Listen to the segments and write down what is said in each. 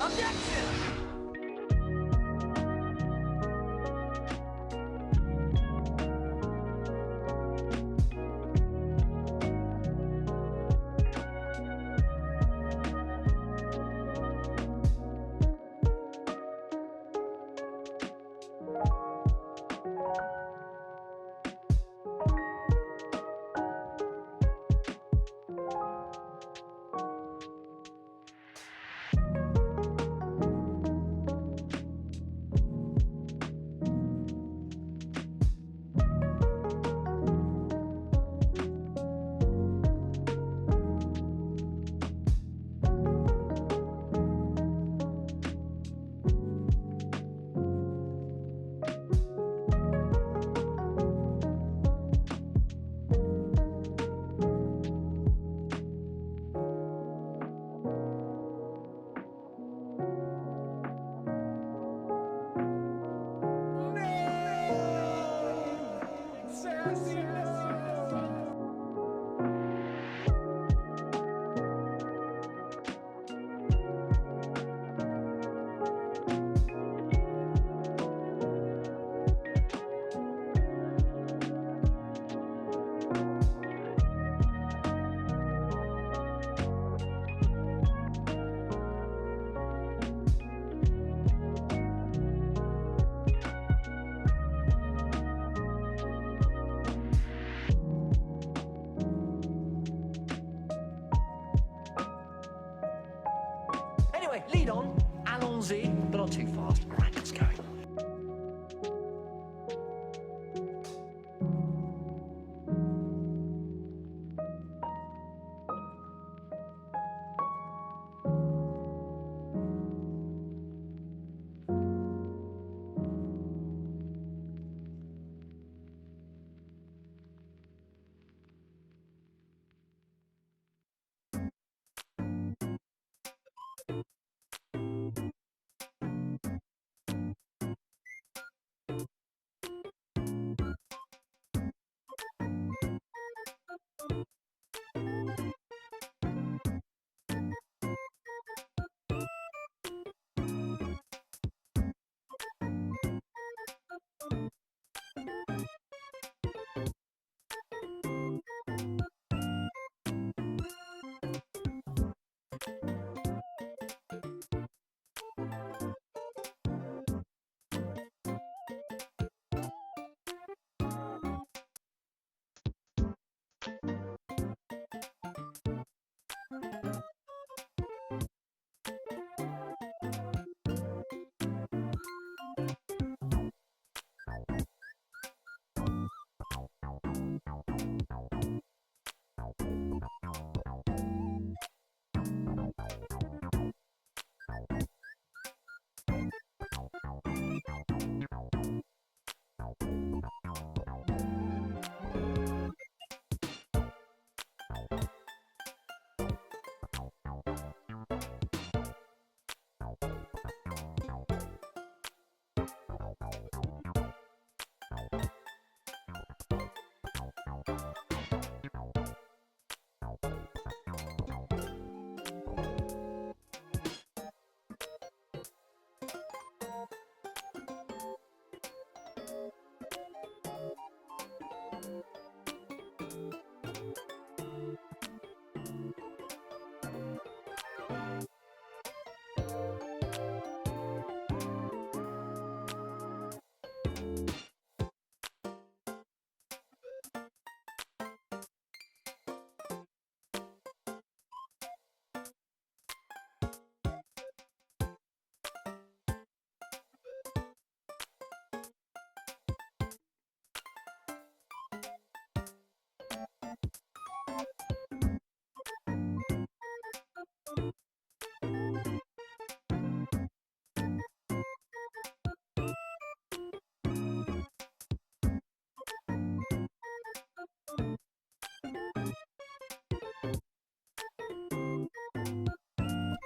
Objection! Anyway, lead on. Allons-y, but not too fast. All right, let's go.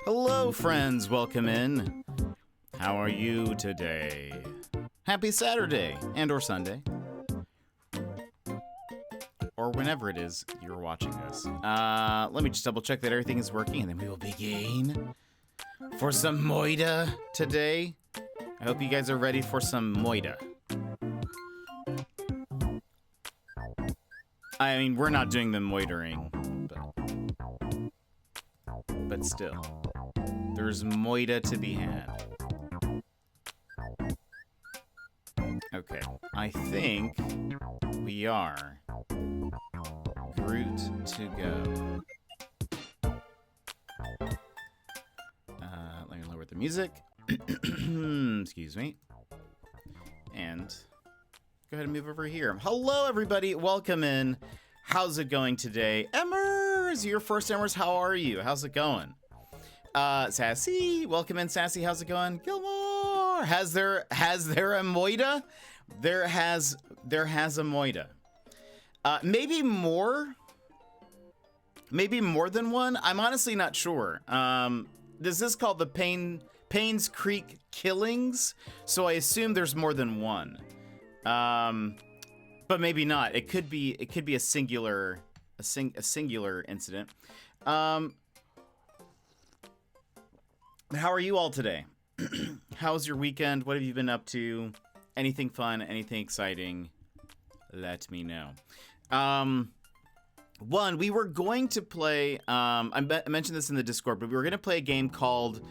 Hello, friends. Welcome in. How are you today? Happy Saturday and or Sunday. Or whenever it is you're watching this. Let me just double check that everything is working and then we will begin. for some MOIDAH today. I hope you guys are ready for some MOIDAH. I mean, we're not doing the moitering, but still, there's MOIDAH to be had. Okay, I think we are route to go. Let me lower the music. Excuse me. And go ahead and move over here. Hello, everybody. Welcome in. How's it going today? Emmers, your first Emmers. How are you? How's it going? Sassy, welcome in, Sassy. How's it going? Gilmore, has there a MOIDAH? There has a MOIDAH. Maybe more than one. I'm honestly not sure. This is called the Painscreek killings, so I assume there's more than one. But maybe not. It could be a singular incident. How are you all today? How's your weekend? What have you been up to? Anything fun? Anything exciting? Let me know. We were going to play, I mentioned this in the Discord, but we were going to play a game called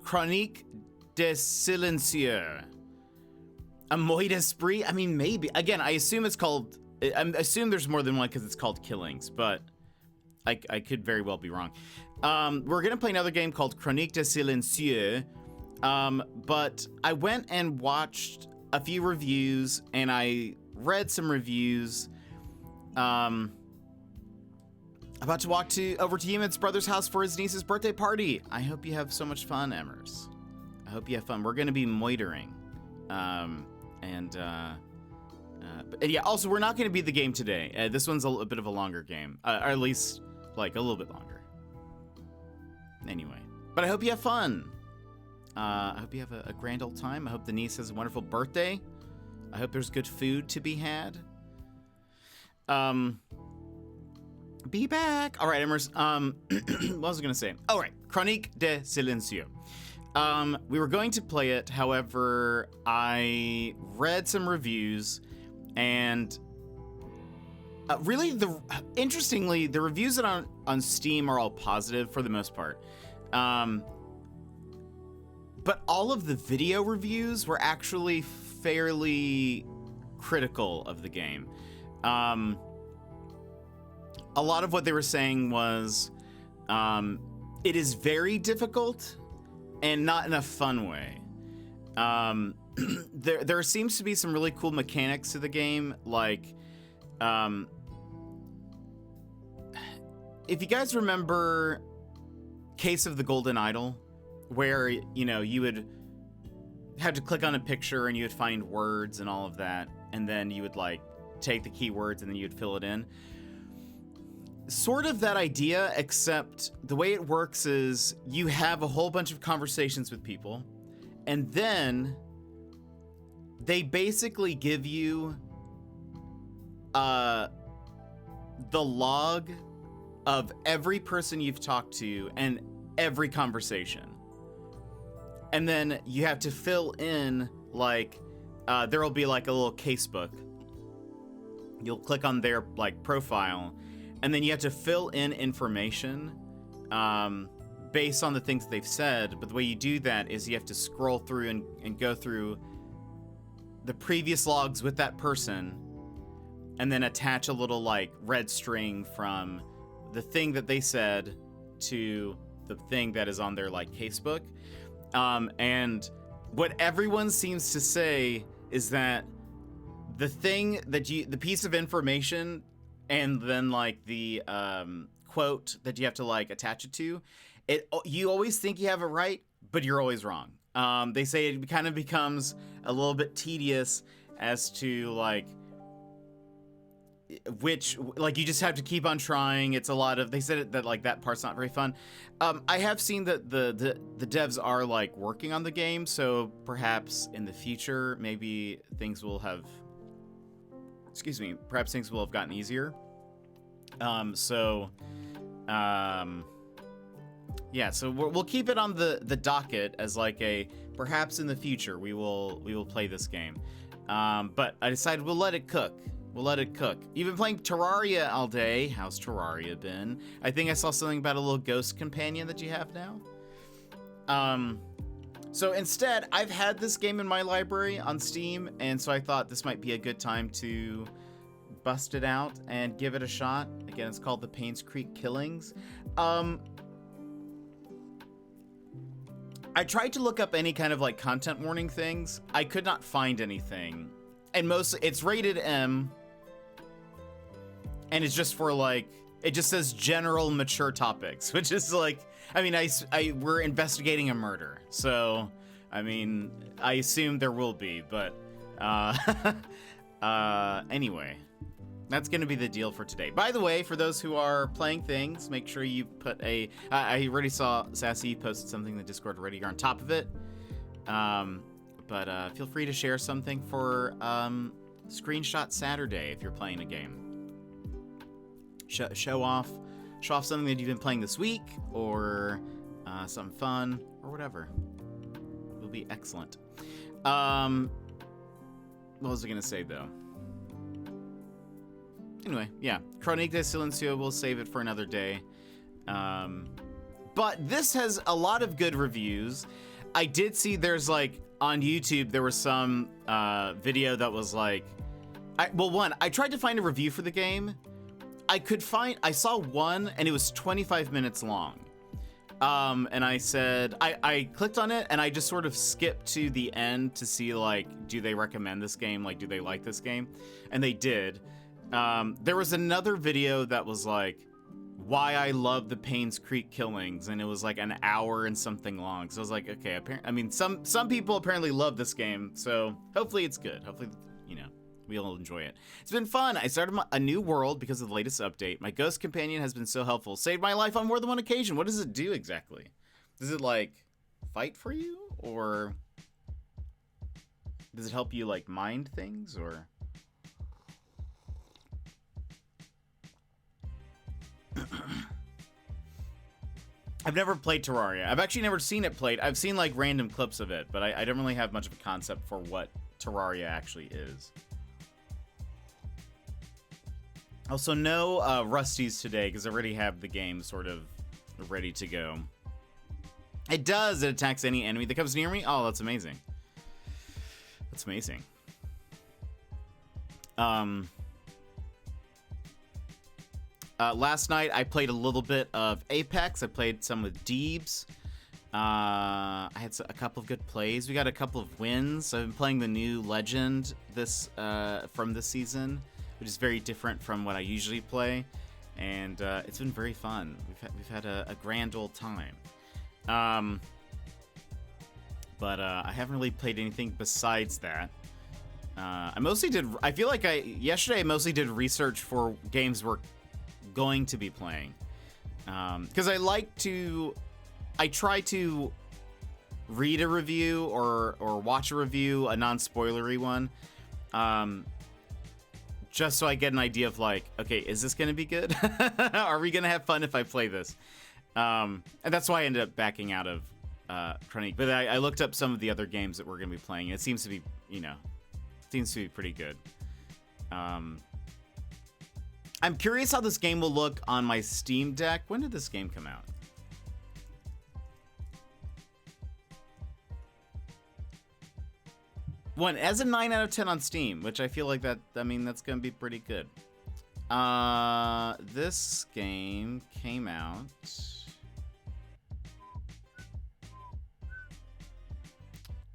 Chronique des Silencieux. A MOIDAH spree? I mean, maybe. Again, I assume it's called, I assume there's more than one because it's called Killings, but I could very well be wrong. We're going to play another game called Chronique des Silencieux, but I went and watched a few reviews, and I read some reviews, about to walk over to Yemen's brother's house for his niece's birthday party. I hope you have so much fun, Emmers. I hope you have fun. We're going to be moitering. But yeah, also, we're not going to be the game today. This one's a bit of a longer game, or at least, like, a little bit longer. Anyway, but I hope you have fun. I hope you have a grand old time. I hope the niece has a wonderful birthday. I hope there's good food to be had. Be back. All right, Emmers. What was I going to say? All right, Chronique des Silencieux. We were going to play it. However, I read some reviews, and really, interestingly, the reviews that are on Steam are all positive for the most part. But all of the video reviews were actually fairly critical of the game. A lot of what they were saying was, it is very difficult and not in a fun way. There seems to be some really cool mechanics to the game, like, if you guys remember Case of the Golden Idol, where, you know, you would have to click on a picture and you would find words and all of that, and then you would, like, take the keywords and then you'd fill it in. Sort of that idea, except the way it works is you have a whole bunch of conversations with people, and then they basically give you the log of every person you've talked to and every conversation. And then you have to fill in, like, there'll be like a little casebook. You'll click on their, like, profile, and then you have to fill in information based on the things that they've said. But the way you do that is you have to scroll through and go through the previous logs with that person, and then attach a little, like, red string from the thing that they said to the thing that is on their, like, casebook. And what everyone seems to say is that the thing that the piece of information, and then, like, the quote that you have to, like, attach it to, you always think you have it right, but you're always wrong. They say it kind of becomes a little bit tedious as to, like, which, like, you just have to keep on trying. It's a lot of, they said that, like, that part's not very fun. I have seen that the devs are, like, working on the game, so perhaps in the future, maybe things will have, perhaps things will have gotten easier. Yeah, so we'll keep it on the docket as like a perhaps in the future we will play this game. But I decided we'll let it cook. We'll let it cook. You've been playing Terraria all day. How's Terraria been? I think I saw something about a little ghost companion that you have now. So instead, I've had this game in my library on Steam, and so I thought this might be a good time to bust it out and give it a shot. Again, it's called the Painscreek Killings. I tried to look up any kind of like content warning things. I could not find anything. And it's rated M. And it's just for like, it just says general mature topics, which is like, I mean, we're investigating a murder. So, I mean, I assume there will be, but, anyway, that's going to be the deal for today. By the way, for those who are playing things, make sure you put I already saw Sassy posted something in the Discord already. You're on top of it. But feel free to share something for, Screenshot Saturday if you're playing a game. Show off something that you've been playing this week, or something fun, or whatever. It'll be excellent. What was I gonna say though? Anyway, yeah, Chronique de Silencio, we'll save it for another day. But this has a lot of good reviews. I did see there's like on YouTube there was some video that was like, I tried to find a review for the game. I saw one and it was 25 minutes long. And I said, I clicked on it and I just sort of skipped to the end to see like, do they recommend this game? Like, do they like this game? And they did. There was another video that was like, why I love the Painscreek Killings, and it was like an hour and something long. So I was like, okay, I mean, some people apparently love this game, so hopefully it's good. Hopefully, you know, we'll enjoy it. It's been fun. I started a new world because of the latest update. My ghost companion has been so helpful. Saved my life on more than one occasion. What does it do exactly? Does it like fight for you, or does it help you like mind things, or? I've never played Terraria. I've actually never seen it played. I've seen like random clips of it, but I don't really have much of a concept for what Terraria actually is. Also, no Rusties today because I already have the game sort of ready to go. It does. It attacks any enemy that comes near me. Oh, that's amazing. That's amazing. Last night I played a little bit of Apex. I played some with Deebs. I had a couple of good plays. We got a couple of wins. I've been playing the new Legend from this season, which is very different from what I usually play, and it's been very fun. We've had a grand old time. But I haven't really played anything besides that. I mostly did. I feel like yesterday I mostly did research for games we're going to be playing, because I try to read a review or watch a review, a non-spoilery one, just so I get an idea of like, okay, is this gonna be good? Are we gonna have fun if I play this? And that's why I ended up backing out of Chronique. But I looked up some of the other games that we're gonna be playing. It seems to be, pretty good. I'm curious how this game will look on my Steam Deck. When did this game come out? One, as a 9 out of 10 on Steam, which I feel like that's going to be pretty good. This game came out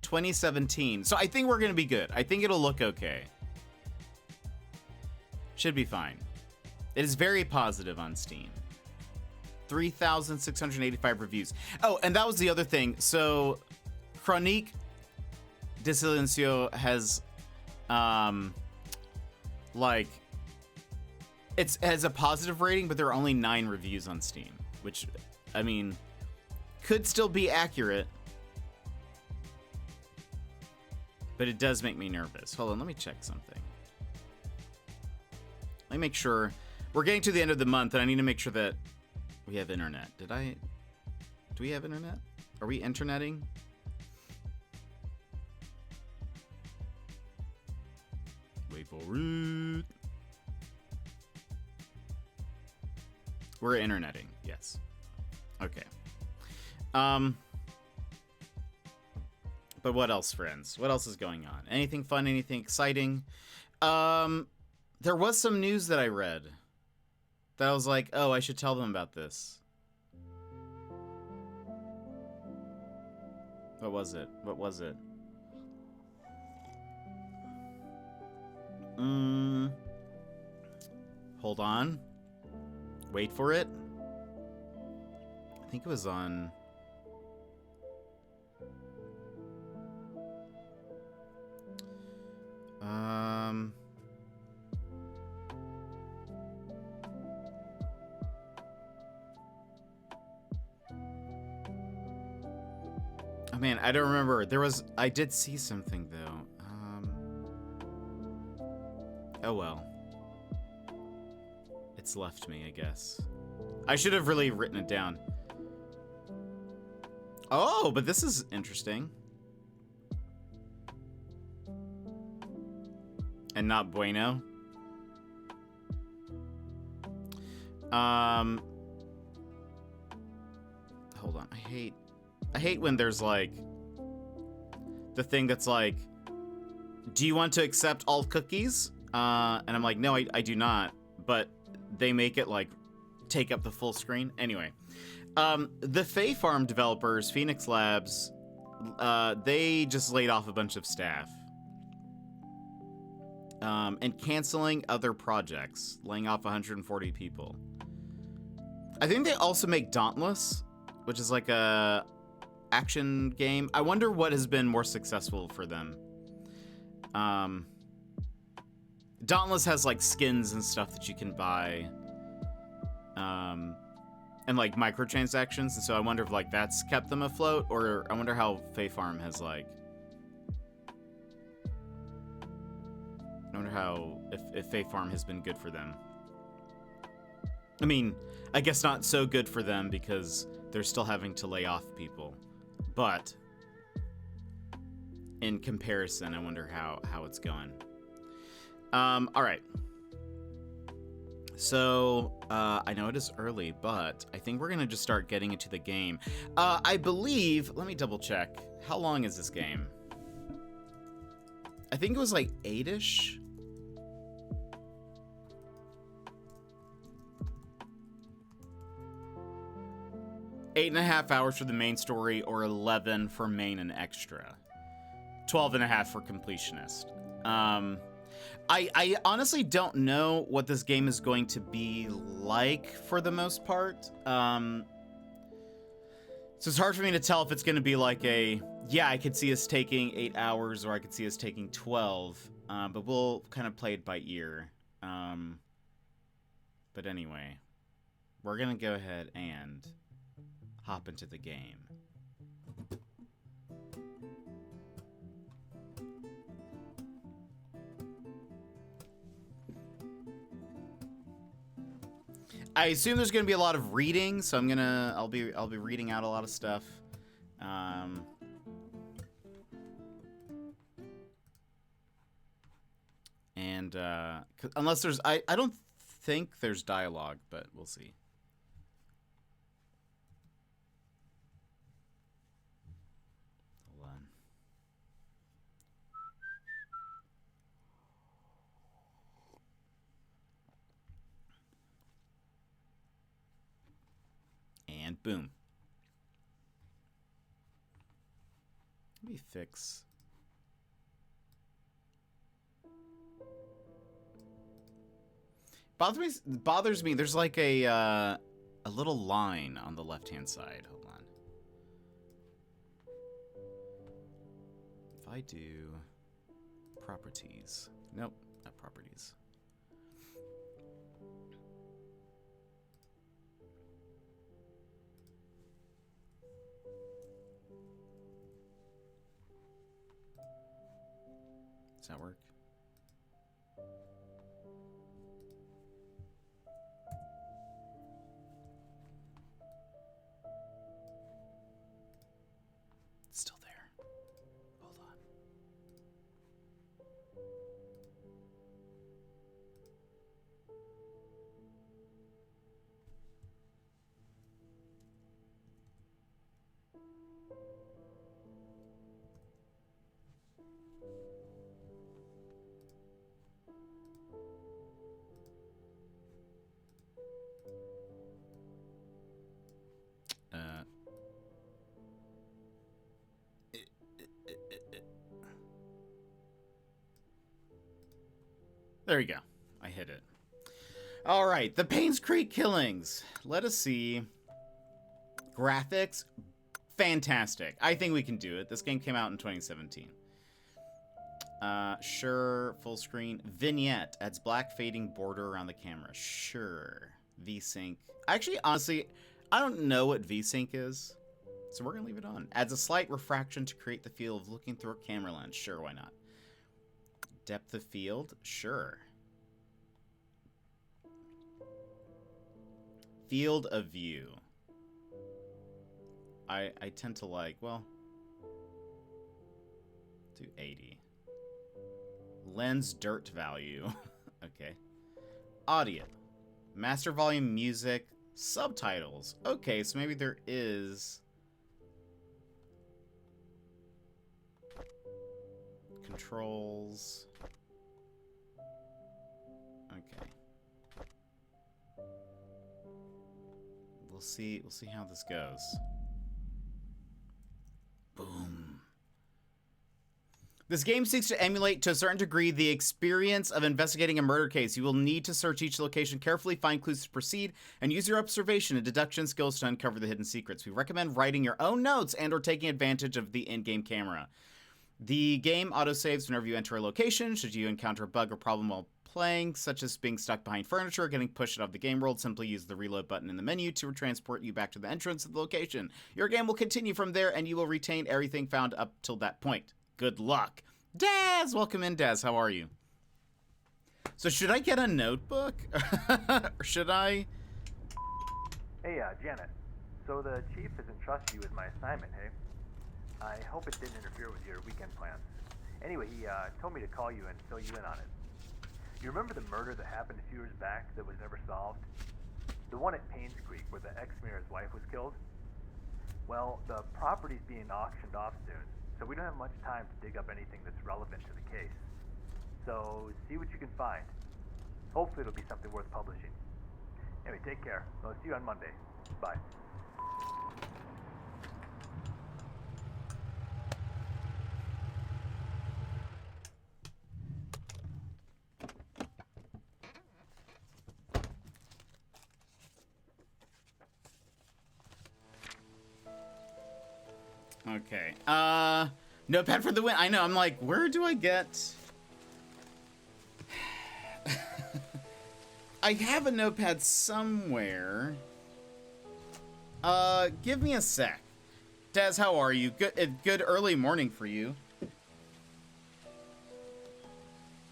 2017. So I think we're going to be good. I think it'll look okay. Should be fine. It is very positive on Steam. 3,685 reviews. Oh, and that was the other thing. So, Chronique de Silencio has, it has a positive rating, but there are only 9 reviews on Steam, which, I mean, could still be accurate, but it does make me nervous. Hold on, let me check something. Let me make sure. We're getting to the end of the month, and I need to make sure that we have internet. Did I Do we have internet? Are we interneting? Wait for it. We're interneting, yes. Okay. But what else, friends? What else is going on? Anything fun? Anything exciting? There was some news that I read that I was like, oh, I should tell them about this. What was it? What was it? Hold on. Wait for it. I think it was on... Oh man, I don't remember. I did see something though. Oh well. It's left me, I guess. I should have really written it down. Oh, but this is interesting. And not bueno. Hold on. I hate when there's like the thing that's like, do you want to accept all cookies? And I'm like, no, I do not. But they make it like take up the full screen. Anyway, the Fae Farm developers, Phoenix Labs, they just laid off a bunch of staff. And canceling other projects, laying off 140 people. I think they also make Dauntless, which is like a action game. I wonder what has been more successful for them. Dauntless has like skins and stuff that you can buy, and like microtransactions, and so I wonder if like that's kept them afloat, or I wonder how Fae Farm has like. I wonder how if Fae Farm has been good for them. I mean, I guess not so good for them because they're still having to lay off people, but in comparison, I wonder how it's going. All right. So, I know it is early, but I think we're gonna just start getting into the game. I believe, let me double check. How long is this game? I think it was like 8-ish. Eight and a half hours for the main story, or 11 for main and extra. 12 and a half for completionist. I honestly don't know what this game is going to be like for the most part. So it's hard for me to tell if it's going to be like yeah, I could see us taking 8 hours, or I could see us taking 12. But we'll kind of play it by ear. But anyway, we're going to go ahead and hop into the game. I assume there's going to be a lot of reading, so I'll be reading out a lot of stuff. And unless there's I don't think there's dialogue, but we'll see. Hold on. And boom. Let me fix. Bothers me. There's like a little line on the left-hand side. Hold on. If I do properties. Nope, not properties. Does that work? Uh, there you go. I hit it. All right, the Painscreek killings. Let us see. Graphics, fantastic. I think we can do it. This game came out in 2017. Sure, full screen. Vignette adds black fading border around the camera. Sure. VSync. Actually, honestly, I don't know what VSync is, so we're gonna leave it on. Adds a slight refraction to create the feel of looking through a camera lens. Sure, why not? Depth of field. Sure. Field of view. I tend to like, well, do 80. Lens dirt value. Okay. Audio. Master volume music. Subtitles. Okay, so maybe there is... Controls. Okay. We'll see how this goes. Boom. This game seeks to emulate, to a certain degree, the experience of investigating a murder case. You will need to search each location carefully, find clues to proceed, and use your observation and deduction skills to uncover the hidden secrets. We recommend writing your own notes and or taking advantage of the in-game camera. The game autosaves whenever you enter a location. Should you encounter a bug or problem while playing, such as being stuck behind furniture or getting pushed out of the game world, simply use the reload button in the menu to transport you back to the entrance of the location. Your game will continue from there, and you will retain everything found up till that point. Good luck. Daz! Welcome in, Daz. How are you? So should I get a notebook? Or should I? Hey, Janet. So the chief has entrusted you with my assignment, hey? I hope it didn't interfere with your weekend plans. Anyway, he told me to call you and fill you in on it. You remember the murder that happened a few years back that was never solved? The one at Painscreek where the ex-mayor's wife was killed? Well, the property's being auctioned off soon, so we don't have much time to dig up anything that's relevant to the case. So, see what you can find. Hopefully it'll be something worth publishing. Anyway, take care. I'll see you on Monday. Bye. Okay. Notepad for the win. I know. I'm like, where do I get... I have a notepad somewhere. Give me a sec. Daz, how are you? Good early morning for you.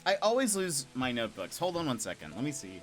I always lose my notebooks. Hold on one second. Let me see.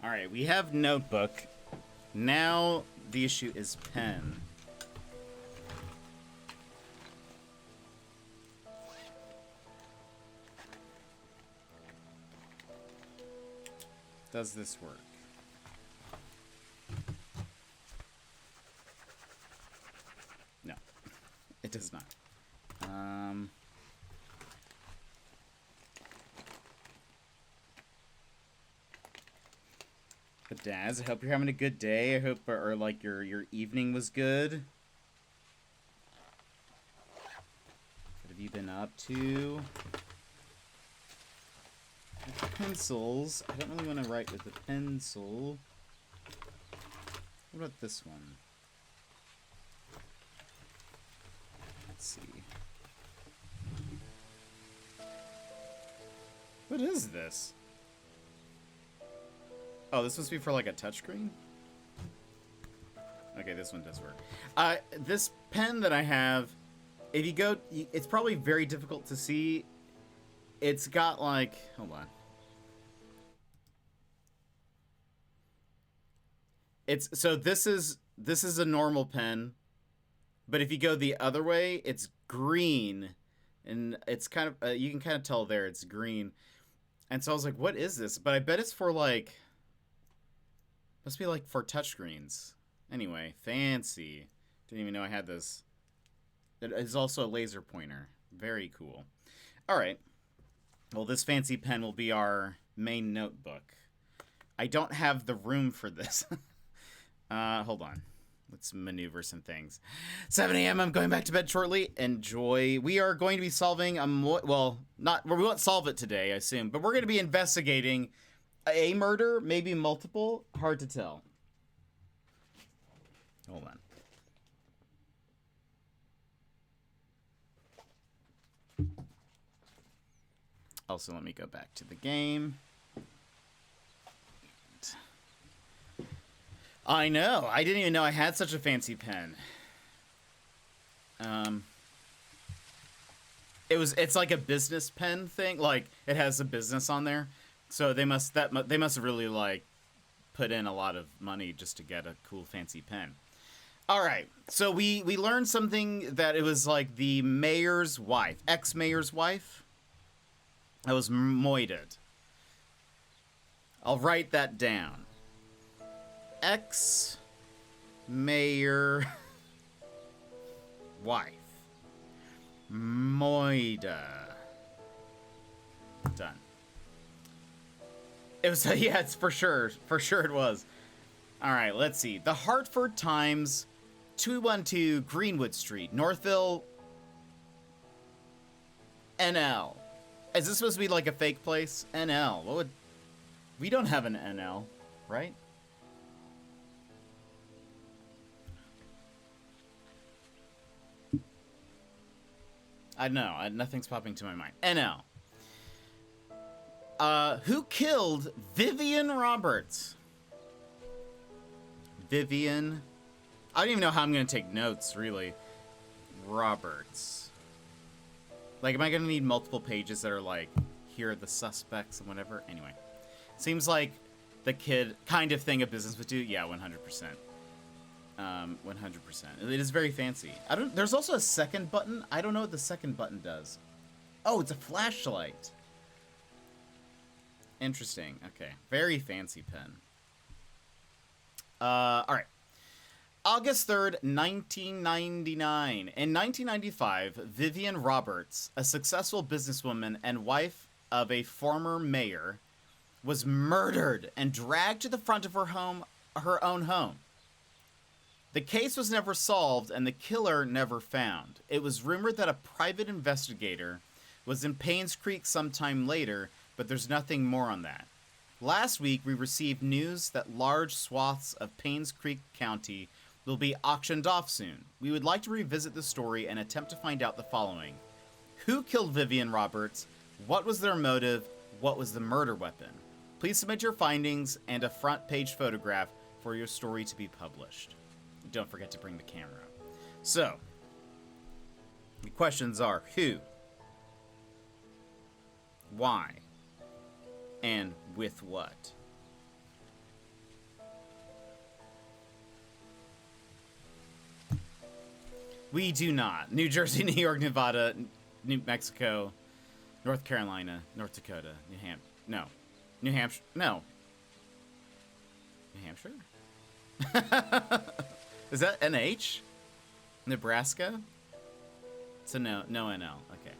Alright, we have notebook. Now the issue is pen. Does this work? No, it does not. But Daz, I hope you're having a good day. I hope, or like your evening was good. What have you been up to? With pencils. I don't really want to write with a pencil. What about this one? Let's see. What is this? Oh, this must be for like a touchscreen? Okay, this one does work. This pen that I have, if you go, it's probably very difficult to see. It's got like, hold on. So this is this is a normal pen, but if you go the other way, it's green, and it's kind of you can kind of tell there it's green. And so I was like, what is this? But I bet it's for like, must be like for touchscreens. Anyway, fancy. Didn't even know I had this. It is also a laser pointer. Very cool. All right. Well, this fancy pen will be our main notebook. I don't have the room for this. Hold on. Let's maneuver some things. 7 a.m. I'm going back to bed shortly. Enjoy. We are going to be solving we won't solve it today, I assume, but we're going to be investigating a murder, maybe multiple. Hard to tell. Hold on. Also, let me go back to the game. I know. I didn't even know I had such a fancy pen. It's like a business pen thing. Like it has a business on there. So they must really like put in a lot of money just to get a cool fancy pen. All right. So we learned something that it was like the mayor's wife, ex-mayor's wife. That was MOIDAH. I'll write that down. Ex-mayor wife. MOIDAH. Done. It was, yeah, it's for sure it was. All right, let's see. The Hartford Times, 212 Greenwood Street, Northville, NL. Is this supposed to be like a fake place? NL. What would... We don't have an NL, right? I don't know. Nothing's popping to my mind. NL. Who killed Vivian Roberts? Vivian. I don't even know how I'm going to take notes, really. Roberts. Like, am I going to need multiple pages that are like, here are the suspects and whatever? Anyway. Seems like the kid kind of thing a business would do. Yeah, 100%. 100%. It is very fancy. There's also a second button. I don't know what the second button does. Oh, it's a flashlight. Interesting. Okay. Very fancy pen. All right. August 3rd, 1999. In 1995, Vivian Roberts, a successful businesswoman and wife of a former mayor, was murdered and dragged to the front of her own home. The case was never solved and the killer never found. It was rumored that a private investigator was in Painscreek sometime later, but there's nothing more on that. Last week, we received news that large swaths of Painscreek County will be auctioned off soon. We would like to revisit the story and attempt to find out the following. Who killed Vivian Roberts? What was their motive? What was the murder weapon? Please submit your findings and a front page photograph for your story to be published. Don't forget to bring the camera. So, the questions are who, why, and with what? We do not. New Jersey, New York, Nevada, New Mexico, North Carolina, North Dakota, New Hampshire. No. New Hampshire. No. New Hampshire? Is that NH? Nebraska? It's a no NL. Okay.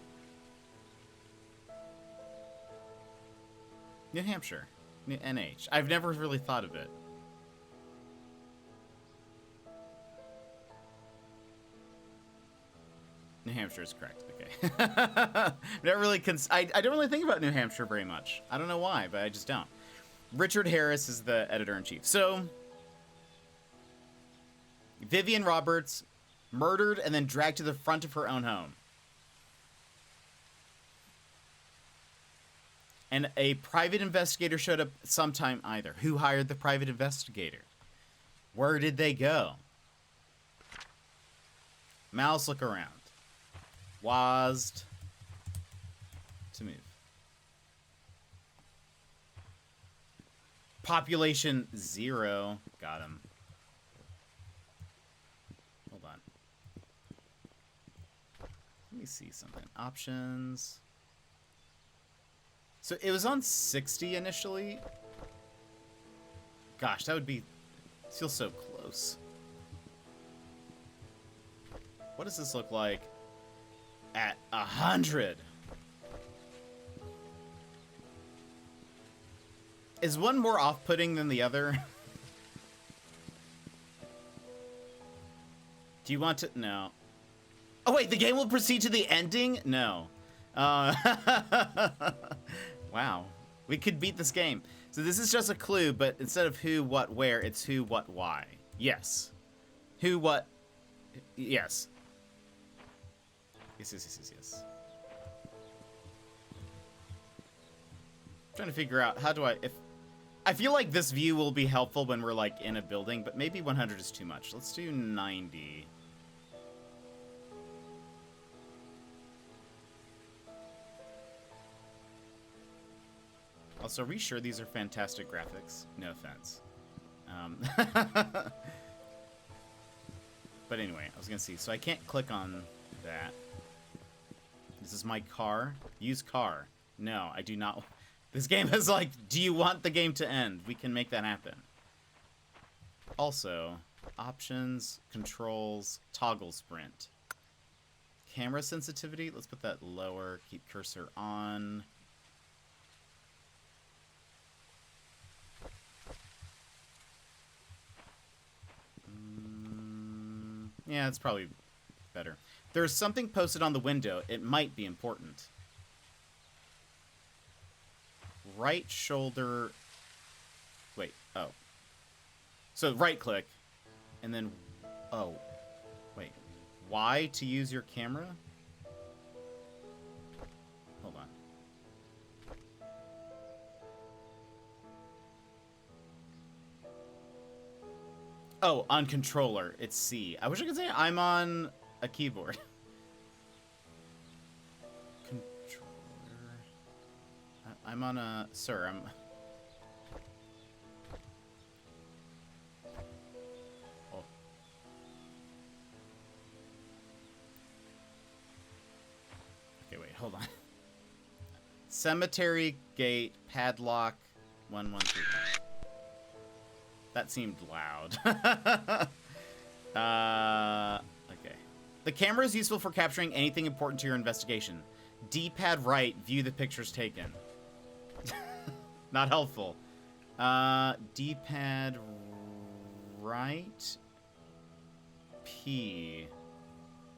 New Hampshire. NH. I've never really thought of it. New Hampshire is correct. Okay. I don't really think about New Hampshire very much. I don't know why, but I just don't. Richard Harris is the editor-in-chief. So, Vivian Roberts murdered and then dragged to the front of her own home. And a private investigator showed up sometime either. Who hired the private investigator? Where did they go? Mouse, look around. WASD to move. Population 0. Got him. Let me see something. Options. So it was on 60 initially. Gosh, that would be... feels so close. What does this look like at 100? Is one more off-putting than the other? Do you want to... No. Oh, wait, the game will proceed to the ending? No. Wow. We could beat this game. So this is just a clue, but instead of who, what, where, it's who, what, why. Yes. Who, what... Yes. Yes, yes, yes, yes, yes. I'm trying to figure out, how do I... I feel like this view will be helpful when we're, like, in a building, but maybe 100 is too much. Let's do 90. Also, are we sure these are fantastic graphics? No offense. But anyway, I was gonna see. So I can't click on that. This is my car. Use car. No, I do not. This game is like, do you want the game to end? We can make that happen. Also, options, controls, toggle sprint. Camera sensitivity, let's put that lower. Keep cursor on. Yeah, it's probably better. There's something posted on the window. It might be important. Right shoulder... Wait, oh. So right click, and then... Oh. Wait. Y to use your camera? Hold on. Oh, on controller, it's C. I wish I could say I'm on a keyboard. Controller. I'm on a... Sir, I'm... Oh. Okay, wait, hold on. Cemetery, gate, padlock, 113. That seemed loud. Okay. The camera is useful for capturing anything important to your investigation. D-pad right, view the pictures taken. Not helpful. D-pad right. P.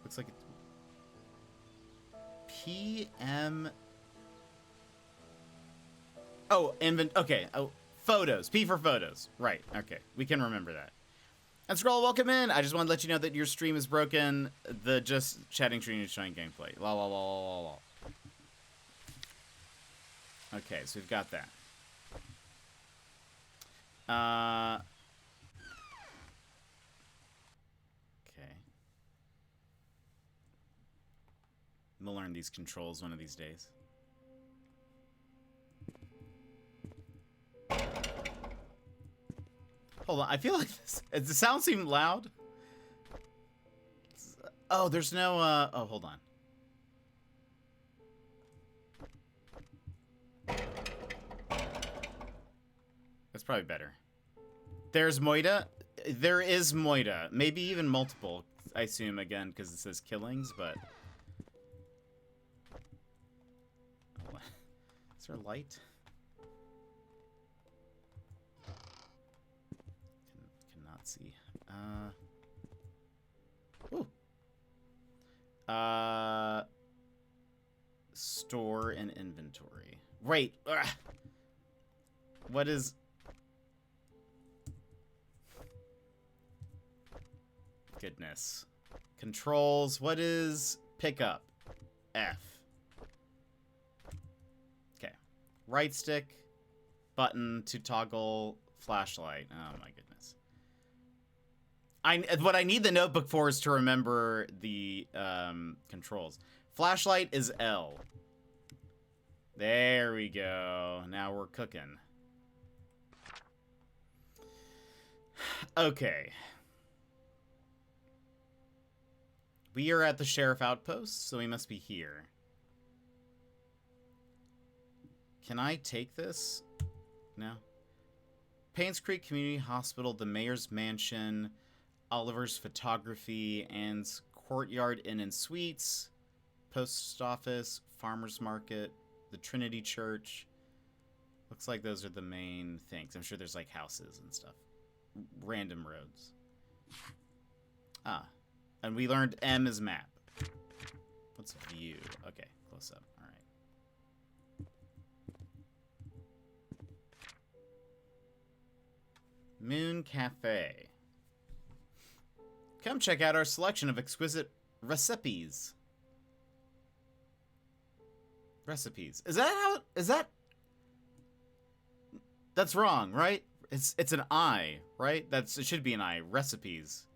Looks like it's... P-M... Oh, okay. Oh. Photos. P for photos. Right. Okay. We can remember that. And Scroll, welcome in. I just wanted to let you know that your stream is broken. The just chatting stream is showing gameplay. La la la la la. Okay, so we've got that. Okay. We'll learn these controls one of these days. Hold on, I feel like this... Does the sound seem loud? Oh, there's no, oh, hold on. That's probably better. There's MOIDAH. There is MOIDAH. Maybe even multiple, I assume, again, because it says killings, but... Is there a light? Cannot see. Ooh. Store and inventory. Right. Ugh. What is... Goodness. Controls. What is pickup? F. Okay. Right stick. Button to toggle flashlight. Oh my goodness. What I need the notebook for is to remember the controls. Flashlight is L. There we go. Now we're cooking. Okay. We are at the sheriff outpost, so we must be here. Can I take this? No. Painscreek Community Hospital, the Mayor's Mansion, Oliver's Photography, Anne's Courtyard Inn and Suites, Post Office, Farmer's Market, the Trinity Church. Looks like those are the main things. I'm sure there's like houses and stuff. Random roads. Ah. And we learned M is map. What's view? Okay, close up. All right. Moon Cafe. Come check out our selection of exquisite recipes. Recipes. Is that how? Is that? That's wrong, right? It's an I, right? It should be an I. Recipes.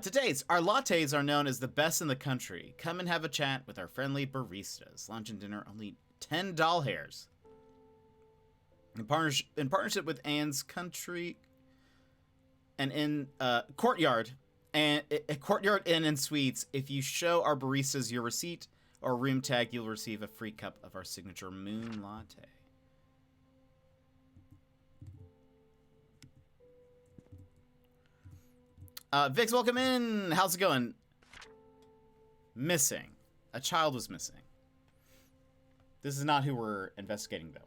Today's our lattes are known as the best in the country. Come and have a chat with our friendly baristas. Lunch and dinner only $10 hairs. In partnership with Anne's Country and in Courtyard and Courtyard Inn and Suites, if you show our baristas your receipt or room tag, you'll receive a free cup of our signature moon latte. Vix, welcome in. How's it going? Missing. A child was missing. This is not who we're investigating, though.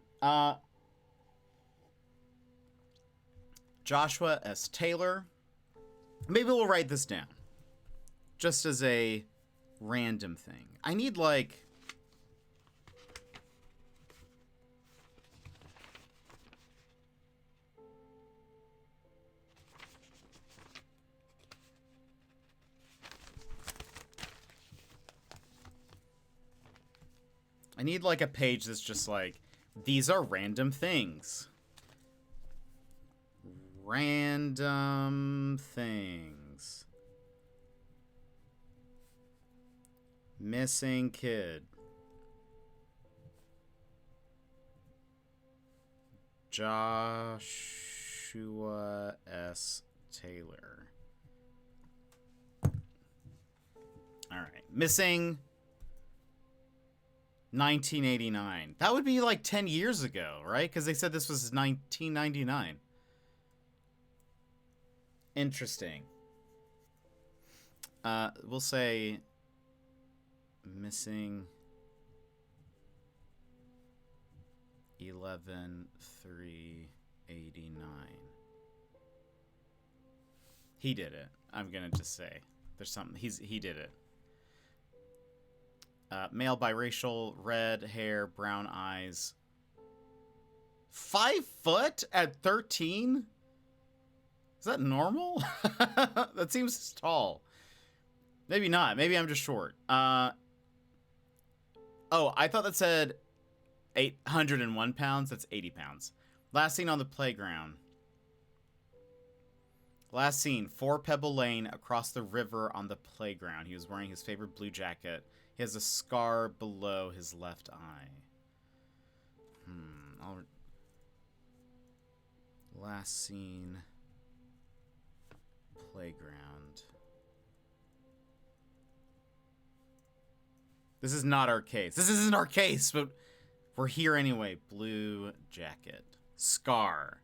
Joshua S. Taylor. Maybe we'll write this down. Just as a random thing. I need, like... I need, like, a page that's just like, these are random things. Random things. Missing kid. Joshua S. Taylor. All right. Missing 1989. That would be like 10 years ago, right? Because they said this was 1999. Interesting. We'll say missing 11/3/89. He did it. I'm gonna just say there's something. He did it. Male, biracial, red hair, brown eyes. 5 foot at 13? Is that normal? That seems tall. Maybe not. Maybe I'm just short. Oh, I thought that said 801 pounds. That's 80 pounds. Last seen on the playground. Last seen, 4 Pebble Lane across the river on the playground. He was wearing his favorite blue jacket. He has a scar below his left eye. Last seen, playground. This is not our case. This isn't our case, but we're here anyway. Blue jacket. Scar.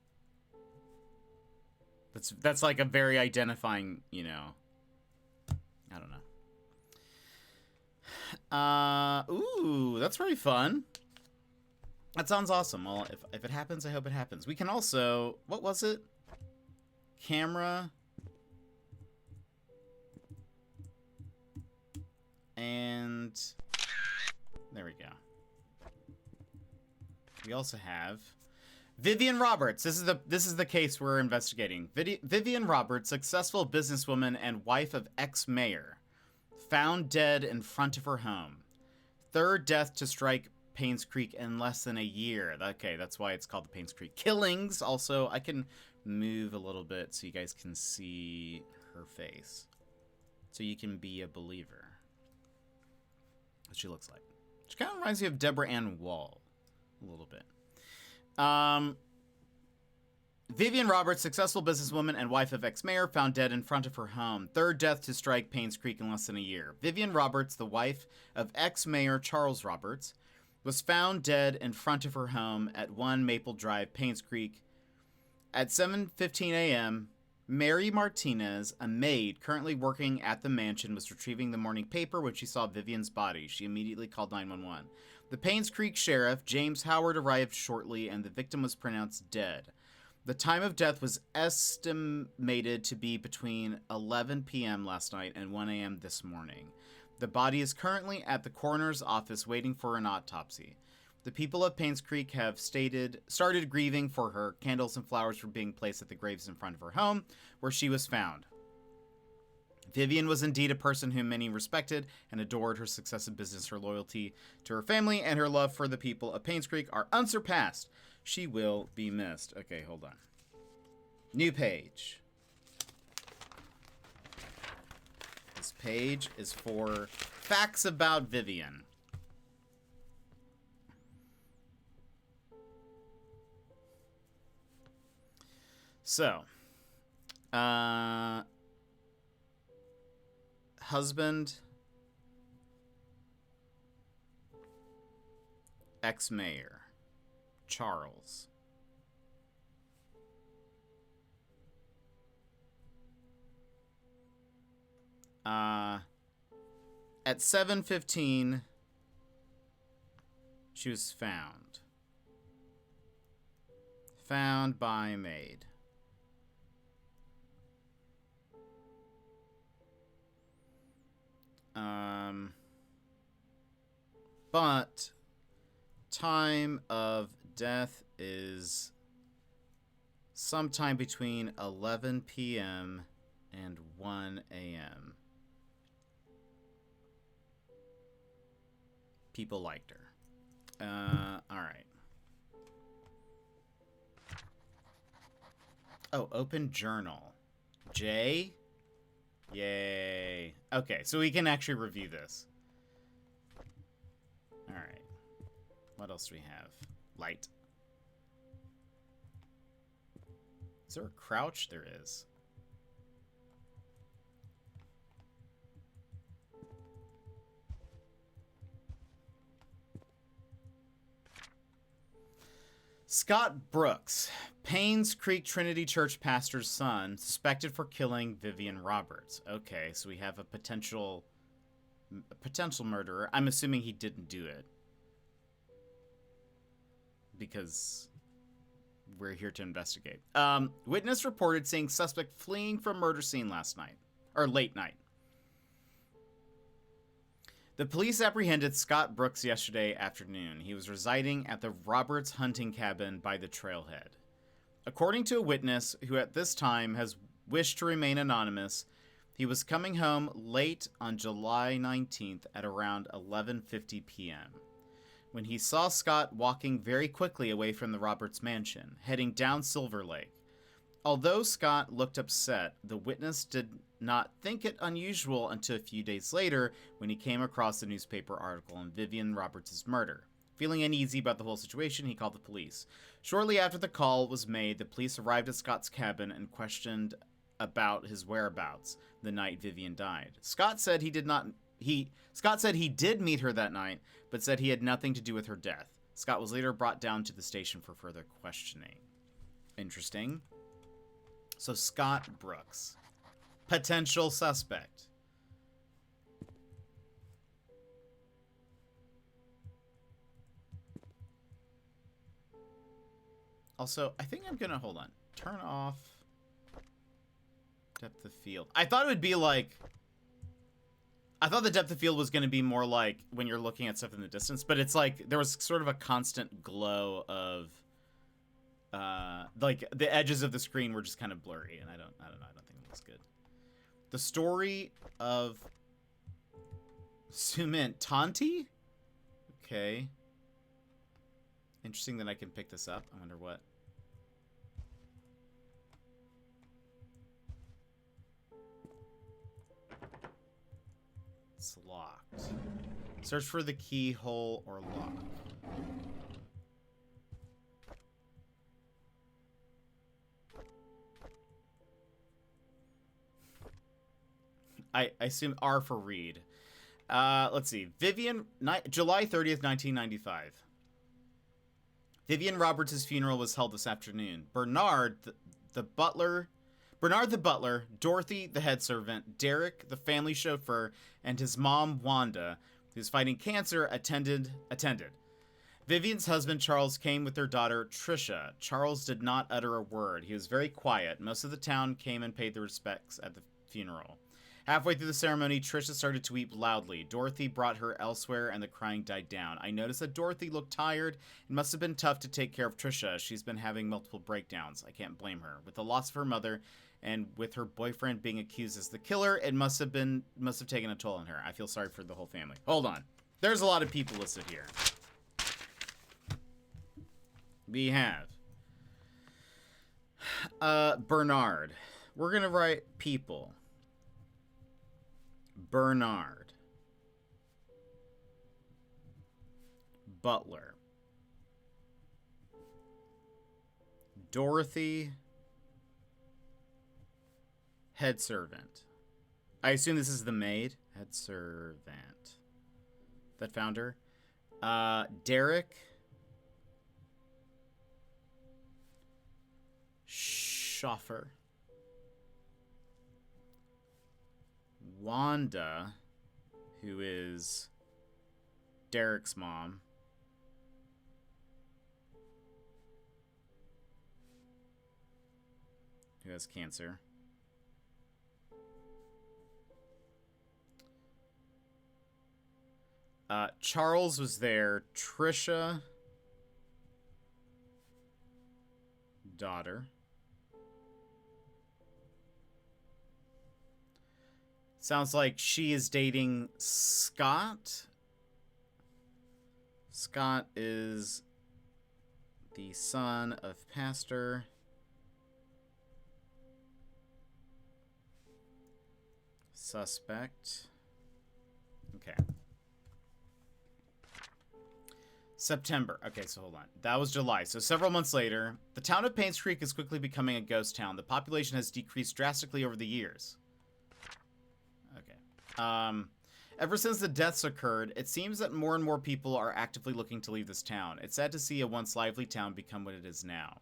That's like a very identifying, you know. I don't know. Ooh, that's very fun. That sounds awesome. Well, if it happens, I hope it happens. We can also, what was it? Camera. And there we go. We also have Vivian Roberts. This is the case we're investigating. Vivian Roberts, successful businesswoman and wife of ex-mayor, found dead in front of her home. Third death to strike Painscreek in less than a year. Okay, that's why it's called the Painscreek killings. Also, I can move a little bit so you guys can see her face, so you can be a believer. What she looks like. She kind of reminds me of Deborah Ann Wall a little bit. Vivian Roberts, successful businesswoman and wife of ex-mayor, found dead in front of her home. Third death to strike Painscreek in less than a year. Vivian Roberts, the wife of ex-mayor Charles Roberts, was found dead in front of her home at 1 Maple Drive, Painscreek. At 7:15 a.m., Mary Martinez, a maid currently working at the mansion, was retrieving the morning paper when she saw Vivian's body. She immediately called 911. The Painscreek sheriff, James Howard, arrived shortly, and the victim was pronounced dead. The time of death was estimated to be between 11 p.m. last night and 1 a.m. this morning. The body is currently at the coroner's office waiting for an autopsy. The people of Painscreek have started grieving for her. Candles and flowers were being placed at the graves in front of her home, where she was found. Vivian was indeed a person whom many respected and adored. Her success in business, her loyalty to her family, and her love for the people of Painscreek are unsurpassed. She will be missed. Okay, hold on. New page. This page is for facts about Vivian. So, husband, ex-mayor, Charles. At 7:15, she was found. Found by maid. But time of death is sometime between 11 p.m. and 1 a.m. People liked her. All right. Oh, open journal. J? Yay. Okay, so we can actually review this. All right. What else do we have? Light. Is there a crouch? There is. Scott Brooks, Painscreek Trinity Church pastor's son, suspected for killing Vivian Roberts. Okay, so we have a potential murderer. I'm assuming he didn't do it, because we're here to investigate. Witness reported seeing suspect fleeing from murder scene late night. The police apprehended Scott Brooks yesterday afternoon. He was residing at the Roberts hunting cabin by the trailhead. According to a witness who at this time has wished to remain anonymous, he was coming home late on July 19th at around 11:50 p.m. when he saw Scott walking very quickly away from the Roberts mansion, heading down Silver Lake. Although Scott looked upset, the witness did not think it unusual until a few days later when he came across a newspaper article on Vivian Roberts' murder. Feeling uneasy about the whole situation, he called the police. Shortly after the call was made, the police arrived at Scott's cabin and questioned about his whereabouts the night Vivian died. Scott said he did meet her that night, but said he had nothing to do with her death. Scott was later brought down to the station for further questioning. Interesting. So Scott Brooks, potential suspect. Also, I think I'm gonna, hold on, turn off depth of field. I thought it would be like, I thought the depth of field was gonna be more like when you're looking at stuff in the distance, but it's like there was sort of a constant glow of like the edges of the screen were just kind of blurry, and I don't know, I don't think it looks good. The story of Sumant Tanti? Okay. Interesting that I can pick this up. I wonder what. It's locked. Search for the keyhole or lock. I assume R for Reed. Let's see. July 30th, 1995. Vivian Roberts' funeral was held this afternoon. Bernard the butler, Dorothy the head servant, Derek the family chauffeur, and his mom Wanda, who's fighting cancer, attended. Vivian's husband Charles came with their daughter Trisha. Charles did not utter a word. He was very quiet. Most of the town came and paid their respects at the funeral. Halfway through the ceremony, Trisha started to weep loudly. Dorothy brought her elsewhere, and the crying died down. I noticed that Dorothy looked tired. It must have been tough to take care of Trisha. She's been having multiple breakdowns. I can't blame her. With the loss of her mother, and with her boyfriend being accused as the killer, it must have taken a toll on her. I feel sorry for the whole family. Hold on. There's a lot of people listed here. We have Bernard. We're gonna write people. Bernard. Butler. Dorothy. Head servant. I assume this is the maid. Head servant. That found her. Derek. Chauffeur. Wanda, who is Derek's mom. Who has cancer. Charles was there. Trisha, daughter. Sounds like she is dating Scott. Scott is the son of Pastor. Suspect. Okay. September. Okay, so hold on. That was July. So several months later, the town of Painscreek is quickly becoming a ghost town. The population has decreased drastically over the years. Ever since the deaths occurred, it seems that more and more people are actively looking to leave this town. It's sad to see a once lively town become what it is now.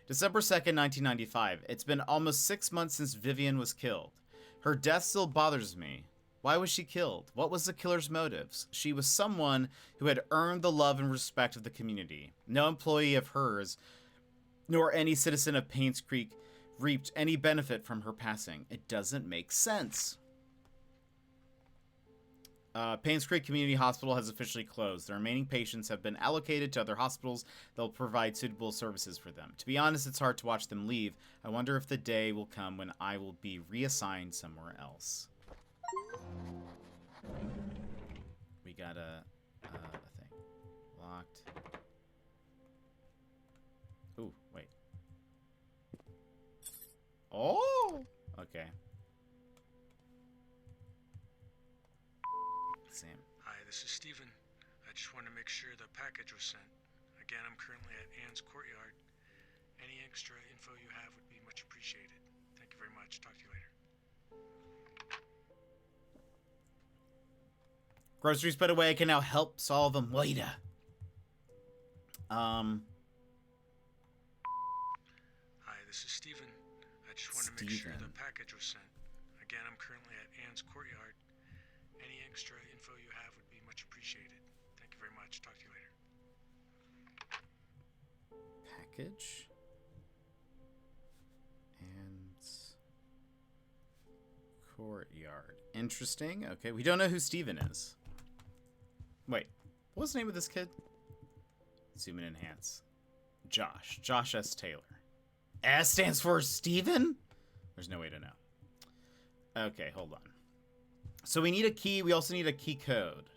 December 2nd, 1995. It's been almost 6 months since Vivian was killed. Her death still bothers me. Why was she killed? What was the killer's motives? She was someone who had earned the love and respect of the community. No employee of hers, nor any citizen of Painscreek, reaped any benefit from her passing. It doesn't make sense. Painscreek Community Hospital has officially closed. The remaining patients have been allocated to other hospitals that will provide suitable services for them. To be honest, it's hard to watch them leave. I wonder if the day will come when I will be reassigned somewhere else. We got a thing. Locked. Ooh, wait. Oh! Okay. Sam. Hi, this is Steven. I just wanted to make sure the package was sent. Again, I'm currently at Anne's courtyard. Any extra info you have would be much appreciated. Thank you very much. Talk to you later. Groceries put away. I can now help solve a MOIDAH. Hi, this is Steven. I just wanted to make sure the package was sent. Again, I'm currently at Anne's courtyard. Any extra info you have would be much appreciated. Thank you very much. Talk to you later. Package. And courtyard. Interesting. Okay, we don't know who Steven is. Wait, what was the name of this kid? Zoom and enhance. Josh. Josh S. Taylor. S stands for Steven? There's no way to know. Okay, hold on. So we need a key. We also need a key code.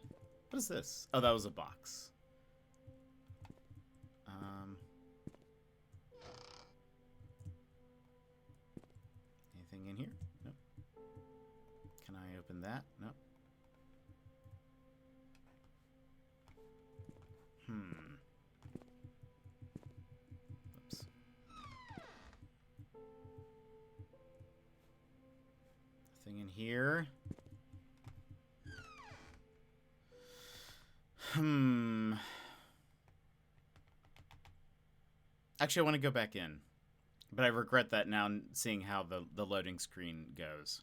What is this? Oh, that was a box. Anything in here? Nope. Can I open that? Nope. Oops. Nothing in here. Actually, I want to go back in. But I regret that now, seeing how the loading screen goes.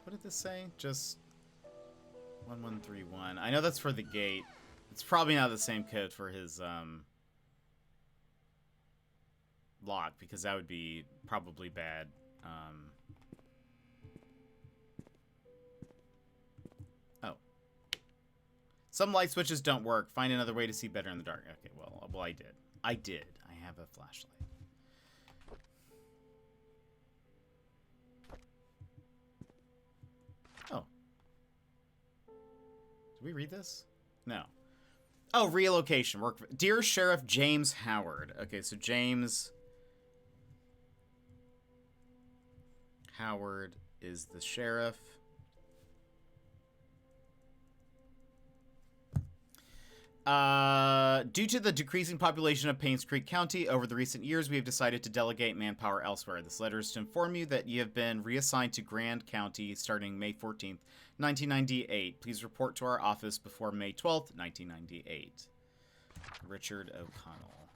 What did this say? Just 1131. I know that's for the gate. It's probably not the same code for his lock, because that would be probably bad. Oh. Some light switches don't work. Find another way to see better in the dark. Okay, well I did. I have a flashlight. Oh. Did we read this? No. Oh, relocation. Work. Dear Sheriff James Howard. Okay, so James Howard is the sheriff. Due to the decreasing population of Painscreek County over the recent years, we have decided to delegate manpower elsewhere. This letter is to inform you that you have been reassigned to Grand County starting May 14th, 1998. Please report to our office before May 12th, 1998. Richard O'Connell.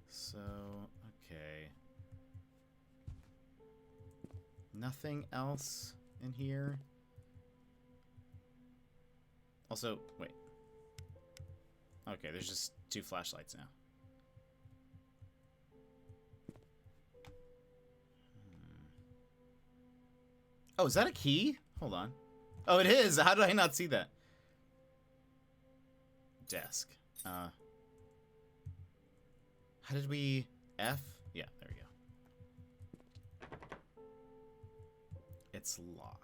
So, okay. Nothing else in here? Also, wait. Okay, there's just 2 flashlights now. Oh, is that a key? Hold on. Oh, it is! How did I not see that? Desk. How did we... F? Yeah, there we go. It's locked.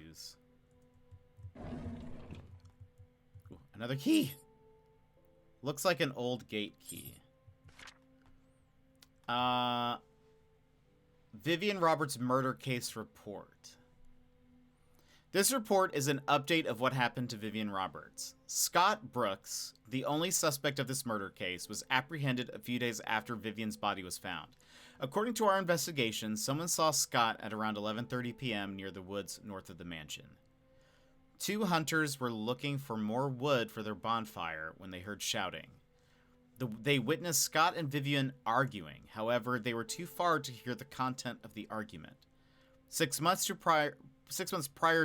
Use. Ooh, another key! Looks like an old gate key. Vivian Roberts' murder case report. This report is an update of what happened to Vivian Roberts. Scott Brooks, the only suspect of this murder case, was apprehended a few days after Vivian's body was found. According to our investigation, someone saw Scott at around 11:30 p.m. near the woods north of the mansion. 2 hunters were looking for more wood for their bonfire when they heard shouting. They witnessed Scott and Vivian arguing. However, they were too far to hear the content of the argument. 6 months prior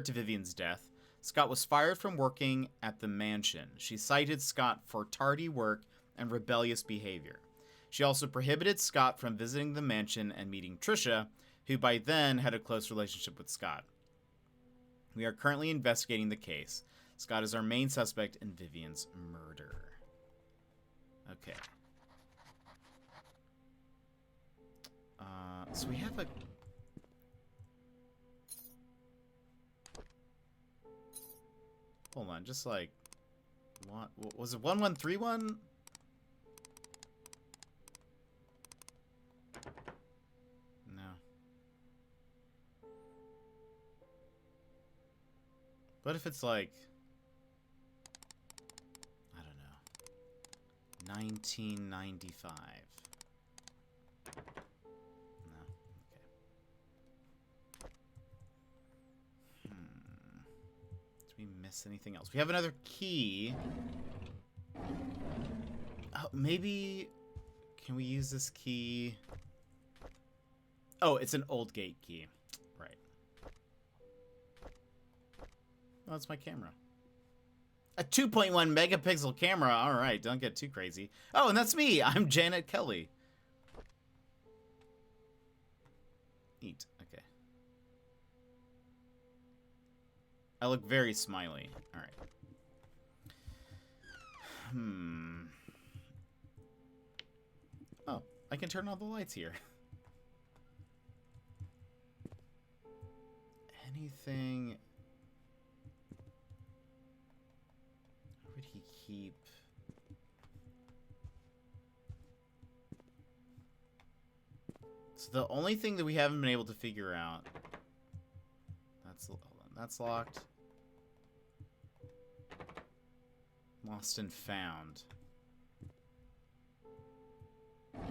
to Vivian's death, Scott was fired from working at the mansion. She cited Scott for tardy work and rebellious behavior. She also prohibited Scott from visiting the mansion and meeting Trisha, who by then had a close relationship with Scott. We are currently investigating the case. Scott is our main suspect in Vivian's murder. Okay. So we have a... Hold on, just like... What was it 1131? No. What if it's like... I don't know. 1995. No. Okay. Did we miss anything else? We have another key. Oh, maybe... Can we use this key? Oh, it's an old gate key. Right. Oh, it's my camera. A 2.1 megapixel camera. All right, don't get too crazy. Oh, and that's me. I'm Janet Kelly. Eat. Okay. I look very smiley. All right. Oh, I can turn on the lights here. Anything... Where would he keep... So the only thing that we haven't been able to figure out... Hold on, that's locked. Lost and found. Let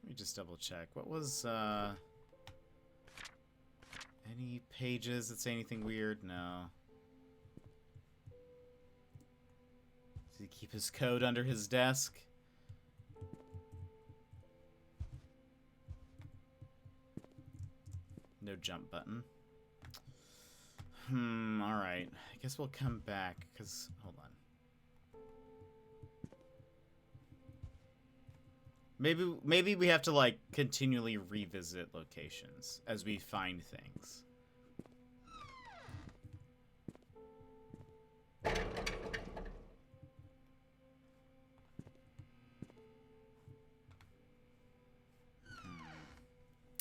me just double check. What was, any pages that say anything weird? No. Does he keep his code under his desk? No jump button. Alright. I guess we'll come back, because... Hold on. Maybe we have to, like, continually revisit locations as we find things.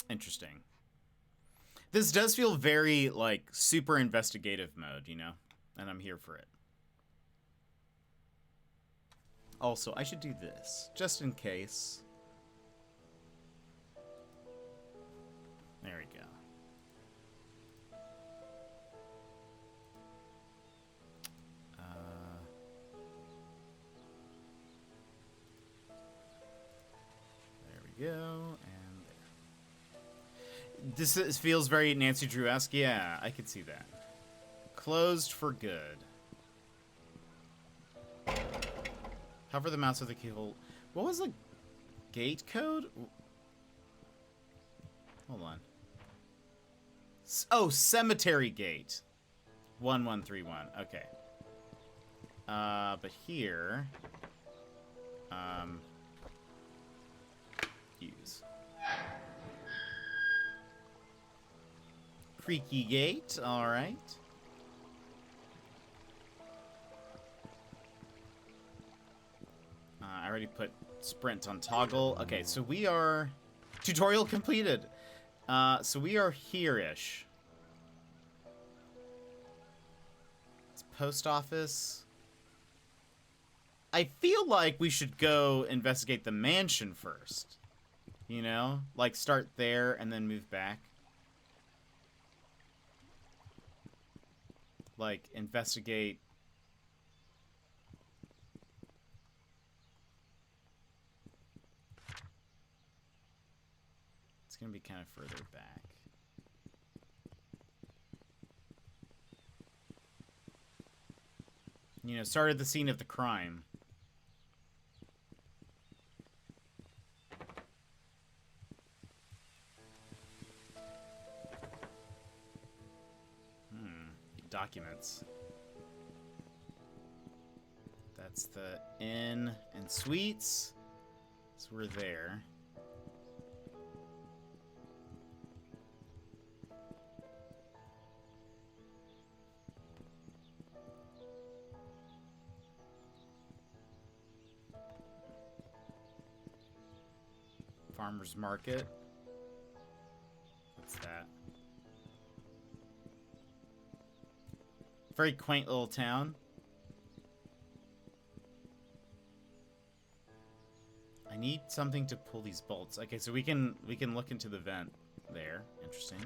Interesting. This does feel very, like, super investigative mode, you know? And I'm here for it. Also, I should do this, just in case. There we go. There we go, and there. This feels very Nancy Drew-esque. Yeah, I could see that. Closed for good. Hover the mouse with the keyhole. What was the gate code? Hold on. Oh, cemetery gate. 1131. Okay. But here, use. Creaky gate. All right. I already put sprint on toggle. Okay, so we are... Tutorial completed. So we are here-ish. It's post office. I feel like we should go investigate the mansion first. You know? Like, start there and then move back. Like, investigate... It's gonna be kind of further back. You know, started the scene of the crime. Documents. That's the inn and suites. So we're there. Farmer's market. What's that? Very quaint little town. I need something to pull these bolts. Okay, so we can look into the vent there. Interesting.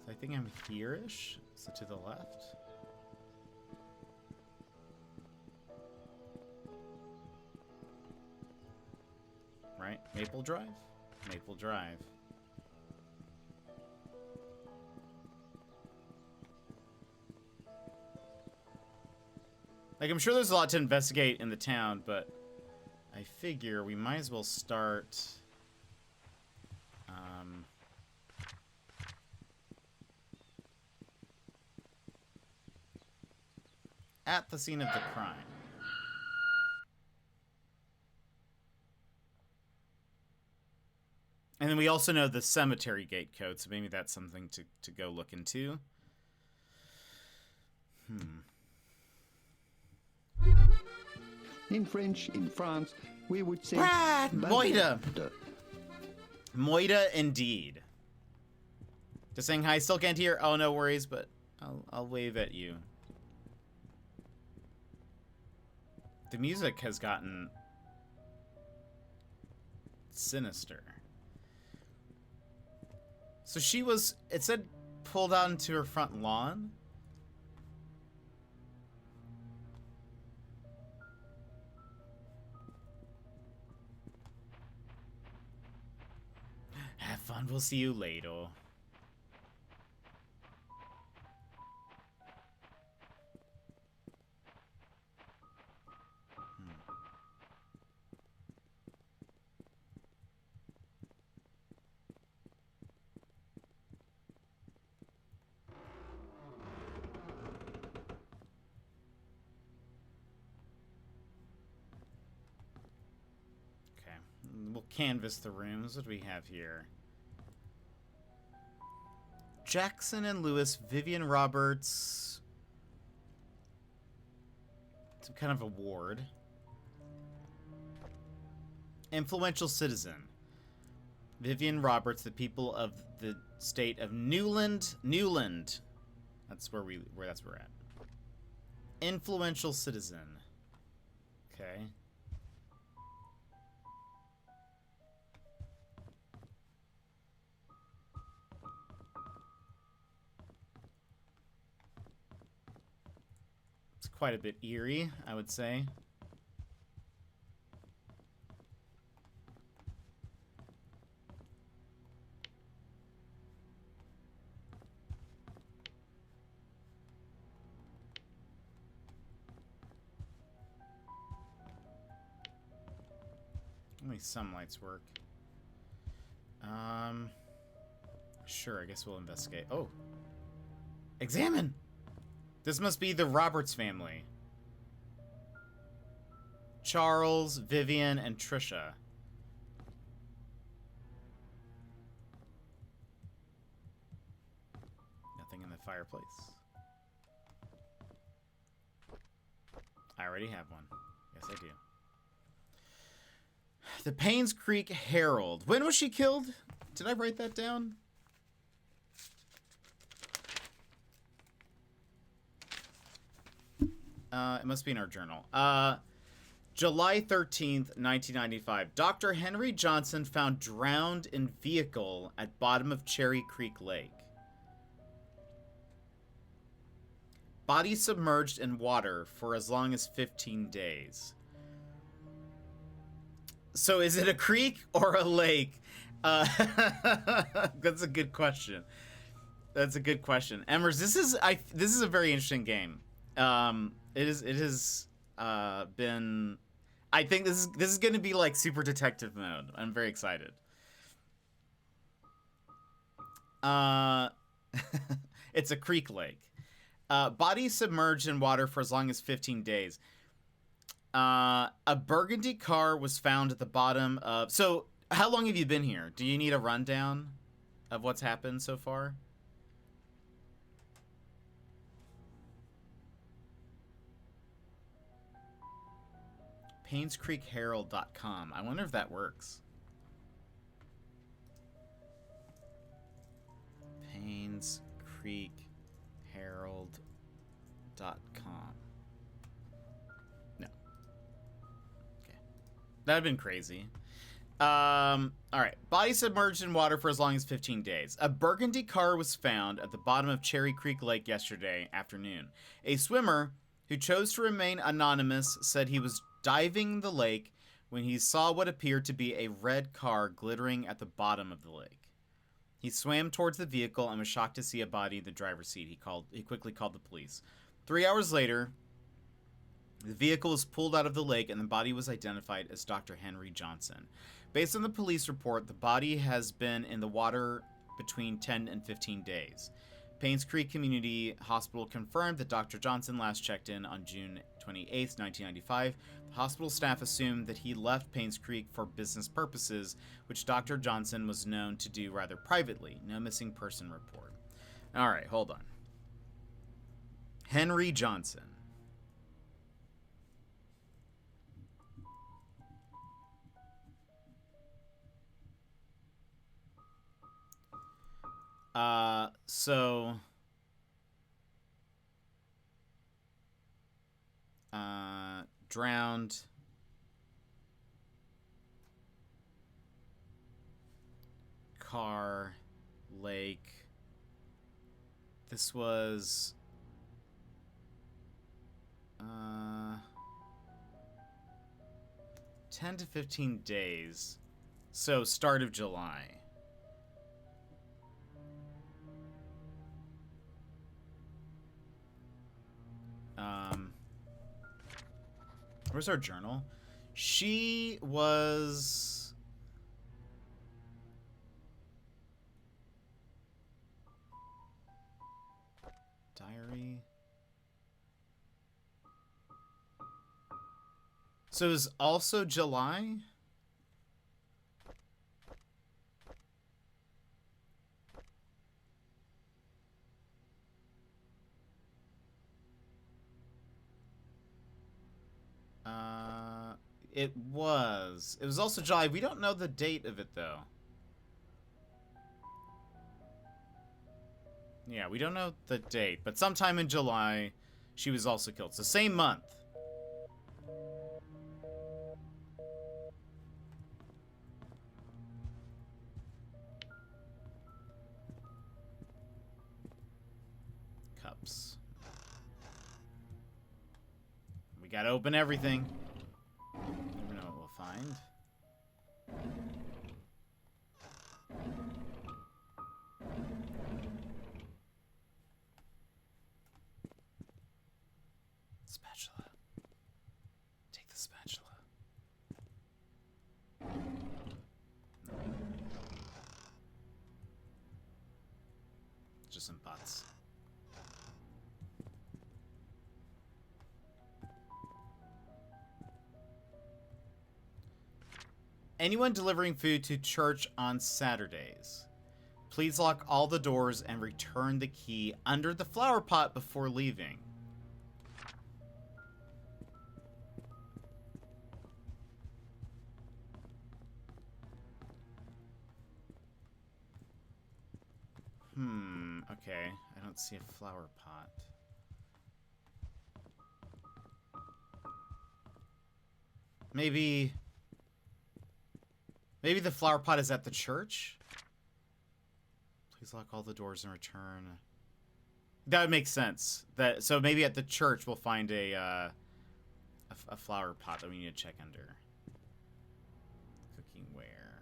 So I think I'm here-ish. So to the left. Right? Maple Drive? Maple Drive. Like, I'm sure there's a lot to investigate in the town, but I figure we might as well start... at the scene of the crime. And then we also know the cemetery gate code, so maybe that's something to go look into. In French, in France, we would say... MOIDAH! MOIDAH indeed. Just saying hi, still can't hear. Oh, no worries, but I'll wave at you. The music has gotten sinister. So she was, it said pulled out into her front lawn? Have fun, we'll see you later. We'll canvas the rooms. What do we have here? Jackson and Lewis, Vivian Roberts. Some kind of award. Influential citizen. Vivian Roberts, the people of the state of Newland. That's where we're at. Influential citizen. Okay. Quite a bit eerie, I would say. Only some lights work. Sure, I guess we'll investigate. Oh. Examine! This must be the Roberts family. Charles, Vivian, and Trisha. Nothing in the fireplace. I already have one. Yes, I do. The Painscreek Herald. When was she killed? Did I write that down? It must be in our journal. July 13th, 1995. Dr. Henry Johnson found drowned in vehicle at bottom of Cherry Creek Lake. Body submerged in water for as long as 15 days. So is it a creek or a lake? That's a good question. That's a good question. Emmers, this is a very interesting game. It has been, I think this is going to be like super detective mode. I'm very excited. It's a creek lake. Body submerged in water for as long as 15 days. A burgundy car was found at the bottom of... So, how long have you been here? Do you need a rundown of what's happened so far? Painscreekherald.com. I wonder if that works. Painscreekherald.com. No. Okay. That'd have been crazy. All right. Body submerged in water for as long as 15 days. A burgundy car was found at the bottom of Cherry Creek Lake yesterday afternoon. A swimmer who chose to remain anonymous said he was diving the lake when he saw what appeared to be a red car glittering at the bottom of the lake. He swam towards the vehicle and was shocked to see a body in the driver's seat. He quickly called the police. 3 hours later, the vehicle was pulled out of the lake and the body was identified as Dr. Henry Johnson. Based on the police report, the body has been in the water between 10 and 15 days. Painscreek Community Hospital confirmed that Dr. Johnson last checked in on June 28, 1995. The hospital staff assumed that he left Painscreek for business purposes, which Dr. Johnson was known to do rather privately. No missing person report. All right, hold on. Henry Johnson. Drowned. Car. Lake. This was 10 to 15 days. So start of July. Where's our journal? She was... Diary. So it was also July? It was. It was also July. We don't know the date of it, though. Yeah, we don't know the date, but sometime in July, she was also killed. So same month. Cups. We gotta open everything. Never know what we'll find. Spatula. Take the spatula. No. Just some pots. Anyone delivering food to church on Saturdays, please lock all the doors and return the key under the flower pot before leaving. Okay. I don't see a flower pot. Maybe the flower pot is at the church? Please lock all the doors and return. That would make sense. So maybe at the church we'll find a flower pot that we need to check under. Cooking ware.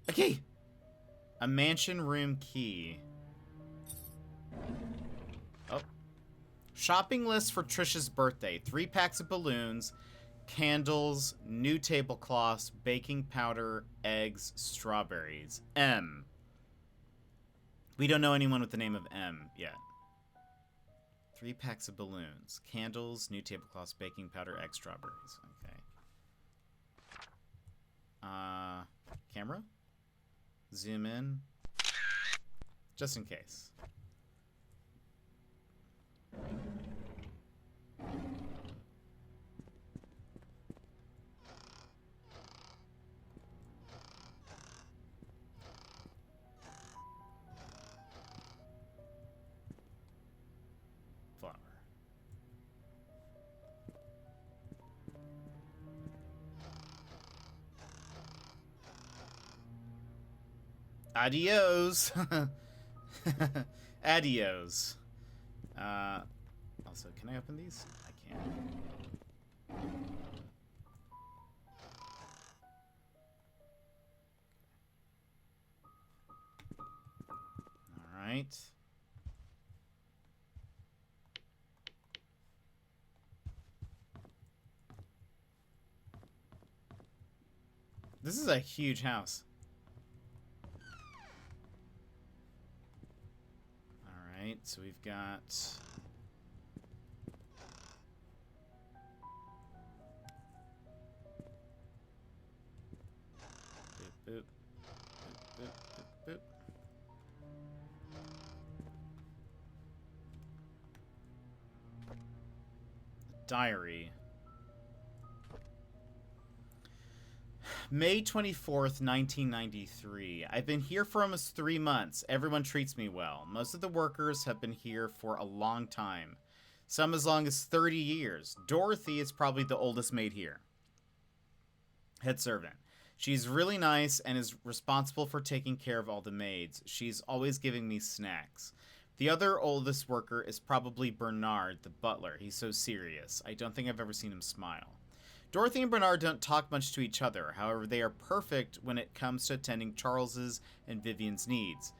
A key! A mansion room key. Oh. Shopping list for Trisha's birthday. 3 packs of balloons, candles, new tablecloths, baking powder, eggs, strawberries. M. We don't know anyone with the name of M yet. 3 packs of balloons, candles, new tablecloths, baking powder, eggs, strawberries. Okay. Camera? Zoom in. Just in case. Flower. Adios. Adios. Also, can I open these? I can. All right. This is a huge house. All right, so we've got boop, boop, boop, boop, boop. Diary. May 24th, 1993. I've been here for almost 3 months. Everyone treats me well. Most of the workers have been here for a long time. Some as long as 30 years. Dorothy is probably the oldest maid here. Head servant. She's really nice and is responsible for taking care of all the maids. She's always giving me snacks. The other oldest worker is probably Bernard, the butler. He's so serious. I don't think I've ever seen him smile. Dorothy and Bernard don't talk much to each other. However, they are perfect when it comes to attending Charles's and Vivian's needs.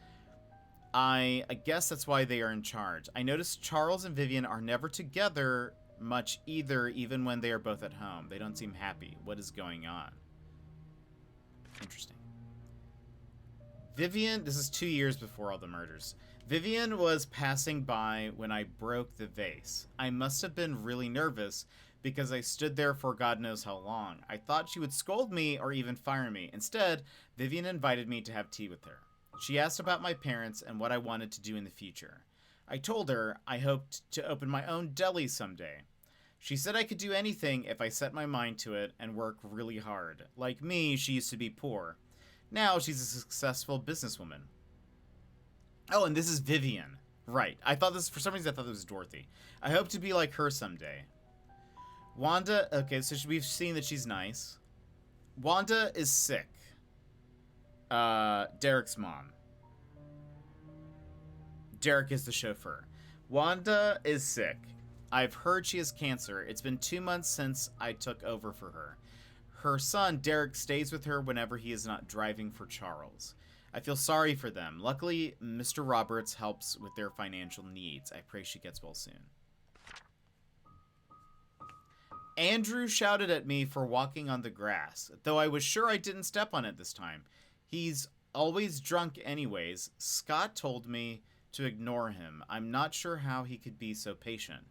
I guess that's why they are in charge. I noticed Charles and Vivian are never together much either, even when they are both at home. They don't seem happy. What is going on? Interesting. Vivian, this is 2 years before all the murders. Vivian was passing by when I broke the vase. I must have been really nervous because I stood there for God knows how long. I thought she would scold me or even fire me. Instead, Vivian invited me to have tea with her. She asked about my parents and what I wanted to do in the future. I told her I hoped to open my own deli someday. She said I could do anything if I set my mind to it and work really hard. Like me, she used to be poor. Now she's a successful businesswoman. Oh, and this is Vivian. Right. I thought this, for some reason I thought this was Dorothy. I hope to be like her someday. Wanda, okay, so we've seen that she's nice. Wanda is sick. Derek's mom. Derek is the chauffeur. Wanda is sick. I've heard she has cancer. It's been 2 months since I took over for her. Her son, Derek, stays with her whenever he is not driving for Charles. I feel sorry for them. Luckily, Mr. Roberts helps with their financial needs. I pray she gets well soon. Andrew shouted at me for walking on the grass, though I was sure I didn't step on it this time. He's always drunk anyways. Scott told me to ignore him. I'm not sure how he could be so patient.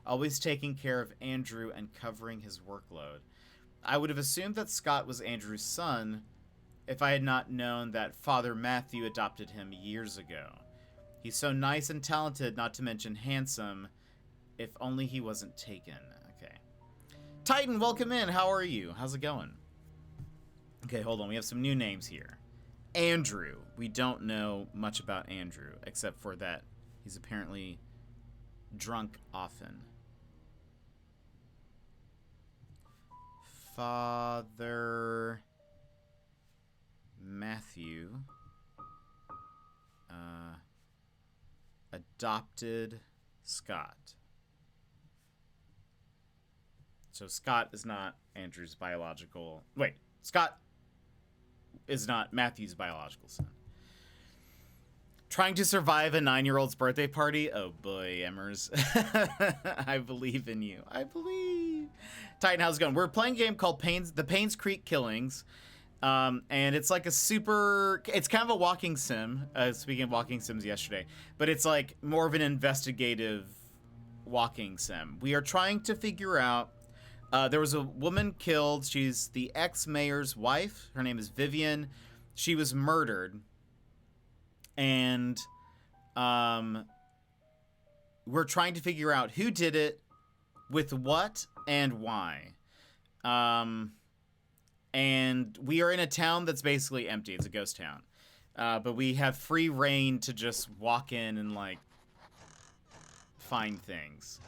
Always taking care of Andrew and covering his workload. I would have assumed that Scott was Andrew's son if I had not known that Father Matthew adopted him years ago. He's so nice and talented, not to mention handsome. If only he wasn't taken. Okay. Titan, welcome in. How are you? How's it going? Okay, hold on. We have some new names here. Andrew. We don't know much about Andrew, except for that he's apparently drunk often. Father Matthew adopted Scott. So Scott is not Andrew's biological... Wait, Scott is not Matthew's biological son. Trying to survive a 9-year-old's birthday party? Oh boy, Emmers. I believe in you. I believe. Titan, how's it going? We're playing a game called the Painscreek Killings. And it's like a super... It's kind of a walking sim. Speaking of walking sims yesterday. But it's like more of an investigative walking sim. We are trying to figure out... there was a woman killed. She's the ex-mayor's wife. Her name is Vivian. She was murdered. And we're trying to figure out who did it, with what, and why. And we are in a town that's basically empty. It's a ghost town. But we have free reign to just walk in and, like, find things.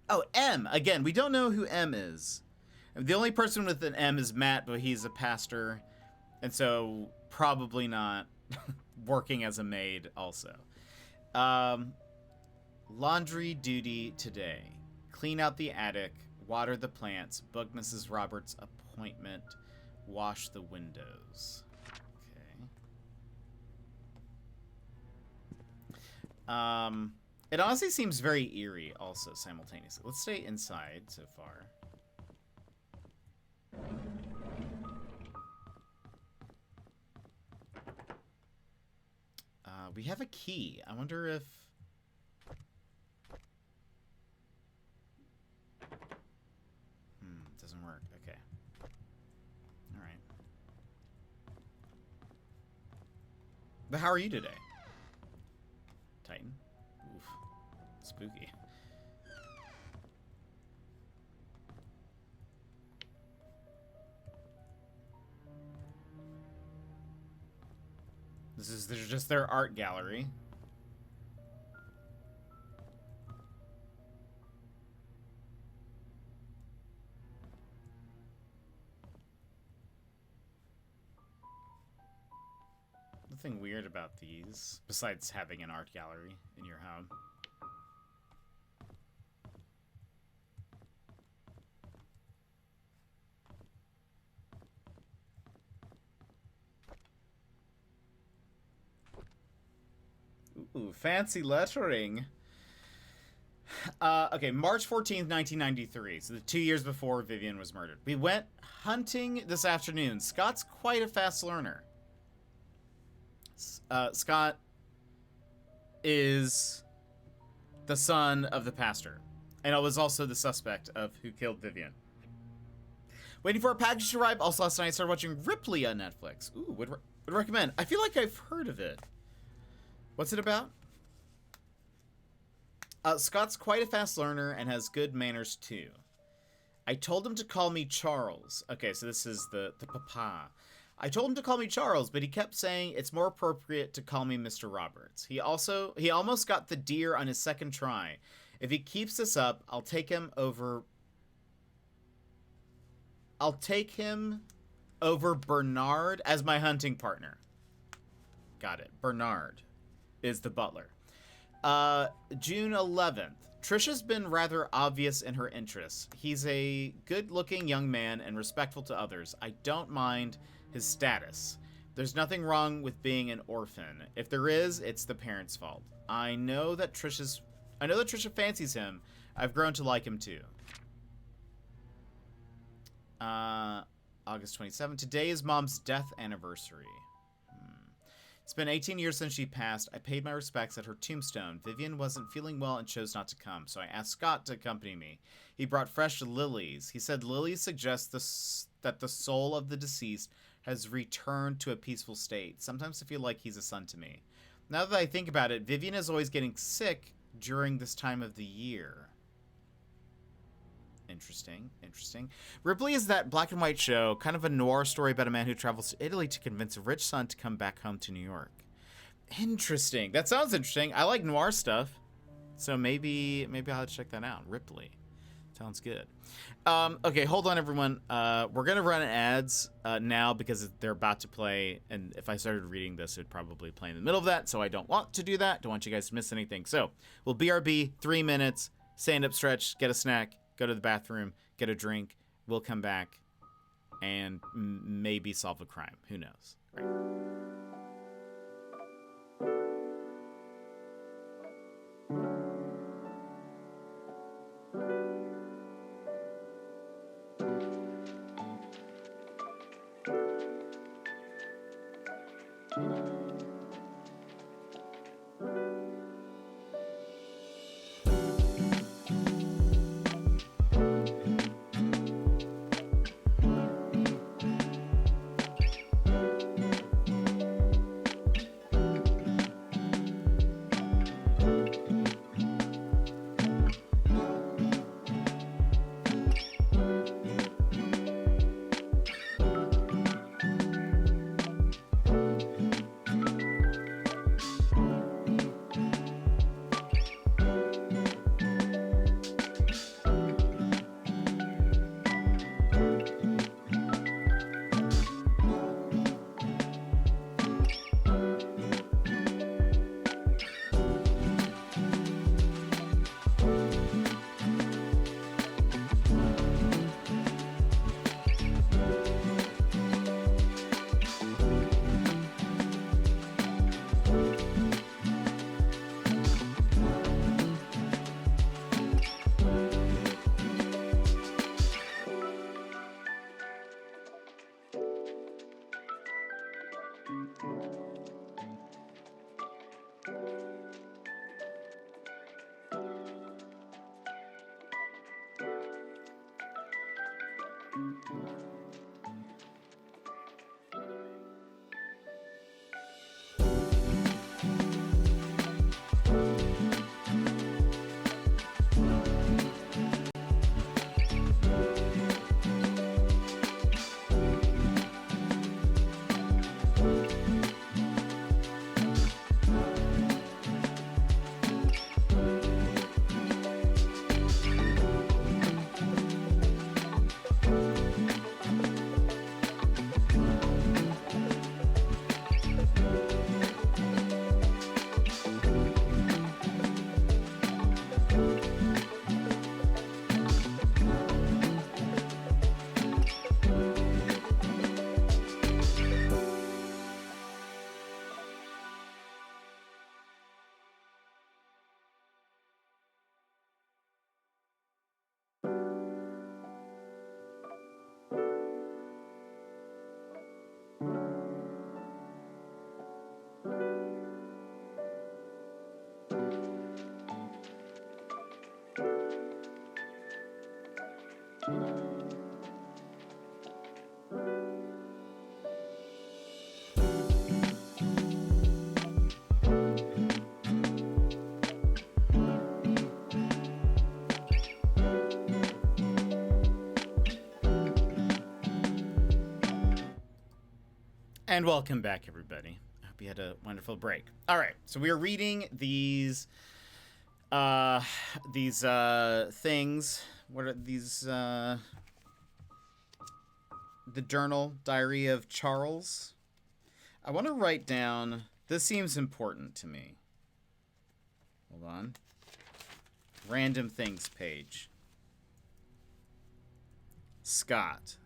Oh, M! Again, we don't know who M is. The only person with an M is Matt, but he's a pastor. And so, probably not working as a maid also. Laundry duty today. Clean out the attic. Water the plants. Book Mrs. Roberts' appointment. Wash the windows. Okay. It honestly seems very eerie also simultaneously. Let's stay inside so far. We have a key. I wonder if... doesn't work. Okay. Alright. But how are you today? Titan? Oof. Spooky. This is just their art gallery. nothing weird about these, besides having an art gallery in your home. Ooh, fancy lettering. Okay, March 14th, 1993. So the 2 years before Vivian was murdered. We went hunting this afternoon. Scott's quite a fast learner. Scott is the son of the pastor. And I was also the suspect of who killed Vivian. Waiting for a package to arrive. Also last night I started watching Ripley on Netflix. Ooh, would recommend. I feel like I've heard of it. What's it about? Scott's quite a fast learner and has good manners too. I told him to call me Charles. Okay, so this is the papa. I told him to call me Charles, but he kept saying it's more appropriate to call me Mr. Roberts. He almost got the deer on his second try. If he keeps this up, I'll take him over Bernard as my hunting partner. Got it. Bernard is the butler. June 11th. Trisha's been rather obvious in her interests. He's a good-looking young man and respectful to others. I don't mind his status. There's nothing wrong with being an orphan. If there is, it's the parents' fault. I know that Trisha fancies him. I've grown to like him too. August 27th. Today is Mom's death anniversary. It's been 18 years since she passed. I paid my respects at her tombstone. Vivian wasn't feeling well and chose not to come, so I asked Scott to accompany me. He brought fresh lilies. He said lilies suggest that the soul of the deceased has returned to a peaceful state. Sometimes I feel like he's a son to me. Now that I think about it, Vivian is always getting sick during this time of the year. Interesting. Ripley is that black and white show, kind of a noir story about a man who travels to Italy to convince a rich son to come back home to New York. Interesting. That sounds interesting. I like noir stuff, so maybe I'll have to check that out. Ripley. Sounds good. Okay, hold on, everyone. We're going to run ads now because they're about to play, and if I started reading this, it would probably play in the middle of that, so I don't want to do that. Don't want you guys to miss anything. So we'll BRB, 3 minutes, stand up, stretch, get a snack, go to the bathroom, get a drink. We'll come back and maybe solve a crime. Who knows? Right. And welcome back, everybody. I hope you had a wonderful break. All right, so we are reading these things. What are these? The journal, diary of Charles. I want to write down. This seems important to me. Hold on. Random things page. Scott.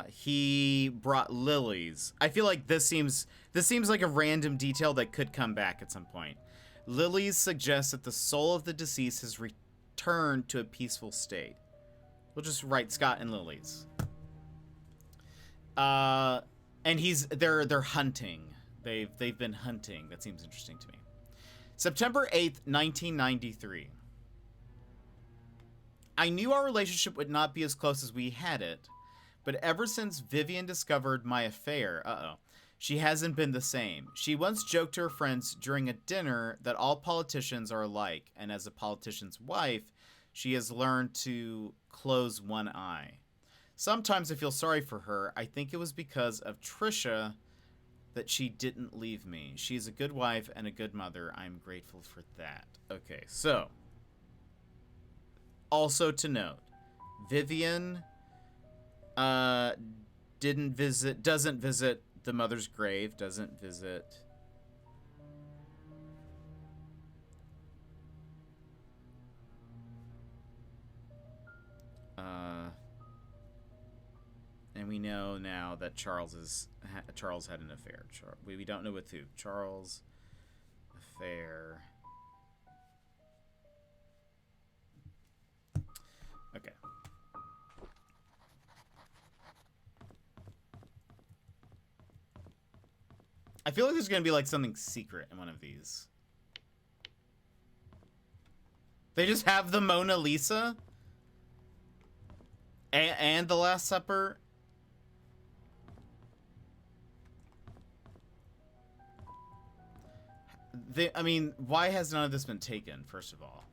He brought lilies. I feel like this seems like a random detail that could come back at some point. Lilies suggest that the soul of the deceased has returned to a peaceful state. We'll just write Scott and lilies. And they're hunting. They've been hunting. That seems interesting to me. September 8th, 1993. I knew our relationship would not be as close as we had it. But ever since Vivian discovered my affair, she hasn't been the same. She once joked to her friends during a dinner that all politicians are alike, and as a politician's wife, she has learned to close one eye. Sometimes I feel sorry for her. I think it was because of Trisha that she didn't leave me. She's a good wife and a good mother. I'm grateful for that. Okay, so. Also to note, Vivian doesn't visit the mother's grave, doesn't visit and we know now that Charles had an affair. We don't know with who. Charles affair. Okay. I feel like there's going to be like something secret in one of these. They just have the Mona Lisa and the Last Supper. I mean, why has none of this been taken, first of all?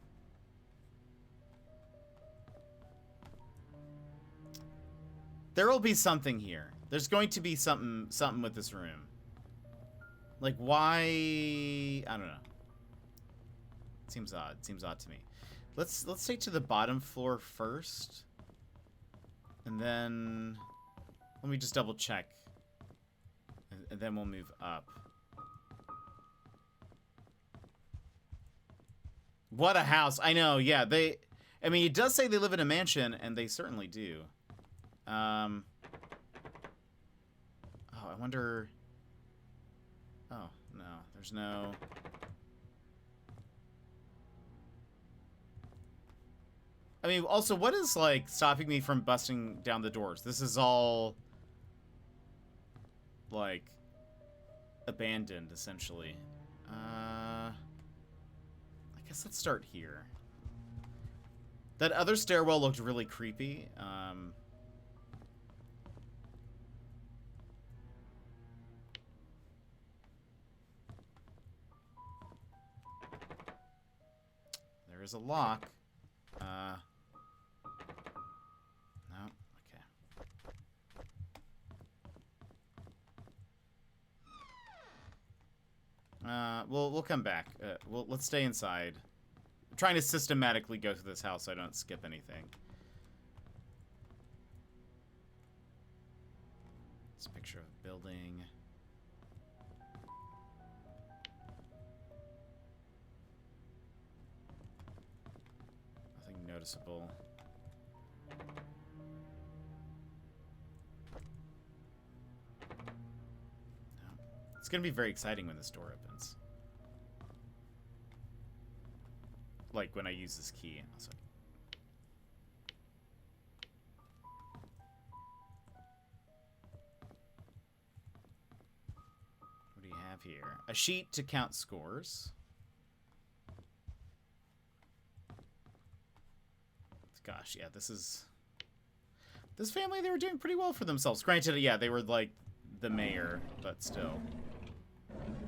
There will be something here. There's going to be something with this room. Like, why? I don't know. It seems odd. It seems odd to me. Let's take to the bottom floor first. And then let me just double check. And then we'll move up. What a house. I know, yeah. I mean, it does say they live in a mansion, and they certainly do. Oh, I wonder... Oh, no. There's no... I mean, also, what is, like, stopping me from busting down the doors? This is all, like, abandoned, essentially. I guess let's start here. That other stairwell looked really creepy. There is a lock. No, okay. We'll come back. Let's stay inside. I'm trying to systematically go through this house so I don't skip anything. It's a picture of a building. Nothing noticeable. No. It's gonna be very exciting when this door opens. Like when I use this key. Also. What do you have here? A sheet to count scores. Gosh, yeah, this family, they were doing pretty well for themselves. Granted, yeah, they were like the mayor, but still.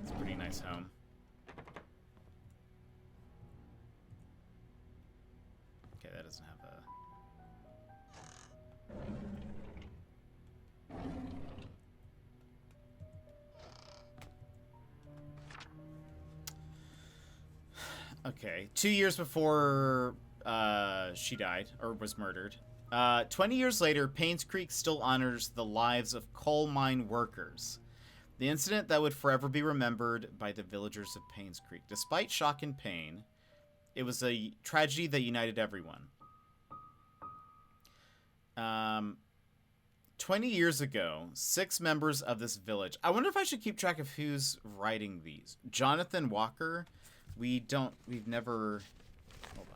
It's a pretty nice home. Okay, that doesn't have a... Okay. 2 years before she died, or was murdered. 20 years later, Painscreek still honors the lives of coal mine workers. The incident that would forever be remembered by the villagers of Painscreek. Despite shock and pain, it was a tragedy that united everyone. 20 years ago, 6 members of this village. I wonder if I should keep track of who's writing these. Jonathan Walker. We've never... Hold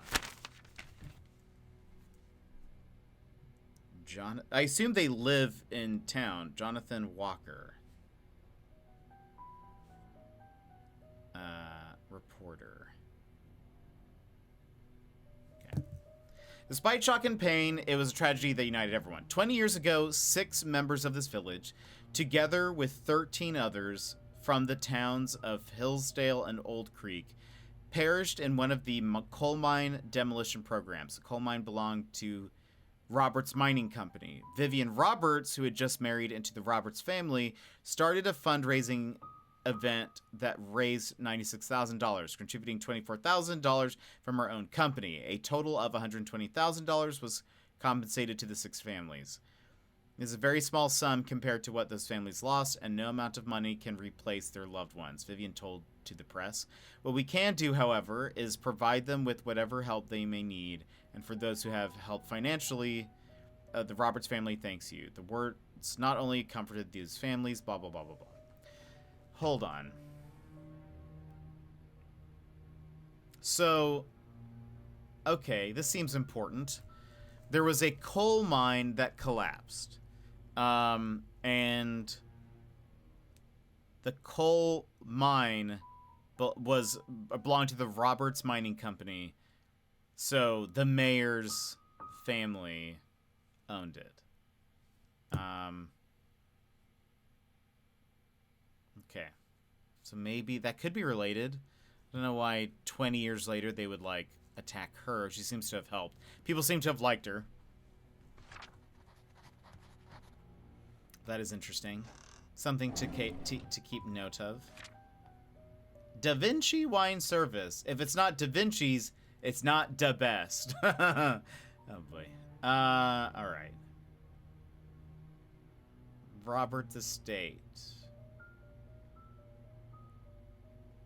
on. I assume they live in town. Jonathan Walker. Reporter. Okay. Despite shock and pain, it was a tragedy that united everyone. 20 years ago, 6 members of this village, together with 13 others from the towns of Hillsdale and Old Creek, perished in one of the coal mine demolition programs. The coal mine belonged to Roberts Mining Company. Vivian Roberts, who had just married into the Roberts family, started a fundraising event that raised $96,000, contributing $24,000 from her own company. A total of $120,000 was compensated to the 6 families. This is a very small sum compared to what those families lost, and no amount of money can replace their loved ones, Vivian told to the press. What we can do, however, is provide them with whatever help they may need, and for those who have helped financially, the Roberts family thanks you. The words not only comforted these families, blah, blah, blah, blah, blah. Hold on. So, okay, this seems important. There was a coal mine that collapsed. And the coal mine belonged to the Roberts Mining Company. So the mayor's family owned it. Okay. So maybe that could be related. I don't know why 20 years later they would, like, attack her. She seems to have helped. People seem to have liked her. That is interesting. Something to keep note of. Da Vinci Wine Service. If it's not Da Vinci's, it's not the best. Oh, boy. Alright. Robert's Estate.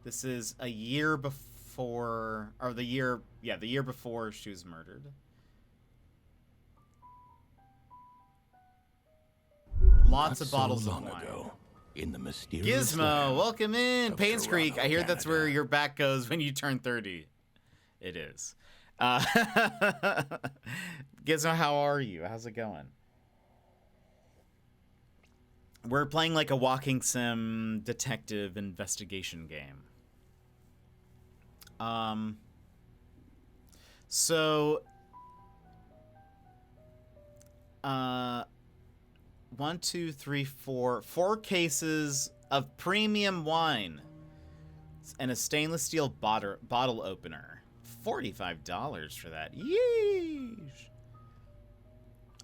This is a year before, or the year before she was murdered. Lots of bottles of wine. Ago, in the mysterious Gizmo, land welcome in. of Painscreek, Toronto, I hear that's Canada. where your back goes when you turn 30. It is. Gizmo, how are you? How's it going? We're playing like a walking sim detective investigation game. So 1, 2, 3, 4 cases of premium wine and a stainless steel bottle opener. $45 for that. Yeesh.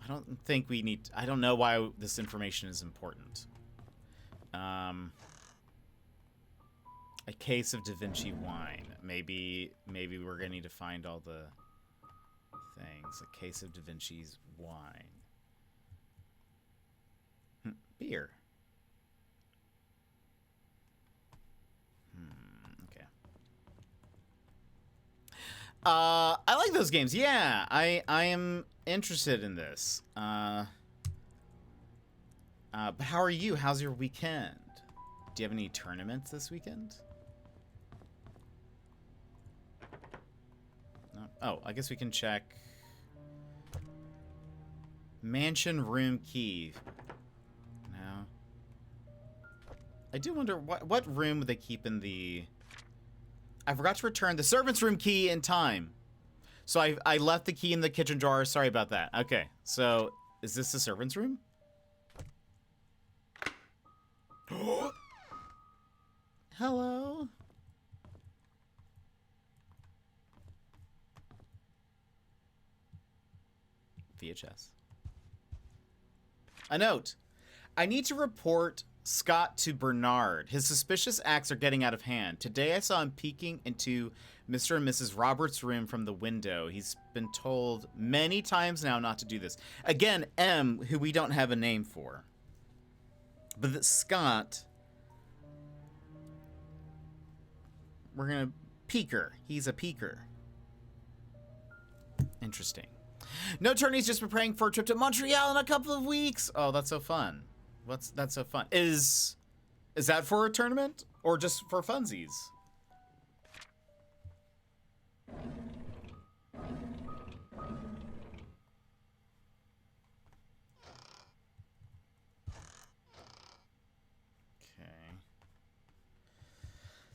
I don't think we need... I don't know why this information is important. A case of Da Vinci wine. Maybe we're gonna need to find all the things. A case of Da Vinci's wine. Beer. Okay. I like those games. Yeah, I am interested in this. But how are you? How's your weekend? Do you have any tournaments this weekend? No? Oh, I guess we can check. Mansion room key. No. I do wonder what room would they keep in the... I forgot to return the servant's room key in time. So I left the key in the kitchen drawer. Sorry about that. Okay, so is this the servant's room? Hello? VHS. A note. I need to report Scott to Bernard. His suspicious acts are getting out of hand. Today I saw him peeking into Mr. and Mrs. Roberts' room from the window. He's been told many times now not to do this. Again, M, who we don't have a name for. But that Scott, we're going to peeker. He's a peeker. Interesting. No attorneys, just preparing for a trip to Montreal in a couple of weeks. Oh, that's so fun. That's so fun. Is that for a tournament or just for funsies? Okay.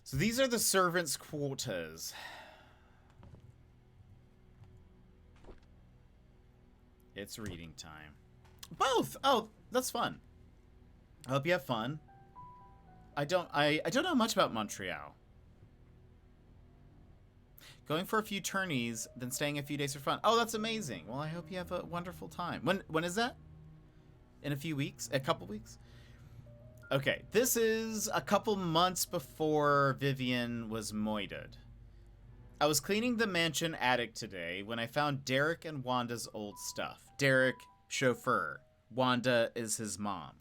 So these are the servants' quotas. It's reading time. Both. Oh, that's fun. I hope you have fun. I don't know much about Montreal. Going for a few tourneys, then staying a few days for fun. Oh, that's amazing. Well, I hope you have a wonderful time. When is that? In a few weeks? A couple weeks? Okay, this is a couple months before Vivian was moided. I was cleaning the mansion attic today when I found Derek and Wanda's old stuff. Derek, chauffeur. Wanda is his mom.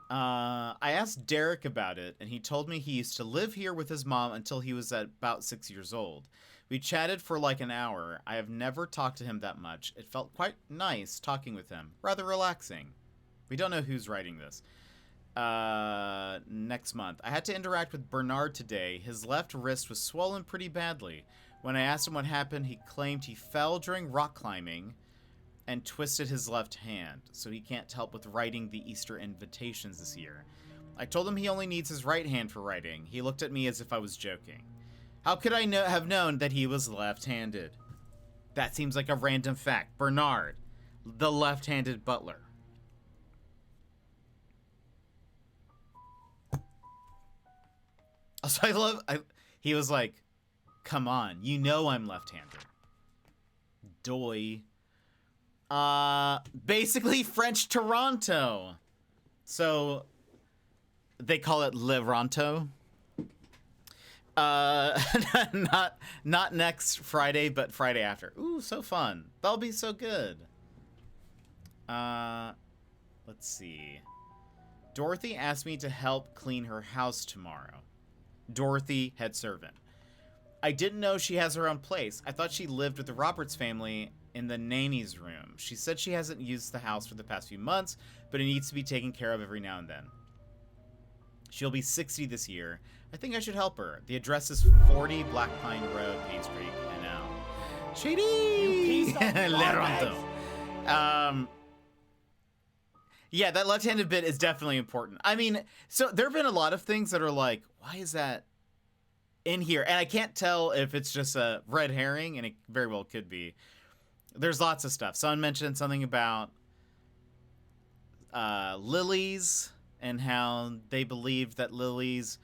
I asked Derek about it, and he told me he used to live here with his mom until he was at about 6 years old. We chatted for like an hour. I have never talked to him that much. It felt quite nice talking with him. Rather relaxing. We don't know who's writing this. Next month. I had to interact with Bernard today. His left wrist was swollen pretty badly. When I asked him what happened, he claimed he fell during rock climbing and twisted his left hand, so he can't help with writing the Easter invitations this year. I told him he only needs his right hand for writing. He looked at me as if I was joking. How could I have known that he was left-handed? That seems like a random fact. Bernard, the left-handed butler. Also, he was like, come on, you know I'm left-handed. Doy. Basically French Toronto. So they call it Levanto. Not next Friday, but Friday after. Ooh, so fun. That'll be so good. Let's see. Dorothy asked me to help clean her house tomorrow. Dorothy, head servant. I didn't know she has her own place. I thought she lived with the Roberts family in the nanny's room. She said she hasn't used the house for the past few months, but it needs to be taken care of every now and then. She'll be 60 this year. I think I should help her. The address is 40 Black Pine Road, Painscreek, NL. Shady! You piece of Leronto. Yeah, that left-handed bit is definitely important. I mean, so there have been a lot of things that are like, why is that in here? And I can't tell if it's just a red herring, and it very well could be. There's lots of stuff. Someone mentioned something about lilies and how they believed that lilies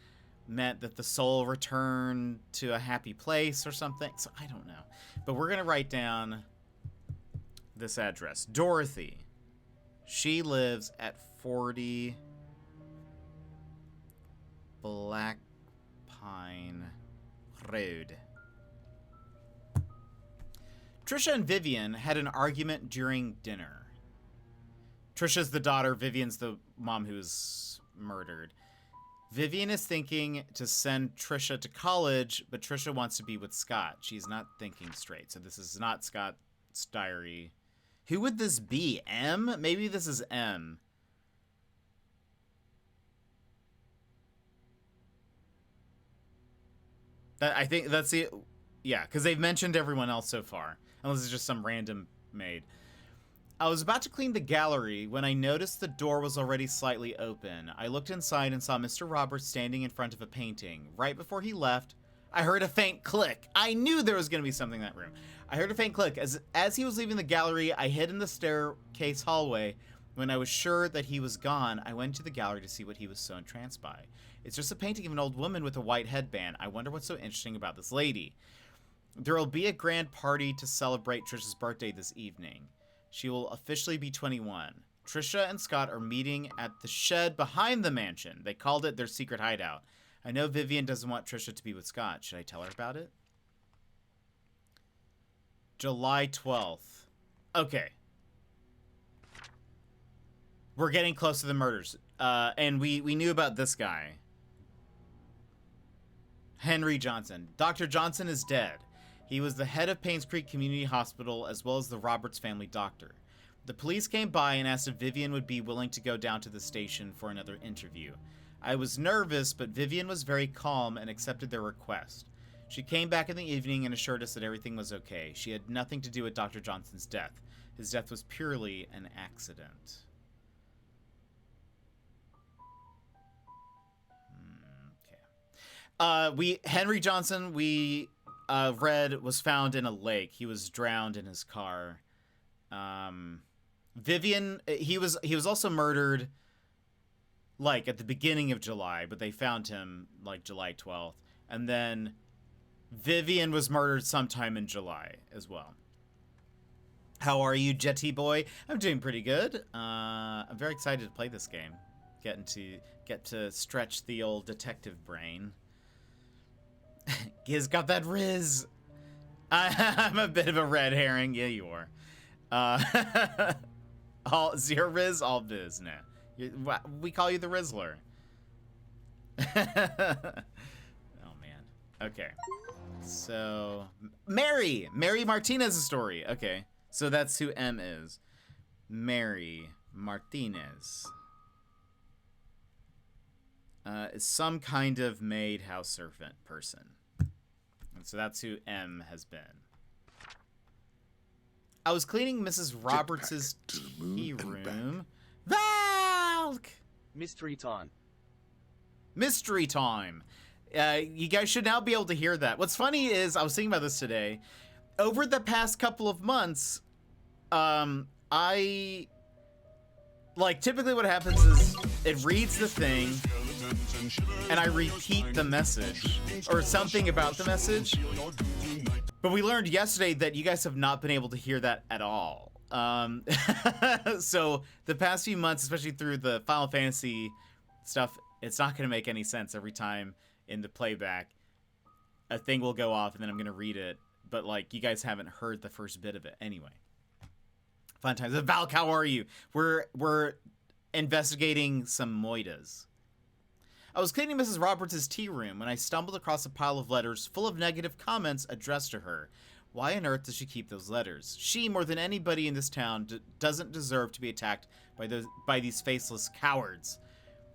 meant that the soul returned to a happy place or something. So I don't know. But we're going to write down this address. Dorothy. She lives at 40 Black Pine Road. Trisha and Vivian had an argument during dinner. Trisha's the daughter, Vivian's the mom who was murdered. Vivian is thinking to send Trisha to college, but Trisha wants to be with Scott. She's not thinking straight. So this is not Scott's diary. Who would this be? M? Maybe this is M. I think that's the... Yeah, because they've mentioned everyone else so far. Unless it's just some random maid. I was about to clean the gallery when I noticed the door was already slightly open. I looked inside and saw Mr. Roberts standing in front of a painting. Right before he left, I heard a faint click. I knew there was going to be something in that room. I heard a faint click. As he was leaving the gallery, I hid in the staircase hallway. When I was sure that he was gone, I went to the gallery to see what he was so entranced by. It's just a painting of an old woman with a white headband. I wonder what's so interesting about this lady. There will be a grand party to celebrate Trisha's birthday this evening. She will officially be 21. Trisha and Scott are meeting at the shed behind the mansion. They called it their secret hideout. I know Vivian doesn't want Trisha to be with Scott. Should I tell her about it? July 12th. Okay. We're getting close to the murders. And we knew about this guy. Henry Johnson. Dr. Johnson is dead. He was the head of Painscreek Community Hospital as well as the Roberts family doctor. The police came by and asked if Vivian would be willing to go down to the station for another interview. I was nervous, but Vivian was very calm and accepted their request. She came back in the evening and assured us that everything was okay. She had nothing to do with Dr. Johnson's death. His death was purely an accident. Okay. Henry Johnson, we read, was found in a lake. He was drowned in his car. Vivian, he was also murdered, like, at the beginning of July, but they found him, like, July 12th. And then Vivian was murdered sometime in July as well. How are you, Jetty Boy? I'm doing pretty good. I'm very excited to play this game. Get to stretch the old detective brain. Giz got that Riz. I'm a bit of a red herring. Yeah, you are. All zero Riz, all biz. Nah, we call you the Rizzler. Oh man. Okay. So Mary Martinez's story. Okay. So that's who M is. Mary Martinez. Is some kind of maid house servant person. And so that's who M has been. I was cleaning Mrs. Roberts' tea room. Valk! Mystery time. Mystery time. You guys should now be able to hear that. What's funny is, I was thinking about this today. Over the past couple of months, typically what happens is it reads the thing and I repeat the message or something about the message. But we learned yesterday that you guys have not been able to hear that at all. So the past few months, especially through the Final Fantasy stuff, it's not going to make any sense every time in the playback. A thing will go off and then I'm going to read it. But, like, you guys haven't heard the first bit of it. Anyway. Fun times. Valk, how are you? We're investigating some MOIDAHs. I was cleaning Mrs. Roberts' tea room when I stumbled across a pile of letters full of negative comments addressed to her. Why on earth does she keep those letters? She, more than anybody in this town, doesn't deserve to be attacked by these faceless cowards.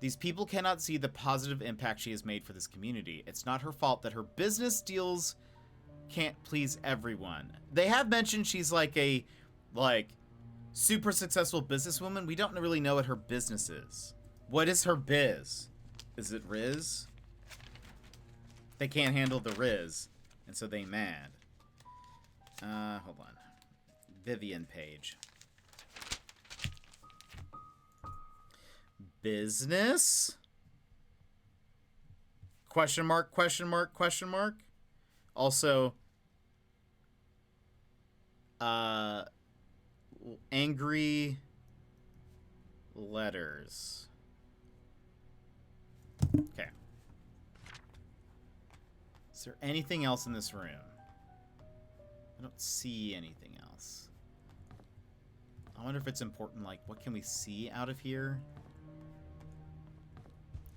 These people cannot see the positive impact she has made for this community. It's not her fault that her business deals can't please everyone. They have mentioned she's like a super successful businesswoman. We don't really know what her business is. What is her biz? Is it Riz? They can't handle the Riz, and so they mad. Hold on. Vivian page. Business? Question mark, question mark, question mark. Also, angry letters. Okay. Is there anything else in this room? I don't see anything else. I wonder if it's important, like, what can we see out of here?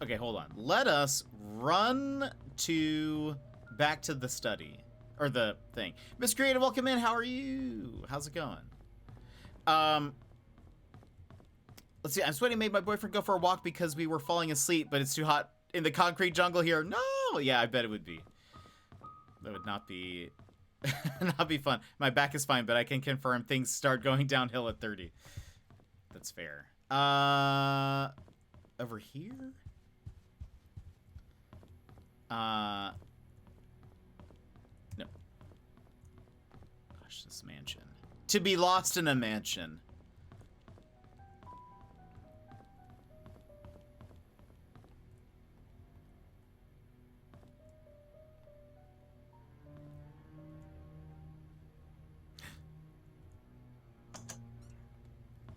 Okay, hold on. Let us run back to the study. Or the thing. Miss Creative, welcome in. How are you? How's it going? Let's see. I'm sweating. Made my boyfriend go for a walk because we were falling asleep, but it's too hot in the concrete jungle here. No! Yeah, I bet it would be. That would not be... not be fun. My back is fine, but I can confirm things start going downhill at 30. That's fair. Over here? No. Gosh, this mansion. To be lost in a mansion.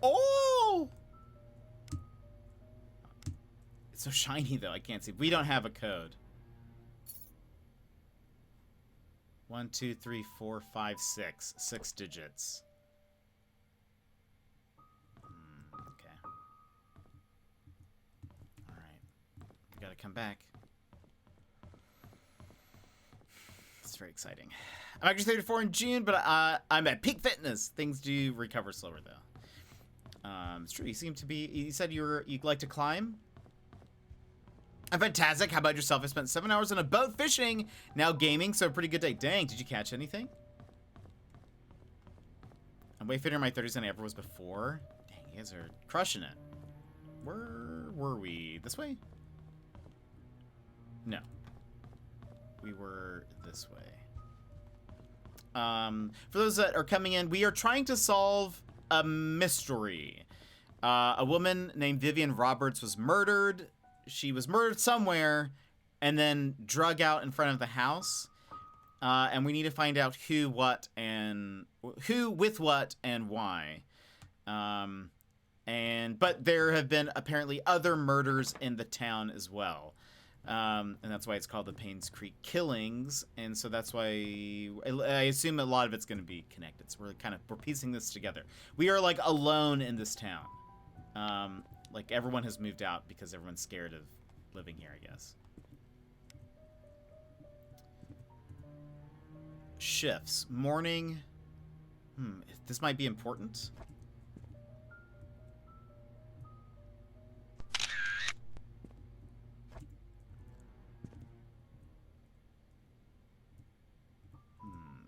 Oh! It's so shiny, though. I can't see. We don't have a code. 1, 2, 3, 4, 5, 6. 6 digits. Okay. Alright. We gotta come back. It's very exciting. I'm actually 34 in June, but I'm at peak fitness. Things do recover slower, though. It's true. You seem to be... You said you like to climb? I'm fantastic. How about yourself? I spent 7 hours on a boat fishing, now gaming, so a pretty good day. Dang, did you catch anything? I'm way fitter in my 30s than I ever was before. Dang, you guys are crushing it. Where were we? This way? No. We were this way. For those that are coming in, we are trying to solve a mystery. A woman named Vivian Roberts was murdered. She was murdered somewhere and then drug out in front of the house. And we need to find out who, with what, and why. But there have been apparently other murders in the town as well. And that's why it's called the Painscreek killings. And so that's why I assume a lot of it's going to be connected. So we're piecing this together. We are like alone in this town. Like everyone has moved out because everyone's scared of living here, I guess. Shifts. Morning. This might be important.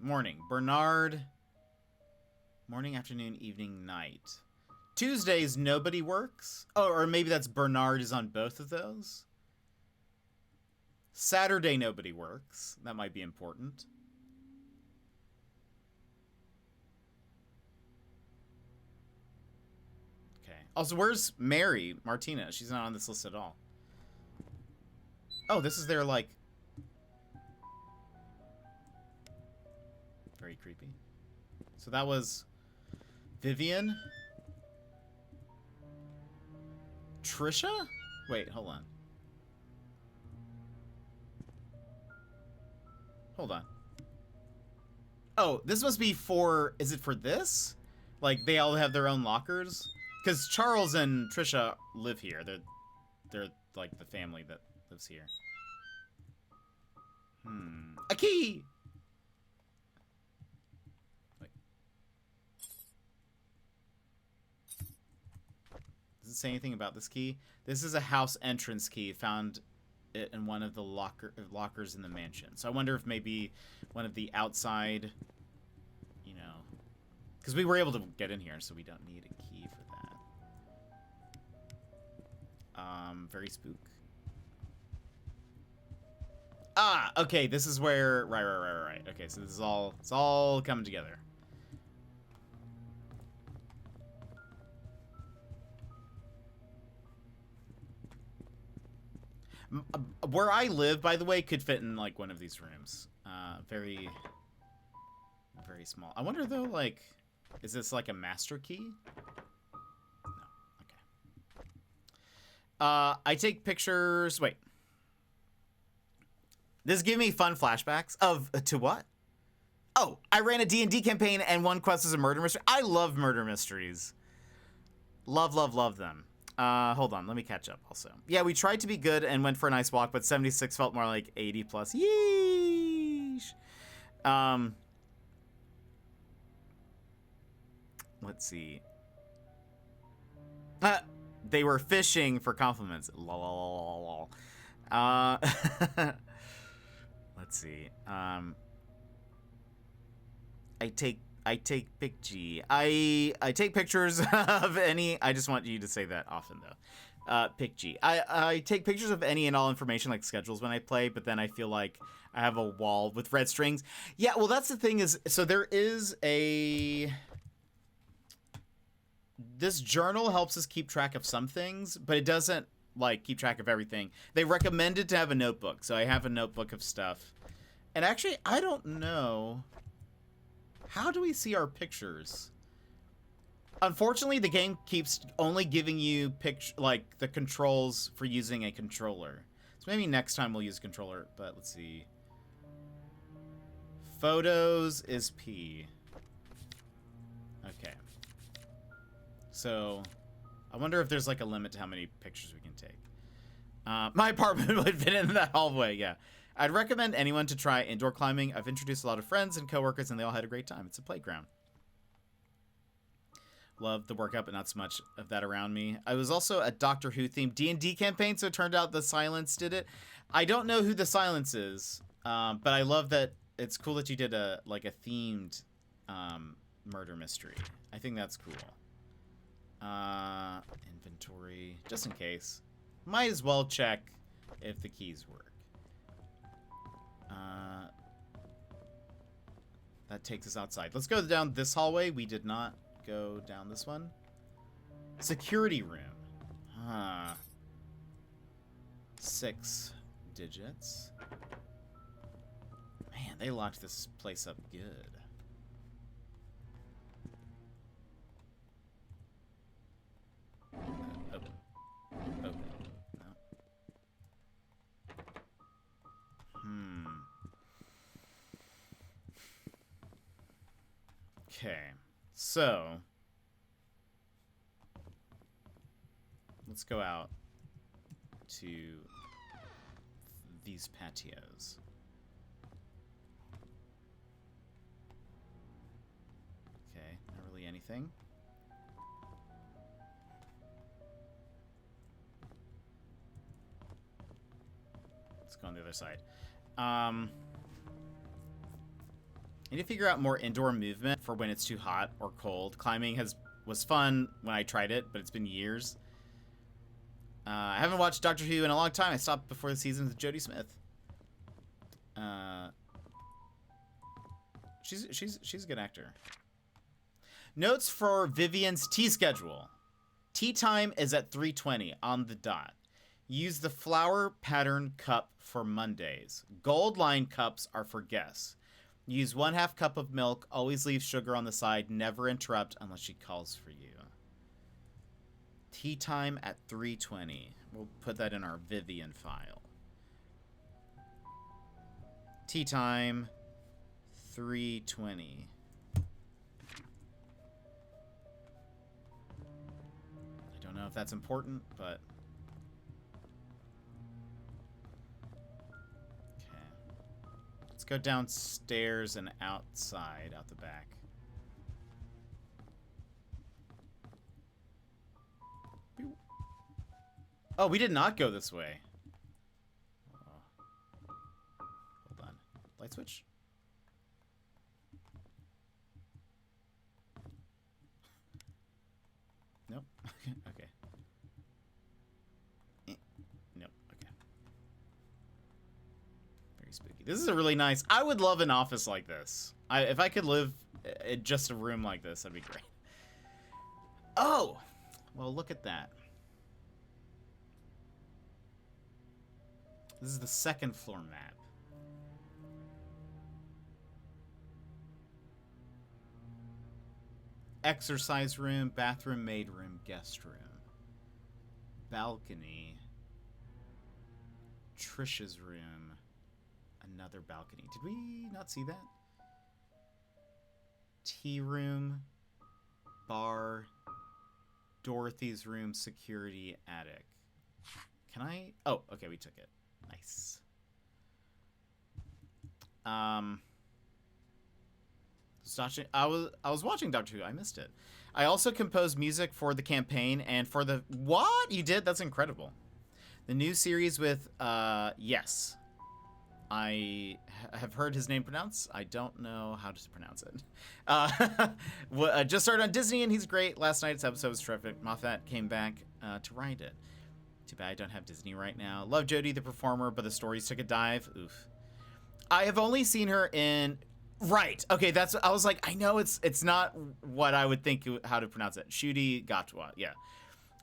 Morning. Bernard. Morning, afternoon, evening, night. Tuesdays, nobody works. Oh, or maybe that's Bernard is on both of those. Saturday, nobody works. That might be important. Okay. Also, where's Mary Martina? She's not on this list at all. Oh, this is their, like... Very creepy. So that was Vivian. Trisha? Wait, hold on. Hold on. Oh, this must be for... Is it for this? Like, they all have their own lockers? Because Charles and Trisha live here. They're like the family that lives here. A key! Wait. Does it say anything about this key? This is a house entrance key. Found it in one of the lockers in the mansion. So I wonder if maybe one of the outside, you know, because we were able to get in here, so we don't need a key for that. Very spook. Ah, okay, this is where, right. Okay, so this is all, it's all coming together. Where I live, by the way, could fit in, like, one of these rooms. Very small. I wonder, though, like, is this, like, a master key? No. Okay. I take pictures... Wait. This is giving me fun flashbacks of... to what? Oh, I ran a D&D campaign, and one quest is a murder mystery. I love murder mysteries. Love them. Hold on, let me catch up also. Yeah, we tried to be good and went for a nice walk, but 76 felt more like 80 plus. Yeesh. Let's see. They were fishing for compliments. Lol. Let's see. I take pic G. I take pictures of any... I just want you to say that often, though. Pic G. I take pictures of any and all information, like schedules, when I play, but then I feel like I have a wall with red strings. Yeah, well, that's the thing is... So there is a... This journal helps us keep track of some things, but it doesn't, like, keep track of everything. They recommended to have a notebook, so I have a notebook of stuff. And actually, I don't know... How do we see our pictures? Unfortunately, the game keeps only giving you like the controls for using a controller. So maybe next time we'll use a controller, but let's see. Photos is P. Okay. So, I wonder if there's like a limit to how many pictures we can take. My apartment would fit in that hallway, yeah. I'd recommend anyone to try indoor climbing. I've introduced a lot of friends and coworkers, and they all had a great time. It's a playground. Love the workout, but not so much of that around me. I was also a Doctor Who themed D&D campaign, so it turned out the Silence did it. I don't know who the Silence is, but I love that it's cool that you did a themed murder mystery. I think that's cool. Inventory, just in case. Might as well check if the keys work. That takes us outside. Let's go down this hallway. We did not go down this one. Security room. 6 digits. Man, they locked this place up good. Open. Open. No. Okay. So, let's go out to these patios. Okay, not really anything. Let's go on the other side. I need to figure out more indoor movement for when it's too hot or cold. Climbing was fun when I tried it, but it's been years. I haven't watched Doctor Who in a long time. I stopped before the season with Jodie Smith. She's a good actor. Notes for Vivian's tea schedule. Tea time is at 3:20 on the dot. Use the flower pattern cup for Mondays. Gold line cups are for guests. Use 1/2 cup of milk. Always leave sugar on the side. Never interrupt unless she calls for you. Tea time at 3:20. We'll put that in our Vivian file. Tea time, 3:20. I don't know if that's important, but... Let's go downstairs and outside, out the back. Oh, we did not go this way. Oh. Hold on. Light switch? Nope. Okay. Nope. Okay. Very spooky. This is a really nice... I would love an office like this. If I could live in just a room like this, that'd be great. Oh! Well, look at that. This is the second floor map. Exercise room, bathroom, maid room, guest room. Balcony. Trisha's room. Another balcony. Did we not see that? Tea room. Bar. Dorothy's room, security, attic. Can I? Oh, okay, we took it. Nice. I was watching Doctor Who. I missed it. I also composed music for the campaign and for the... What? You did? That's incredible. The new series with, yes. I have heard his name pronounced. I don't know how to pronounce it. Just started on Disney, and he's great. Last night's episode was terrific. Moffat came back to write it. Too bad I don't have Disney right now. Love Jodie the performer, but the stories took a dive. Oof. I have only seen her in... Right. Okay, that's... I was like, I know it's not what I would think how to pronounce it. Ncuti Gatwa. Yeah.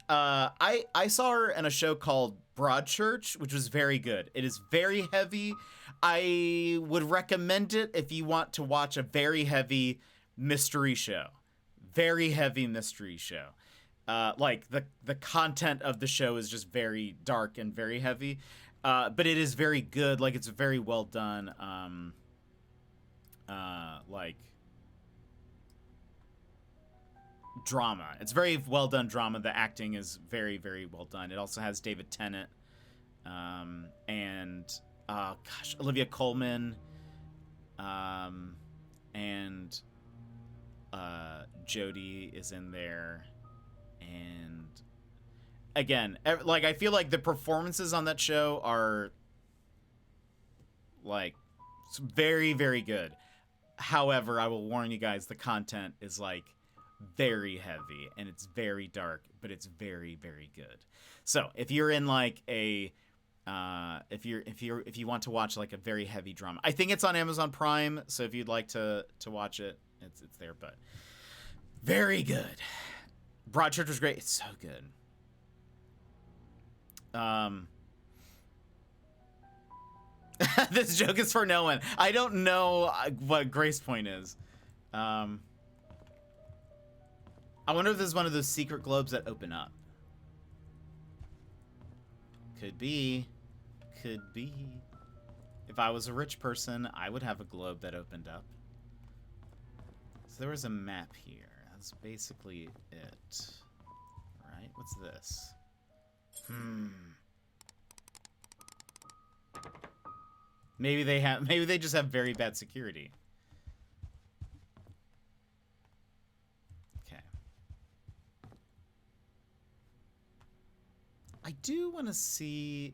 I saw her in a show called Broadchurch, which was very good. It is very heavy. I would recommend it if you want to watch a very heavy mystery show. very heavy mystery show. Like the content of the show is just very dark and very heavy, but it is very good. Like it's very well done. Like drama. It's very well done drama. The acting is very, very well done. It also has David Tennant, and gosh, Olivia Colman, and Jodie is in there. And again, like I feel like the performances on that show are like very, very good. However, I will warn you guys, the content is like very heavy and it's very dark, but it's very, very good. So if you're in like a if you want to watch like a very heavy drama, I think it's on Amazon Prime. So if you'd like to watch it, it's there. But very good. Broadchurch was great. It's so good. This joke is for no one. I don't know what Grace Point is. I wonder if this is one of those secret globes that open up. Could be. Could be. If I was a rich person, I would have a globe that opened up. So there was a map here. That's basically it. Right? What's this? Maybe they just have very bad security. Okay. I do want to see.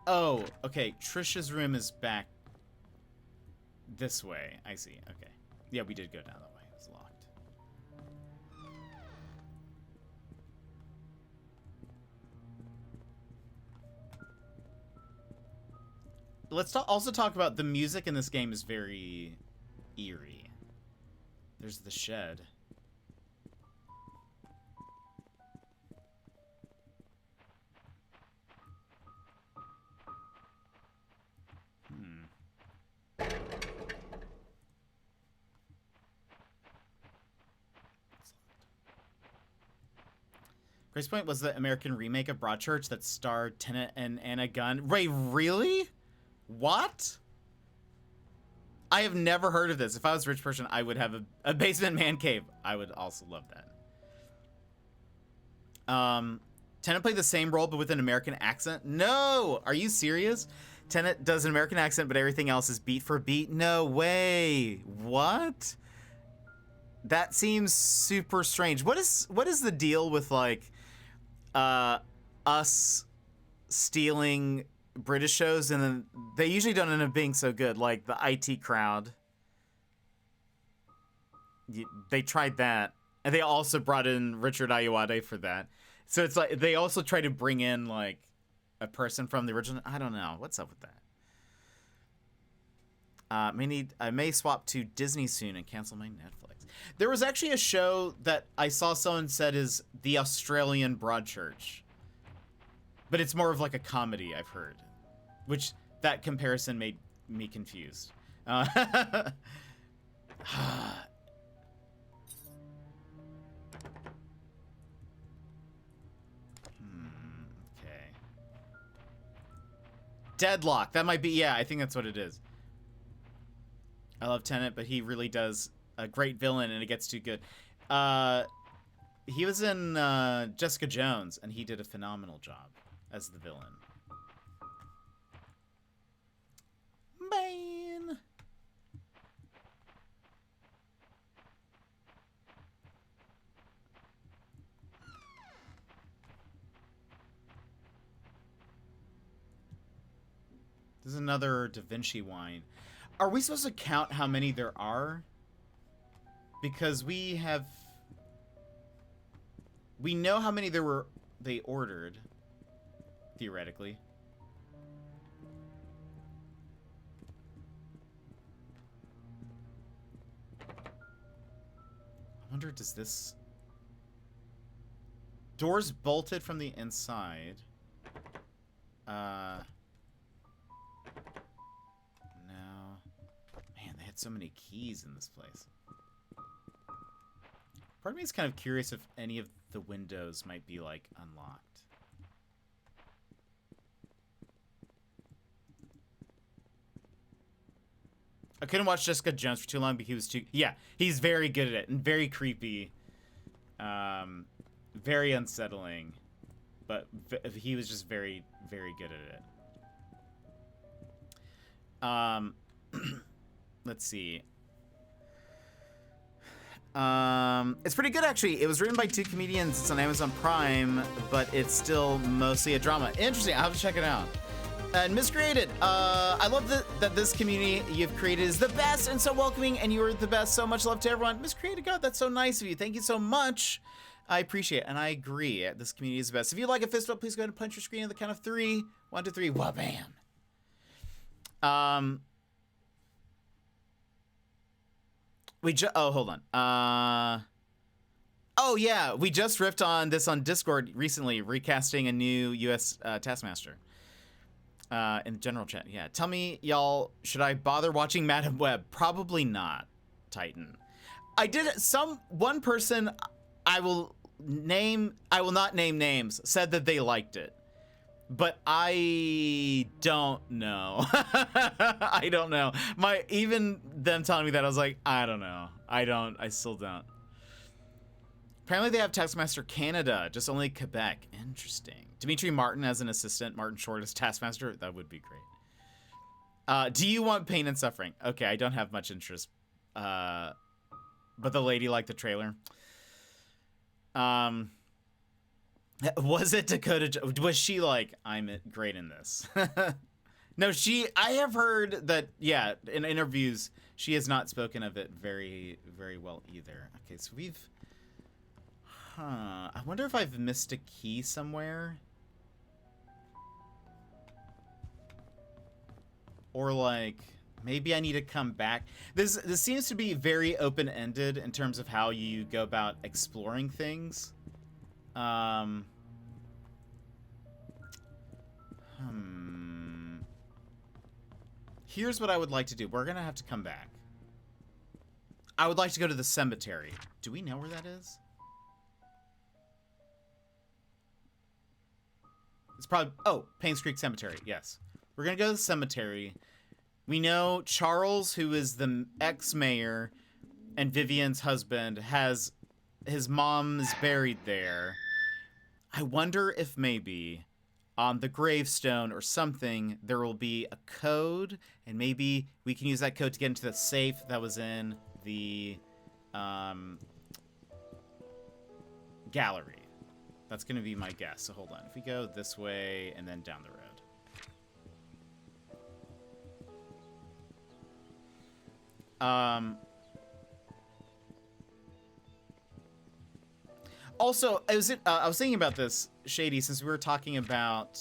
Oh, okay. Trisha's room is back this way. I see. Okay. Yeah, we did go down that way. It was locked. Let's also talk about the music in this game is very eerie. There's the shed. Grace Point was the American remake of Broadchurch that starred Tennant and Anna Gunn. Wait, really? What? I have never heard of this. If I was a rich person, I would have a basement man cave. I would also love that. Tennant played the same role, but with an American accent? No! Are you serious? Tennant does an American accent, but everything else is beat for beat? No way. What? That seems super strange. What is the deal with, like, us stealing British shows, and then they usually don't end up being so good, like the IT Crowd. They tried that, and they also brought in Richard Ayoade for that. So it's like they also try to bring in like a person from the original. I don't know what's up with that. I may swap to Disney soon and cancel my Netflix. There was actually a show that I saw someone said is the Australian Broadchurch, but it's more of like a comedy, I've heard, which that comparison made me confused. Okay. Deadlock. That might be, yeah, I think that's what it is. I love Tennant, but he really does a great villain, and it gets too good. He was in Jessica Jones, and he did a phenomenal job as the villain. Man. This is another Da Vinci wine. Are we supposed to count how many there are? Because we know how many they ordered, theoretically. I wonder, does this... Doors bolted from the inside. No. Man, they had so many keys in this place. Part of me is kind of curious if any of the windows might be, like, unlocked. I couldn't watch Jessica Jones for too long because he was too... Yeah, he's very good at it and very creepy. Very unsettling. But he was just very, very good at it. Let's see. It's pretty good, actually. It was written by 2 comedians. It's on Amazon Prime, but it's still mostly a drama. Interesting. I'll have to check it out. And Miscreated. I love that this community you've created is the best and so welcoming, and you are the best. So much love to everyone. Miscreated, God, that's so nice of you. Thank you so much. I appreciate it, and I agree. This community is the best. If you like a fist bump, please go ahead and punch your screen on the count of 3. 1, 2, 3. Wha-bam. Oh, hold on. Oh, yeah. We just riffed on this on Discord recently, recasting a new U.S. Taskmaster. In the general chat, yeah. Tell me, y'all, should I bother watching Madam Web? Probably not, Titan. One person I will not name names, said that they liked it. But I don't know. I don't know. Even them telling me that, I was like, I don't know. I still don't. Apparently they have Taskmaster Canada, just only Quebec. Interesting. Dimitri Martin as an assistant, Martin Short as Taskmaster. That would be great. Do you want pain and suffering? Okay, I don't have much interest. But the lady liked the trailer. Was it Dakota? Was she like, I'm great in this? No, I have heard that, yeah, in interviews, she has not spoken of it very, very well either. Okay, so I wonder if I've missed a key somewhere. Or, like, maybe I need to come back. This seems to be very open-ended in terms of how you go about exploring things. Here's what I would like to do. We're going to have to come back. I would like to go to the cemetery. Do we know where that is? It's probably... Oh, Painscreek Cemetery. Yes. We're going to go to the cemetery. We know Charles, who is the ex-mayor and Vivian's husband, has... His mom is buried there. I wonder if maybe on the gravestone or something there will be a code, and maybe we can use that code to get into the safe that was in the gallery. That's going to be my guess. So hold on. If we go this way and then down the road. Also, I was thinking about this, Shady, since we were talking about...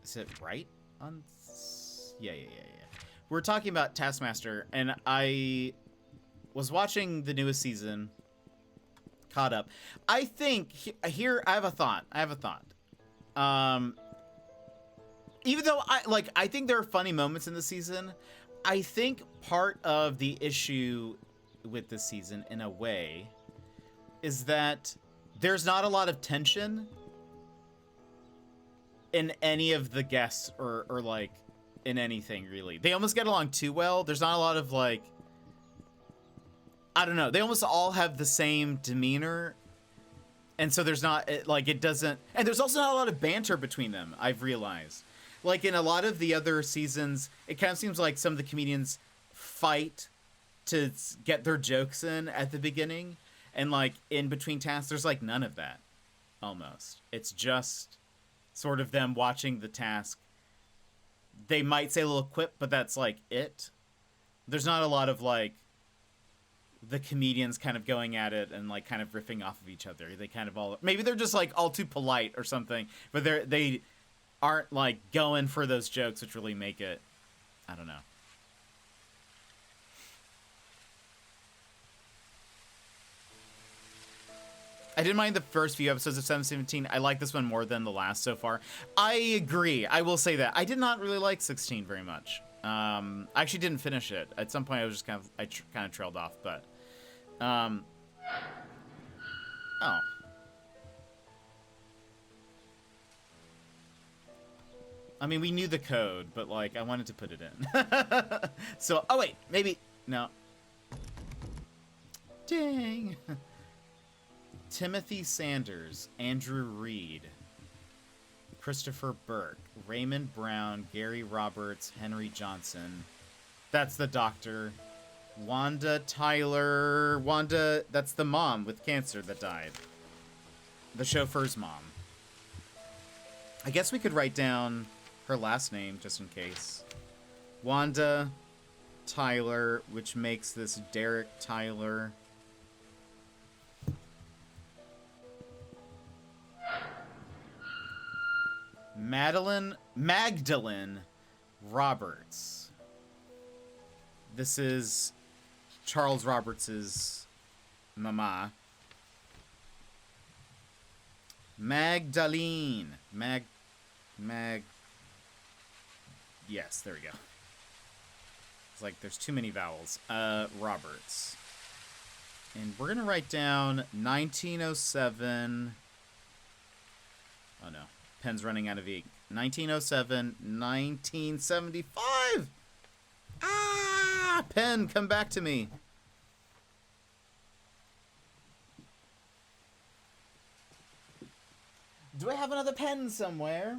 Is it right? Yeah. We were talking about Taskmaster, and I was watching the newest season, caught up. I think, here, I have a thought. Even though, I think there are funny moments in the season, I think part of the issue with this season, in a way, is that there's not a lot of tension in any of the guests or like in anything really. They almost get along too well. There's not a lot of like, I don't know. They almost all have the same demeanor. And so there's not like, it doesn't, and there's also not a lot of banter between them. I've realized like in a lot of the other seasons, it kind of seems like some of the comedians fight to get their jokes in at the beginning. And, like, in between tasks, there's, like, none of that, almost. It's just sort of them watching the task. They might say a little quip, but that's, like, it. There's not a lot of, like, the comedians kind of going at it and, like, kind of riffing off of each other. They kind of all... Maybe they're just, like, all too polite or something. But they aren't, like, going for those jokes, which really make it... I don't know. I didn't mind the first few episodes of 717. I like this one more than the last so far. I agree. I will say that. I did not really like 16 very much. I actually didn't finish it. At some point, I was just kind of trailed off, but oh. I mean, we knew the code, but like I wanted to put it in. So, oh wait, maybe no. Dang. Timothy Sanders, Andrew Reed, Christopher Burke, Raymond Brown, Gary Roberts, Henry Johnson. That's the doctor. Wanda Tyler. Wanda, that's the mom with cancer that died. The chauffeur's mom. I guess we could write down her last name just in case. Wanda Tyler, which makes this Derek Tyler. Magdalene Roberts. This is Charles Roberts's mama. Magdalene. Yes, there we go. It's like there's too many vowels. Roberts. And we're going to write down 1907. Oh no. Pen's running out of ink. 1907, 1975. Ah, pen, come back to me. Do I have another pen somewhere?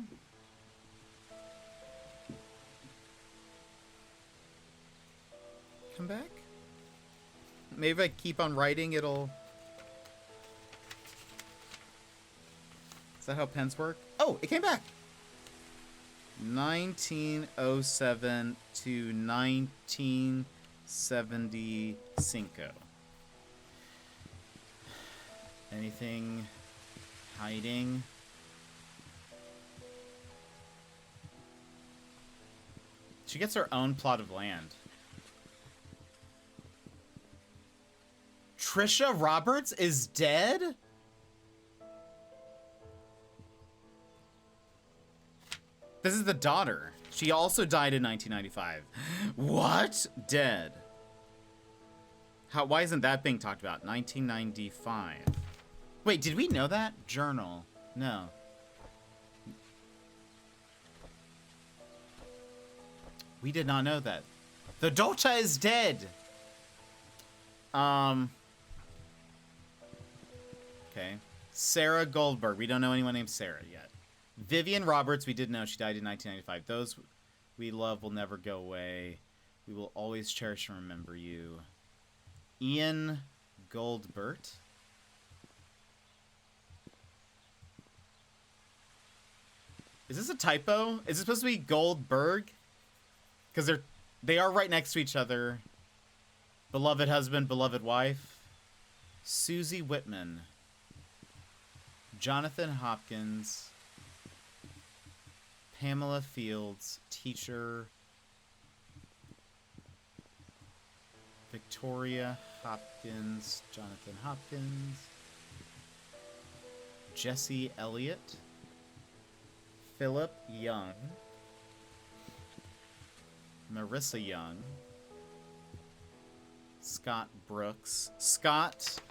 Come back? Maybe if I keep on writing, it'll... Is that how pens work? Oh, it came back. 1907 to 1975. Anything hiding? She gets her own plot of land. Trisha Roberts is dead? This is the daughter. She also died in 1995. What? Dead. Why isn't that being talked about? 1995. Wait, did we know that? Journal. No. We did not know that. The daughter is dead. Okay. Sarah Goldberg. We don't know anyone named Sarah yet. Vivian Roberts, we did know she died in 1995. Those we love will never go away. We will always cherish and remember you. Ian Goldbert. Is this a typo? Is it supposed to be Goldberg? Because they are right next to each other. Beloved husband, beloved wife. Susie Whitman. Jonathan Hopkins. Pamela Fields, teacher. Victoria Hopkins, Jonathan Hopkins. Jesse Elliott. Philip Young. Marissa Young. Scott Brooks. Scott...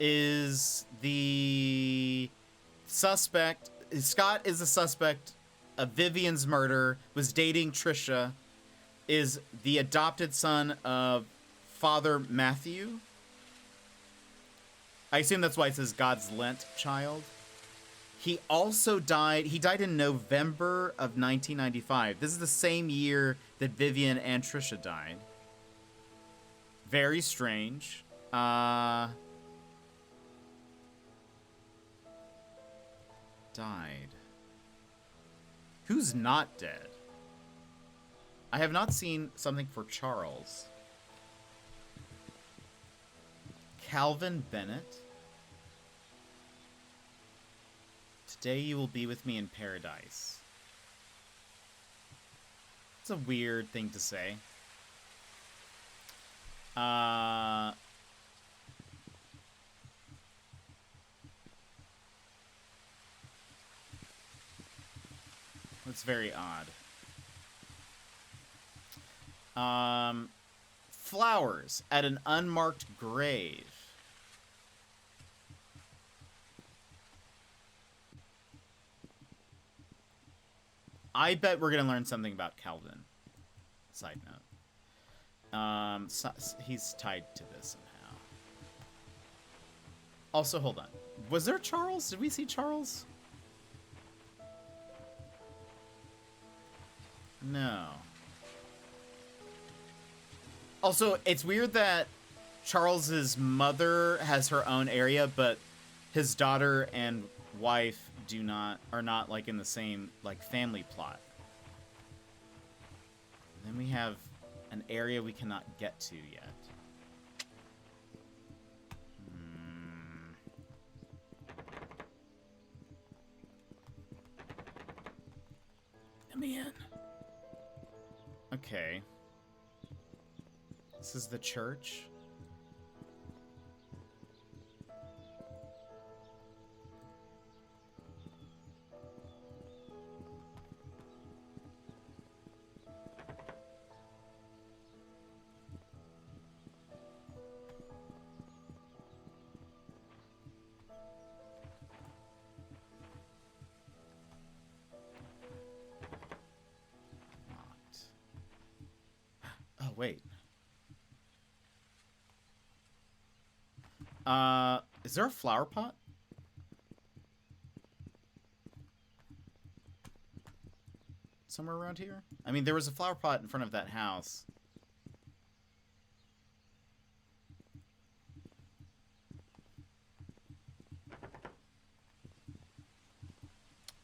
is the suspect. Scott is the suspect of Vivian's murder, was dating Trisha, is the adopted son of Father Matthew. I assume that's why it says God's Lent child. He also died. He died in November of 1995. This is the same year that Vivian and Trisha died. Very strange. Died. Who's not dead? I have not seen something for Charles. Calvin Bennett. Today you will be with me in paradise. It's a weird thing to say. That's very odd. Flowers at an unmarked grave. I bet we're gonna learn something about Calvin. Side note. He's tied to this somehow. Also, hold on. Was there Charles? Did we see Charles? No. Also, it's weird that Charles's mother has her own area, but his daughter and wife are not like in the same like family plot. And then we have an area we cannot get to yet. Let me in. Okay. This is the church. Oh, wait. Is there a flower pot? Somewhere around here? I mean, there was a flower pot in front of that house.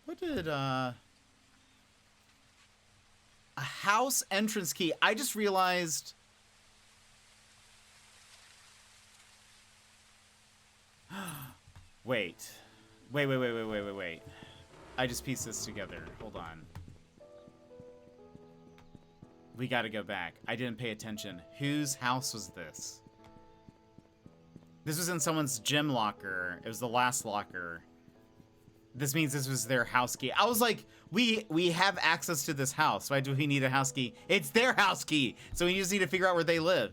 What did, a house entrance key. I just realized... Wait. Wait. I just pieced this together. Hold on. We gotta go back. I didn't pay attention. Whose house was this? This was in someone's gym locker. It was the last locker. This means this was their house key. I was like, we have access to this house. Why do we need a house key? It's their house key. So we just need to figure out where they live.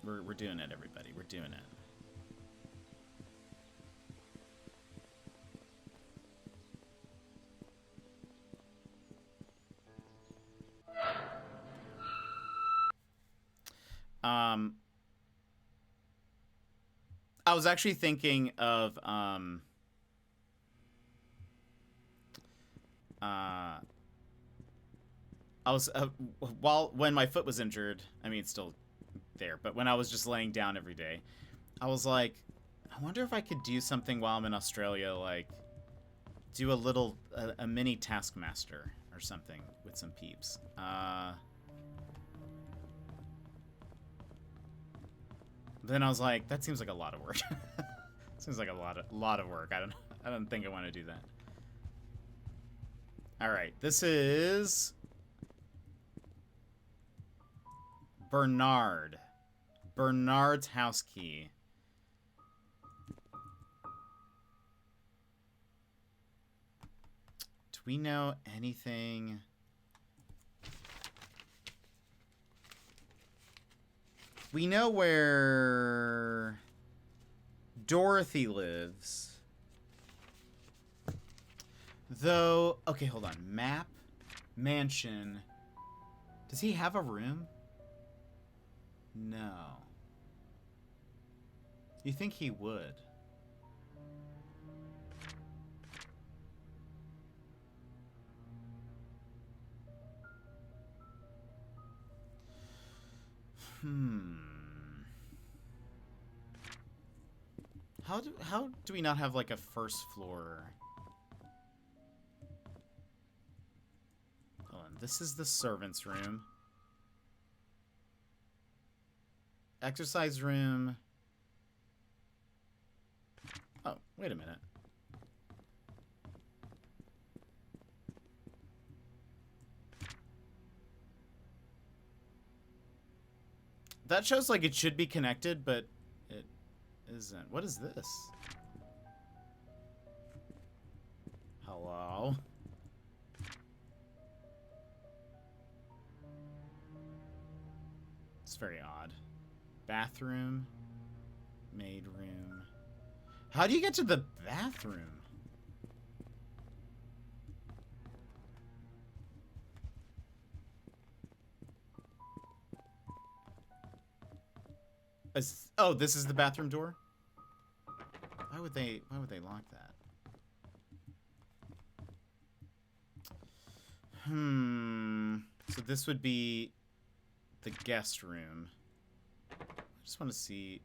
We're doing it, everybody. We're doing it. I was actually thinking of when my foot was injured, I mean, it's still there, but when I was just laying down every day, I was like, I wonder if I could do something while I'm in Australia, like do a mini Taskmaster or something with some peeps. But then I was like, that seems like a lot of work. Seems like a lot of work. I don't think I want to do that. All right, this is Bernard. Bernard's house key. Do we know anything? We know where Dorothy lives. Though, okay, hold on. Map, mansion. Does he have a room? No. You think he would? How do we not have like a first floor? Hold on. This is the servant's room. Exercise room. Oh, wait a minute. That shows like it should be connected, but it isn't. What is this? Hello? It's very odd. Bathroom. Maid room. How do you get to the bathroom? Oh, this is the bathroom door? Why would they lock that? So this would be the guest room. I just want to see.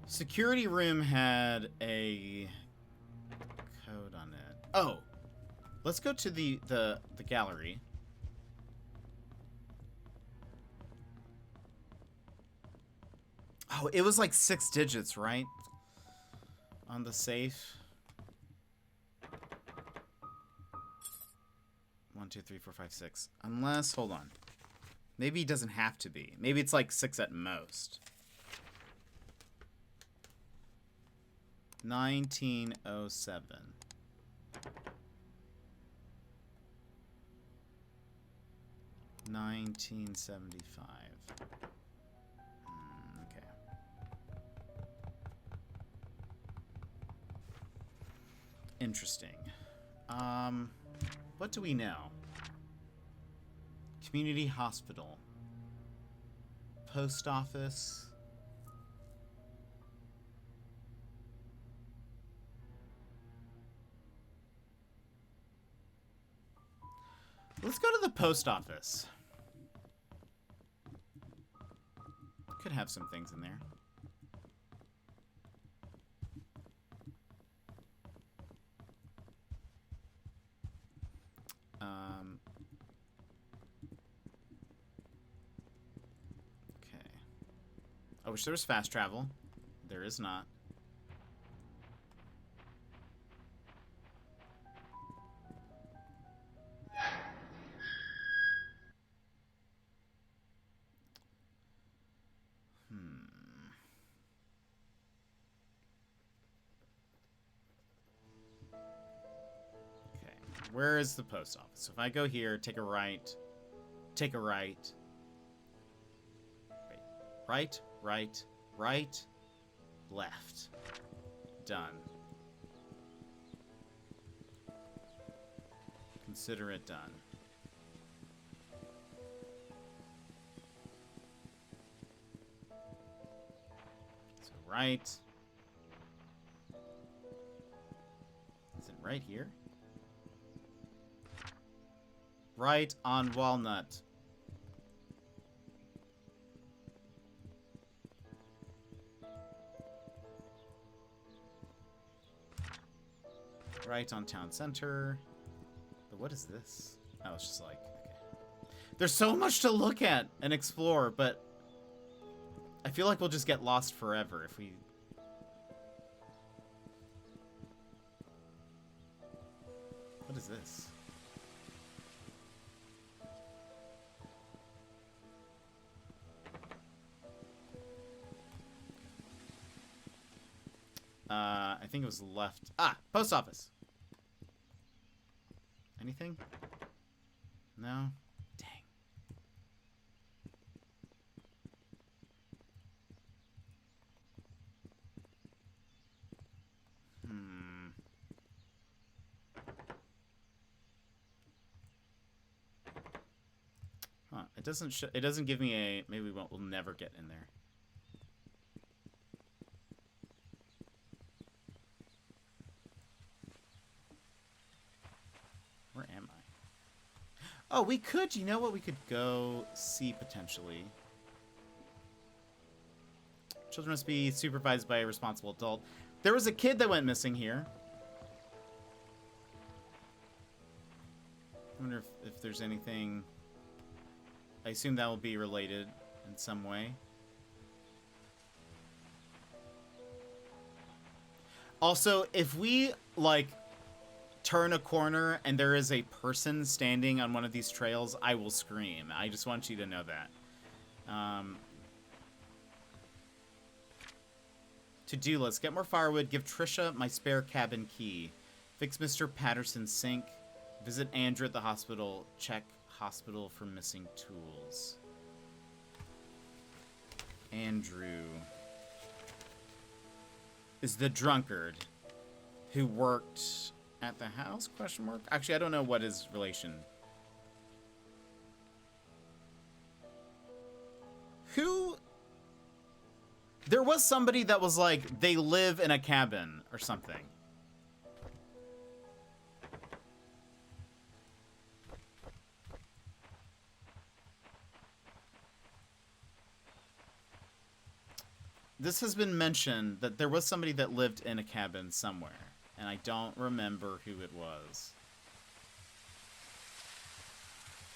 Security room had a code on it. Oh, let's go to the gallery. Oh, it was like 6 digits, right? On the safe. 1, 2, 3, 4, 5, 6. Unless, hold on. Maybe it doesn't have to be. Maybe it's like 6 at most. 1907. $1975. Okay. Interesting. What do we know? Community hospital. Post office. Let's go to the post office. Could have some things in there. Okay. I wish there was fast travel. There is not. Where is the post office? So if I go here, take a right, take a right. Wait. Right, right, right, left. Done. Consider it done. So right. Is it right here? Right on Walnut. Right on Town Center. But what is this? Oh, it's just like, okay. There's so much to look at and explore, but I feel like we'll just get lost forever if we... What is this? I think it was left. Ah, post office. Anything? No? Dang. Huh. It doesn't give me a... Maybe we'll never get in there. Where am I? Oh, we could, you know what? We could go see potentially. Children must be supervised by a responsible adult. There was a kid that went missing here. I wonder if there's anything... I assume that will be related in some way. Also, if we, like, turn a corner and there is a person standing on one of these trails, I will scream. I just want you to know that. To-do list. Get more firewood. Give Trisha my spare cabin key. Fix Mr. Patterson's sink. Visit Andrew at the hospital. Check hospital for missing tools. Andrew is the drunkard who worked at the house? Question mark. Actually, I don't know what his relation. Who? There was somebody that was like, they live in a cabin or something. This has been mentioned that there was somebody that lived in a cabin somewhere, and I don't remember who it was.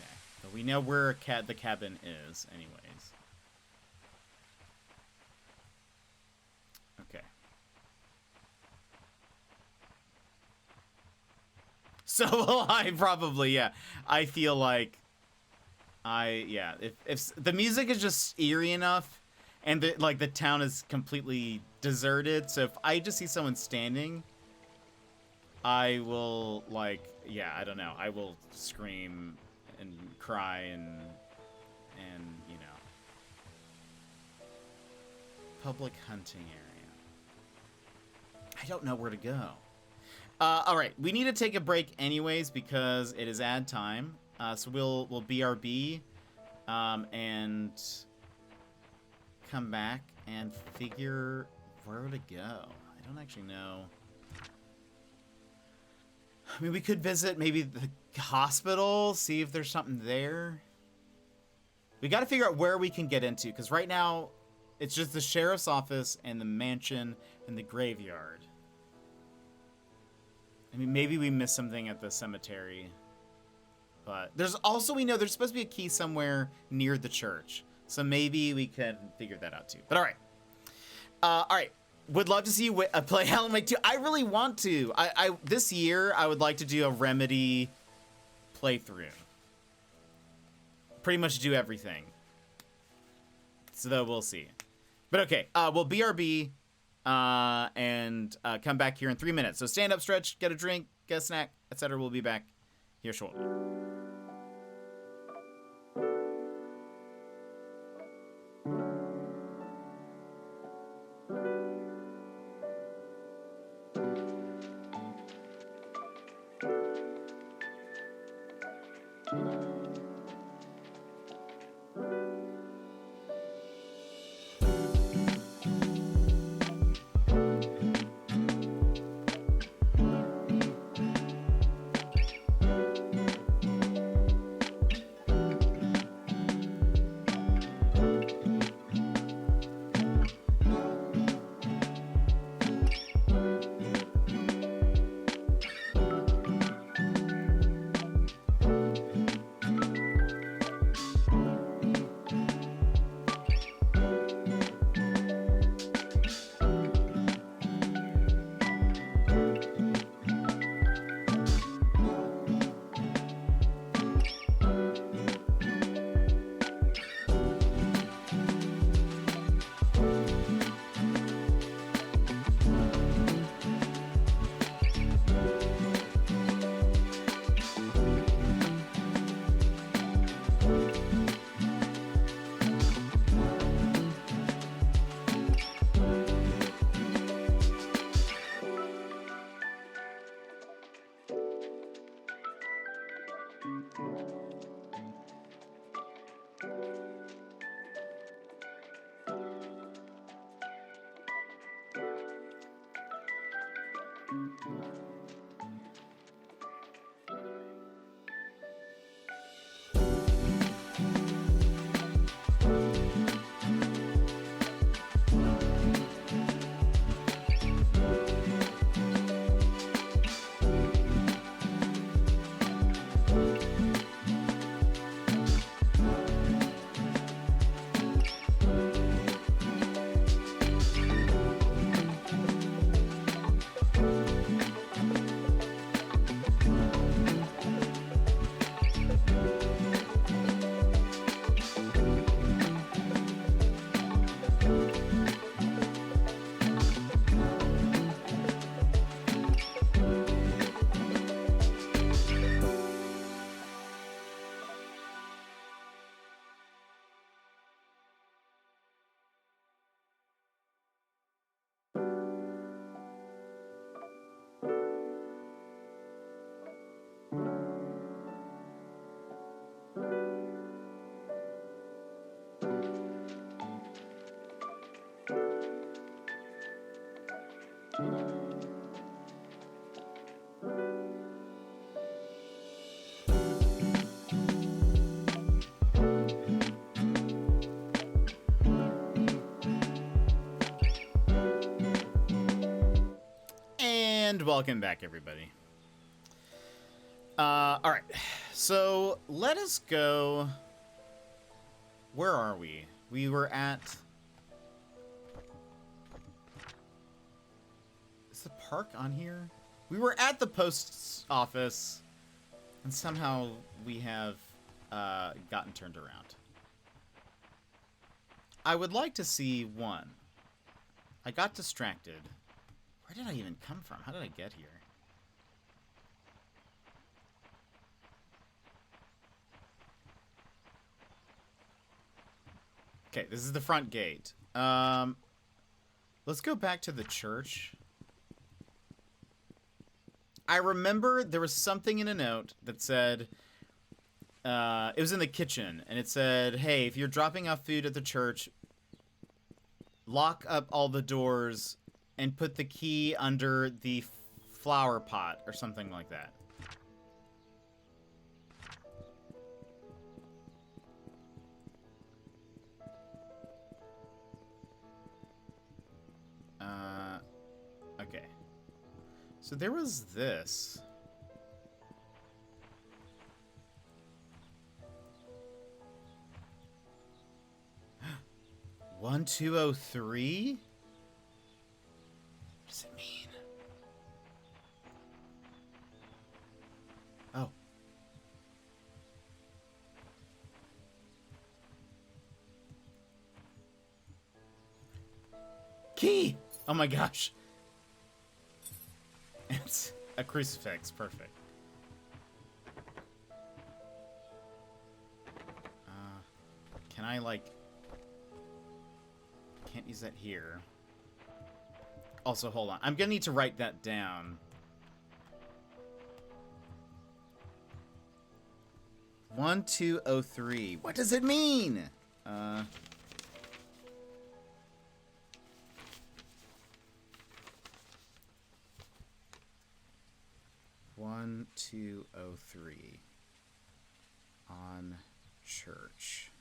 Okay, but we know where the cabin is, anyways. Okay. So will I probably, yeah. I feel like yeah, if the music is just eerie enough and the town is completely deserted, so if I just see someone standing, I will, like, yeah, I don't know. I will scream and cry and you know. Public hunting area. I don't know where to go. All right, we need to take a break anyways because it is ad time. So we'll BRB and come back and figure where to go. I don't actually know. I mean, we could visit maybe the hospital, see if there's something there. We got to figure out where we can get into because right now it's just the sheriff's office and the mansion and the graveyard. I mean, maybe we missed something at the cemetery. But there's also, we know there's supposed to be a key somewhere near the church. So maybe we can figure that out too. But all right. All right. Would love to see you play Alan Wake 2. I really want to. This year, I would like to do a Remedy playthrough. Pretty much do everything. So though we'll see. But okay, we'll BRB and come back here in 3 minutes. So stand up, stretch, get a drink, get a snack, etc. We'll be back here shortly. And welcome back, everybody. All right. So let us go. Where are we? We were at. Is the park on here? We were at the post office, and somehow we have gotten turned around. I would like to see one. I got distracted. Where did I even come from? How did I get here? Okay, this is the front gate. Let's go back to the church. I remember there was something in a note that said, it was in the kitchen, and it said, hey, if you're dropping off food at the church, lock up all the doors and put the key under the flower pot or something like that. Okay. So there was this. One 203? What does it mean? Oh. Key! Oh my gosh. It's a crucifix. Perfect. Can I, like... Can't use that here. Also, hold on. I'm gonna need to write that down. 1203. What does it mean? 1203 on church.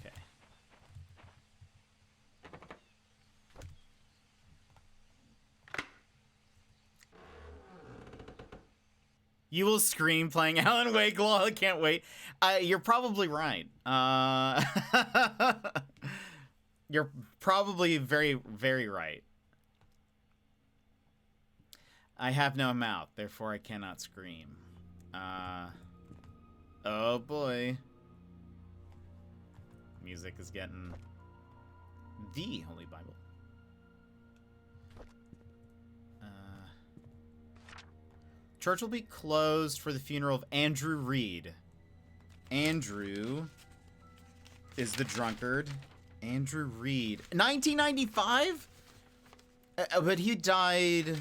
Okay. You will scream playing Alan Wake. Lol, I can't wait. You're probably right. You're probably very, very right. I have no mouth, therefore I cannot scream. Oh boy. Music is getting the Holy Bible. Church will be closed for the funeral of Andrew Reed. Andrew is the drunkard. Andrew Reed. 1995? But he died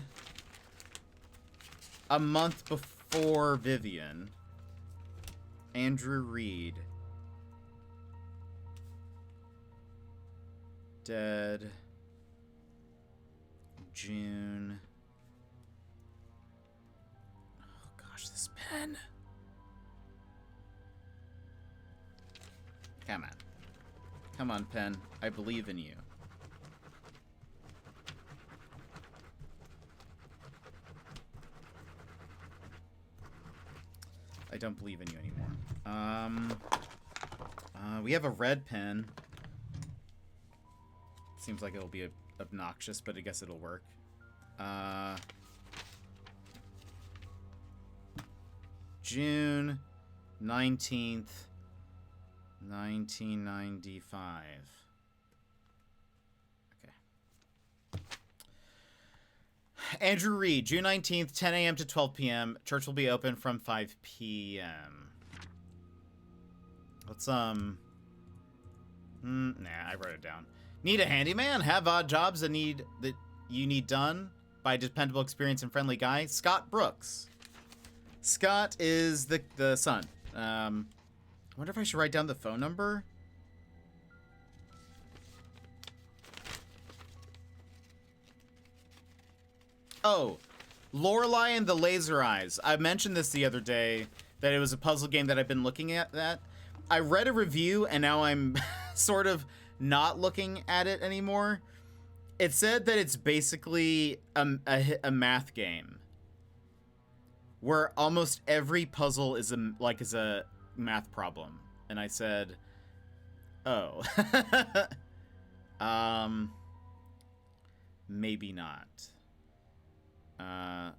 a month before Vivian. Andrew Reed. Dead. June. Oh gosh, this pen. Come on. Come on, pen. I believe in you. I don't believe in you anymore. We have a red pen. Seems like it'll be obnoxious, but I guess it'll work. June 19th, 1995. Okay. Andrew Reed, June 19th, 10 a.m. to 12 p.m. Church will be open from 5 p.m. Let's, nah, I wrote it down. Need a handyman? Have odd jobs that you need done by a dependable, experienced, and friendly guy? Scott Brooks. Scott is the son. I wonder if I should write down the phone number. Oh, Lorelei and the Laser Eyes. I mentioned this the other day, that it was a puzzle game that I've been looking at. I read a review, and now I'm sort of not looking at it anymore. It said that it's basically a math game where almost every puzzle is a math problem. And I said, oh. Maybe not. I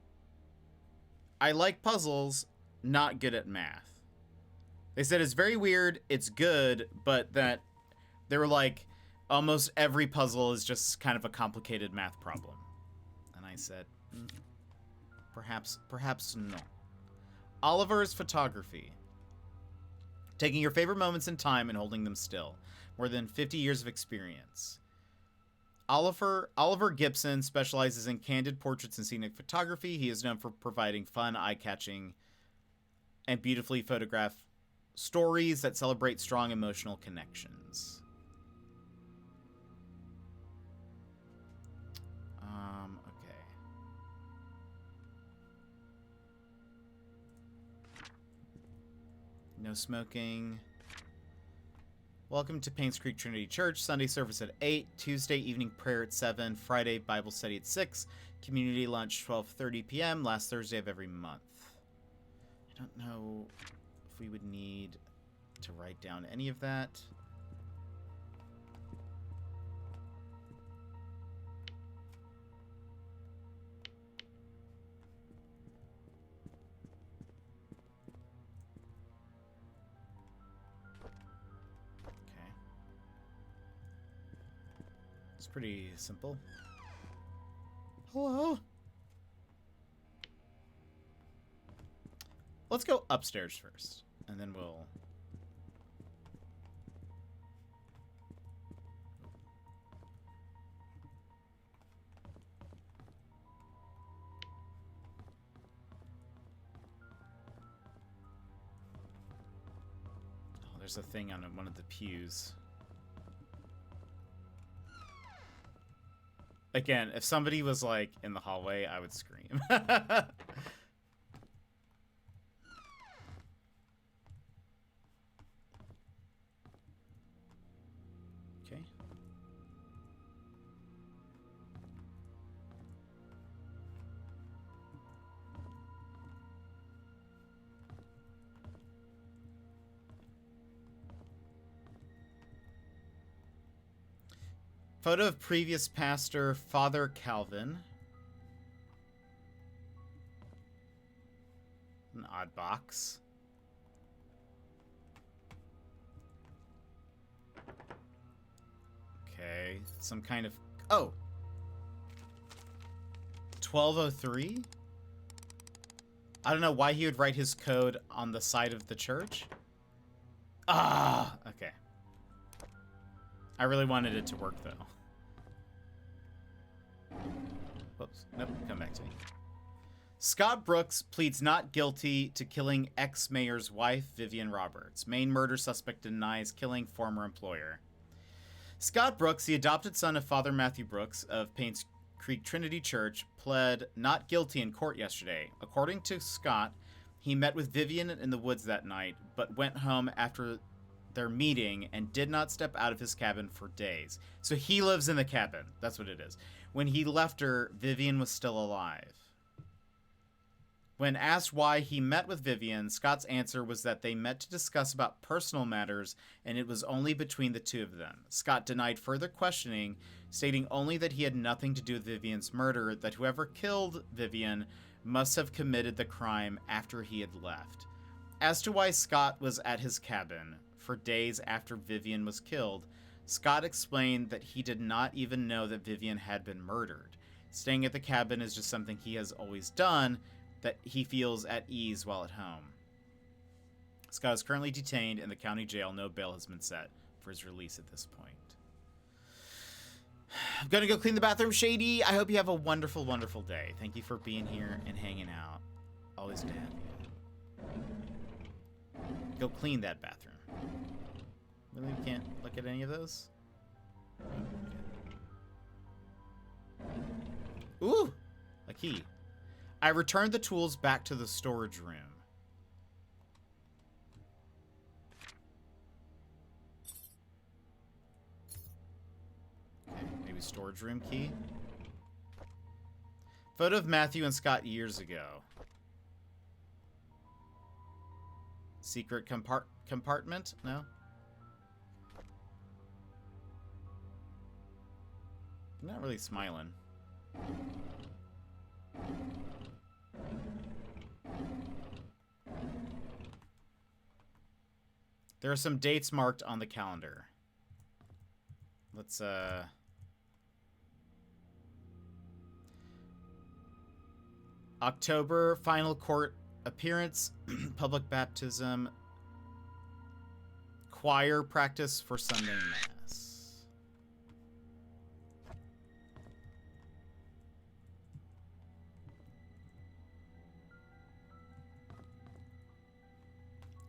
like puzzles, not good at math. They said it's very weird, it's good, but that they were like, almost every puzzle is just kind of a complicated math problem. And I said, perhaps no. Oliver's photography. Taking your favorite moments in time and holding them still. More than 50 years of experience. Oliver Gibson specializes in candid portraits and scenic photography. He is known for providing fun, eye-catching, and beautifully photographed stories that celebrate strong emotional connections. Okay. No smoking. Welcome to Painscreek Trinity Church. Sunday service at 8, Tuesday evening prayer at 7, Friday Bible study at 6, community lunch 12:30 p.m. last Thursday of every month. I don't know if we would need to write down any of that. It's pretty simple. Hello? Let's go upstairs first, and then we'll... Oh, there's a thing on one of the pews. Again, if somebody was, like, in the hallway, I would scream. Okay. Photo of previous pastor, Father Calvin. An odd box. Okay, some kind of... Oh! 1203? I don't know why he would write his code on the side of the church. Ah! Okay. I really wanted it to work, though. Whoops. Nope, come back to me. Scott Brooks pleads not guilty to killing ex-mayor's wife, Vivian Roberts. Main murder suspect denies killing former employer. Scott Brooks, the adopted son of Father Matthew Brooks of Painscreek Trinity Church, pled not guilty in court yesterday. According to Scott, he met with Vivian in the woods that night, but went home after their meeting and did not step out of his cabin for days. So he lives in the cabin. That's what it is. When he left her, Vivian was still alive. When asked why he met with Vivian, Scott's answer was that they met to discuss about personal matters and it was only between the two of them. Scott denied further questioning, stating only that he had nothing to do with Vivian's murder, that whoever killed Vivian must have committed the crime after he had left. As to why Scott was at his cabin for days after Vivian was killed, Scott explained that he did not even know that Vivian had been murdered. Staying at the cabin is just something he has always done, that he feels at ease while at home. Scott is currently detained in the county jail. No bail has been set for his release at this point. I'm gonna go clean the bathroom, Shady. I hope you have a wonderful, wonderful day. Thank you for being here and hanging out. Always to have you. Go clean that bathroom. Really? We can't look at any of those? Ooh! A key. I returned the tools back to the storage room. Okay, maybe Ooh, storage room key. Photo of Matthew and Scott years ago. Secret compartment? No? I'm not really smiling. There are some dates marked on the calendar. Let's, October, final court appearance, public baptism, choir practice for Sunday Mass.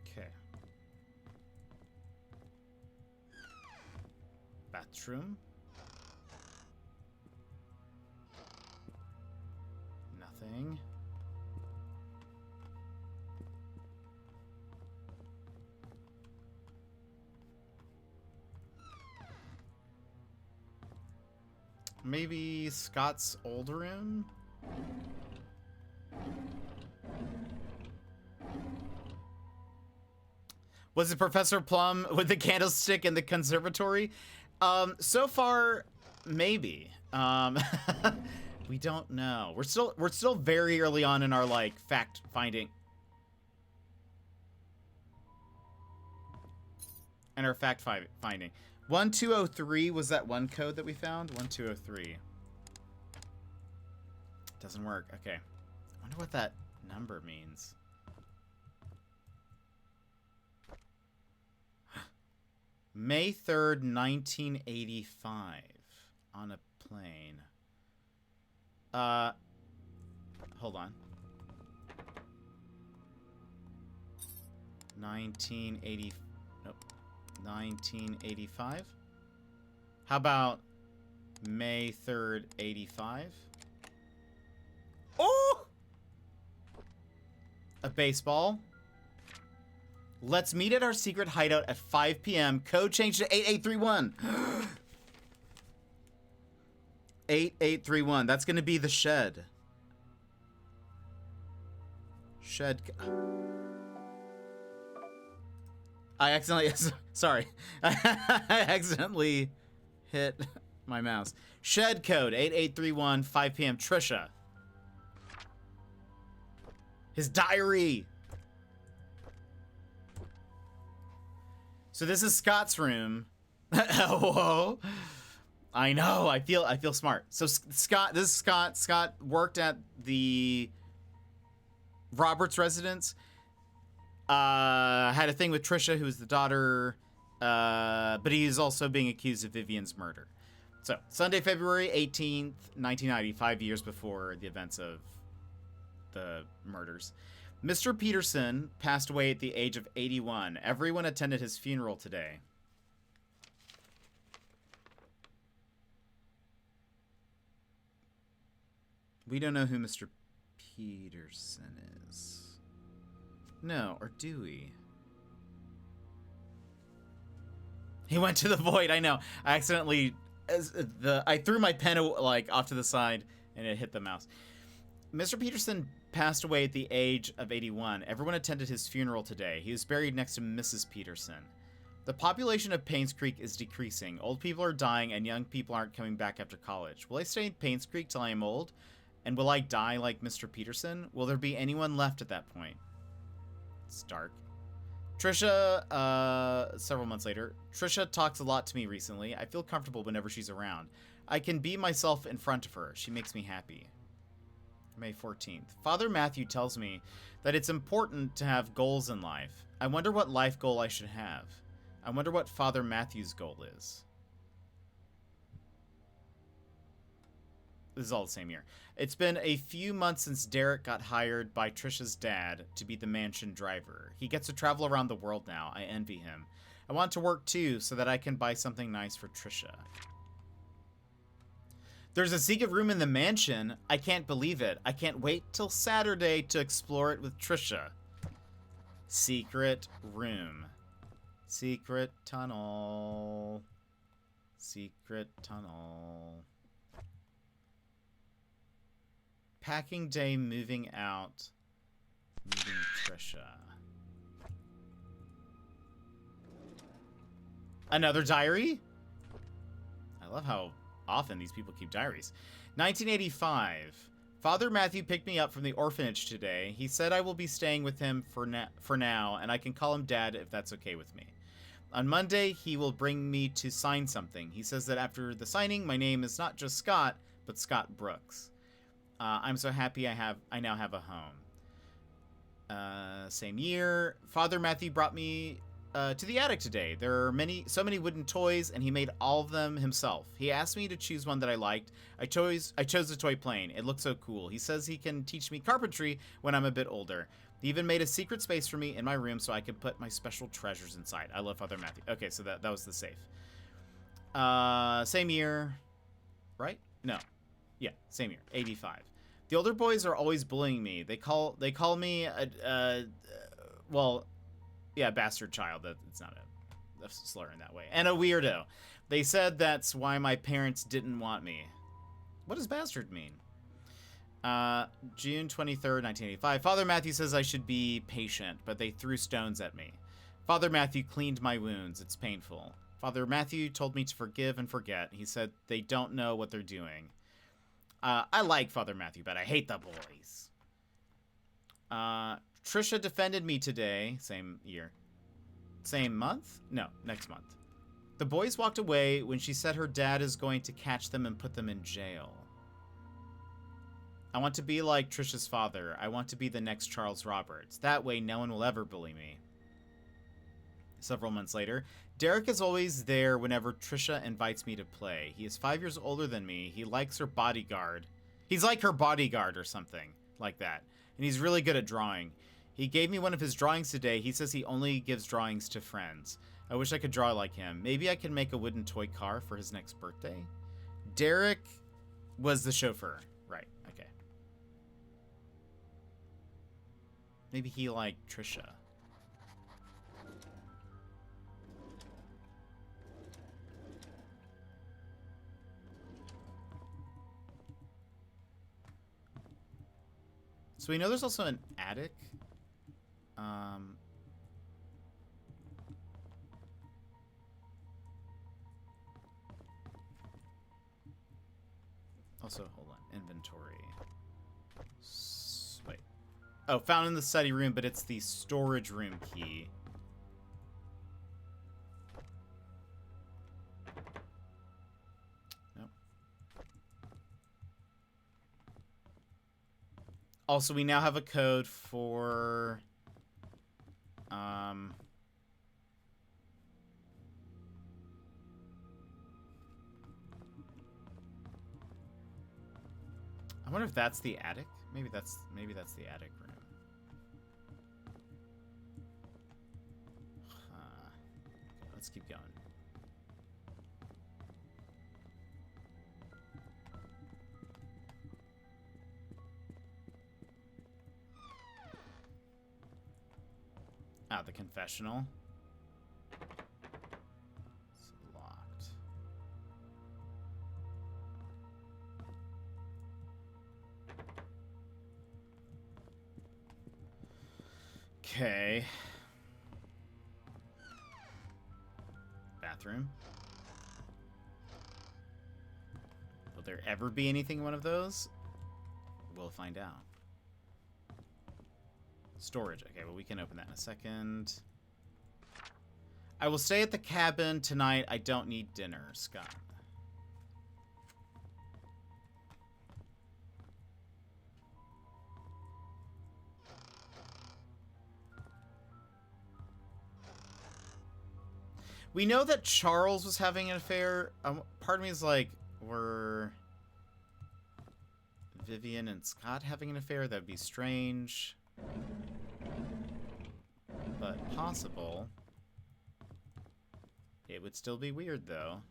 Okay. Bathroom. Nothing. Maybe Scott's old room? Was it Professor Plum with the candlestick in the conservatory? So far, maybe. We don't know. We're still very early on in our like fact finding. And our fact finding. 1203 was that one code that we found? 1203. Doesn't work. Okay. I wonder what that number means. May 3rd, 1985. On a plane. Hold on. 1980. Nope. 1985. How about May 3rd, 85? Oh! A baseball. Let's meet at our secret hideout at 5 p.m. Code changed to 8831. 8831. That's going to be the shed. Shed. I accidentally... Sorry. I accidentally hit my mouse. Shed code 8831, 5 p.m. Trisha. His diary. So this is Scott's room. Whoa. I know. I feel smart. So Scott, this is Scott. Scott worked at the Roberts residence. Had a thing with Trisha, who is the daughter, but he's also being accused of Vivian's murder. So, Sunday, February 18th, 1990, 5 years before the events of the murders. Mr. Peterson passed away at the age of 81. Everyone attended his funeral today. We don't know who Mr. Peterson is. No, or do we? He went to the void. I know. I accidentally, I threw my pen like off to the side, and it hit the mouse. Mr. Peterson passed away at the age of 81. Everyone attended his funeral today. He was buried next to Mrs. Peterson. The population of Painscreek is decreasing. Old people are dying, and young people aren't coming back after college. Will I stay in Painscreek till I am old? And will I die like Mr. Peterson? Will there be anyone left at that point? It's dark. Trisha, several months later. Trisha talks a lot to me recently. I feel comfortable whenever she's around. I can be myself in front of her. She makes me happy. May 14th. Father Matthew tells me that it's important to have goals in life. I wonder what life goal I should have. I wonder what Father Matthew's goal is. This is all the same year. It's been a few months since Derek got hired by Trisha's dad to be the mansion driver. He gets to travel around the world now. I envy him. I want to work too so that I can buy something nice for Trisha. There's a secret room in the mansion. I can't believe it. I can't wait till Saturday to explore it with Trisha. Secret room. Secret tunnel. Secret tunnel. Packing day, moving out. Meeting Trisha. Another diary? I love how often these people keep diaries. 1985. Father Matthew picked me up from the orphanage today. He said I will be staying with him for now, and I can call him Dad if that's okay with me. On Monday, he will bring me to sign something. He says that after the signing, my name is not just Scott, but Scott Brooks. I'm so happy I now have a home. Same year, Father Matthew brought me to the attic today. There are so many wooden toys, and he made all of them himself. He asked me to choose one that I liked. I chose the toy plane. It looked so cool. He says he can teach me carpentry when I'm a bit older. He even made a secret space for me in my room so I could put my special treasures inside. I love Father Matthew. Okay, so that was the safe. Same year, right? No. Yeah, same year, 85. The older boys are always bullying me. They call me well, yeah, bastard child. It's not a slur in that way. And a weirdo. They said that's why my parents didn't want me. What does bastard mean? June 23rd, 1985. Father Matthew says I should be patient, but they threw stones at me. Father Matthew cleaned my wounds. It's painful. Father Matthew told me to forgive and forget. He said they don't know what they're doing. I like Father Matthew, but I hate the boys. Trisha defended me today. Same year. Same month? No, next month. The boys walked away when she said her dad is going to catch them and put them in jail. I want to be like Trisha's father. I want to be the next Charles Roberts. That way no one will ever bully me. Several months later, Derek is always there whenever Trisha invites me to play. He is 5 years older than me. He likes her bodyguard. He's like her bodyguard or something like that. And he's really good at drawing. He gave me one of his drawings today. He says he only gives drawings to friends. I wish I could draw like him. Maybe I can make a wooden toy car for his next birthday. Derek was the chauffeur. Right, okay. Maybe he liked Trisha. So we know there's also an attic. Also, hold on. Inventory. Wait. Oh, found in the study room, but it's the storage room key. Nope. Also, we now have a code for... I wonder if that's the attic. Maybe that's the attic room. Okay, let's keep going. Ah, the confessional. It's locked. Okay. Bathroom. Will there ever be anything in one of those? We'll find out. Storage. Okay, well, we can open that in a second. I will stay at the cabin tonight. I don't need dinner, Scott. We know that Charles was having an affair. Part of me is like, were Vivian and Scott having an affair? That would be strange. But possible. It would still be weird, though.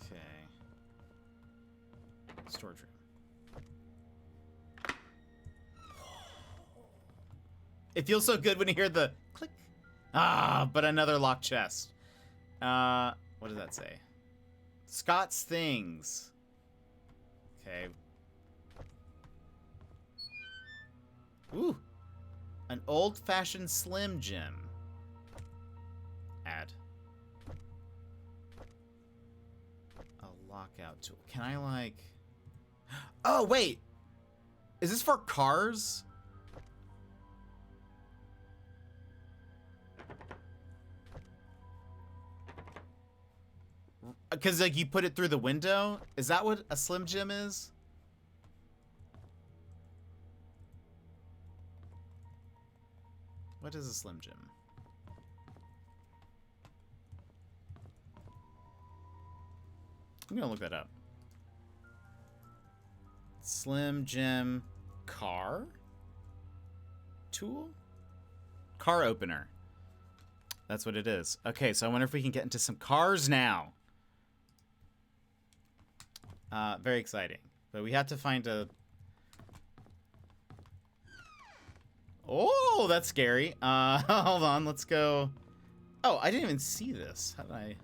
Okay. Storage room. It feels so good when you hear the click. Ah, but another locked chest. What does that say? Scott's Things. Okay. Ooh. An old-fashioned Slim Jim. Add. A lockout tool. Can I, like... Oh, wait! Is this for cars? Because, like, you put it through the window? Is that what a Slim Jim is? What is a Slim Jim? I'm gonna look that up. Slim Jim car tool? Car opener. That's what it is. Okay, so I wonder if we can get into some cars now. Very exciting. But we have to find a... Oh, that's scary. Hold on, let's go... Oh, I didn't even see this. How did I...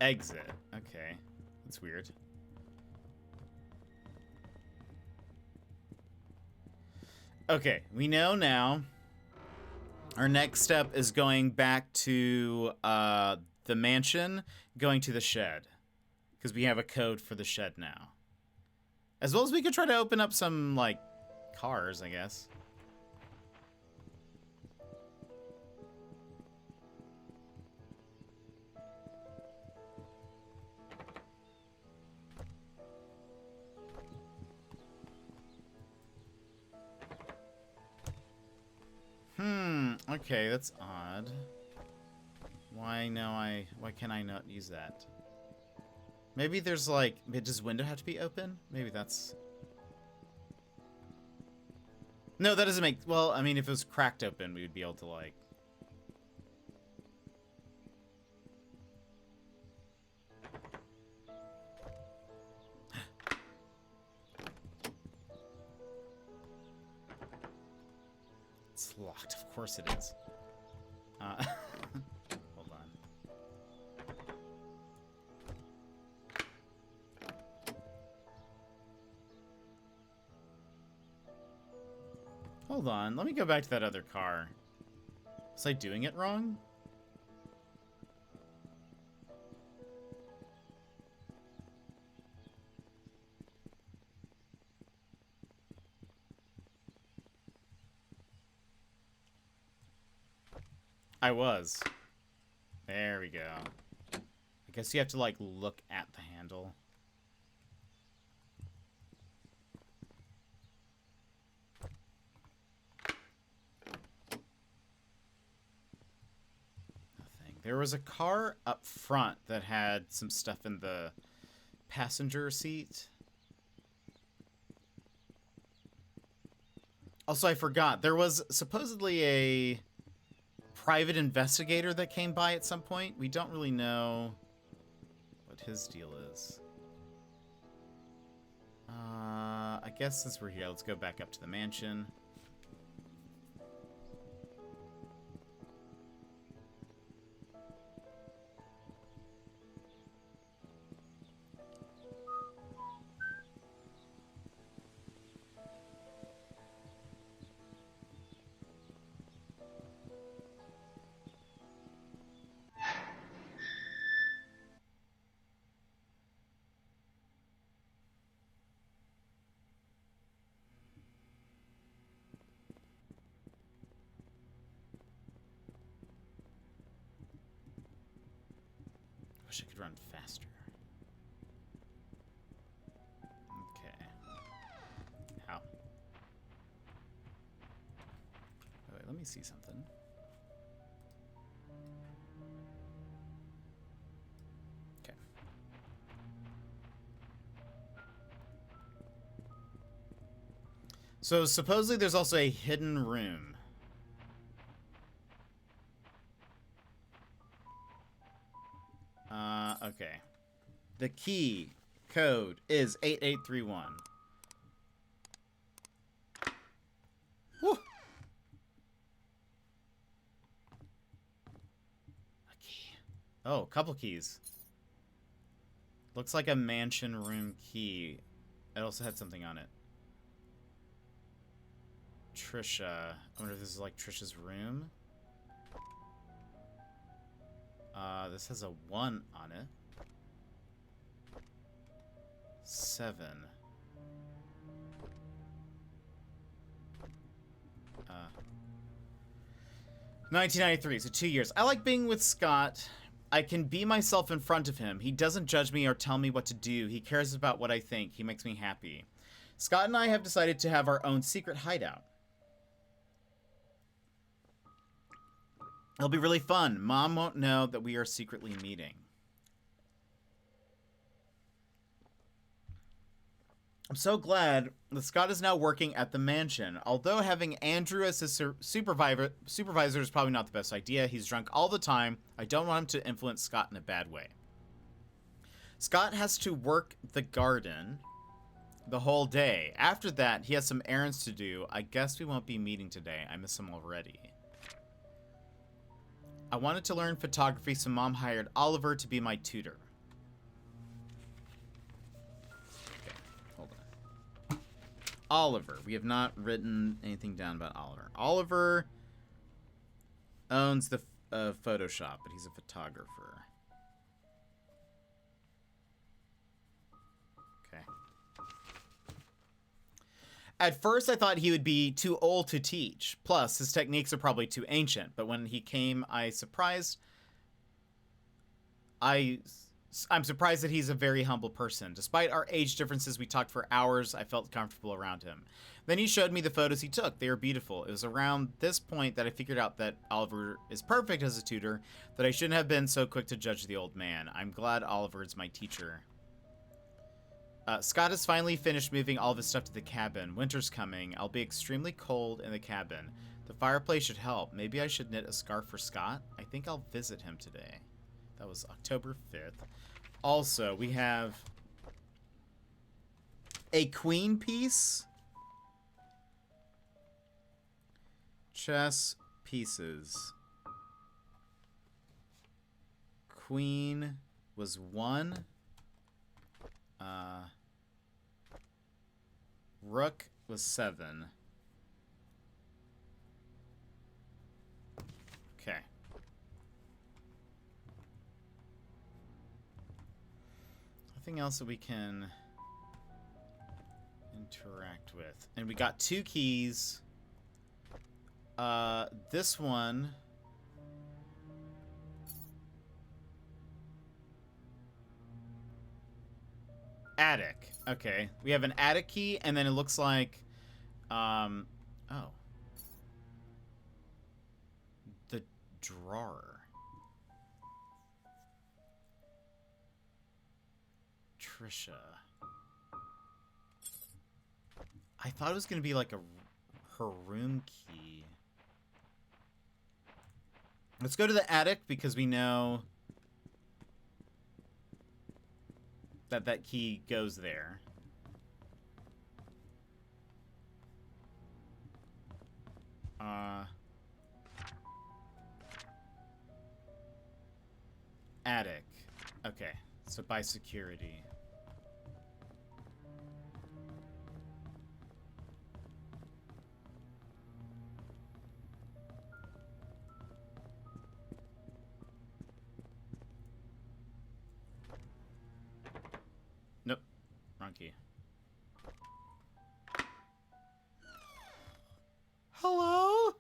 Exit. Okay. That's weird. Okay, we know now. Our next step is going back to the mansion, going to the shed. Because we have a code for the shed now. As well as we could try to open up some, like, cars, I guess. Okay, that's odd. Why can I not use that? Maybe there's like, does window have to be open? Maybe that's... No, that doesn't make, well, I mean, if it was cracked open, we would be able to like... It's locked, of course it is. Hold on. Hold on, let me go back to that other car. Was I doing it wrong? I was. There we go. I guess you have to, like, look at the handle. Nothing. There was a car up front that had some stuff in the passenger seat. Also, I forgot. There was supposedly a... private investigator that came by at some point. We don't really know what his deal is. I guess since we're here, let's go back up to the mansion. Wish I could run faster. Okay. Ow. Oh, wait, let me see something. Okay. So supposedly there's also a hidden room. Okay. The key code is 8831. Oh, couple keys. Looks like a mansion room key. It also had something on it. Trisha. I wonder if this is like Trisha's room. This has a 1 on it. 7. 1993, so 2 years. I like being with Scott. I can be myself in front of him. He doesn't judge me or tell me what to do. He cares about what I think. He makes me happy. Scott and I have decided to have our own secret hideout. It'll be really fun. Mom won't know that we are secretly meeting. I'm so glad that Scott is now working at the mansion. Although having Andrew as his supervisor is probably not the best idea. He's drunk all the time. I don't want him to influence Scott in a bad way. Scott has to work the garden the whole day. After that, he has some errands to do. I guess we won't be meeting today. I miss him already. I wanted to learn photography, so Mom hired Oliver to be my tutor. Okay, hold on. Oliver. We have not written anything down about Oliver. Oliver owns the Photoshop, but he's a photographer. Okay. At first, I thought he would be too old to teach. Plus, his techniques are probably too ancient. But when he came, I'm surprised that he's a very humble person. Despite our age differences, we talked for hours. I felt comfortable around him. Then he showed me the photos he took. They were beautiful. It was around this point that I figured out that Oliver is perfect as a tutor, that I shouldn't have been so quick to judge the old man. I'm glad Oliver is my teacher. Scott has finally finished moving all of his stuff to the cabin. Winter's coming. I'll be extremely cold in the cabin. The fireplace should help. Maybe I should knit a scarf for Scott. I think I'll visit him today. That was October 5th. Also, we have a queen piece. Chess pieces. Queen was 1. Rook was 7. Okay. Nothing else that we can interact with. And we got 2 keys. This one... Attic. Okay. We have an attic key, and then it looks like... oh. The drawer. Trisha. I thought it was going to be like her room key. Let's go to the attic, because we know that key goes there. Attic. Okay, so by security. Nope, wrong key. Hello?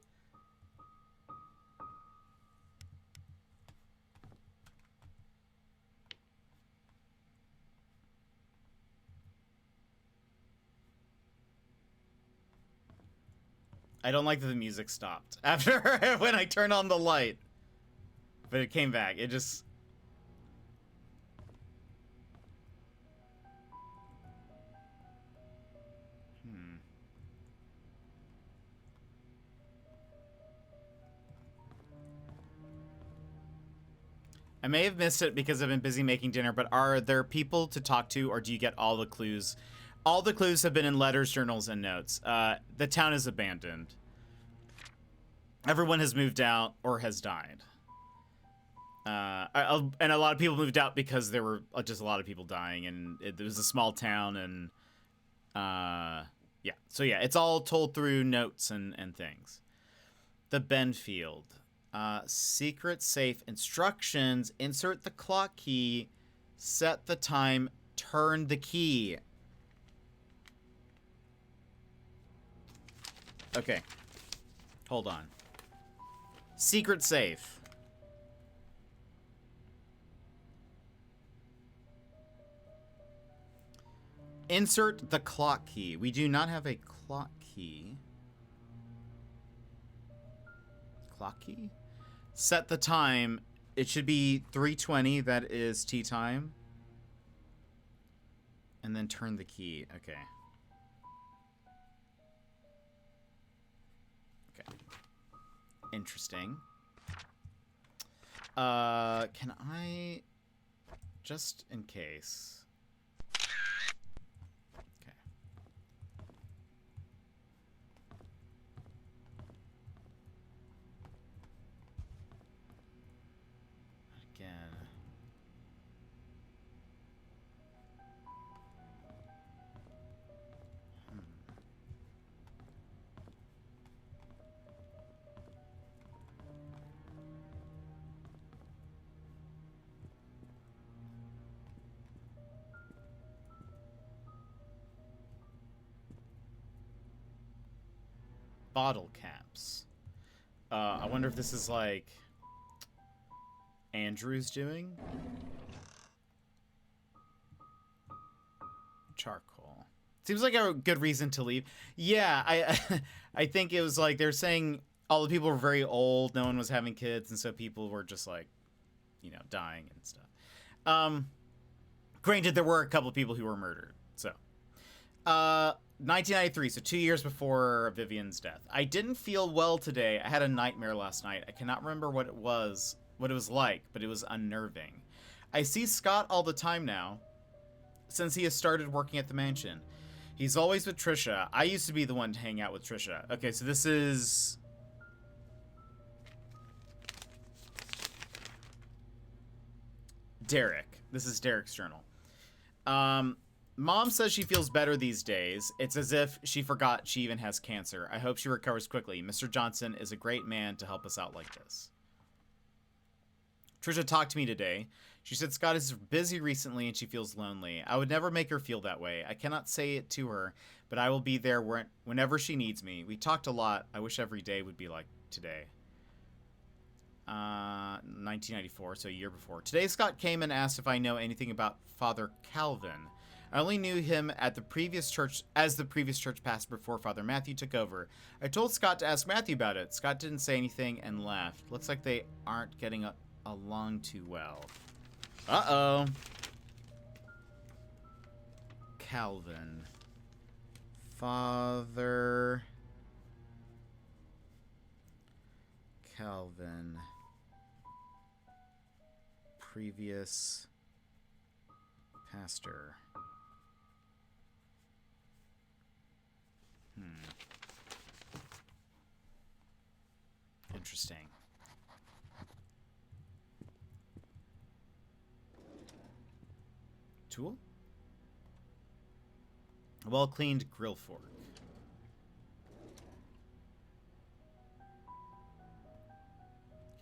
I don't like that the music stopped after when I turned on the light. But it came back. It just... I may have missed it because I've been busy making dinner, but are there people to talk to, or do you get all the clues? All the clues have been in letters, journals, and notes. The town is abandoned. Everyone has moved out or has died. And a lot of people moved out because there were just a lot of people dying, and it was a small town, and yeah. So yeah, it's all told through notes and things. The Benfield. Secret safe instructions. Insert the clock key. Set the time. Turn the key. Okay. Hold on. Secret safe. Insert the clock key. We do not have a clock key. Clock key? Set the time. It should be 3:20. That is tea time. And then turn the key. Okay. Okay. Interesting. Can I... Just in case... Okay. Again... Bottle caps. I wonder if this is like Andrew's doing. Charcoal. Seems like a good reason to leave. Yeah, I think it was like they're saying all the people were very old, no one was having kids, and so people were just like, you know, dying and stuff. Granted, there were a couple of people who were murdered. So, 1993, so 2 years before Vivian's death. I didn't feel well today. I had a nightmare last night. I cannot remember what it was like, but it was unnerving. I see Scott all the time now, since he has started working at the mansion. He's always with Trisha. I used to be the one to hang out with Trisha. Okay, so this is... Derek. This is Derek's journal. Mom says she feels better these days. It's as if she forgot she even has cancer. I hope she recovers quickly. Mr. Johnson is a great man to help us out like this. Trisha talked to me today. She said Scott is busy recently and she feels lonely. I would never make her feel that way. I cannot say it to her, but I will be there whenever she needs me. We talked a lot. I wish every day would be like today. 1994, so a year before. Today Scott came and asked if I know anything about Father Calvin. I only knew him at the previous church as the previous church pastor before Father Matthew took over. I told Scott to ask Matthew about it. Scott didn't say anything and left. Looks like they aren't getting along too well. Uh-oh. Calvin. Father Calvin. Previous pastor. Interesting. Tool? A well-cleaned grill fork.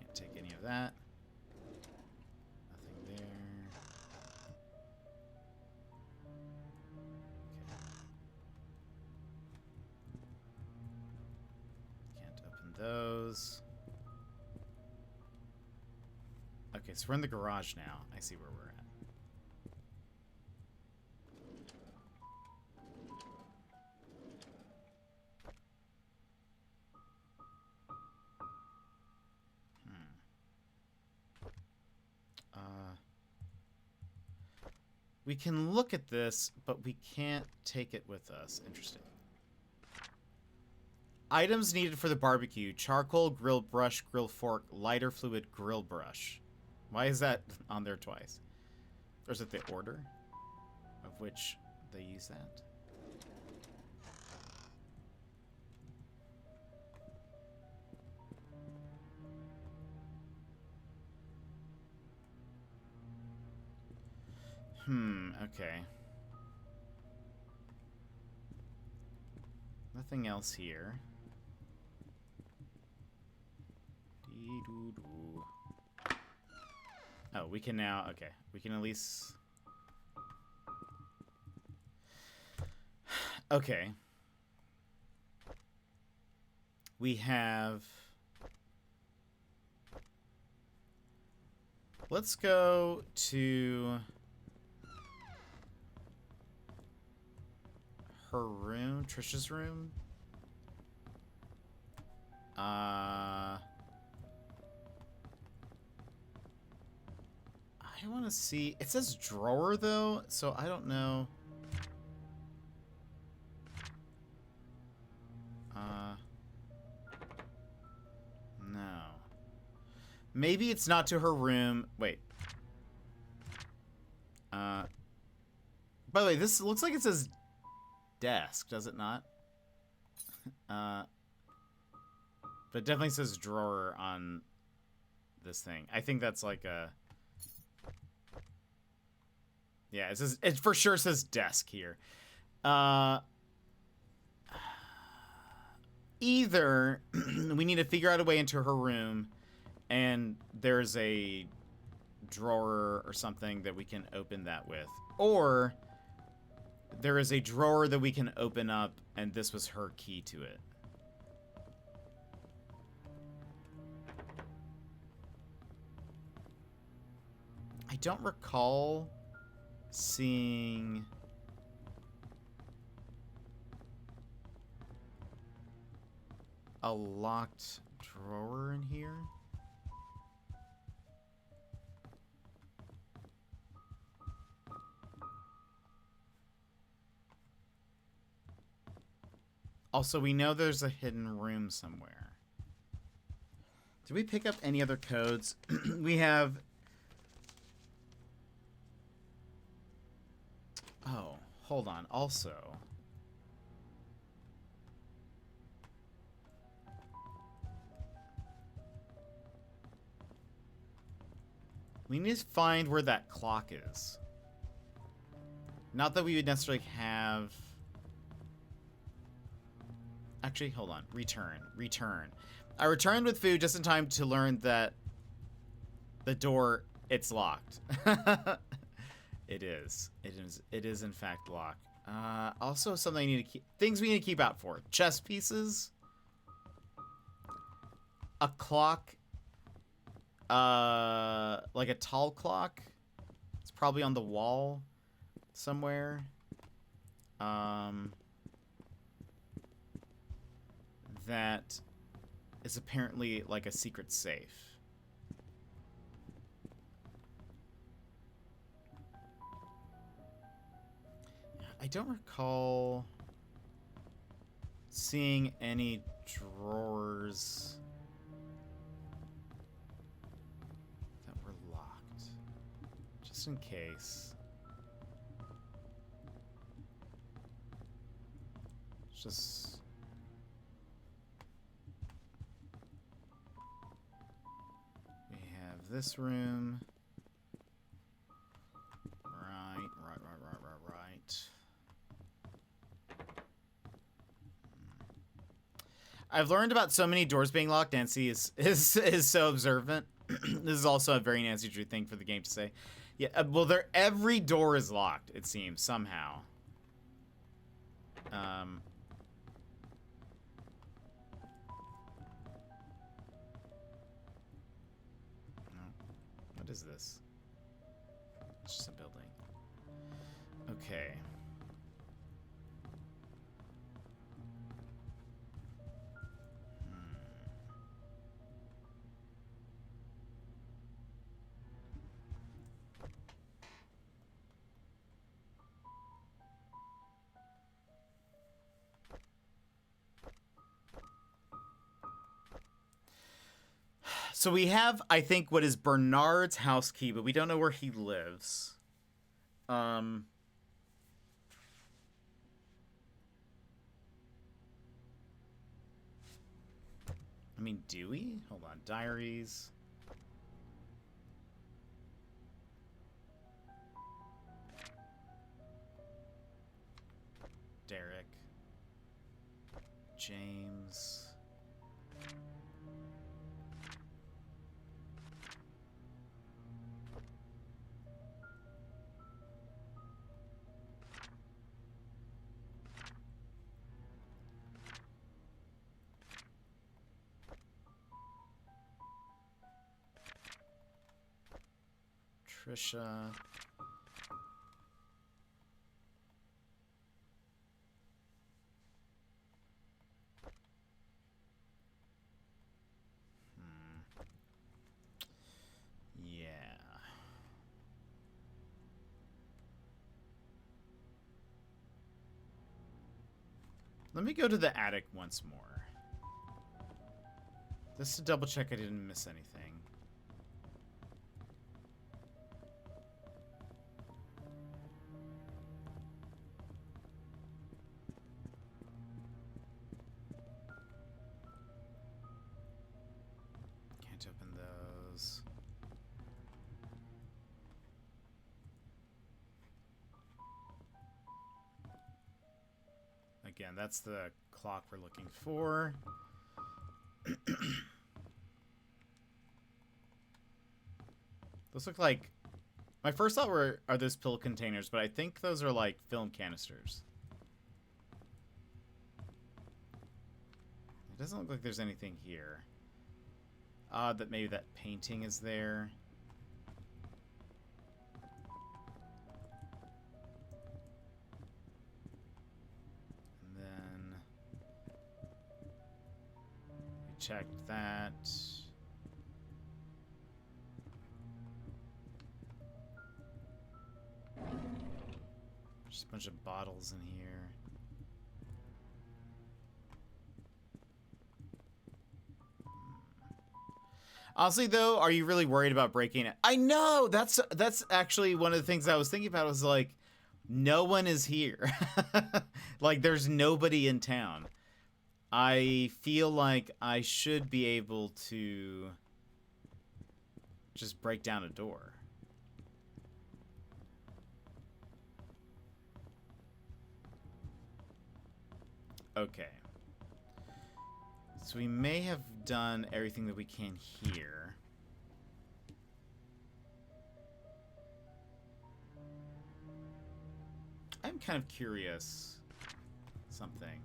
Can't take any of that. Nothing there. Okay. Can't open those. Okay, so we're in the garage now. I see where we're at. We can look at this, but we can't take it with us. Interesting. Items needed for the barbecue. Charcoal, grill brush, grill fork, lighter fluid, grill brush. Why is that on there twice? Or is it the order of which they use that? Okay. Nothing else here. Dee-doo-doo. Oh, we can now... Okay. We can at least... Okay. We have... Let's go to... her room, Trisha's room. I want to see. It says drawer though, so I don't know. No. Maybe it's not to her room. Wait. By the way, this looks like it says desk, does it not? But it definitely says drawer on this thing. I think that's like a... Yeah, it for sure says desk here. Either we need to figure out a way into her room and there's a drawer or something that we can open that with. Or there is a drawer that we can open up and this was her key to it. I don't recall seeing... a locked drawer in here. Also, we know there's a hidden room somewhere. Did we pick up any other codes? We have... Oh, hold on. Also... we need to find where that clock is. Not that we would necessarily have... Actually, hold on. Return. I returned with food just in time to learn that the door, it's locked. It is in fact locked. Also something I need to keep... Things we need to keep out for. Chess pieces. A clock... like a tall clock. It's probably on the wall somewhere. That is apparently like a secret safe. I don't recall seeing any drawers just in case. Just... we have this room. Right. I've learned about so many doors being locked. Nancy is so observant. This is also a very Nancy Drew thing for the game to say. Yeah, well, every door is locked, it seems, somehow. No. What is this? It's just a building. Okay. So we have, I think, what is Bernard's house key, but we don't know where he lives. I mean, do we? Hold on. Diaries. Trisha. Yeah. Let me go to the attic once more. Just to double check I didn't miss anything. Can't open those. Again, that's the clock we're looking for. Those look like... My first thought are those pill containers, but I think those are like film canisters. It doesn't look like there's anything here. Odd that maybe that painting is there. And then... we checked that. Just a bunch of bottles in here. Honestly, though, are you really worried about breaking it? I know! That's actually one of the things I was thinking about. Was like, no one is here. Like, there's nobody in town. I feel like I should be able to just break down a door. Okay. So we may have done everything that we can here. I'm kind of curious. Something.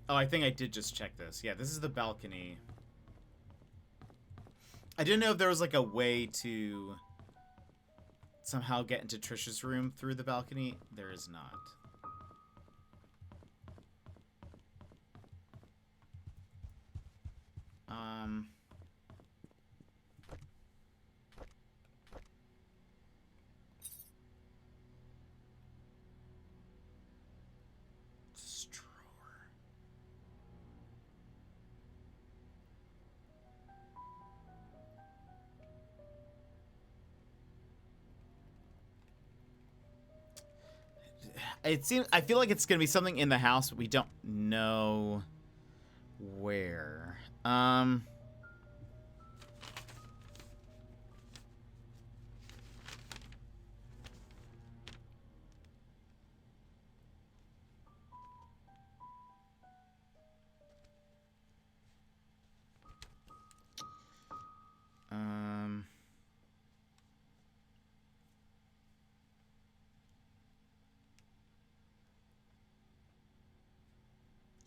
Oh, I think I did just check this. Yeah, this is the balcony. I didn't know if there was like a way to somehow get into Trisha's room through the balcony. There is not. Drawer. It seems. I feel like it's gonna be something in the house, but we don't know where.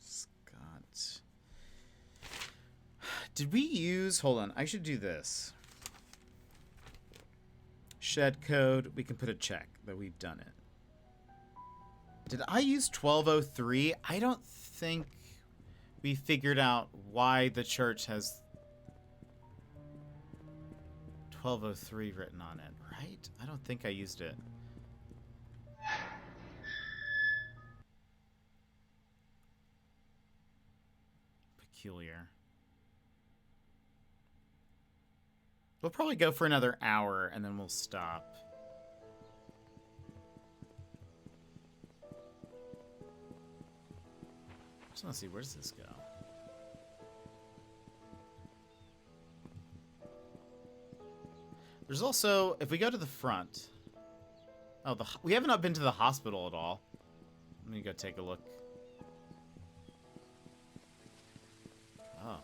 Scott. Did we use... Hold on. I should do this. Shed code. We can put a check that we've done it. Did I use 1203? I don't think we figured out why the church has 1203 written on it, right? I don't think I used it. Peculiar. We'll probably go for another hour and then we'll stop. Just want to see, where does this go? There's also, if we go to the front... Oh, we haven't been to the hospital at all. Let me go take a look. Oh.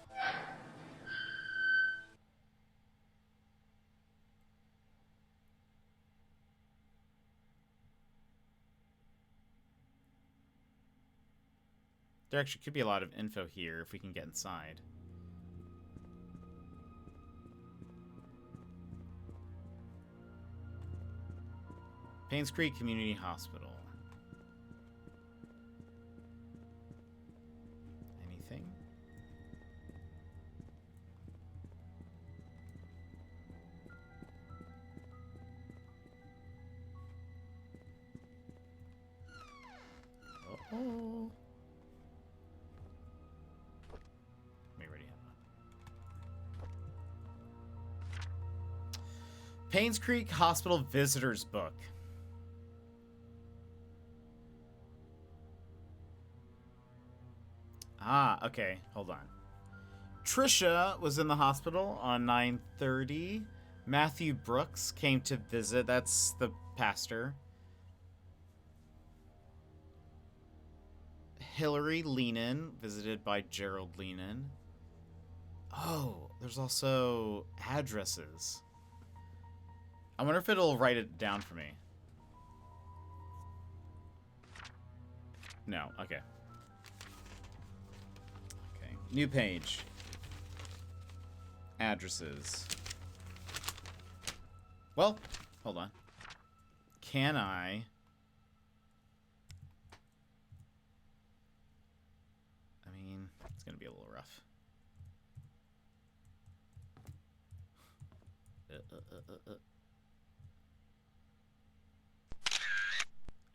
There actually could be a lot of info here if we can get inside. Painscreek Community Hospital. Anything? Oh. We already have one. Painscreek Hospital Visitors Book. Ah, okay. Hold on. Trisha was in the hospital on 9/30. Matthew Brooks came to visit. That's the pastor. Hillary Lehnan, visited by Gerald Lehnan. Oh, there's also addresses. I wonder if it'll write it down for me. No, okay. Okay, new page. Addresses. Well, hold on. Can I... It's gonna be a little rough.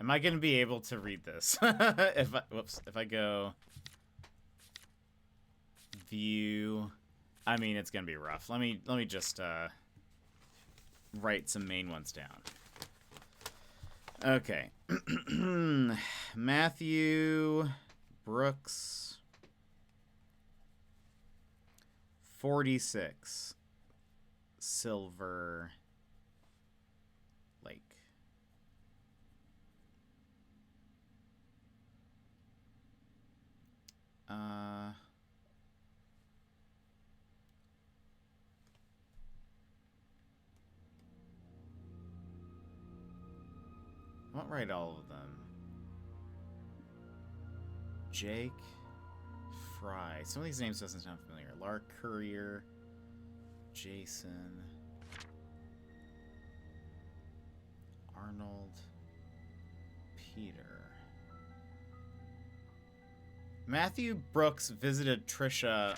Am I gonna be able to read this? If I go view, I mean it's gonna be rough. Let me just write some main ones down. Okay. Matthew Brooks. 46 Silver Lake. I won't write all of them. Jake Fry. Some of these names doesn't sound familiar. Lark Courier, Jason, Arnold, Peter. Matthew Brooks visited Trisha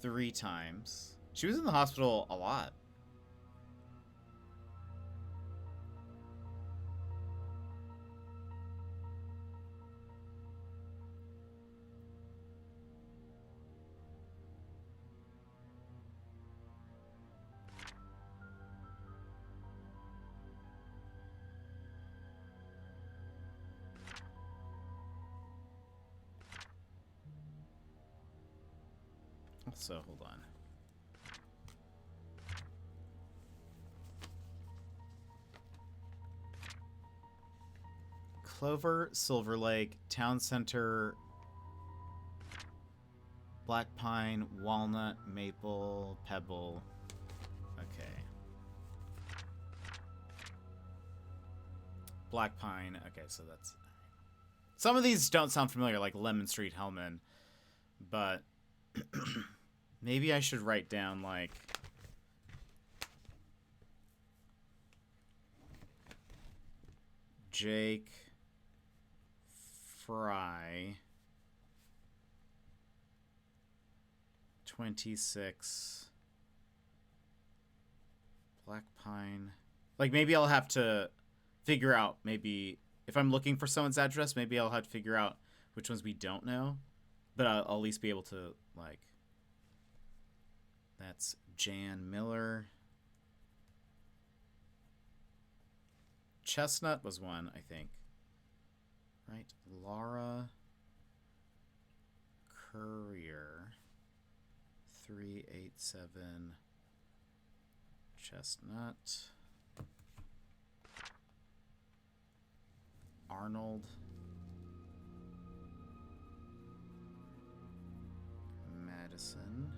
3 times. She was in the hospital a lot. So, hold on. Clover, Silver Lake, Town Center, Black Pine, Walnut, Maple, Pebble. Okay. Black Pine. Okay, so that's... Some of these don't sound familiar, like Lemon Street, Hellman. But... maybe I should write down, like... Jake Fry 26 Black Pine. Like, maybe I'll have to figure out, maybe if I'm looking for someone's address, maybe I'll have to figure out which ones we don't know, but I'll at least be able to, like, that's Jan Miller. Chestnut was one, I think. Right? Laura Courier 387 Chestnut. Arnold Madison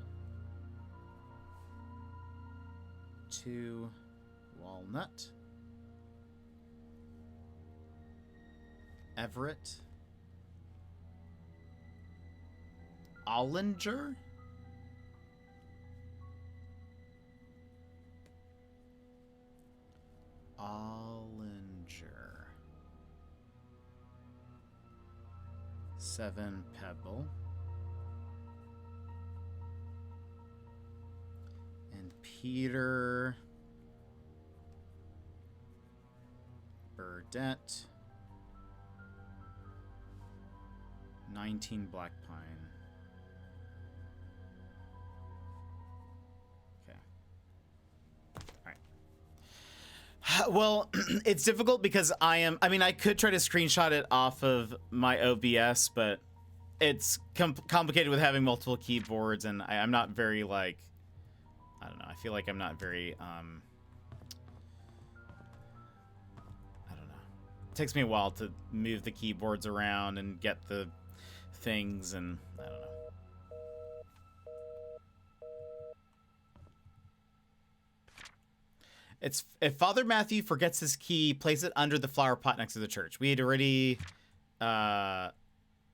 2 Walnut. Everett. Ollinger. 7 Pebble. And Peter Burdette. 19 Black Pine. Okay. All right. Well, it's difficult because I mean, I could try to screenshot it off of my OBS, but it's complicated with having multiple keyboards, and I'm not very, like, I don't know. I feel like I'm not very, I don't know. It takes me a while to move the keyboards around and get the things, and I don't know. It's if Father Matthew forgets his key, place it under the flower pot next to the church. We had already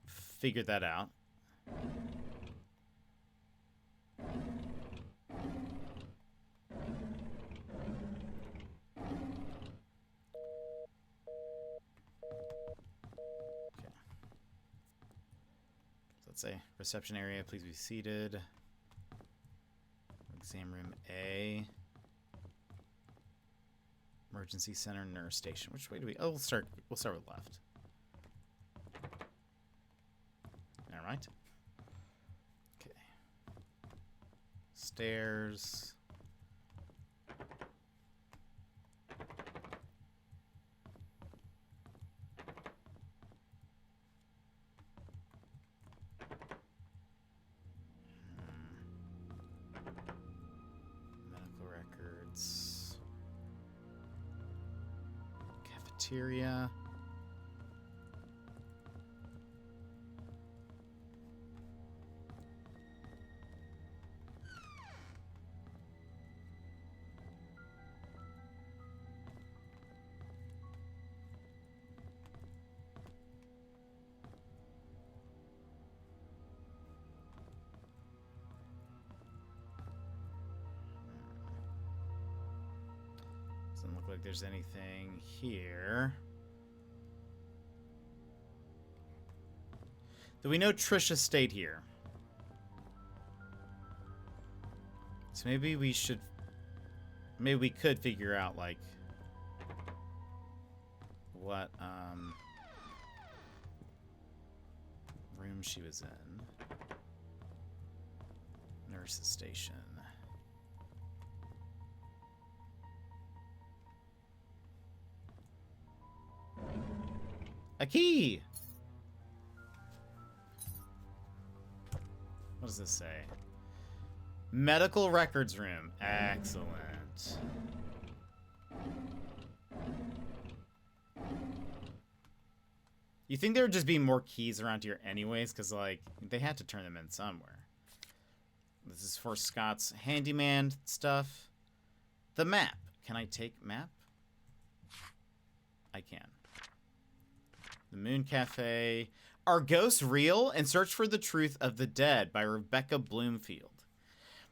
figured that out. Let's say reception area, please be seated. Exam room A. Emergency center, nurse station. Which way do we? Oh, we'll start with left. All right. Okay. Stairs. Medical records. Cafeteria. Doesn't look like there's anything here. Do we know Trisha stayed here? So maybe we could figure out, like, what room she was in. Nurse's station. A key! What does this say? Medical records room. Excellent. You think there would just be more keys around here anyways? Because, like, they had to turn them in somewhere. This is for Scott's handyman stuff. The map. Can I take map? I can. The Moon Cafe. Are Ghosts Real? And Search for the Truth of the Dead by Rebecca Bloomfield.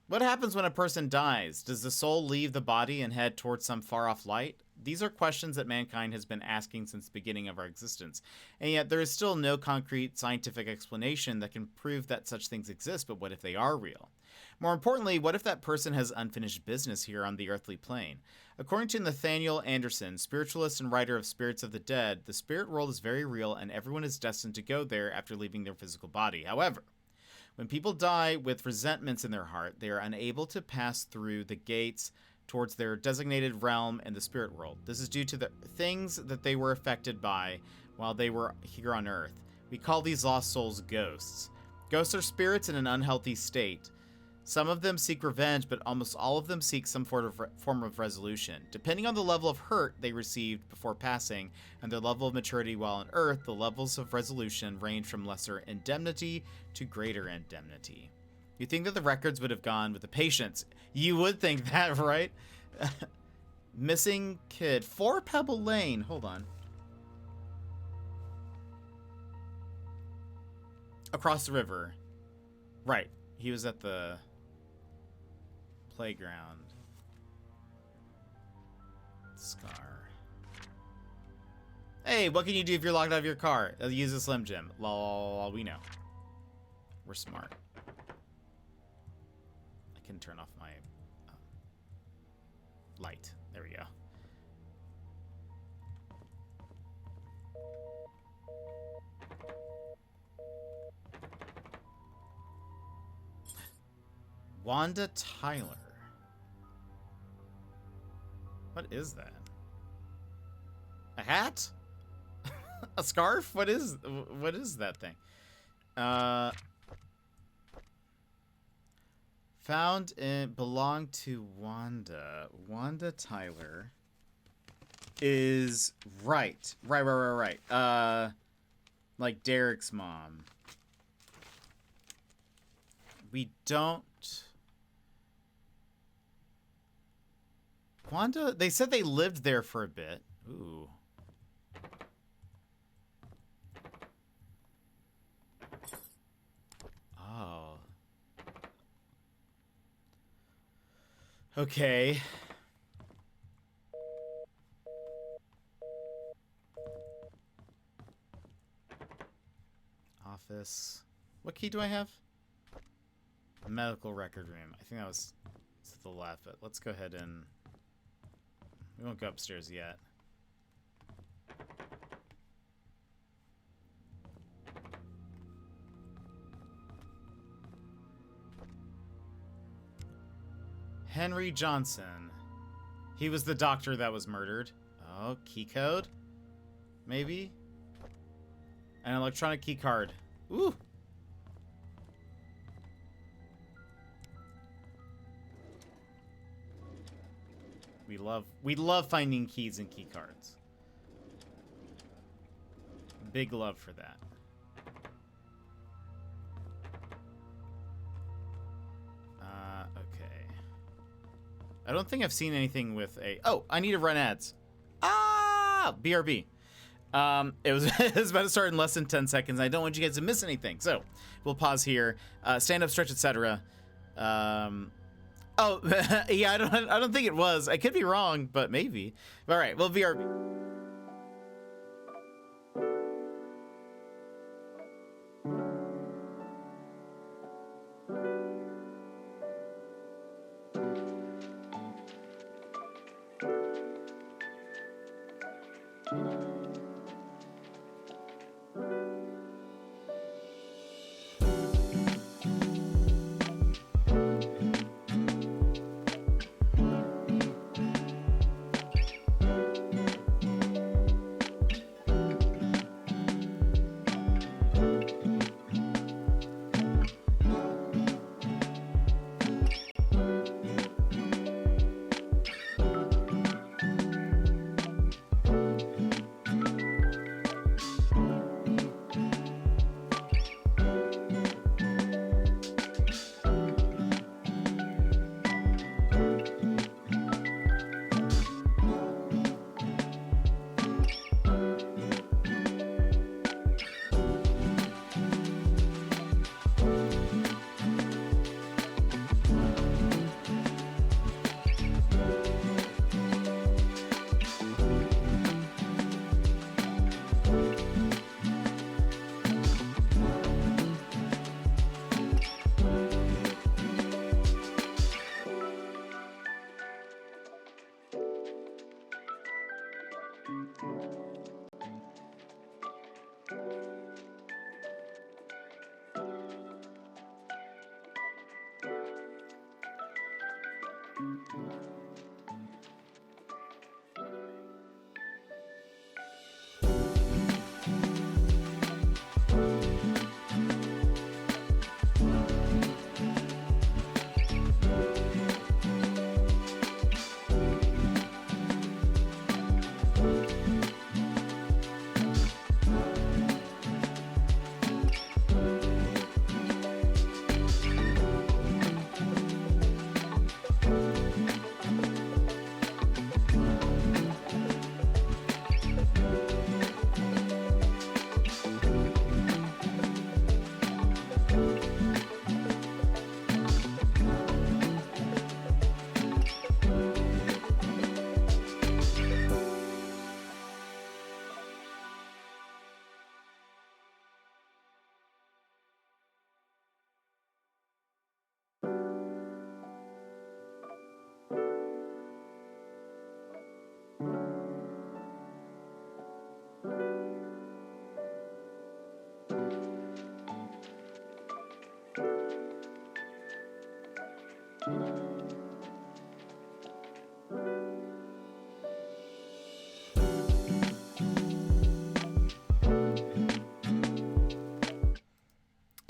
What happens when a person dies? Does the soul leave the body and head towards some far-off light? These are questions that mankind has been asking since the beginning of our existence. And yet there is still no concrete scientific explanation that can prove that such things exist, but what if they are real? More importantly, what if that person has unfinished business here on the earthly plane? According to Nathaniel Anderson, spiritualist and writer of Spirits of the Dead, the spirit world is very real and everyone is destined to go there after leaving their physical body. However, when people die with resentments in their heart, they are unable to pass through the gates towards their designated realm in the spirit world. This is due to the things that they were affected by while they were here on earth. We call these lost souls ghosts. Ghosts are spirits in an unhealthy state. Some of them seek revenge, but almost all of them seek some form of resolution. Depending on the level of hurt they received before passing and their level of maturity while on Earth, the levels of resolution range from lesser indemnity to greater indemnity. You think that the records would have gone with the patients. You would think that, right? Missing kid. 4 Pebble Lane. Hold on. Across the river. Right. He was at the playground. Scar. Hey, what can you do if you're locked out of your car? Use a Slim Jim. Lol, we know. We're smart. I can turn off my light. There we go. Wanda Tyler. What is that? A hat? A scarf? What is that thing? Found in belonged to Wanda. Wanda Tyler is right. Right. Like Derek's mom. We don't. Wanda, they said they lived there for a bit. Ooh. Oh. Okay. Office. What key do I have? Medical record room. I think that was to the left, but let's go ahead and... We won't go upstairs yet. Henry Johnson. He was the doctor that was murdered. Oh, key code? Maybe? An electronic key card. Ooh! We love finding keys and key cards. Big love for that. Okay. I don't think I've seen anything with a... Oh, I need to run ads. Ah! BRB. It was, it was about to start in less than 10 seconds. I don't want you guys to miss anything. So, we'll pause here. Stand up, stretch, etc. Oh, yeah, I don't think it was. I could be wrong, but maybe. All right, well, BRB.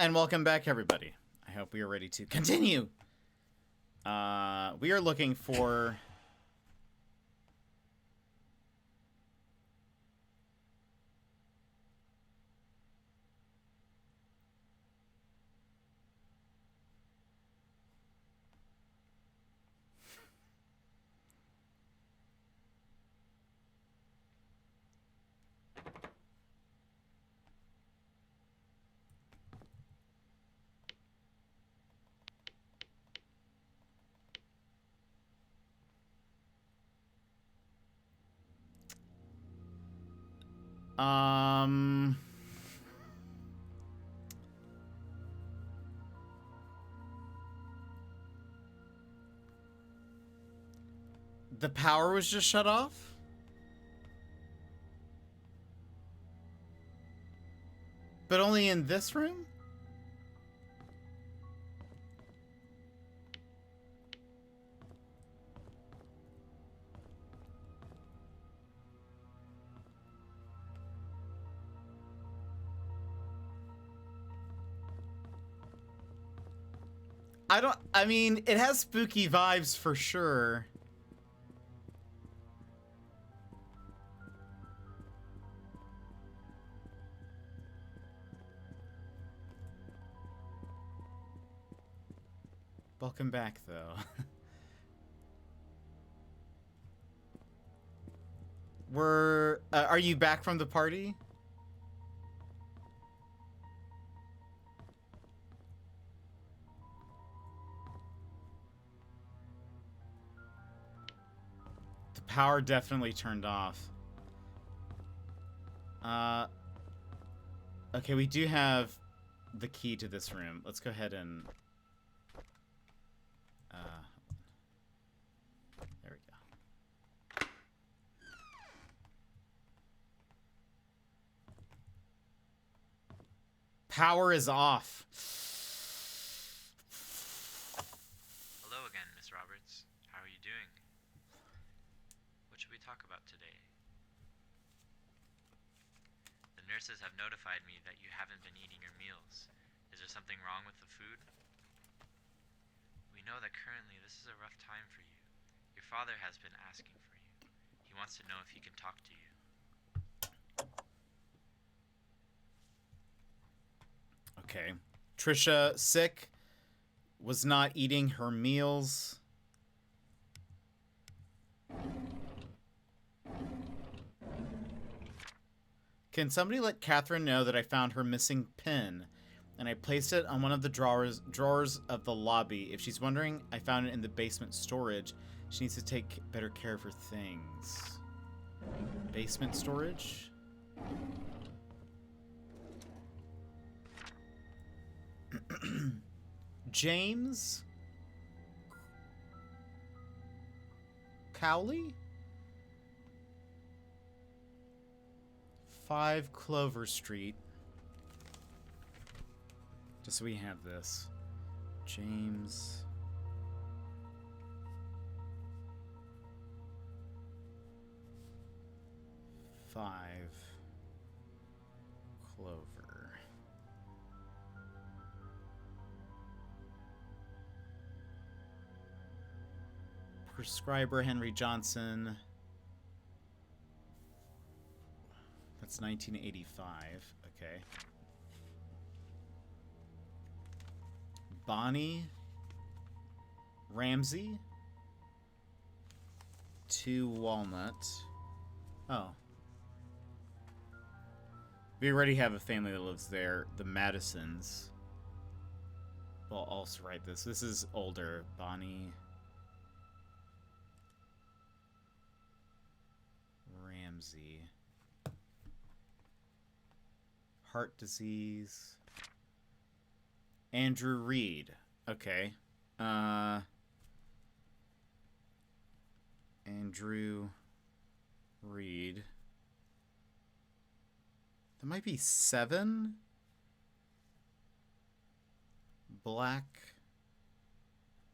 And welcome back, everybody. I hope we are ready to continue. We are looking for... The power was just shut off? But only in this room? I mean, it has spooky vibes for sure. Welcome back, though. Are you back from the party? The power definitely turned off. Okay, we do have the key to this room. Let's go ahead and... there we go. Power is off. Hello again, Miss Roberts. How are you doing? What should we talk about today? The nurses have notified me that you haven't been eating your meals. Is there something wrong with the food? We know that currently this is a rough time for you. Your father has been asking for you. He wants to know if he can talk to you. Okay. Trisha, sick, was not eating her meals. Can somebody let Catherine know that I found her missing pin? And I placed it on one of the drawers of the lobby. If she's wondering, I found it in the basement storage. She needs to take better care of her things. Basement storage? James? Cowley? 5 Clover Street. Just so we have this. James. Five Clover. Prescriber Henry Johnson. That's 1985. Okay. Bonnie Ramsey. 2 Walnut. Oh. We already have a family that lives there. The Madisons. We'll also write this. This is older. Bonnie Ramsey. Heart disease. Andrew Reed. Okay. Andrew Reed. That might be 7. Black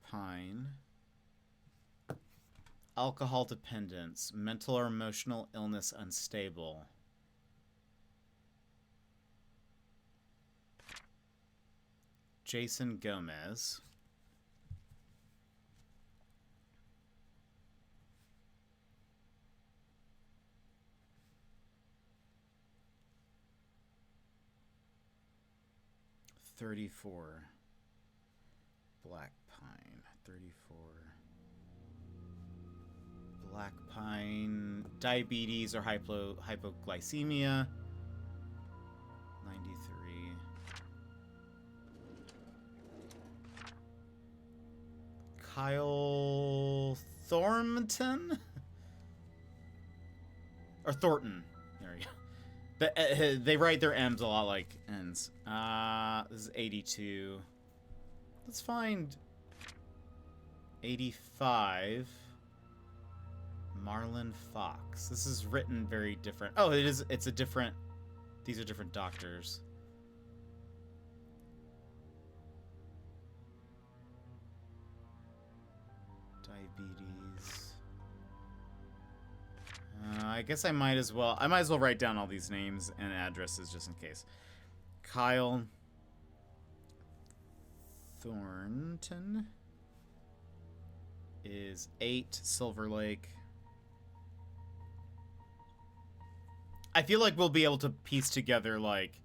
Pine. Alcohol dependence. Mental or emotional illness unstable. Jason Gomez. $34. Black Pine. 34. Black Pine. Diabetes or hypoglycemia. 93. Kyle Thornton? Or Thornton. There we go. They write their M's a lot like N's. This is 82. Let's find 85. Marlon Fox. This is written very different. Oh, it is. It's a different. These are different doctors. Diabetes. I guess I might as well write down all these names and addresses just in case. Kyle Thornton is 8 Silver Lake. I feel like we'll be able to piece together like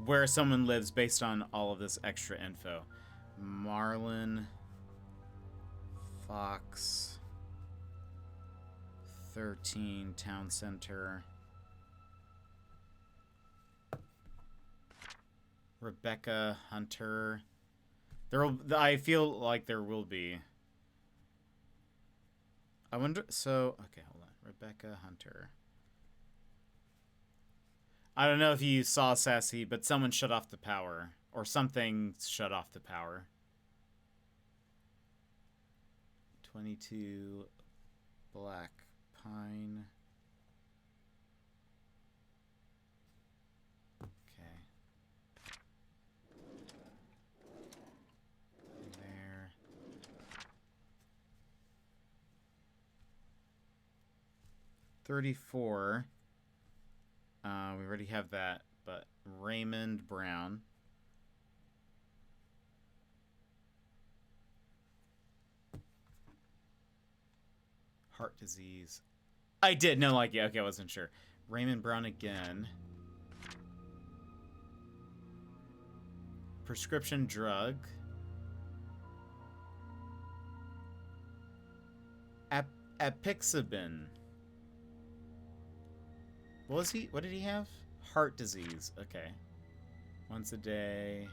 where someone lives based on all of this extra info. Marlon Fox 13 Town Center. Rebecca Hunter. I feel like there will be. I wonder. So okay, hold on. Rebecca Hunter. I don't know if you saw Sassy, but someone shut off the power, or something shut off the power. 22 Black Pine. Okay. There. $34. We already have that, but Raymond Brown. Heart disease. I did know, like, yeah, okay, I wasn't sure. Raymond Brown again. Prescription drug. Apixaban. What did he have? Heart disease. Okay. Once a day.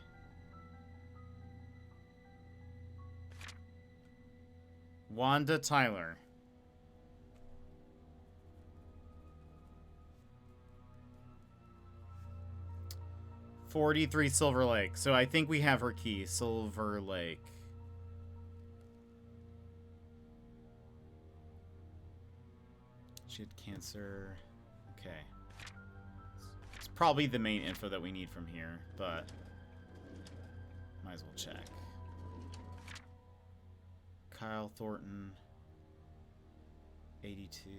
Wanda Tyler. $43 Silver Lake. So I think we have her key. Silver Lake. She had cancer. Okay. It's probably the main info that we need from here, but might as well check. Kyle Thornton. 82.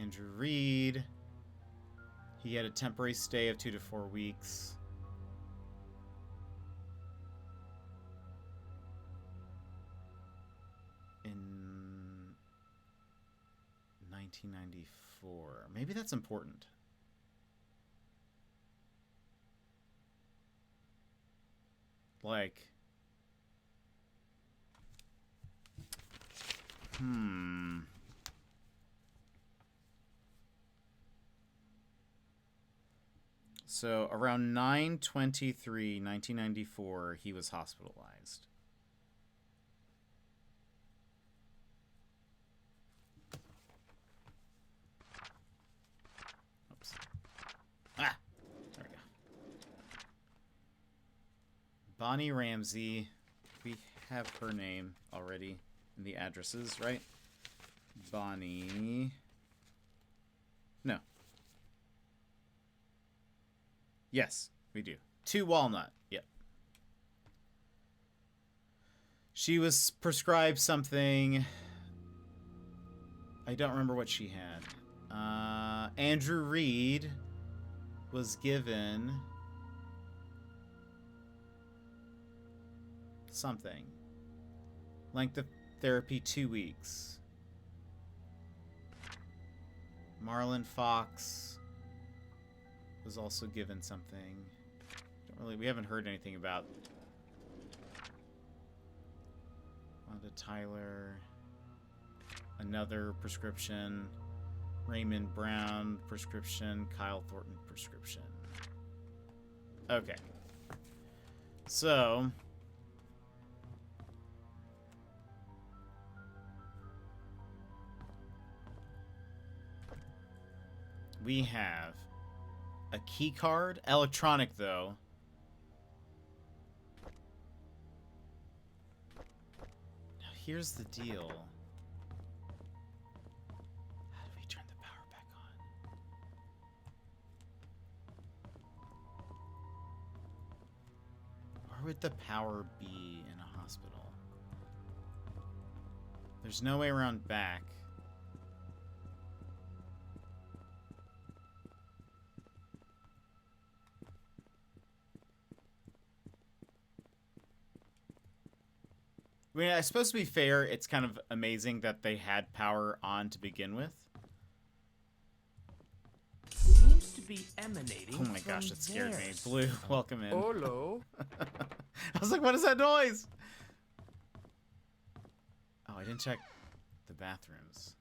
Andrew Reed. He had a temporary stay of 2 to 4 weeks. In 1994. Maybe that's important. Like... So around 9/23/1994, he was hospitalized. Oops. Ah, there we go. Bonnie Ramsey. We have her name already in the addresses, right? Bonnie. No. Yes, we do. 2 Walnut. Yep. She was prescribed something. I don't remember what she had. Andrew Reed was given something. Length of therapy 2 weeks. Marlon Fox was also given something. We haven't heard anything about Wanda Tyler. Another prescription. Raymond Brown prescription. Kyle Thornton prescription. Okay. So we have a key card, electronic though. Now here's the deal. How do we turn the power back on? Where would the power be in a hospital? There's no way around back. I mean, I suppose to be fair, it's kind of amazing that they had power on to begin with. Seems to be emanating. Oh my gosh, that scared me. Blue, welcome in. Hello. I was like, what is that noise? Oh, I didn't check the bathrooms.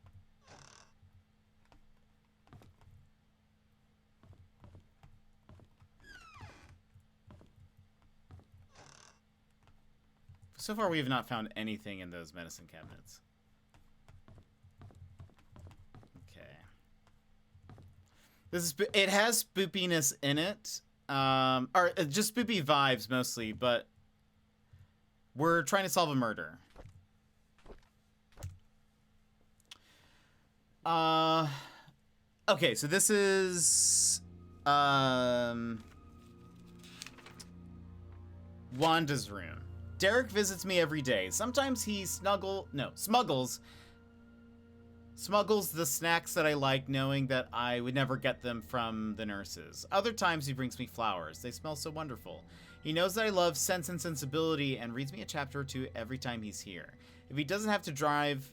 So far, we have not found anything in those medicine cabinets. Okay. It has spoopiness in it. Or just spoopy vibes mostly, but we're trying to solve a murder. Okay, so this is Wanda's room. Derek visits me every day. Sometimes he smuggles the snacks that I like, knowing that I would never get them from the nurses. Other times he brings me flowers. They smell so wonderful. He knows that I love Sense and Sensibility and reads me a chapter or two every time he's here. If he doesn't have to drive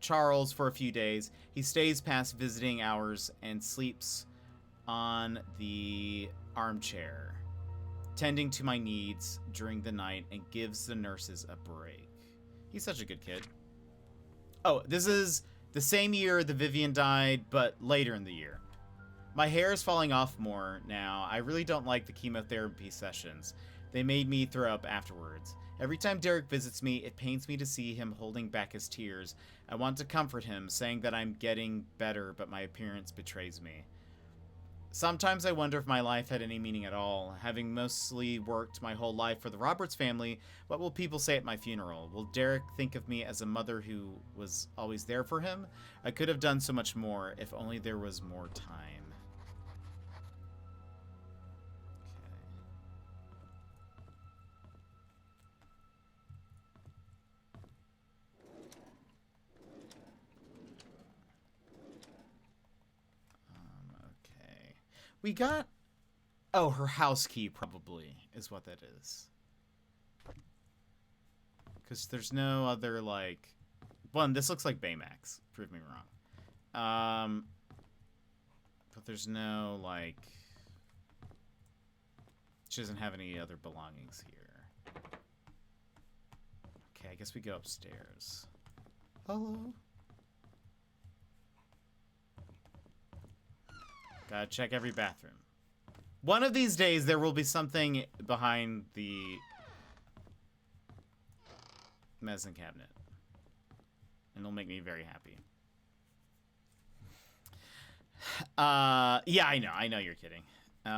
Charles for a few days, he stays past visiting hours and sleeps on the armchair, tending to my needs during the night, and gives the nurses a break. He's such a good kid. Oh, this is the same year that Vivian died, but later in the year. My hair is falling off more now. I really don't like the chemotherapy sessions. They made me throw up afterwards. Every time Derek visits me, it pains me to see him holding back his tears. I want to comfort him, saying that I'm getting better, but my appearance betrays me. Sometimes I wonder if my life had any meaning at all. Having mostly worked my whole life for the Roberts family, what will people say at my funeral? Will Derek think of me as a mother who was always there for him? I could have done so much more if only there was more time. We got... Oh, her house key probably is what that is. Because there's no other, like... One, this looks like Baymax. Prove me wrong. But there's no, like... She doesn't have any other belongings here. Okay, I guess we go upstairs. Hello? Gotta check every bathroom. One of these days, there will be something behind the medicine cabinet. And it'll make me very happy. Yeah, I know you're kidding. To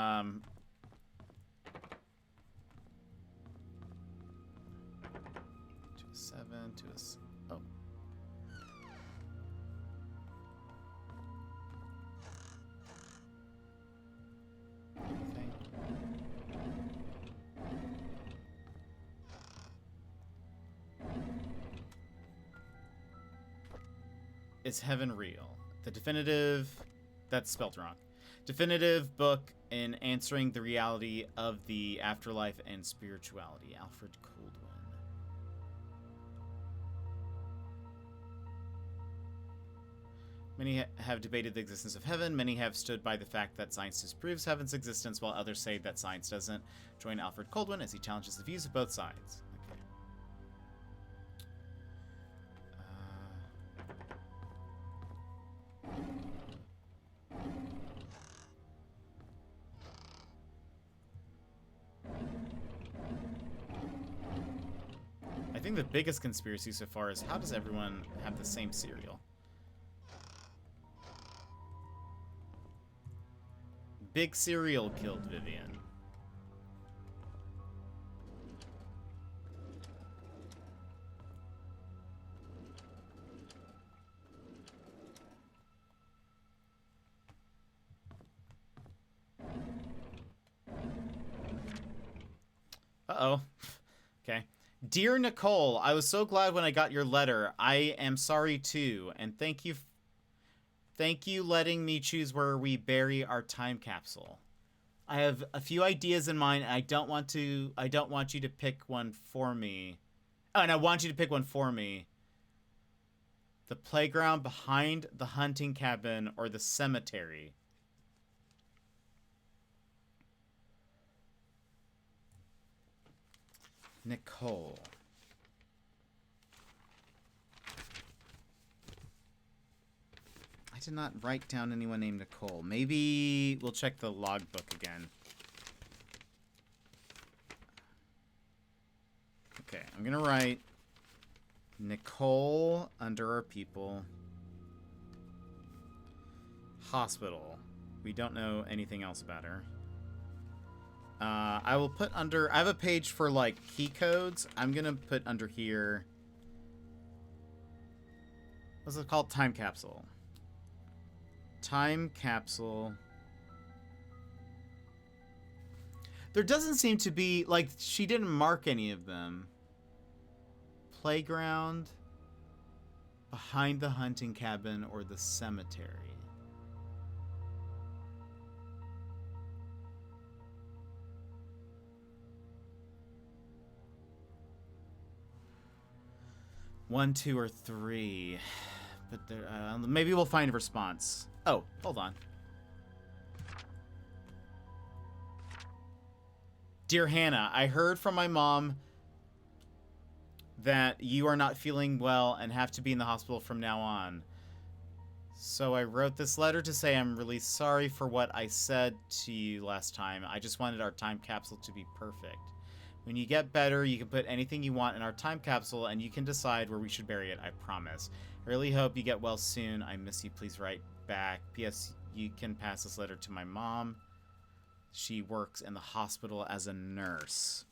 a 7, to a... Oh. Anything? Is Heaven Real? The definitive... That's spelled wrong. Definitive book in answering the reality of the afterlife and spirituality. Alfred Coldwin. Many have debated the existence of heaven. Many have stood by the fact that science disproves heaven's existence, while others say that science doesn't. Join Alfred Coldwin as he challenges the views of both sides. Okay. I think the biggest conspiracy so far is how does everyone have the same cereal? Big cereal killed Vivian. Uh-oh. Okay. Dear Nicole, I was so glad when I got your letter. I am sorry too, and thank you letting me choose where we bury our time capsule. I have a few ideas in mind, and I don't want you to pick one for me. Oh, and I want you to pick one for me. The playground behind the hunting cabin or the cemetery. Nicole. I did not write down anyone named Nicole. Maybe we'll check the logbook again. Okay, I'm gonna write Nicole under our people. Hospital. We don't know anything else about her. I will put under... I have a page for, like, key codes. I'm gonna put under here... What's it called? Time capsule. Time capsule. There doesn't seem to be... Like, she didn't mark any of them. Playground. Behind the hunting cabin or the cemetery. One, two, or three. But there, maybe we'll find a response. Oh, hold on. Dear Hannah, I heard from my mom that you are not feeling well and have to be in the hospital from now on. So I wrote this letter to say I'm really sorry for what I said to you last time. I just wanted our time capsule to be perfect. When you get better, you can put anything you want in our time capsule, and you can decide where we should bury it, I promise. I really hope you get well soon. I miss you. Please write back. P.S. You can pass this letter to my mom. She works in the hospital as a nurse.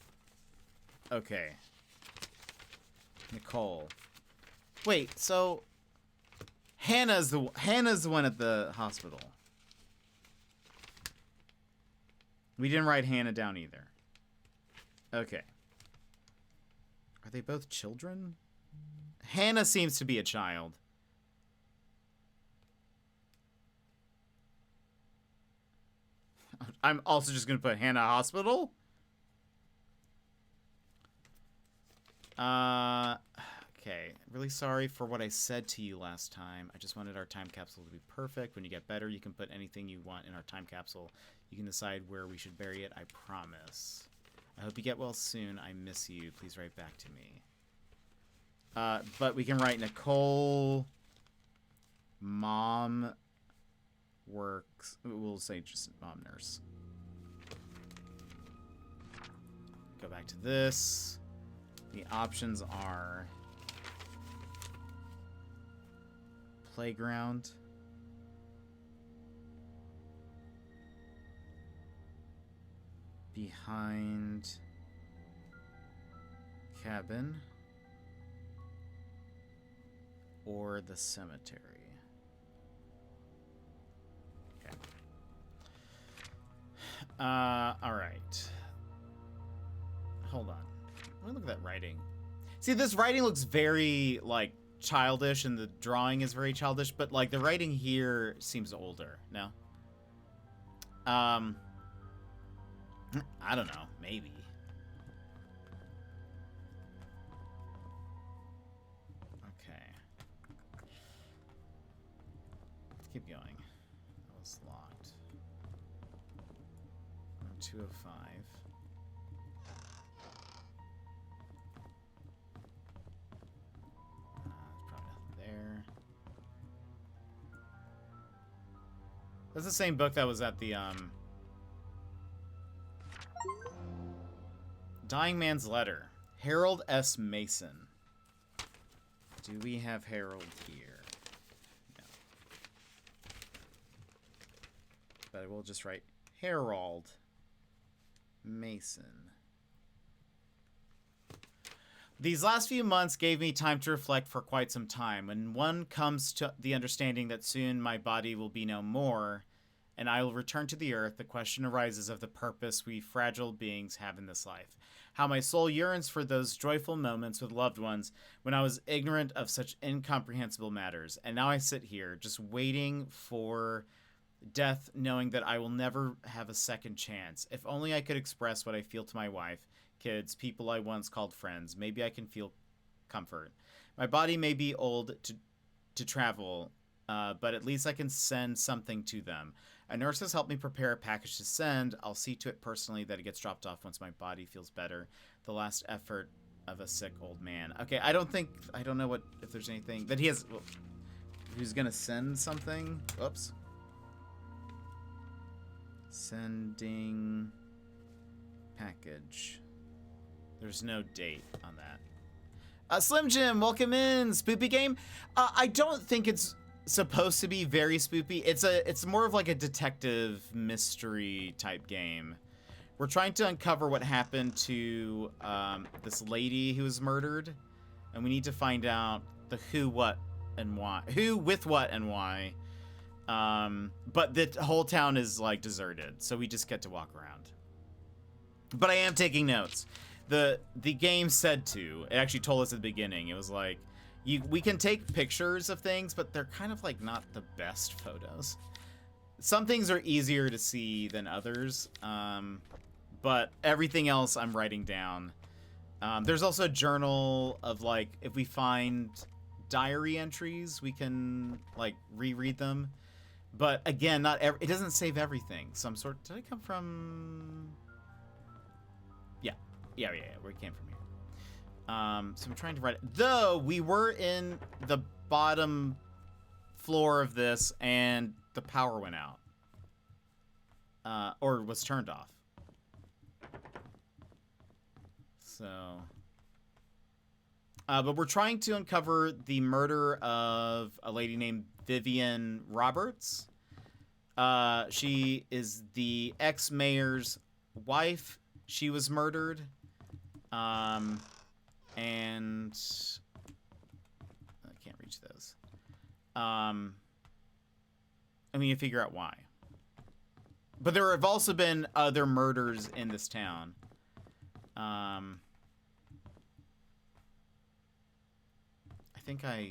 Okay. Nicole. Wait, so... Hannah's the one at the hospital. We didn't write Hannah down either. Okay. Are they both children? Hannah seems to be a child. I'm also just going to put Hannah Hospital. Okay. Really sorry for what I said to you last time. I just wanted our time capsule to be perfect. When you get better, you can put anything you want in our time capsule. You can decide where we should bury it, I promise. I hope you get well soon. I miss you. Please write back to me. But we can write Nicole. Mom works. We'll say just mom nurse. Go back to this. The options are playground. Behind cabin or the cemetery. Okay. All right. Hold on. Let me look at that writing. See, this writing looks very, like, childish and the drawing is very childish, but like the writing here seems older. No? I don't know. Maybe. Okay. Let's keep going. That was locked. 205. Probably nothing there. That's the same book that was at the Dying Man's Letter. Harold S. Mason. Do we have Harold here? No. But I will just write Harold Mason. These last few months gave me time to reflect for quite some time. When one comes to the understanding that soon my body will be no more, and I will return to the earth, the question arises of the purpose we fragile beings have in this life. How my soul yearns for those joyful moments with loved ones when I was ignorant of such incomprehensible matters. And now I sit here, just waiting for death, knowing that I will never have a second chance. If only I could express what I feel to my wife, kids, people I once called friends. Maybe I can feel comfort. My body may be old to travel, but at least I can send something to them. A nurse has helped me prepare a package to send. I'll see to it personally that it gets dropped off once my body feels better. The last effort of a sick old man. Okay, I don't know if there's anything that he has. Well, who's gonna send something? Oops. Sending package. There's no date on that. Slim Jim, welcome in. Spoopy game. I don't think it's supposed to be very spoopy. It's more of like a detective mystery type game. We're trying to uncover what happened to this lady who was murdered, and we need to find out the who, what, and why. Who, with what, and why. But the whole town is like deserted, so we just get to walk around. But I am taking notes. The game said to. It actually told us at the beginning. It was like, we can take pictures of things, but they're kind of like not the best photos. Some things are easier to see than others, but everything else I'm writing down. There's also a journal of like, if we find diary entries, we can like reread them. But again, it doesn't save everything. Some sort. Did I come from? Yeah. We came from here. So I'm trying to write it. Though we were in the bottom floor of this, and the power went out, or was turned off. So, but we're trying to uncover the murder of a lady named Vivian Roberts. She is the ex-mayor's wife. She was murdered. And I can't reach those. I mean, you figure out why. But there have also been other murders in this town. I think yeah.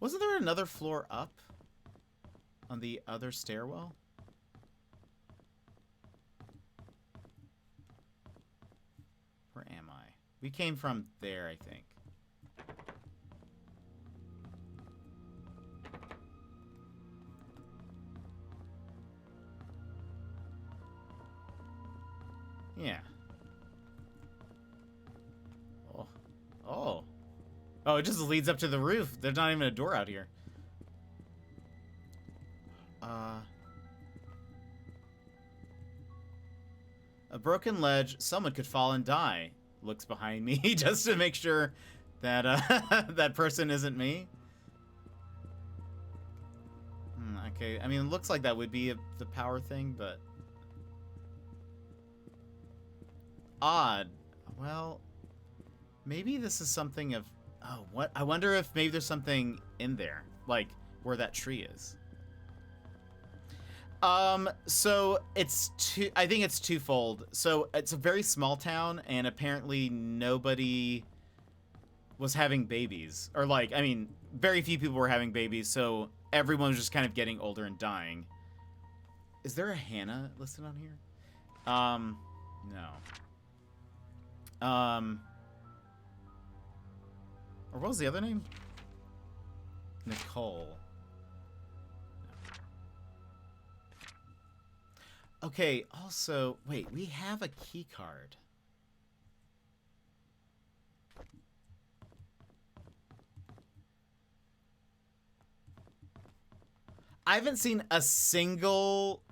Wasn't there another floor up on the other stairwell? Where am I? We came from there, I think. Yeah. Oh, it just leads up to the roof. There's not even a door out here. A broken ledge. Someone could fall and die. Looks behind me just to make sure that that person isn't me. Okay, I mean, it looks like that would be the power thing, but odd. Well, maybe this is something of... Oh, what? I wonder if maybe there's something in there, like where that tree is. So I think it's twofold. So it's a very small town, and apparently nobody was having babies. Or, like, I mean, very few people were having babies, so everyone was just kind of getting older and dying. Is there a Hannah listed on here? No. Or what was the other name? Nicole. Okay, also, wait, we have a key card. I haven't seen a single...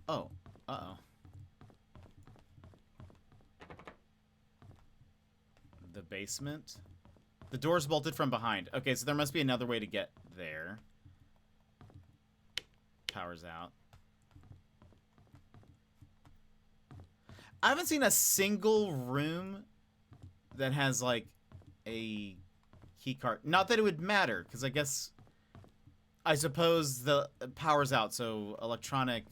Oh, uh-oh. The basement? The door's bolted from behind. Okay, so there must be another way to get there. Power's out. I haven't seen a single room that has, like, a key card. Not that it would matter, because I guess... I suppose the power's out, so electronic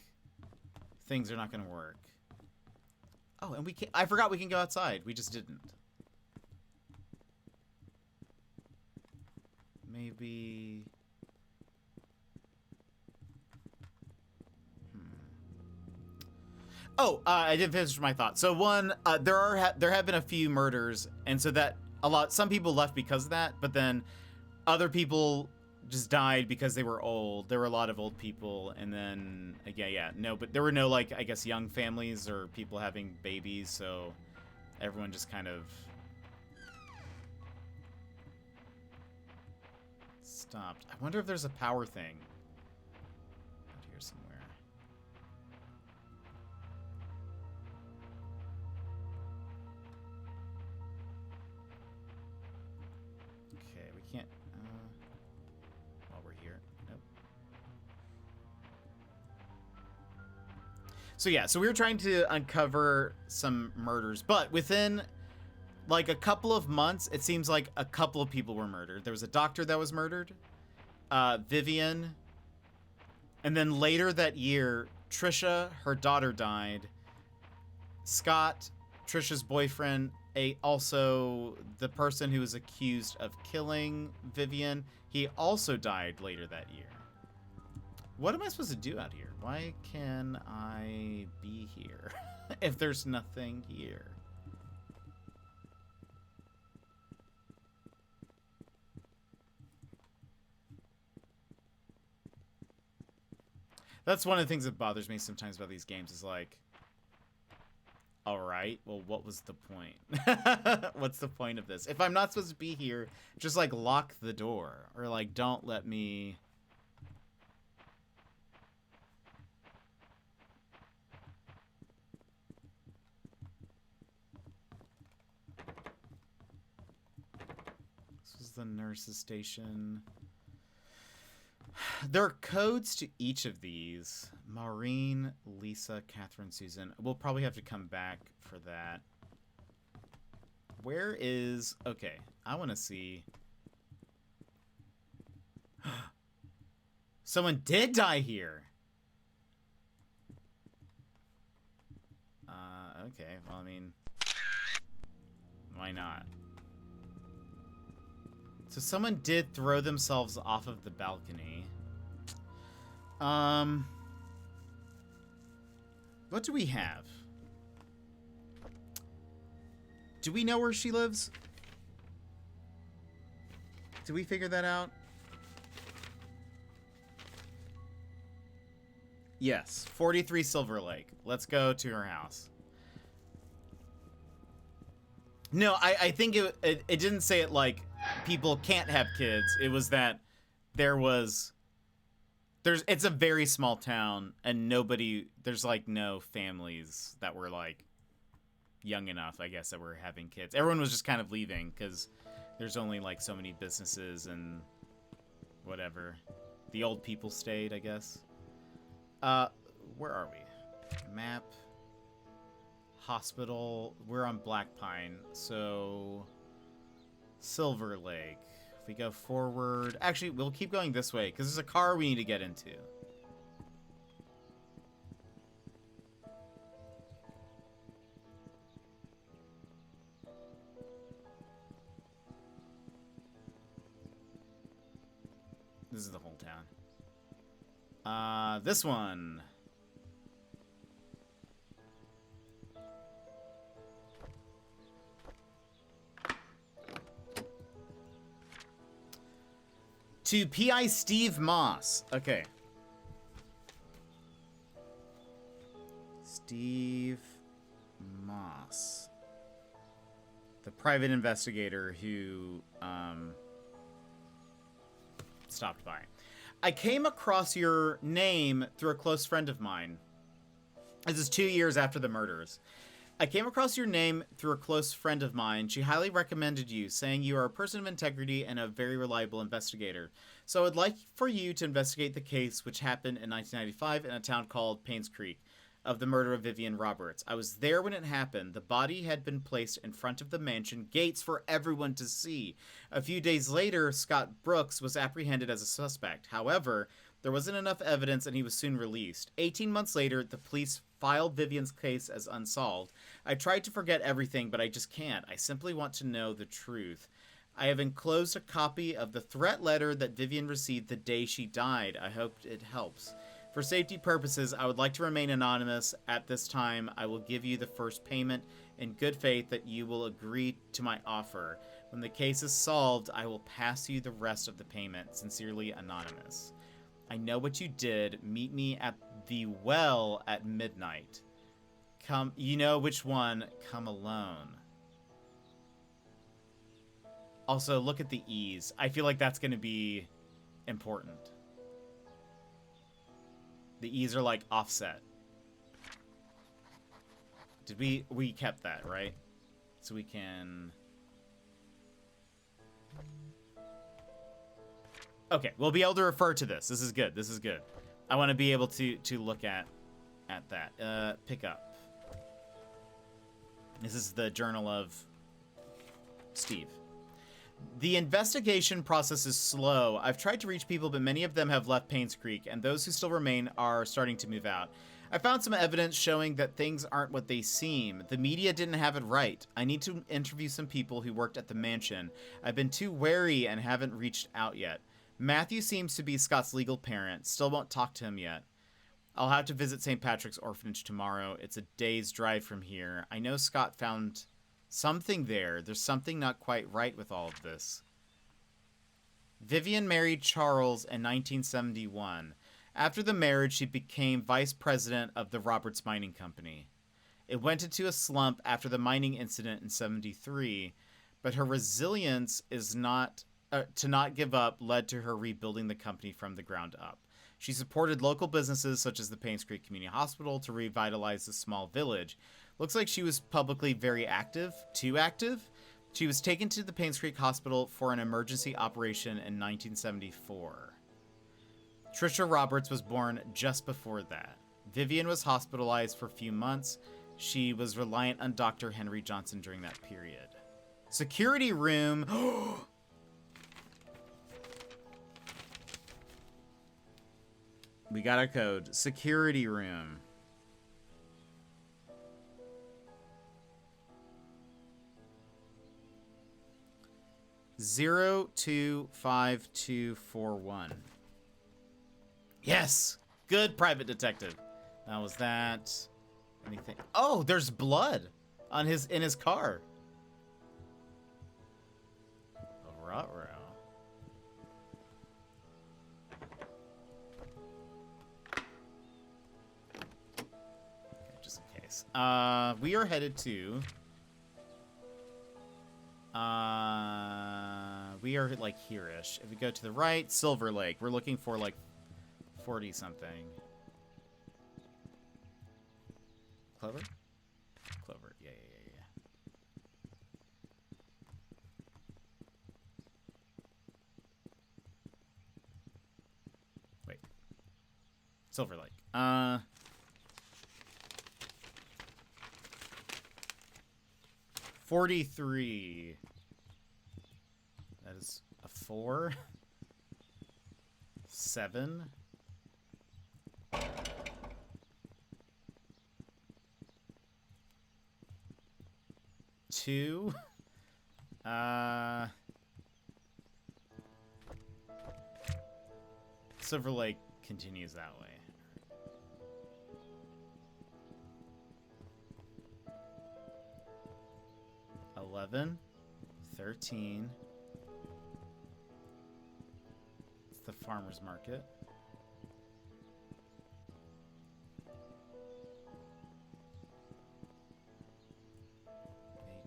things are not going to work. Oh, and we can I forgot we can go outside. We just didn't. Maybe... Oh, I didn't finish my thought. So one, there have been a few murders, and so that some people left because of that, but then other people just died because they were old. There were a lot of old people, and then but there were no, like, I guess, young families or people having babies, so everyone just kind of stopped. I wonder if there's a power thing out here somewhere. Okay, we can't. While we're here, nope. So yeah, so we were trying to uncover some murders, but within like a couple of months, it seems like a couple of people were murdered. There was a doctor that was murdered, Vivian, and then later that year, Trisha, her daughter, died. Scott, Trisha's boyfriend, also the person who was accused of killing Vivian, he also died later that year. What am I supposed to do out here? Why can I be here if there's nothing here? That's one of the things that bothers me sometimes about these games is like, all right, well, what was the point? What's the point of this? If I'm not supposed to be here, just, like, lock the door. Or, like, don't let me... This is the nurse's station. There are codes to each of these. Maureen, Lisa, Catherine, Susan. We'll probably have to come back for that. Where is... Okay, I want to see... Someone did die here! Okay, well, I mean... Why not? So someone did throw themselves off of the balcony. What do we have? Do we know where she lives? Did we figure that out? Yes, 43 Silver Lake. Let's go to her house. No, I think it didn't say it like people can't have kids. It was that it's a very small town and there's like no families that were like young enough, I guess, that were having kids. Everyone was just kind of leaving because there's only like so many businesses and whatever. The old people stayed, I guess. Where are we? Map. Hospital. We're on Black Pine, so Silver Lake. If we go forward, actually, we'll keep going this way because there's a car we need to get into. This is the whole town. This one. To P.I. Steve Moss. Okay. Steve Moss. The private investigator who, stopped by. I came across your name through a close friend of mine. This is 2 years after the murders. I came across your name through a close friend of mine. She highly recommended you, saying you are a person of integrity and a very reliable investigator. So I would like for you to investigate the case which happened in 1995 in a town called Painscreek of the murder of Vivian Roberts. I was there when it happened. The body had been placed in front of the mansion gates for everyone to see. A few days later, Scott Brooks was apprehended as a suspect. However, there wasn't enough evidence and he was soon released. 18 months later, the police filed Vivian's case as unsolved. I tried to forget everything, but I just can't. I simply want to know the truth. I have enclosed a copy of the threat letter that Vivian received the day she died. I hope it helps. For safety purposes, I would like to remain anonymous. At this time, I will give you the first payment in good faith that you will agree to my offer. When the case is solved, I will pass you the rest of the payment. Sincerely, Anonymous. I know what you did. Meet me at the well at midnight. Come, you know which one. Come alone. Also, look at the E's. I feel like that's going to be important. The E's are like offset. Did we kept that, right? So we can... Okay, we'll be able to refer to this. This is good. This is good. I want to be able to look at that. Pick up. This is the journal of Steve. The investigation process is slow. I've tried to reach people, but many of them have left Painscreek, and those who still remain are starting to move out. I found some evidence showing that things aren't what they seem. The media didn't have it right. I need to interview some people who worked at the mansion. I've been too wary and haven't reached out yet. Matthew seems to be Scott's legal parent. Still won't talk to him yet. I'll have to visit St. Patrick's Orphanage tomorrow. It's a day's drive from here. I know Scott found something there. There's something not quite right with all of this. Vivian married Charles in 1971. After the marriage, she became vice president of the Roberts Mining Company. It went into a slump after the mining incident in 73, but her resilience is to not give up led to her rebuilding the company from the ground up. She supported local businesses such as the Painscreek Community Hospital to revitalize the small village. Looks like she was publicly very active, too active. She was taken to the Painscreek Hospital for an emergency operation in 1974. Trisha Roberts was born just before that. Vivian was hospitalized for a few months. She was reliant on Dr. Henry Johnson during that period. Security room. We got a code. Security room. Zero 25241. Yes! Good, private detective. That was that. Anything? Oh, there's blood on in his car. Ruh-roh. Just in case. We are headed to... we are like here-ish. If we go to the right, Silver Lake. We're looking for like 40-something. Clover? Clover. Yeah. Wait. Silver Lake. 43. That is a 4. 7. 2. Silver Lake continues that way. $11, $13. It's the farmer's market.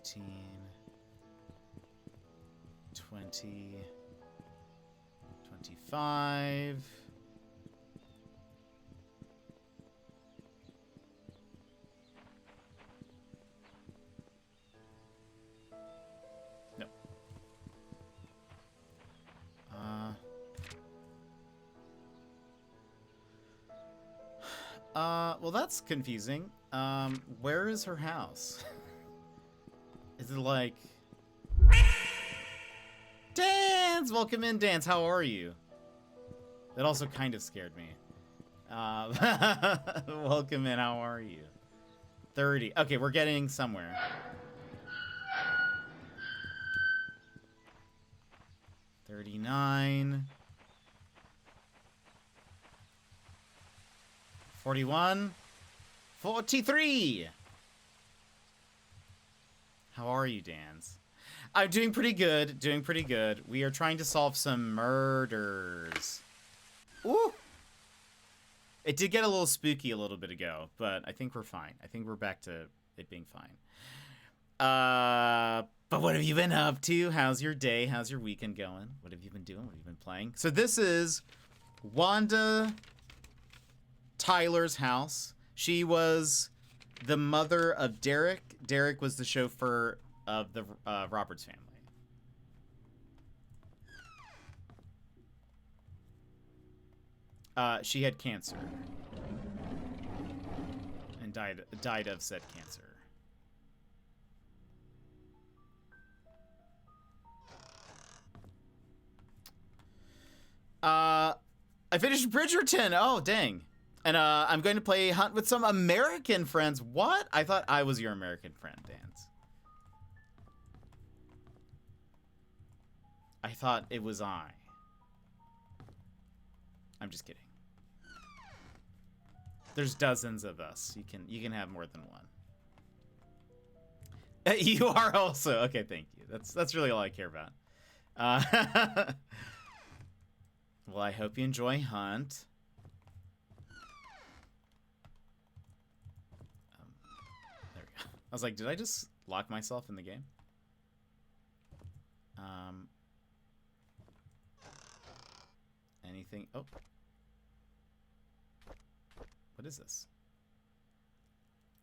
$18, $20, $25. No. Well, that's confusing. Where is her house? Is it like... Dance! Welcome in, Dance. How are you? That also kind of scared me. Welcome in. How are you? 30. Okay, we're getting somewhere. $39. 41. 43. How are you, Dans? I'm doing pretty good. Doing pretty good. We are trying to solve some murders. Ooh! It did get a little spooky a little bit ago, but I think we're fine. I think we're back to it being fine. But what have you been up to? How's your day? How's your weekend going? What have you been doing? What have you been playing? So this is Wanda Tyler's house. She was the mother of Derek. Derek was the chauffeur of the Roberts family. She had cancer and died of said cancer. I finished Bridgerton. Oh, dang. And I'm going to play Hunt with some American friends. What? I thought I was your American friend, Dance. I thought it was I. I'm just kidding. There's dozens of us. You can have more than one. You are also okay. Thank you. That's really all I care about. Well, I hope you enjoy Hunt. There we go. I was like, did I just lock myself in the game? Anything? Oh. What is this?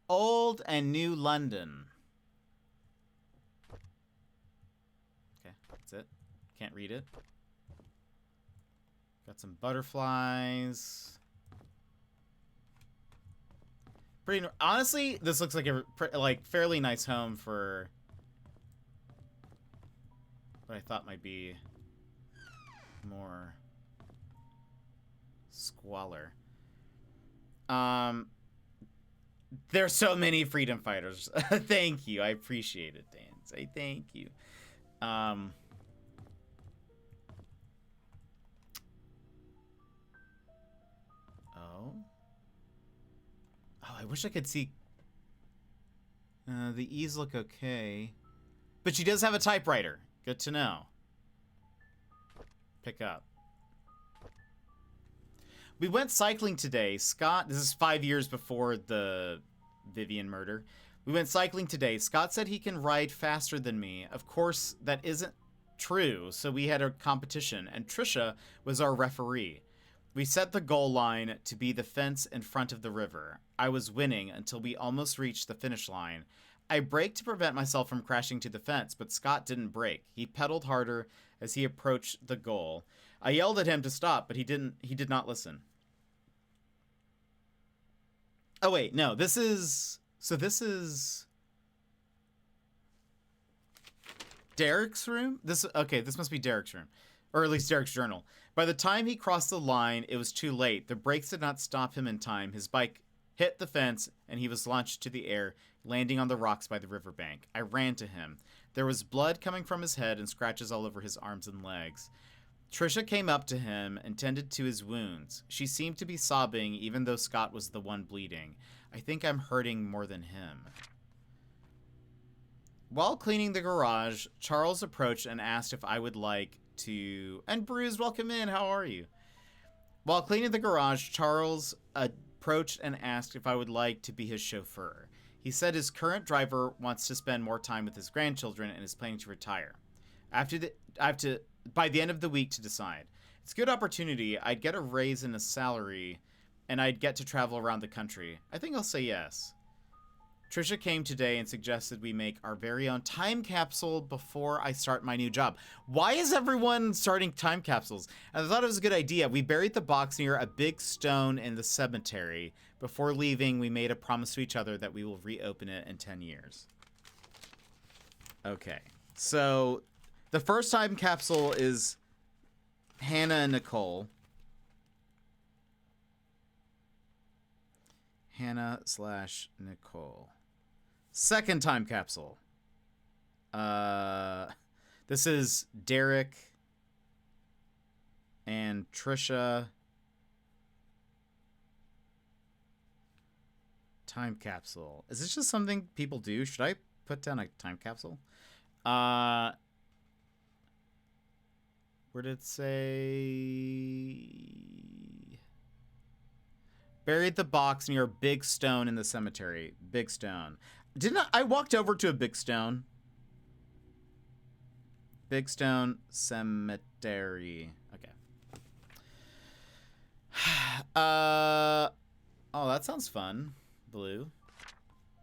Old and New London. Okay, that's it. Can't read it. Got some butterflies. Pretty. Honestly, this looks like a fairly nice home for what I thought might be more squalor. There's so many freedom fighters. Thank you. I appreciate it, Dan. Say thank you. Oh, I wish I could see. The E's look okay. But she does have a typewriter. Good to know. Pick up. We went cycling today. Scott, this is 5 years before the Vivian murder. We went cycling today. Scott said he can ride faster than me. Of course, that isn't true, so we had a competition, and Trisha was our referee. We set the goal line to be the fence in front of the river. I was winning until we almost reached the finish line. I braked to prevent myself from crashing to the fence, but Scott didn't brake. He pedaled harder as he approached the goal. I yelled at him to stop, but he did not listen. Oh wait, no, this is Derek's room? This must be Derek's room. Or at least Derek's journal. By the time he crossed the line, it was too late. The brakes did not stop him in time. His bike hit the fence, and he was launched to the air, landing on the rocks by the riverbank. I ran to him. There was blood coming from his head and scratches all over his arms and legs. Trisha came up to him and tended to his wounds. She seemed to be sobbing, even though Scott was the one bleeding. I think I'm hurting more than him. While cleaning the garage, Charles approached and asked if I would like to... And Bruce, welcome in. How are you? While cleaning the garage, Charles approached and asked if I would like to be his chauffeur. He said his current driver wants to spend more time with his grandchildren and is planning to retire. I have to, by the end of the week, to decide. It's a good opportunity. I'd get a raise in a salary, and I'd get to travel around the country. I think I'll say yes. Trisha came today and suggested we make our very own time capsule before I start my new job. Why is everyone starting time capsules? And I thought it was a good idea. We buried the box near a big stone in the cemetery. Before leaving, we made a promise to each other that we will reopen it in 10 years. Okay, so the first time capsule is Hannah and Nicole. Hannah/Nicole. Second time capsule. This is Derek and Trisha. Time capsule. Is this just something people do? Should I put down a time capsule? Where did it say? Buried the box near a big stone in the cemetery. Big stone. Didn't I walked over to a big stone? Big Stone Cemetery. Okay. Oh, that sounds fun. Blue.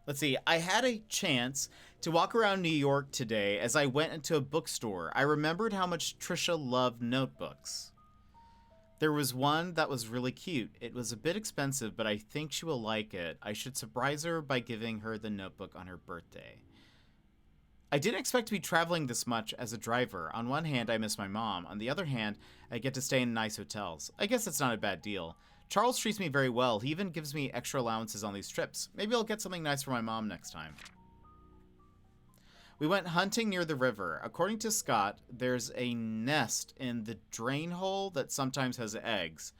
Let's see. I had a chance to walk around New York today as I went into a bookstore. I remembered how much Trisha loved notebooks. There was one that was really cute. It was a bit expensive, but I think she will like it. I should surprise her by giving her the notebook on her birthday. I didn't expect to be traveling this much as a driver. On one hand, I miss my mom. On the other hand, I get to stay in nice hotels. I guess it's not a bad deal. Charles treats me very well. He even gives me extra allowances on these trips. Maybe I'll get something nice for my mom next time. We went hunting near the river. According to Scott, there's a nest in the drain hole that sometimes has eggs.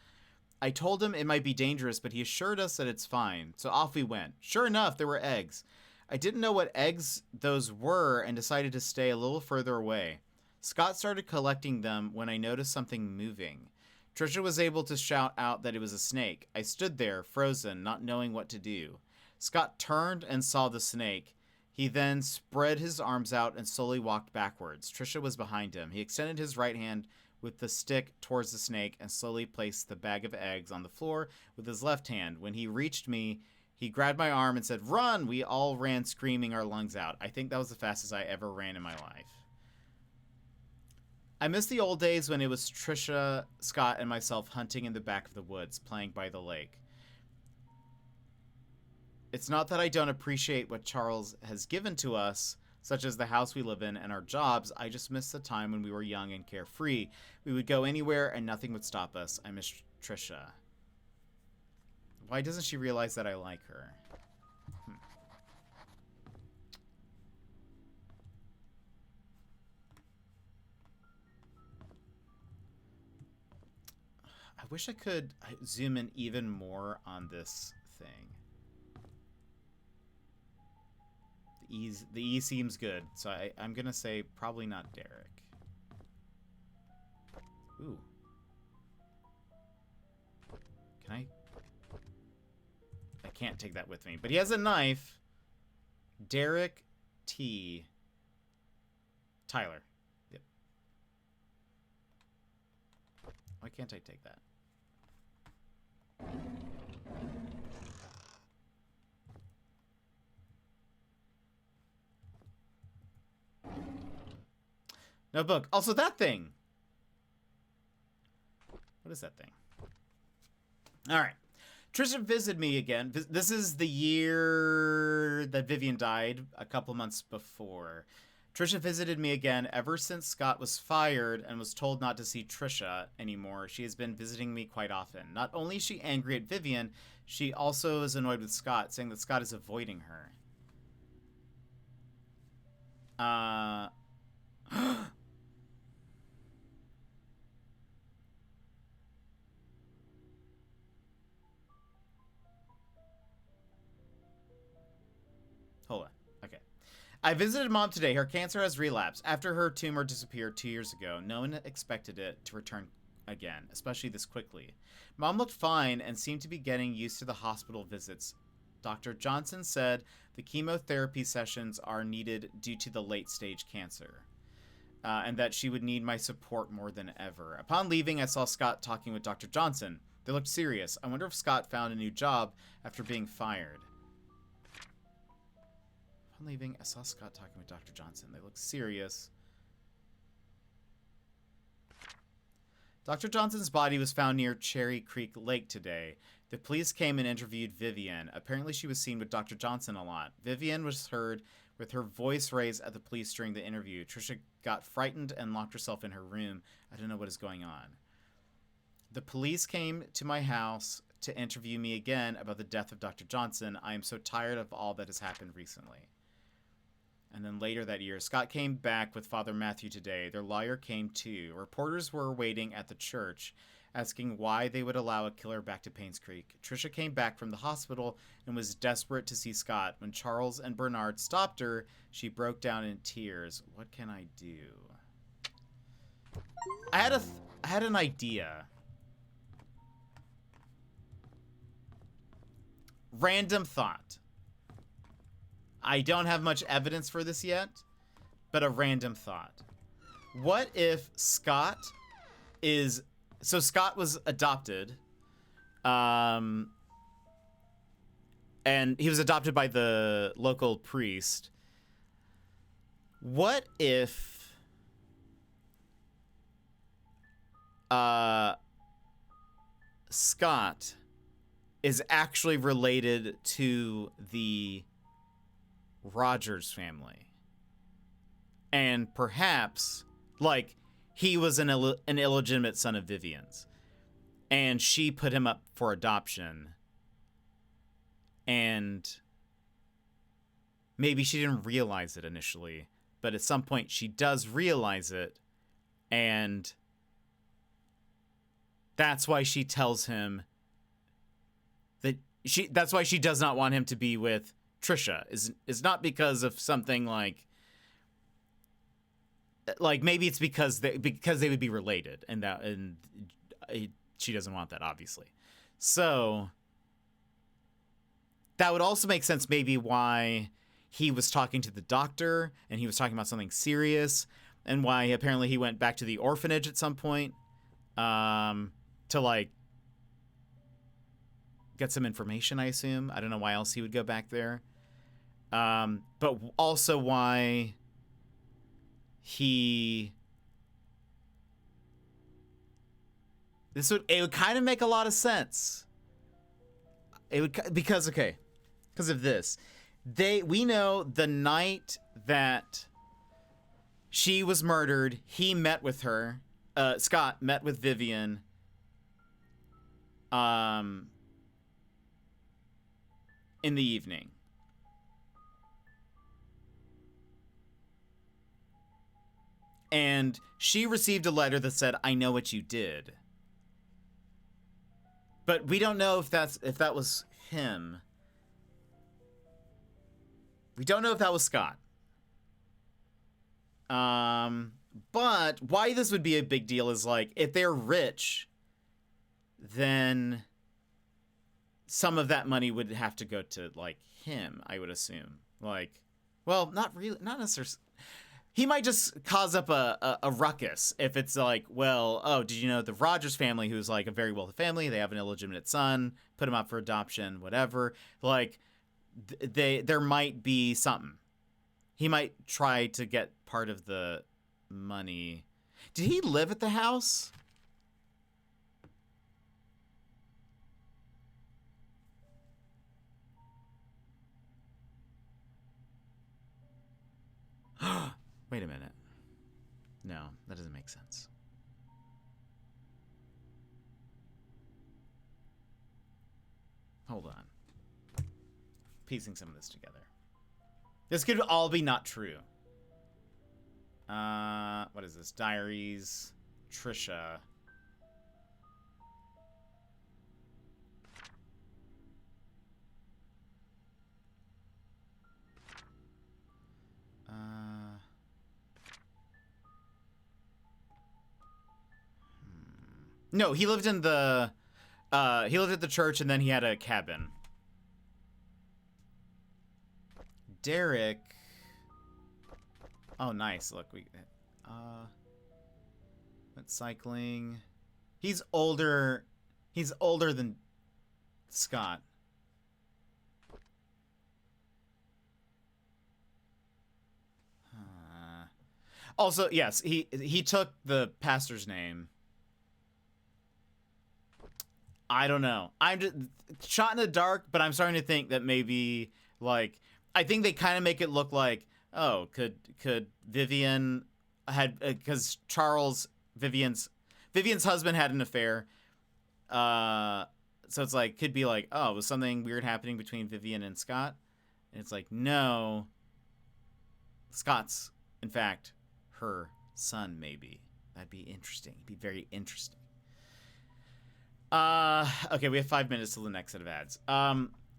I told him it might be dangerous, but he assured us that it's fine. So off we went. Sure enough, there were eggs. I didn't know what eggs those were and decided to stay a little further away. Scott started collecting them when I noticed something moving. Trisha was able to shout out that it was a snake. I stood there, frozen, not knowing what to do. Scott turned and saw the snake. He then spread his arms out and slowly walked backwards. Trisha was behind him. He extended his right hand with the stick towards the snake and slowly placed the bag of eggs on the floor with his left hand. When he reached me, he grabbed my arm and said, "Run!" We all ran screaming our lungs out. I think that was the fastest I ever ran in my life. I miss the old days when it was Trisha, Scott, and myself hunting in the back of the woods, playing by the lake. It's not that I don't appreciate what Charles has given to us, such as the house we live in and our jobs. I just miss the time when we were young and carefree. We would go anywhere and nothing would stop us. I miss Trisha. Why doesn't she realize that I like her? I wish I could zoom in even more on this thing. The E seems good, so I'm gonna say probably not Derek. Ooh. Can I can't take that with me, but he has a knife. Derek T. Tyler. Yep. Why can't I take that? Notebook. Also that thing. What is that thing? All right. Trisha visited me again. This is the year that Vivian died, a couple months before. Trisha visited me again ever since Scott was fired and was told not to see Trisha anymore. She has been visiting me quite often. Not only is she angry at Vivian, she also is annoyed with Scott, saying that Scott is avoiding her. I visited Mom today. Her cancer has relapsed. After her tumor disappeared 2 years ago, no one expected it to return again, especially this quickly. Mom looked fine and seemed to be getting used to the hospital visits. Dr. Johnson said the chemotherapy sessions are needed due to the late-stage cancer, and that she would need my support more than ever. Upon leaving, I saw Scott talking with Dr. Johnson. They looked serious. I wonder if Scott found a new job after being fired. Upon leaving, I saw Scott talking with Dr. Johnson. They looked serious. Dr. Johnson's body was found near Cherry Creek Lake today. The police came and interviewed Vivian. Apparently she was seen with Dr. Johnson a lot. Vivian was heard with her voice raised at the police during the interview. Trisha got frightened and locked herself in her room. I don't know what is going on. The police came to my house to interview me again about the death of Dr. Johnson. I am so tired of all that has happened recently. And then later that year, Scott came back with Father Matthew today. Their lawyer came too. Reporters were waiting at the church, asking why they would allow a killer back to Painscreek. Trisha came back from the hospital and was desperate to see Scott. When Charles and Bernard stopped her, she broke down in tears. What can I do? I had an idea. Random thought. I don't have much evidence for this yet, but a random thought. What if Scott is... So Scott was adopted, and he was adopted by the local priest. What if Scott is actually related to the Rogers family, and perhaps like he was an illegitimate son of Vivian's, and she put him up for adoption, and maybe she didn't realize it initially, but at some point she does realize it, and that's why she tells him that that's why she does not want him to be with Trisha. Is not because of something like maybe it's because they would be related, and she doesn't want that, obviously. So that would also make sense maybe why he was talking to the doctor and he was talking about something serious, and why apparently he went back to the orphanage at some point to like get some information, I assume. I don't know why else he would go back there. But also why it would kind of make a lot of sense. It would, because of this. We know the night that she was murdered, he met with her. Scott met with Vivian. In the evening. And she received a letter that said, "I know what you did." But we don't know if that was him. We don't know if that was Scott. But why this would be a big deal is like, if they're rich, then some of that money would have to go to like him, I would assume. Like, well, not really, not necessarily. He might just cause up a ruckus if it's like, well, oh, did you know the Rogers family, who's like a very wealthy family, they have an illegitimate son, put him up for adoption, whatever. Like, there might be something. He might try to get part of the money. Did he live at the house? Wait a minute. No, that doesn't make sense. Hold on. Piecing some of this together. This could all be not true. What is this? Diaries. Trisha. No, he lived in the he lived at the church and then he had a cabin. Derek. Oh, nice. Look, we went cycling. He's older. He's older than Scott. Also, yes, he took the pastor's name. I don't know. I'm just shot in the dark, but I'm starting to think that maybe, like, I think they kind of make it look like, oh, could Vivian had, because Vivian's husband had an affair. So it's like, could be like, oh, was something weird happening between Vivian and Scott? And it's like, no. Scott's, in fact, her son, maybe. That'd be interesting. It'd be very interesting. Okay, we have 5 minutes till the next set of ads.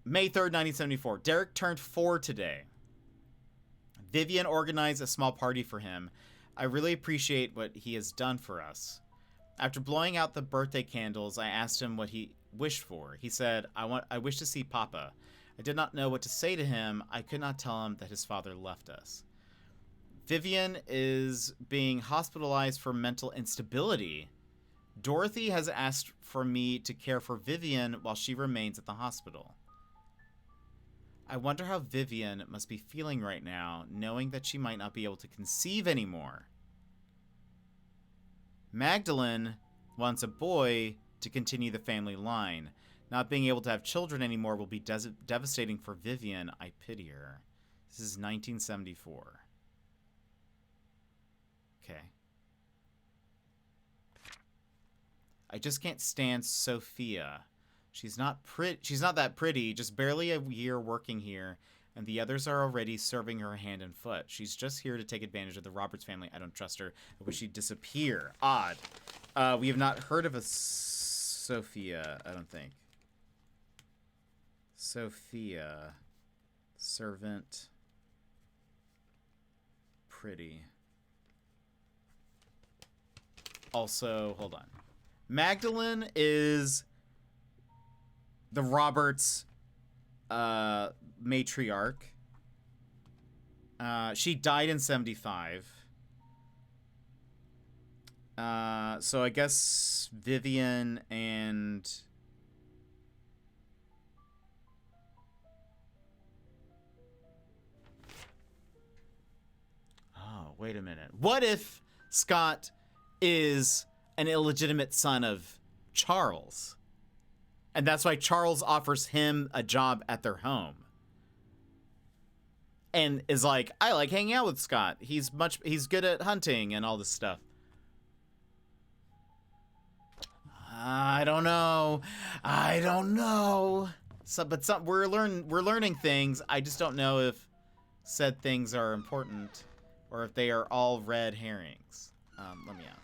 May 3rd, 1974. Derek turned 4 today. Vivian organized a small party for him. I really appreciate what he has done for us. After blowing out the birthday candles, I asked him what he wished for. He said, I wish to see Papa. I did not know what to say to him. I could not tell him that his father left us. Vivian is being hospitalized for mental instability. Dorothy has asked for me to care for Vivian while she remains at the hospital. I wonder how Vivian must be feeling right now, knowing that she might not be able to conceive anymore. Magdalene wants a boy to continue the family line. Not being able to have children anymore will be devastating for Vivian. I pity her. This is 1974. Okay. I just can't stand Sophia. She's not that pretty, just barely a year working here, and the others are already serving her hand and foot. She's just here to take advantage of the Roberts family. I don't trust her. I wish she'd disappear. Odd. We have not heard of a Sophia, I don't think. Sophia. Servant. Pretty. Also, hold on. Magdalene is the Roberts matriarch. She died in 75. So I guess Vivian and... Oh, wait a minute. What if Scott is an illegitimate son of Charles? And that's why Charles offers him a job at their home. And is like, I like hanging out with Scott. He's good at hunting and all this stuff. I don't know. So, we're learning things. I just don't know if said things are important or if they are all red herrings. Let me out.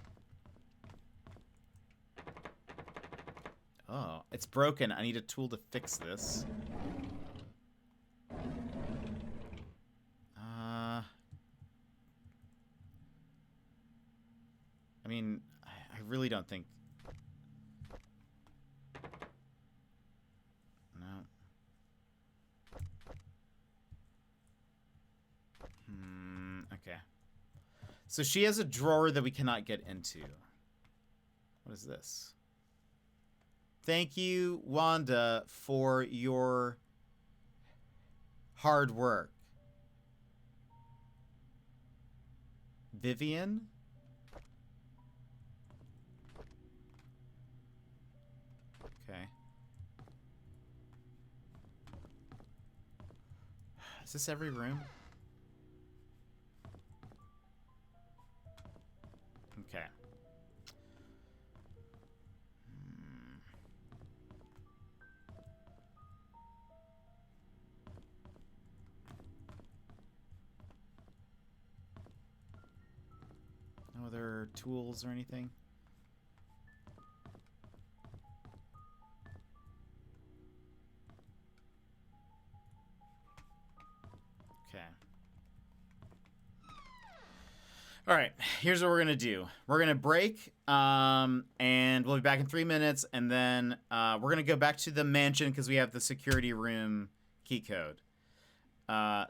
Oh, it's broken. I need a tool to fix this. I mean, I really don't think... No. Okay. So she has a drawer that we cannot get into. What is this? Thank you, Wanda, for your hard work. Vivian? Okay. Is this every room? Okay. No other tools or anything? Okay. All right, here's what we're gonna do. We're gonna break, and we'll be back in 3 minutes, and then we're gonna go back to the mansion because we have the security room key code.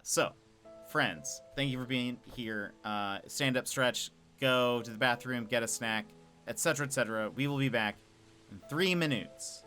So, friends, thank you for being here. Stand up, stretch, go to the bathroom, get a snack, etc., etc. We will be back in 3 minutes.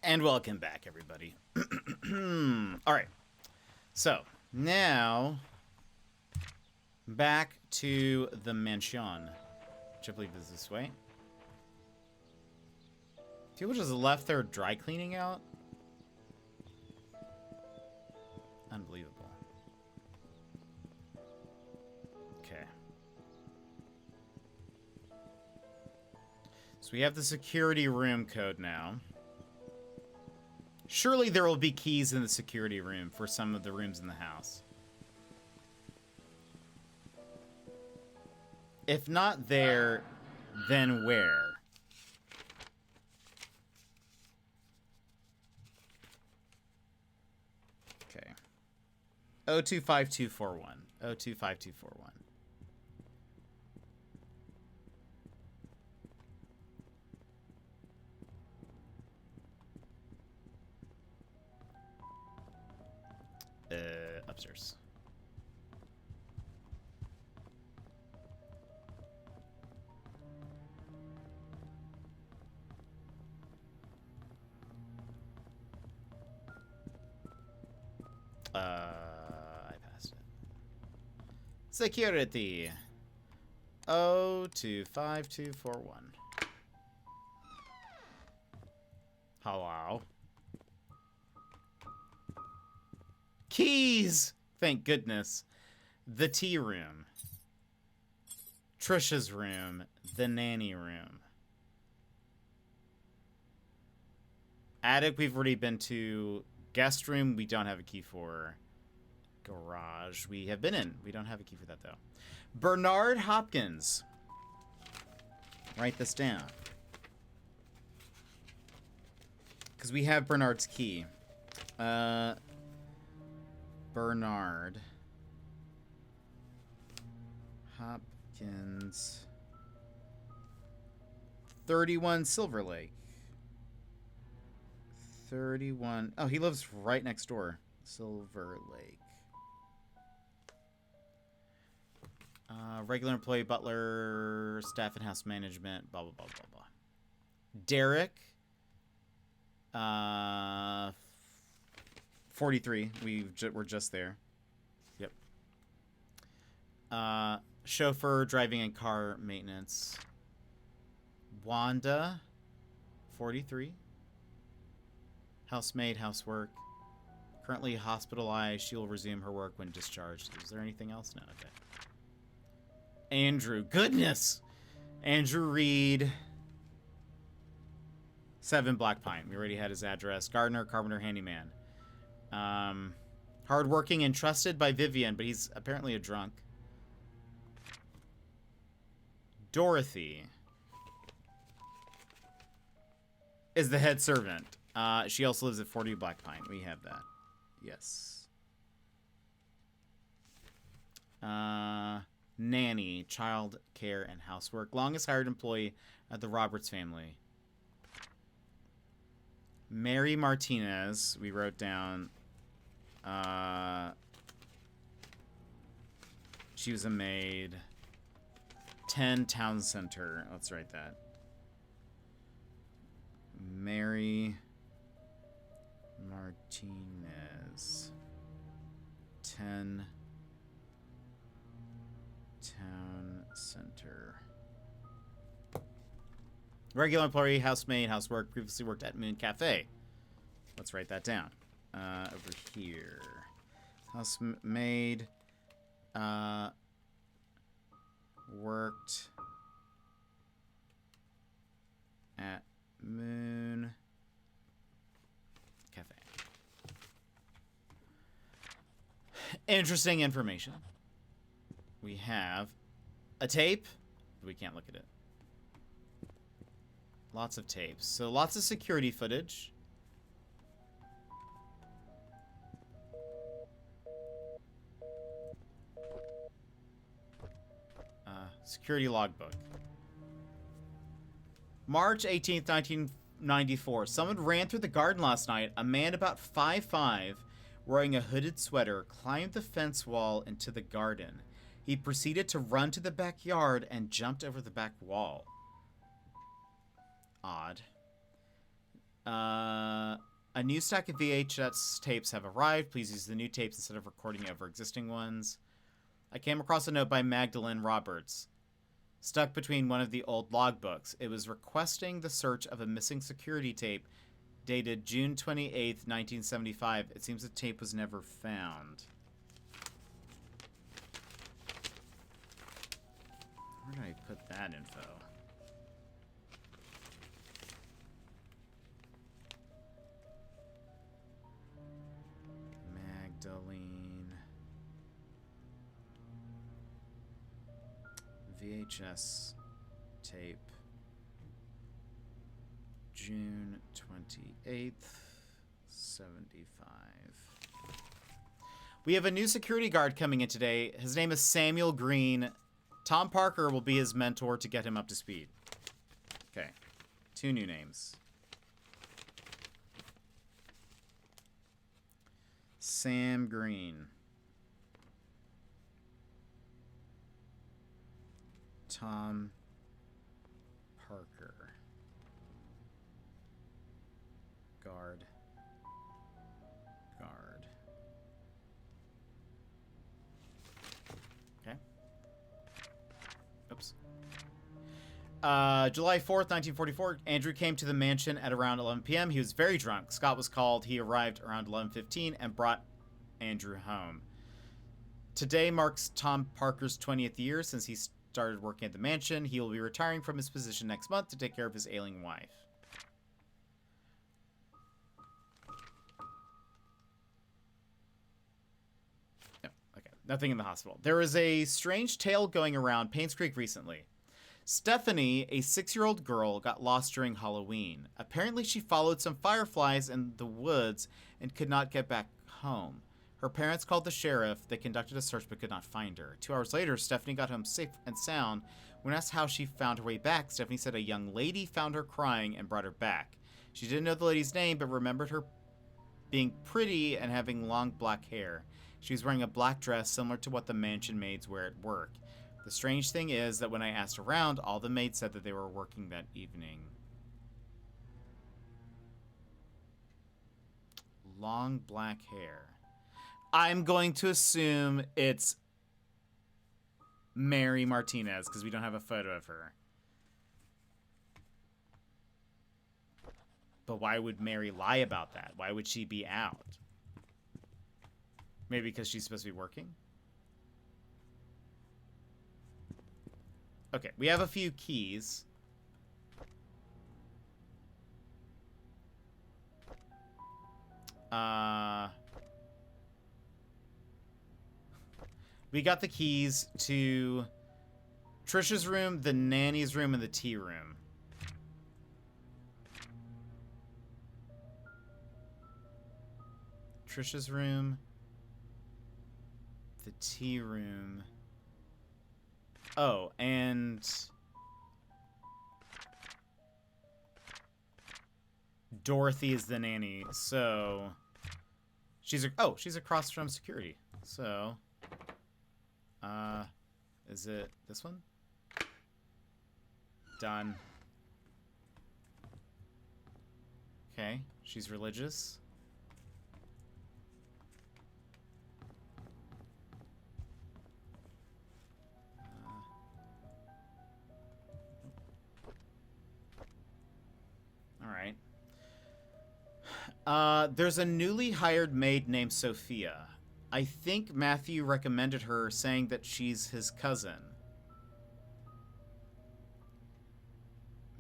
And welcome back, everybody. All right. So, now, back to the mansion, which I believe is this way. People just left their dry cleaning out? Unbelievable. Okay. So we have the security room code now. Surely there will be keys in the security room for some of the rooms in the house. If not there, then where? Okay. 025241. 025241. Upstairs. I passed it. Security. 025241. Hello. Keys! Thank goodness. The tea room. Trisha's room. The nanny room. Attic, we've already been to. Guest room, we don't have a key for. Garage, we have been in. We don't have a key for that, though. Bernard Hopkins. Write this down. Because we have Bernard's key. Bernard Hopkins. 31 Silver Lake. 31. Oh, he lives right next door. Silver Lake. Regular employee, butler, staff and house management, blah, blah, blah, blah, blah. Derek. 43. We're just there. Yep. Chauffeur, driving and car maintenance. Wanda. 43. Housemaid, housework. Currently hospitalized. She will resume her work when discharged. Is there anything else? No, okay. Andrew. Goodness! Andrew Reed. 7 Black Pine. We already had his address. Gardener, carpenter, handyman. Hardworking and trusted by Vivian, but he's apparently a drunk. Dorothy. Is the head servant. She also lives at 40 Black Pine. We have that. Yes. Nanny, child care and housework. Longest hired employee at the Roberts family. Mary Martinez, we wrote down. She was a maid. 10 Town Center. Let's write that. Mary Martinez. 10 Town Center. Regular employee, housemaid, housework. Previously worked at Moon Cafe. Let's write that down. Over here. Housemaid. Worked at Moon Cafe. Interesting information. We have a tape. We can't look at it. Lots of tapes. So lots of security footage. Security logbook. March 18th, 1994. Someone ran through the garden last night. A man about 5'5", wearing a hooded sweater, climbed the fence wall into the garden. He proceeded to run to the backyard and jumped over the back wall. Odd. A new stack of VHS tapes have arrived. Please use the new tapes instead of recording over existing ones. I came across a note by Magdalene Roberts, stuck between one of the old logbooks. It was requesting the search of a missing security tape dated June 28th, 1975. It seems the tape was never found. Where did I put that info? Magdalene. VHS tape. June 28th, 75. We have a new security guard coming in today. His name is Samuel Green. Tom Parker will be his mentor to get him up to speed. Okay. 2 new names. Sam Green. Tom Parker. Guard. July 4th, 1944, Andrew came to the mansion at around 11 p.m. He was very drunk. Scott was called. He arrived around 11:15 and brought Andrew home. Today marks Tom Parker's 20th year since he started working at the mansion. He will be retiring from his position next month to take care of his ailing wife. No, okay. Nothing in the hospital. There is a strange tale going around Painscreek recently. Stephanie, a 6-year-old girl, got lost during Halloween. Apparently, she followed some fireflies in the woods and could not get back home. Her parents called the sheriff. They conducted a search but could not find her. 2 hours later, Stephanie got home safe and sound. When asked how she found her way back, Stephanie said a young lady found her crying and brought her back. She didn't know the lady's name but remembered her being pretty and having long black hair. She was wearing a black dress similar to what the mansion maids wear at work. The strange thing is that when I asked around, all the maids said that they were working that evening. Long black hair. I'm going to assume it's Mary Martinez because we don't have a photo of her. But why would Mary lie about that? Why would she be out? Maybe because she's supposed to be working? Okay, we have a few keys. We got the keys to Trisha's room, the nanny's room, and the tea room. Trisha's room, the tea room. Oh, and Dorothy is the nanny, so she's across from security. So, is it this one? Done. Okay, she's religious. There's a newly hired maid named Sophia. I think Matthew recommended her, saying that she's his cousin.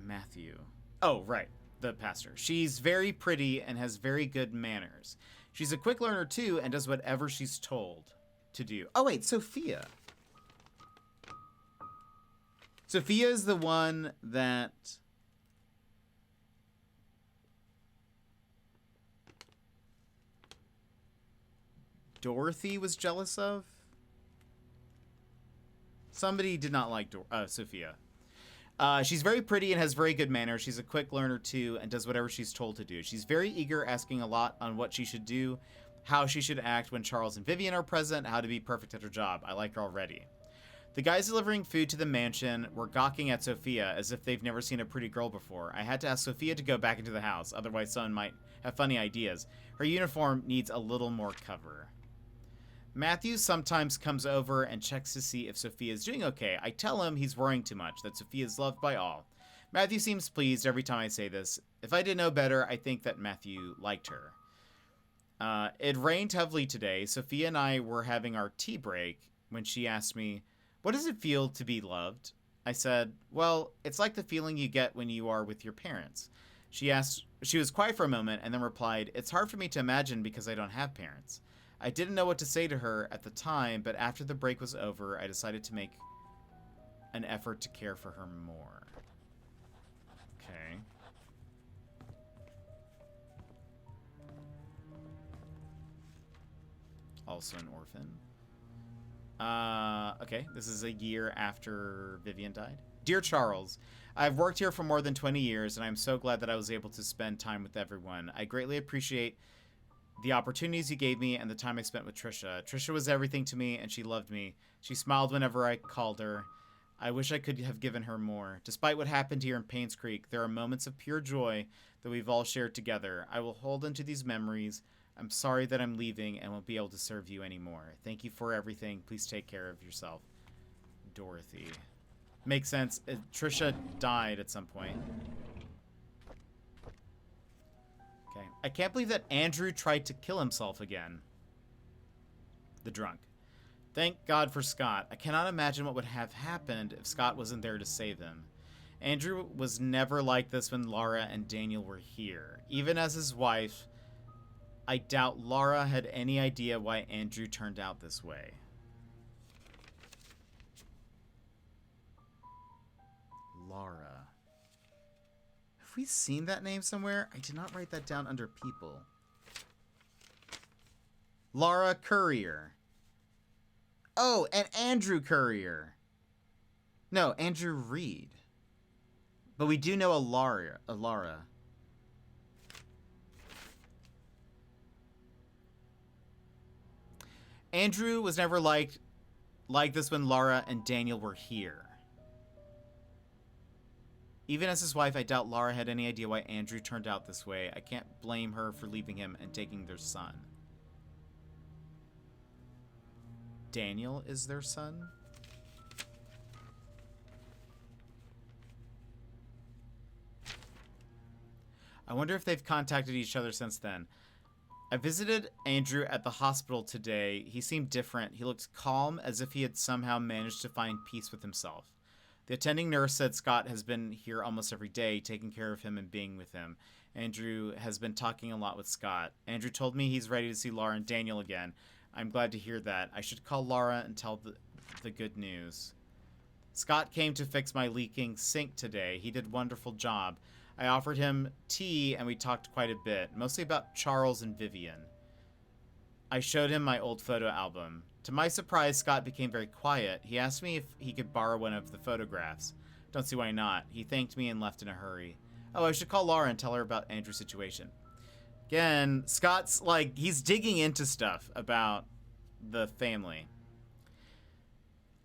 Matthew. Oh, right. The pastor. She's very pretty and has very good manners. She's a quick learner, too, and does whatever she's told to do. Oh, wait. Sophia. Sophia is the one that... Dorothy was jealous of? Somebody did not like Sophia. She's very pretty and has very good manners. She's a quick learner, too, and does whatever she's told to do. She's very eager, asking a lot on what she should do, how she should act when Charles and Vivian are present, how to be perfect at her job. I like her already. The guys delivering food to the mansion were gawking at Sophia as if they've never seen a pretty girl before. I had to ask Sophia to go back into the house, otherwise someone might have funny ideas. Her uniform needs a little more cover. Matthew sometimes comes over and checks to see if Sophia is doing okay. I tell him he's worrying too much, that Sophia is loved by all. Matthew seems pleased every time I say this. If I didn't know better, I think that Matthew liked her. It rained heavily today. Sophia and I were having our tea break when she asked me, "What does it feel to be loved?" I said, "Well, it's like the feeling you get when you are with your parents." She was quiet for a moment and then replied, "It's hard for me to imagine because I don't have parents." I didn't know what to say to her at the time, but after the break was over, I decided to make an effort to care for her more. Okay. Also an orphan. Okay, this is a year after Vivian died. Dear Charles, I've worked here for more than 20 years, and I'm so glad that I was able to spend time with everyone. I greatly appreciate the opportunities you gave me and the time I spent with Trisha. Trisha was everything to me, and she loved me. She smiled whenever I called her. I wish I could have given her more. Despite what happened here in Painscreek, there are moments of pure joy that we've all shared together. I will hold onto these memories. I'm sorry that I'm leaving and won't be able to serve you anymore. Thank you for everything. Please take care of yourself. Dorothy. Makes sense. Trisha died at some point. Okay. I can't believe that Andrew tried to kill himself again. The drunk. Thank God for Scott. I cannot imagine what would have happened if Scott wasn't there to save him. Andrew was never like this when Laura and Daniel were here. Even as his wife, I doubt Laura had any idea why Andrew turned out this way. Laura. Have we seen that name somewhere? I did not write that down under people. Laura Courier. Oh, and Andrew Courier. No, Andrew Reed. But we do know a Laura. Andrew was never like this when Laura and Daniel were here. Even as his wife, I doubt Laura had any idea why Andrew turned out this way. I can't blame her for leaving him and taking their son. Daniel is their son? I wonder if they've contacted each other since then. I visited Andrew at the hospital today. He seemed different. He looked calm, as if he had somehow managed to find peace with himself. The attending nurse said Scott has been here almost every day, taking care of him and being with him. Andrew has been talking a lot with Scott. Andrew told me he's ready to see Laura and Daniel again. I'm glad to hear that. I should call Laura and tell the good news. Scott came to fix my leaking sink today. He did a wonderful job. I offered him tea and we talked quite a bit, mostly about Charles and Vivian. I showed him my old photo album. To my surprise, Scott became very quiet. He asked me if he could borrow one of the photographs. Don't see why not. He thanked me and left in a hurry. Oh, I should call Laura and tell her about Andrew's situation. Again, Scott's like, he's digging into stuff about the family.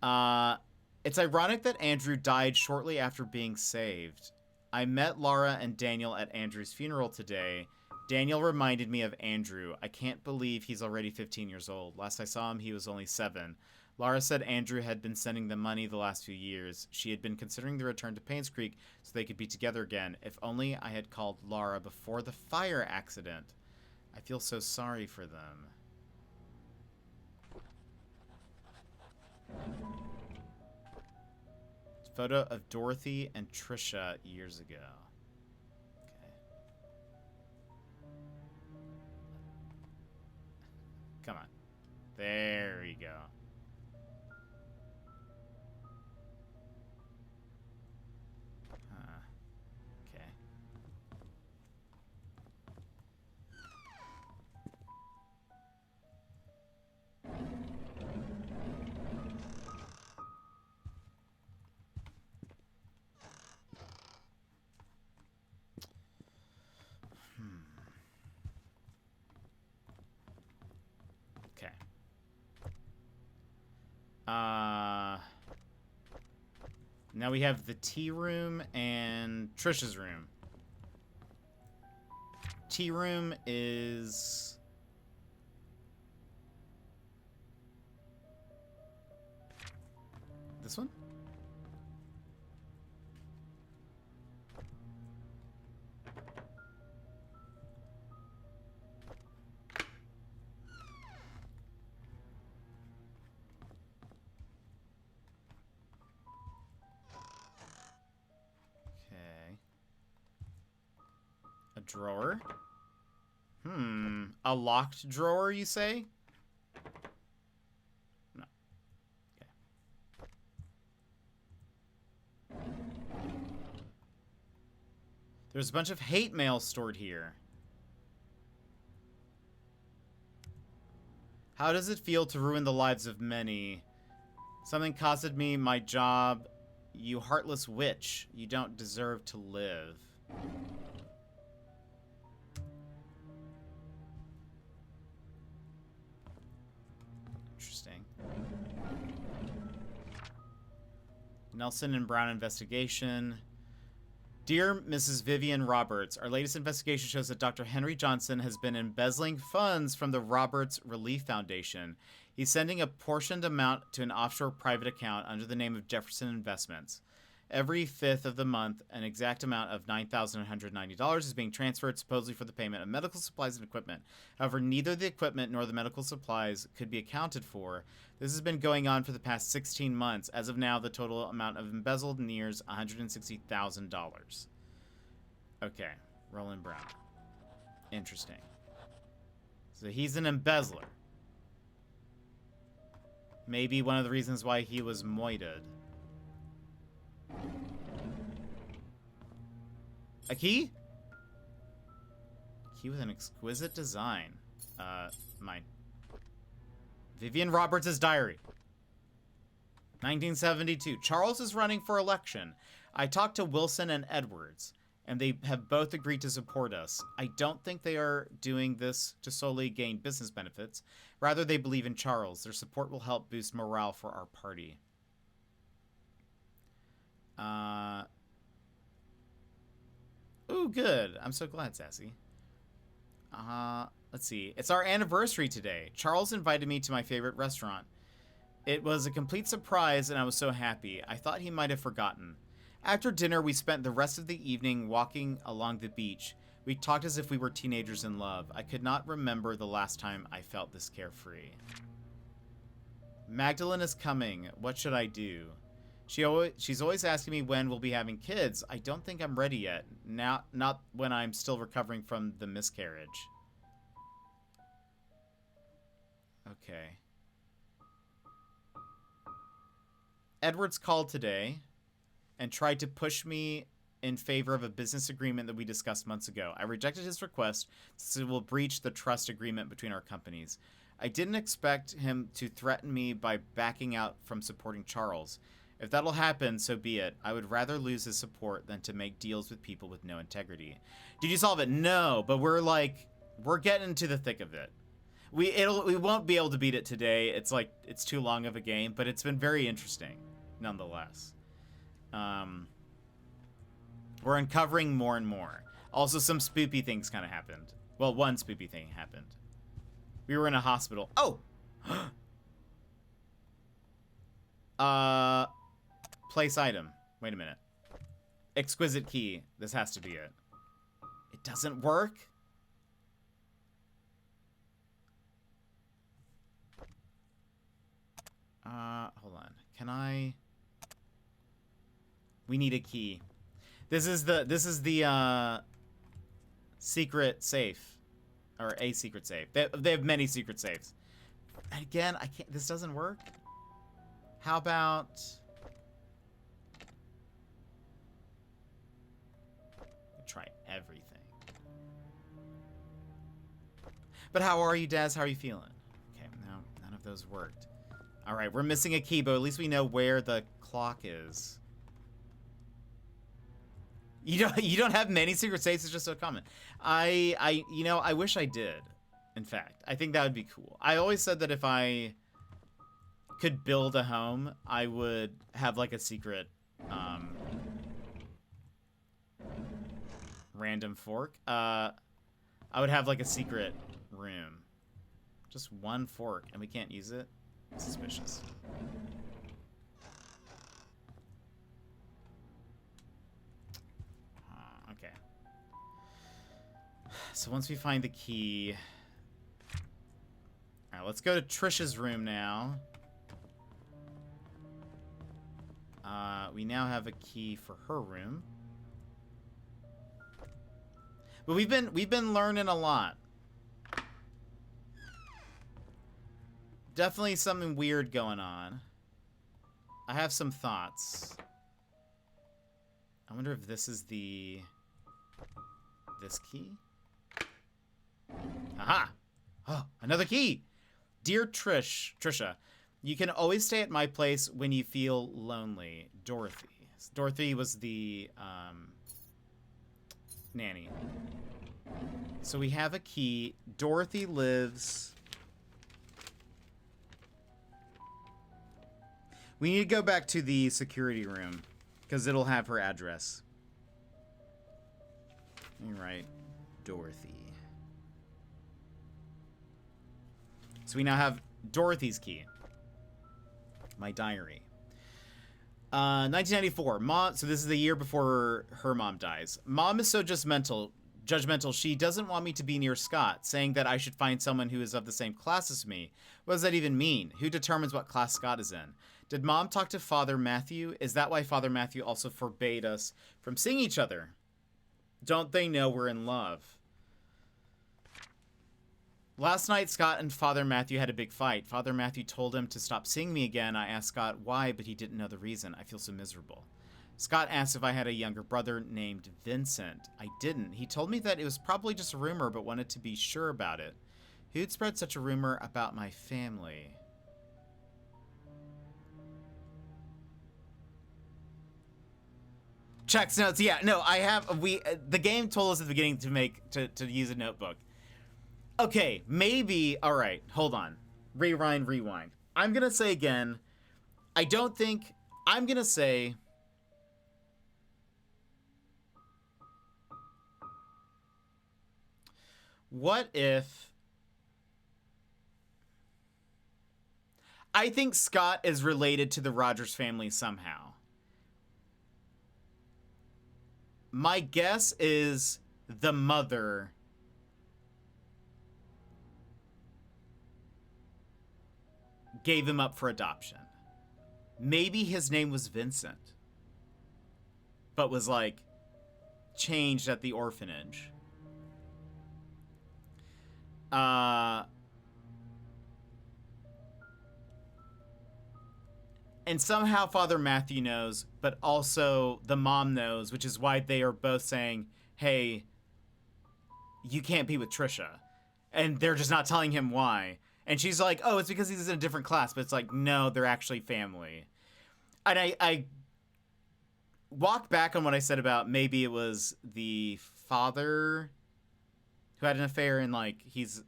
It's ironic that Andrew died shortly after being saved. I met Laura and Daniel at Andrew's funeral today. Daniel reminded me of Andrew. I can't believe he's already 15 years old. Last I saw him, he was only 7. Laura said Andrew had been sending them money the last few years. She had been considering the return to Painscreek so they could be together again. If only I had called Laura before the fire accident. I feel so sorry for them. Photo of Dorothy and Trisha years ago. Okay. Come on. There we go. Okay. Okay. Now we have the tea room and Trisha's room. Tea room is... this one? Drawer. A locked drawer, you say? No. Okay. There's a bunch of hate mail stored here. How does it feel to ruin the lives of many? Something costed me my job. You heartless witch. You don't deserve to live. Nelson and Brown investigation. Dear Mrs. Vivian Roberts, our latest investigation shows that Dr. Henry Johnson has been embezzling funds from the Roberts Relief Foundation. He's sending a portioned amount to an offshore private account under the name of Jefferson Investments. Every 5th of the month, an exact amount of $9,190 is being transferred supposedly for the payment of medical supplies and equipment. However, neither the equipment nor the medical supplies could be accounted for. This has been going on for the past 16 months. As of now, the total amount of embezzled nears $160,000. Okay, Roland Brown. Interesting. So he's an embezzler. Maybe one of the reasons why he was MOIDAhed. A key? Key with an exquisite design. Mine. Vivian Roberts' diary. 1972. Charles is running for election. I talked to Wilson and Edwards, and they have both agreed to support us. I don't think they are doing this to solely gain business benefits. Rather, they believe in Charles. Their support will help boost morale for our party. Ooh, good. I'm so glad, Sassy. Let's see. It's our anniversary today. Charles invited me to my favorite restaurant. It was a complete surprise, and I was so happy. I thought he might have forgotten. After dinner, we spent the rest of the evening walking along the beach. We talked as if we were teenagers in love. I could not remember the last time I felt this carefree. Magdalene is coming. What should I do? She's always asking me when we'll be having kids. I don't think I'm ready yet. Not when I'm still recovering from the miscarriage. Okay. Edwards called today and tried to push me in favor of a business agreement that we discussed months ago. I rejected his request since it will breach the trust agreement between our companies. I didn't expect him to threaten me by backing out from supporting Charles. If that'll happen, so be it. I would rather lose his support than to make deals with people with no integrity. Did you solve it? No, but we're getting into the thick of it. We won't be able to beat it today. It's too long of a game, but it's been very interesting nonetheless. We're uncovering more and more. Also, some spoopy things kind of happened. Well, one spoopy thing happened. We were in a hospital. Oh! Place item. Wait a minute. Exquisite key. This has to be it. It doesn't work? Hold on. Can I... We need a key. This is the secret safe. Or a secret safe. They have many secret safes. And again, I can't... This doesn't work? How about... Try everything. But how are you, Daz? How are you feeling? Okay, no, none of those worked. Alright, we're missing a key, but at least we know where the clock is. You don't have many secret safes, it's just so common. I wish I did. In fact, I think that would be cool. I always said that if I could build a home, I would have like a secret random fork. I would have like a secret room. Just one fork, and we can't use it? Suspicious. Okay. So once we find the key... Alright, let's go to Trisha's room now. We now have a key for her room. But we've been learning a lot. Definitely something weird going on. I have some thoughts. I wonder if this is this key? Aha! Oh, another key! Dear Trisha, you can always stay at my place when you feel lonely. Dorothy. Dorothy was the nanny. So we have a key. Dorothy lives... We need to go back to the security room, because it'll have her address. All right, Dorothy. So we now have Dorothy's key. My diary. 1994. Mom. So this is the year before her mom dies. Mom is so judgmental. She doesn't want me to be near Scott, saying that I should find someone who is of the same class as me. What does that even mean? Who determines what class Scott is in? Did Mom talk to Father Matthew? Is that why Father Matthew also forbade us from seeing each other? Don't they know we're in love? Last night, Scott and Father Matthew had a big fight. Father Matthew told him to stop seeing me again. I asked Scott why, but he didn't know the reason. I feel so miserable. Scott asked if I had a younger brother named Vincent. I didn't. He told me that it was probably just a rumor, but wanted to be sure about it. Who'd spread such a rumor about my family? Checks notes. Yeah, no, I have. The game told us at the beginning to use a notebook. Okay, maybe. All right, hold on. Rewind. I'm gonna say again. I don't think. I'm gonna say. What if... I think Scott is related to the Rogers family somehow. My guess is the mother gave him up for adoption. Maybe his name was Vincent, but was like changed at the orphanage. And somehow Father Matthew knows, but also the mom knows, which is why they are both saying, hey, you can't be with Trisha. And they're just not telling him why. And she's like, oh, it's because he's in a different class. But it's like, no, they're actually family. And I walked back on what I said about maybe it was the father who had an affair, and like he's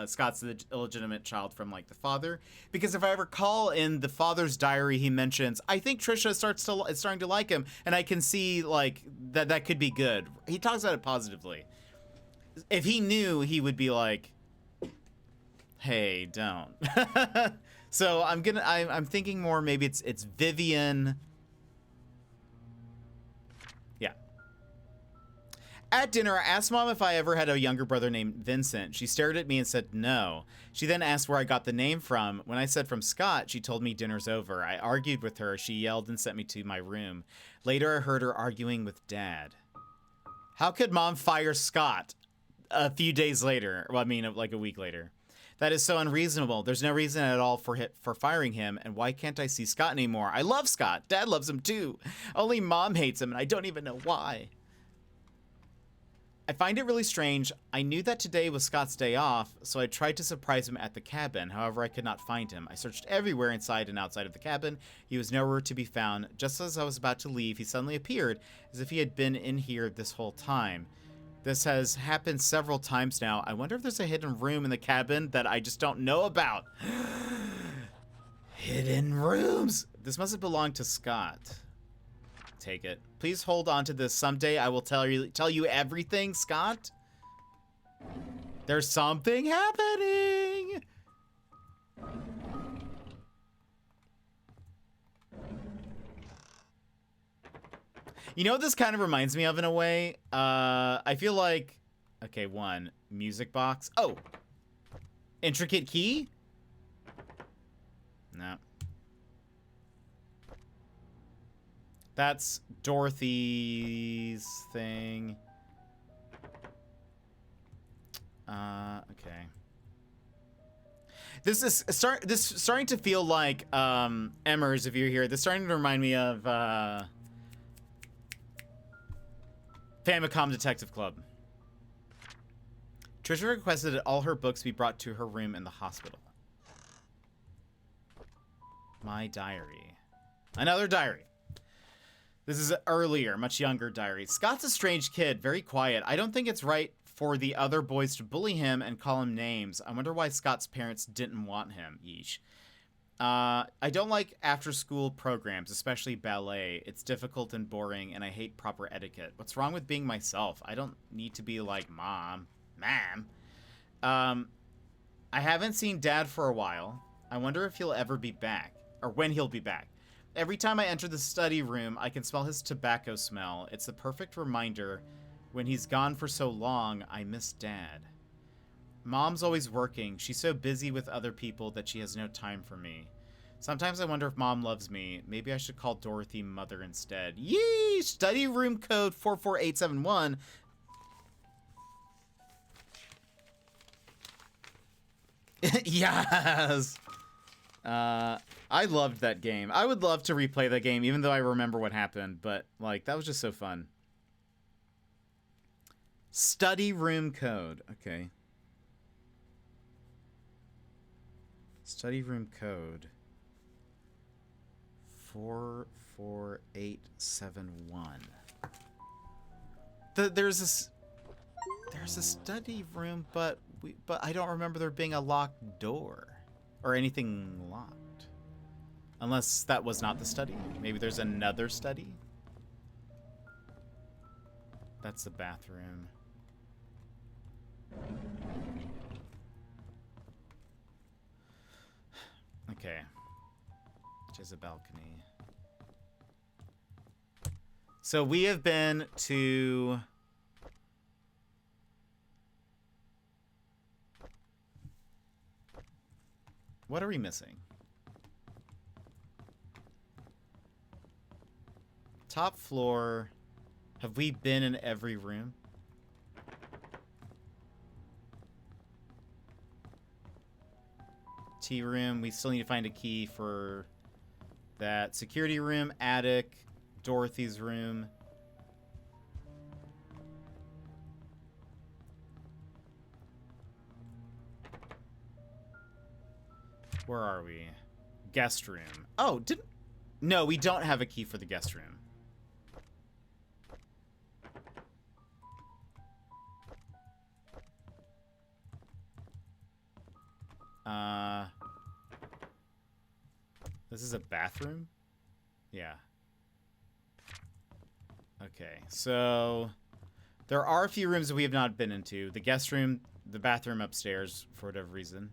Scott's the illegitimate child from like the father, because if I recall in the father's diary he mentions, I think Trisha is starting to like him, and I can see like that could be good. He talks about it positively. If he knew, he would be like, hey, don't. So I'm thinking more maybe it's Vivian. At dinner, I asked Mom if I ever had a younger brother named Vincent. She stared at me and said no. She then asked where I got the name from. When I said from Scott, she told me dinner's over. I argued with her. She yelled and sent me to my room. Later, I heard her arguing with Dad. How could Mom fire Scott a few days later? Well, I mean, like a week later. That is so unreasonable. There's no reason at all for firing him, and why can't I see Scott anymore? I love Scott. Dad loves him too. Only Mom hates him, and I don't even know why. I find it really strange. I knew that today was Scott's day off, so I tried to surprise him at the cabin. However, I could not find him. I searched everywhere inside and outside of the cabin. He was nowhere to be found. Just as I was about to leave, he suddenly appeared, as if he had been in here this whole time. This has happened several times now. I wonder if there's a hidden room in the cabin that I just don't know about. Hidden rooms! This must have belonged to Scott. Take it. Please hold on to this. Someday I will tell you everything, Scott. There's something happening. You know what this kind of reminds me of in a way? I feel like... Okay, one. Music box. Oh! Intricate key? No. That's Dorothy's thing. Okay. This is starting to feel like Emmers, if you're here. This is starting to remind me of Famicom Detective Club. Trisha requested that all her books be brought to her room in the hospital. My diary. Another diary. This is an earlier, much younger diary. Scott's a strange kid, very quiet. I don't think it's right for the other boys to bully him and call him names. I wonder why Scott's parents didn't want him. Yeesh. I don't like after-school programs, especially ballet. It's difficult and boring, and I hate proper etiquette. What's wrong with being myself? I don't need to be like Mom. I haven't seen Dad for a while. I wonder if he'll ever be back, or when he'll be back. Every time I enter the study room, I can smell his tobacco smell. It's the perfect reminder. When he's gone for so long, I miss Dad. Mom's always working. She's so busy with other people that she has no time for me. Sometimes I wonder if Mom loves me. Maybe I should call Dorothy Mother instead. Yee! Study room code 44871. Yes! I loved that game. I would love to replay that game, even though I remember what happened. But, like, that was just so fun. Study room code. Okay. Study room code 44871. There's a study room, but I don't remember there being a locked door or anything locked. Unless that was not the study. Maybe there's another study. That's the bathroom. Okay. Which is a balcony. So we have been to... What are we missing? Top floor. Have we been in every room? Tea room. We still need to find a key for that. Security room, attic, Dorothy's room. Where are we? Guest room. Oh, no, we don't have a key for the guest room. This is a bathroom? Yeah. Okay, so there are a few rooms that we have not been into. The guest room, the bathroom upstairs, for whatever reason.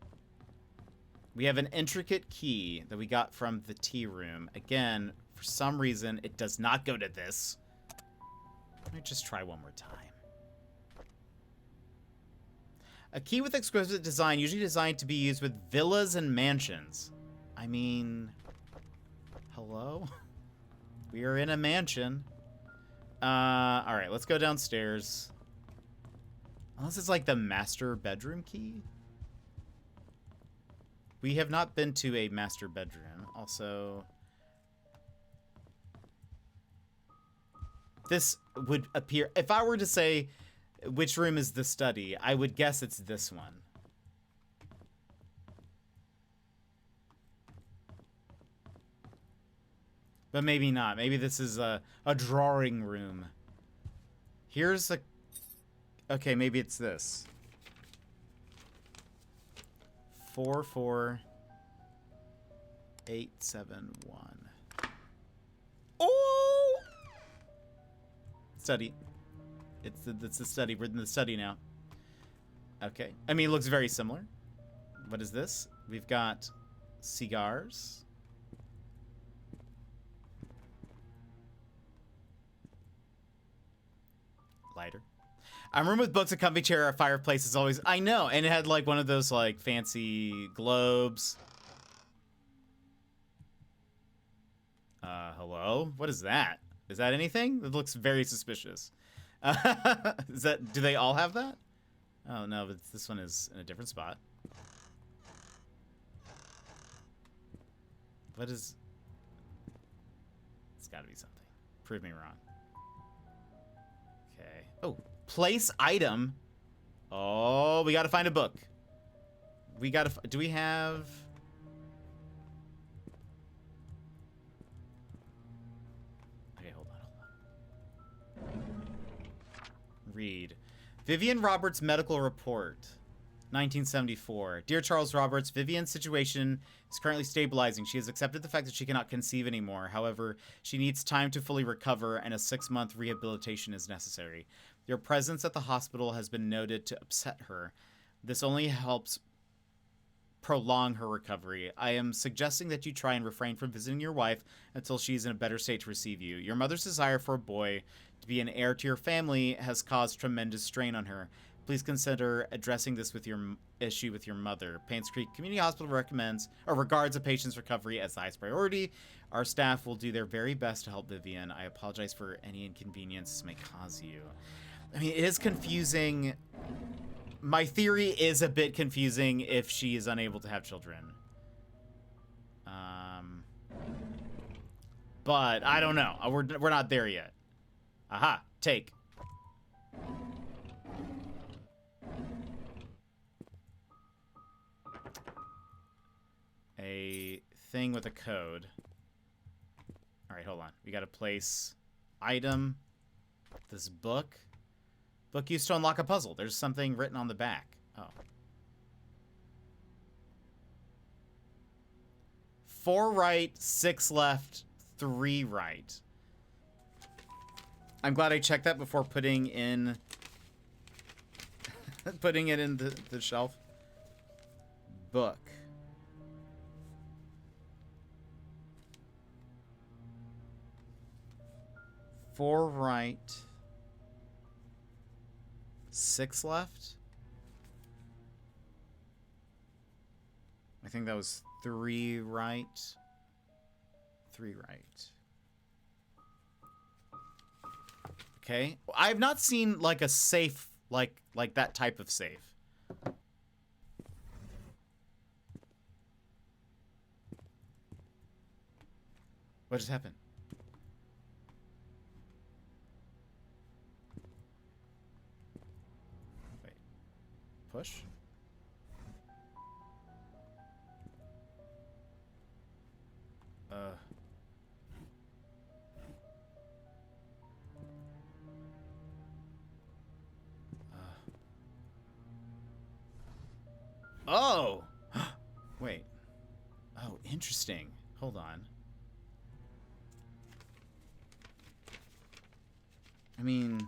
We have an intricate key that we got from the tea room. Again, for some reason, it does not go to this. Let me just try one more time. A key with exquisite design, usually designed to be used with villas and mansions. I mean, hello? We are in a mansion. Alright, let's go downstairs. Unless it's like the master bedroom key? We have not been to a master bedroom. Also, this would appear... If I were to say which room is the study, I would guess it's this one. But maybe not. Maybe this is a drawing room. Here's a... Okay, maybe it's this. 44871. Oh! Study. It's the study. We're in the study now. Okay. I mean, it looks very similar. What is this? We've got cigars. Lighter. I'm room with books, a comfy chair, a fireplace is always... I know, and it had like one of those like fancy globes. Hello? What is that? Is that anything? It looks very suspicious. Is that... Do they all have that? Oh no, but this one is in a different spot. What is... It's gotta be something. Prove me wrong. Okay. Oh, place item. Oh, we gotta find a book. We gotta... Do we have... Okay, hold on. Read. Vivian Roberts' medical report. 1974. Dear Charles Roberts, Vivian's situation is currently stabilizing. She has accepted the fact that she cannot conceive anymore. However, she needs time to fully recover, and a 6-month rehabilitation is necessary. Your presence at the hospital has been noted to upset her. This only helps prolong her recovery. I am suggesting that you try and refrain from visiting your wife until she's in a better state to receive you. Your mother's desire for a boy to be an heir to your family has caused tremendous strain on her. Please consider addressing this with your issue with your mother. Painscreek Community Hospital recommends or regards a patient's recovery as the highest priority. Our staff will do their very best to help Vivian. I apologize for any inconvenience this may cause you. I mean, it is confusing. My theory is a bit confusing if she is unable to have children. But I don't know. We're not there yet. Aha, take. A thing with a code. All right, hold on. We got to place item. This book. Book used to unlock a puzzle. There's something written on the back. Oh. 4 right, 6 left, 3 right. I'm glad I checked that before putting in putting it in the shelf. Book. Four right, 6 left. I think that was 3 right, 3 right. Okay, I've not seen like a safe like that type of safe. What just happened? Wait. Push? Oh! Wait. Oh, interesting. Hold on. I mean...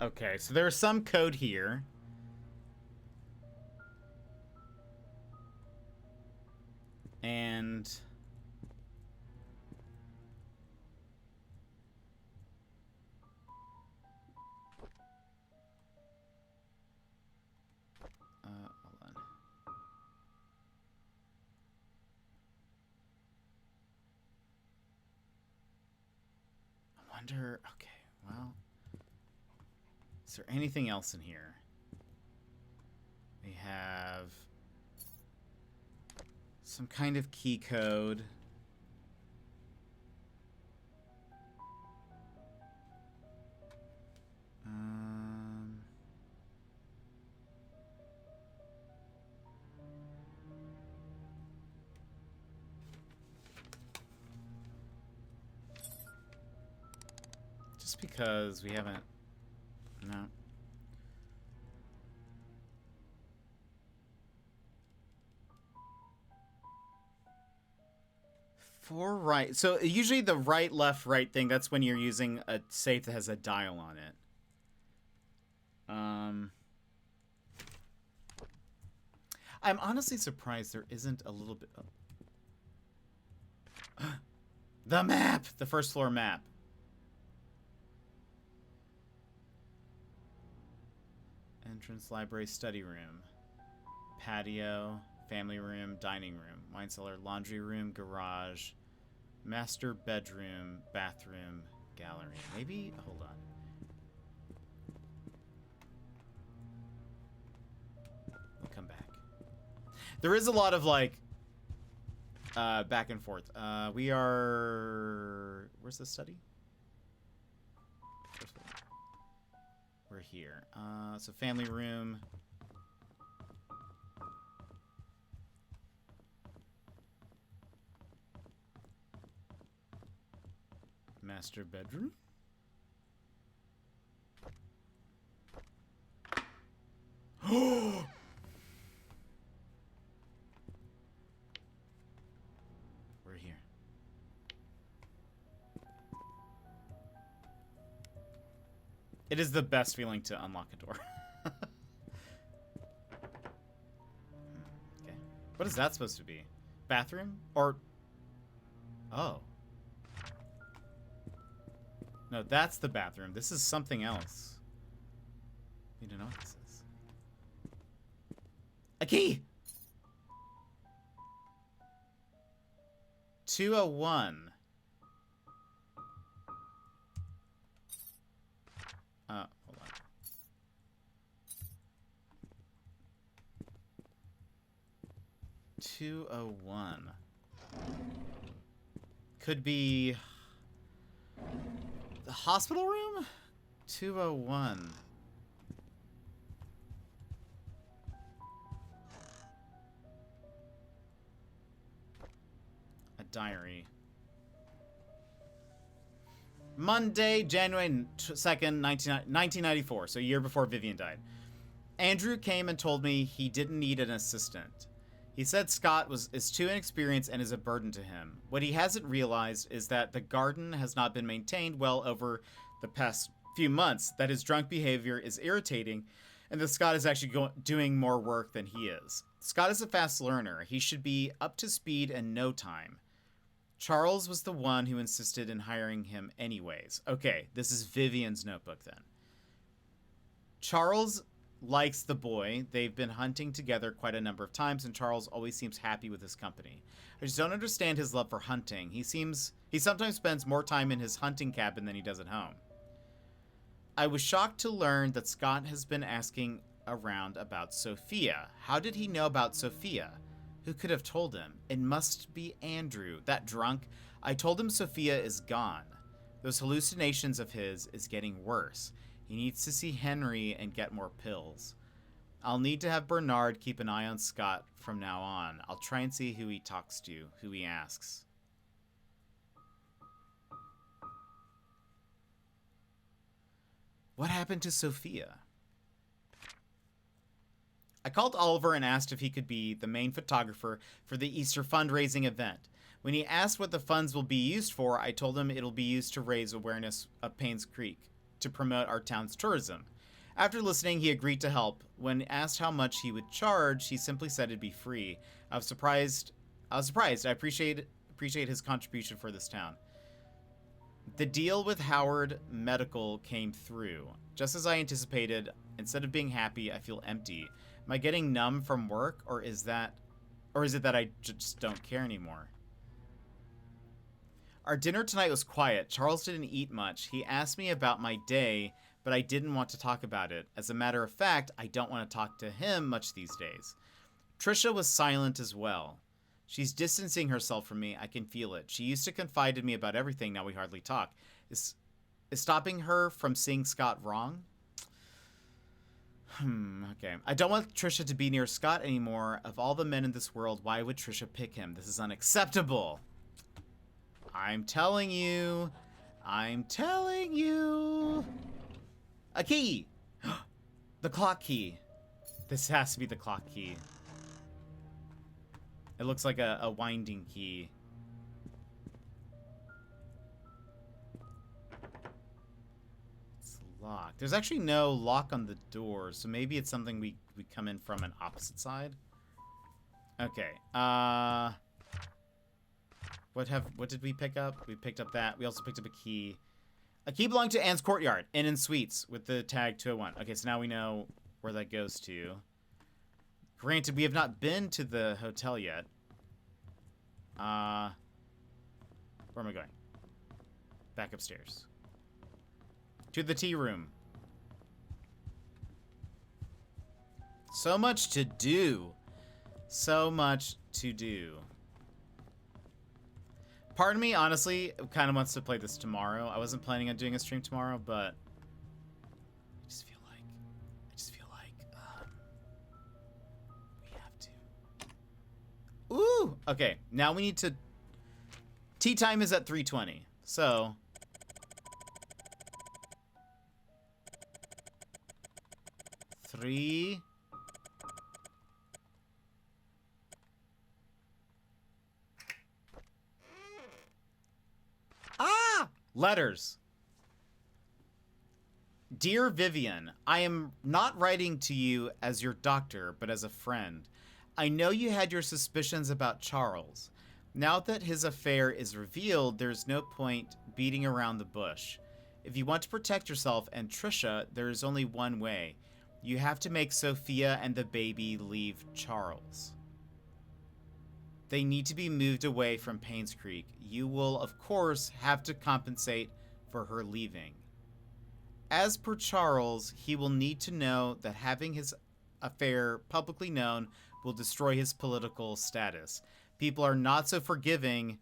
Okay, so there's some code here. And... hold on. I wonder... Okay, well... Is there anything else in here? We have some kind of key code. Just because we haven't... No. For right. So usually the right, left, right thing, that's when you're using a safe that has a dial on it. I'm honestly surprised there isn't a little bit of... The map! The first floor map. Entrance, library, study room, patio, family room, dining room, wine cellar, laundry room, garage, master bedroom, bathroom, gallery. Maybe, hold on. We'll come back. There is a lot of like back and forth. We are, where's the study? We're here. So family room. Master bedroom. We're here. It is the best feeling to unlock a door. Okay. What is that supposed to be? Bathroom? Or... Oh. No, that's the bathroom. This is something else. You don't know what this is. A key! 201. Hold on. $201. Could be the hospital room? 201. A diary. Monday, January 2nd, 1994, so a year before Vivian died. Andrew came and told me he didn't need an assistant. He said Scott is too inexperienced and is a burden to him. What he hasn't realized is that the garden has not been maintained well over the past few months, that his drunk behavior is irritating, and that Scott is actually doing more work than he is. Scott is a fast learner. He should be up to speed in no time. Charles was the one who insisted in hiring him anyways. Okay, this is Vivian's notebook then. Charles likes the boy. They've been hunting together quite a number of times, and Charles always seems happy with his company. I just don't understand his love for hunting. He sometimes spends more time in his hunting cabin than he does at home. I was shocked to learn that Scott has been asking around about Sophia. How did he know about Sophia? Who could have told him? It must be Andrew, that drunk. I told him Sophia is gone. Those hallucinations of his is getting worse. He needs to see Henry and get more pills. I'll need to have Bernard keep an eye on Scott from now on. I'll try and see who he talks to, who he asks. What happened to Sophia? I called Oliver and asked if he could be the main photographer for the Easter fundraising event. When he asked what the funds will be used for, I told him it'll be used to raise awareness of Painscreek, to promote our town's tourism. After listening, he agreed to help. When asked how much he would charge, he simply said it'd be free. I was surprised. I appreciate his contribution for this town. The deal with Howard Medical came through. Just as I anticipated, instead of being happy, I feel empty. Am I getting numb from work, or is it that I just don't care anymore? Our dinner tonight was quiet. Charles didn't eat much. He asked me about my day, but I didn't want to talk about it. As a matter of fact, I don't want to talk to him much these days. Trisha was silent as well. She's distancing herself from me. I can feel it. She used to confide in me about everything. Now we hardly talk. Is stopping her from seeing Scott wrong? Okay. I don't want Trisha to be near Scott anymore. Of all the men in this world, why would Trisha pick him? This is unacceptable. I'm telling you. I'm telling you. A key. The clock key. This has to be the clock key. It looks like a winding key. It's locked. There's actually no lock on the door, so maybe it's something we come in from an opposite side. Okay. What did we pick up? We picked up that. We also picked up a key. A key belonged to Anne's Courtyard, Inn and Suites, with the tag 201. Okay, so now we know where that goes to. Granted, we have not been to the hotel yet. Where am I going? Back upstairs. To the tea room. So much to do. So much to do. Part of me, honestly, kind of wants to play this tomorrow. I wasn't planning on doing a stream tomorrow, but I just feel Okay, now we need to... Tea time is at 3:20, so... Three... Ah! Letters. Dear Vivian, I am not writing to you as your doctor, but as a friend. I know you had your suspicions about Charles. Now that his affair is revealed, there's no point beating around the bush. If you want to protect yourself and Trisha, there is only one way. You have to make Sophia and the baby leave Charles. They need to be moved away from Painscreek. You will, of course, have to compensate for her leaving. As per Charles, he will need to know that having his affair publicly known will destroy his political status. People are not so forgiving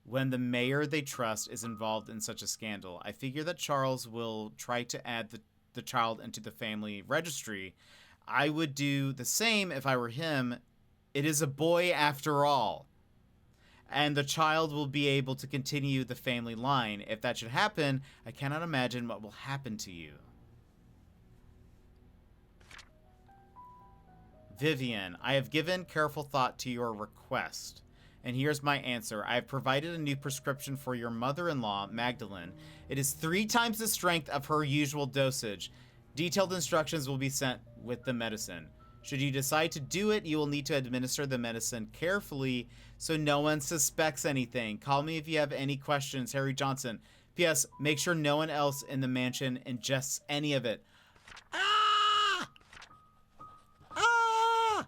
when the mayor they trust is involved in such a scandal. I figure that Charles will try to add the child into the family registry. I would do the same if I were him. It is a boy after all. And the child will be able to continue the family line. If that should happen, I cannot imagine what will happen to you. Vivian, I have given careful thought to your request. And here's my answer. I have provided a new prescription for your mother-in-law, Magdalene. It is 3 times the strength of her usual dosage. Detailed instructions will be sent with the medicine. Should you decide to do it, you will need to administer the medicine carefully so no one suspects anything. Call me if you have any questions. Harry Johnson. P.S. Make sure no one else in the mansion ingests any of it. Ah! Ah!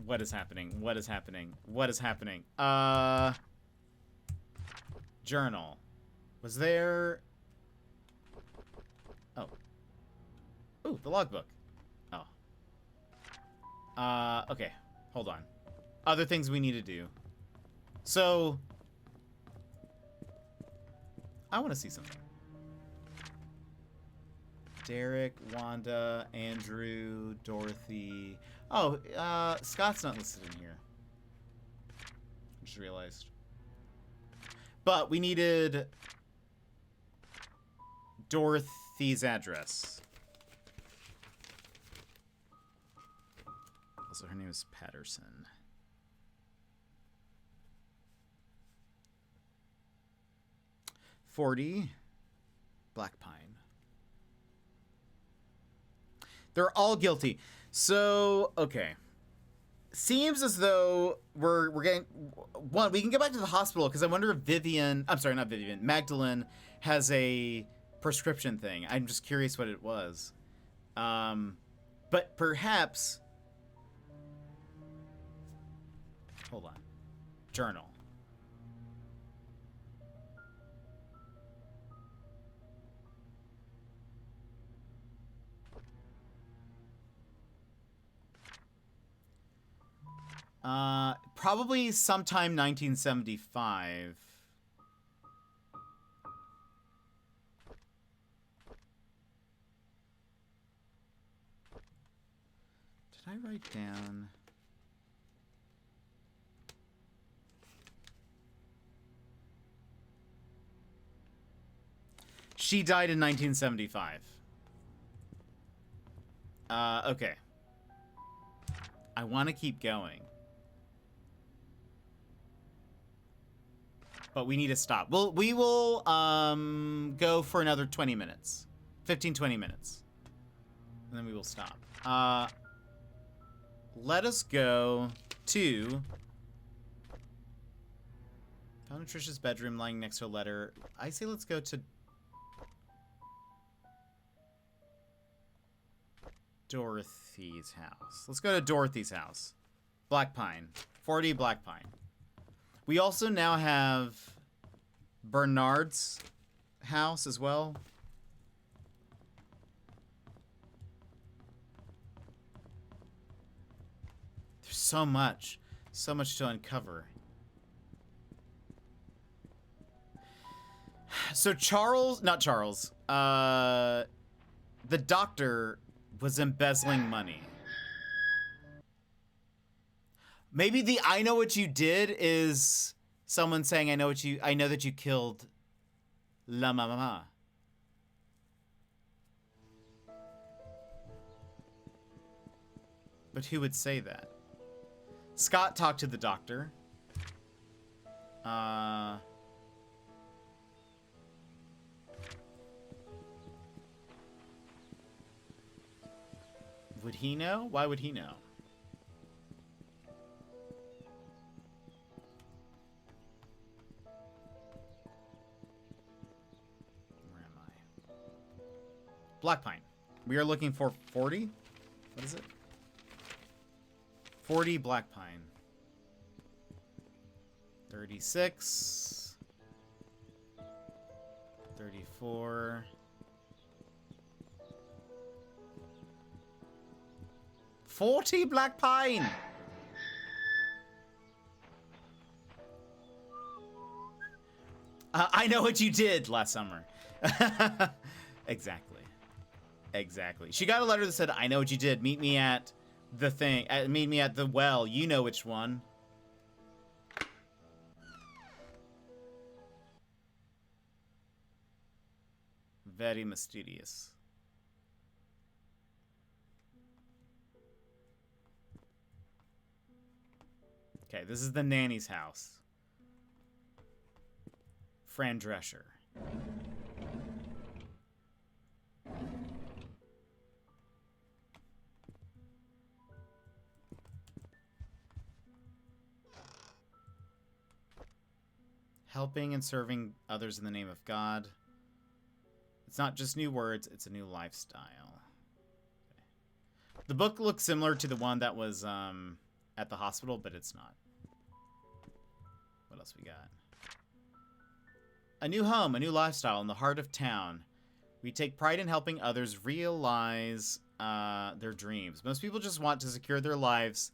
What is happening? What is happening? What is happening? Journal. Was there... Oh. Ooh, the logbook. Oh. Okay. Hold on. Other things we need to do. So... I want to see something. Derek, Wanda, Andrew, Dorothy... Oh, Scott's not listed in here. I just realized. But we needed... Dorothy's address. Also, her name is Patterson. .40 Black Pine. They're all guilty. So, okay. Seems as though we're getting... One, we can go back to the hospital, because I wonder if Vivian... I'm sorry, not Vivian. Magdalene has a prescription thing. I'm just curious what it was. But perhaps... Hold on. Journal. Probably sometime 1975. Did I write down? She died in 1975. Okay. I want to keep going. But we need to stop. We will go for another 20 minutes. 15-20 minutes. And then we will stop. Let us go to... Found Trisha's bedroom lying next to a letter. I say let's go to... Dorothy's house. Let's go to Dorothy's house. Black Pine. 40 Black Pine. We also now have Bernard's house as well. There's so much to uncover. the doctor was embezzling money. Maybe the I know what you did is someone saying I know that you killed La Mama. But who would say that? Scott talked to the doctor. Would he know? Why would he know? Where am I? Black Pine. We are looking for 40? What is it? 40 Black Pine. 36. 34. 40 Black Pine! I know what you did last summer. Exactly. Exactly. She got a letter that said, I know what you did. Meet me at the thing. Meet me at the well. You know which one. Very mysterious. Okay, this is the nanny's house. Fran Drescher. Helping and serving others in the name of God. It's not just new words, it's a new lifestyle. Okay. The book looks similar to the one that was at the hospital, but it's not. What else we got? A new home, a new lifestyle in the heart of town. We take pride in helping others realize their dreams. Most people just want to secure their lives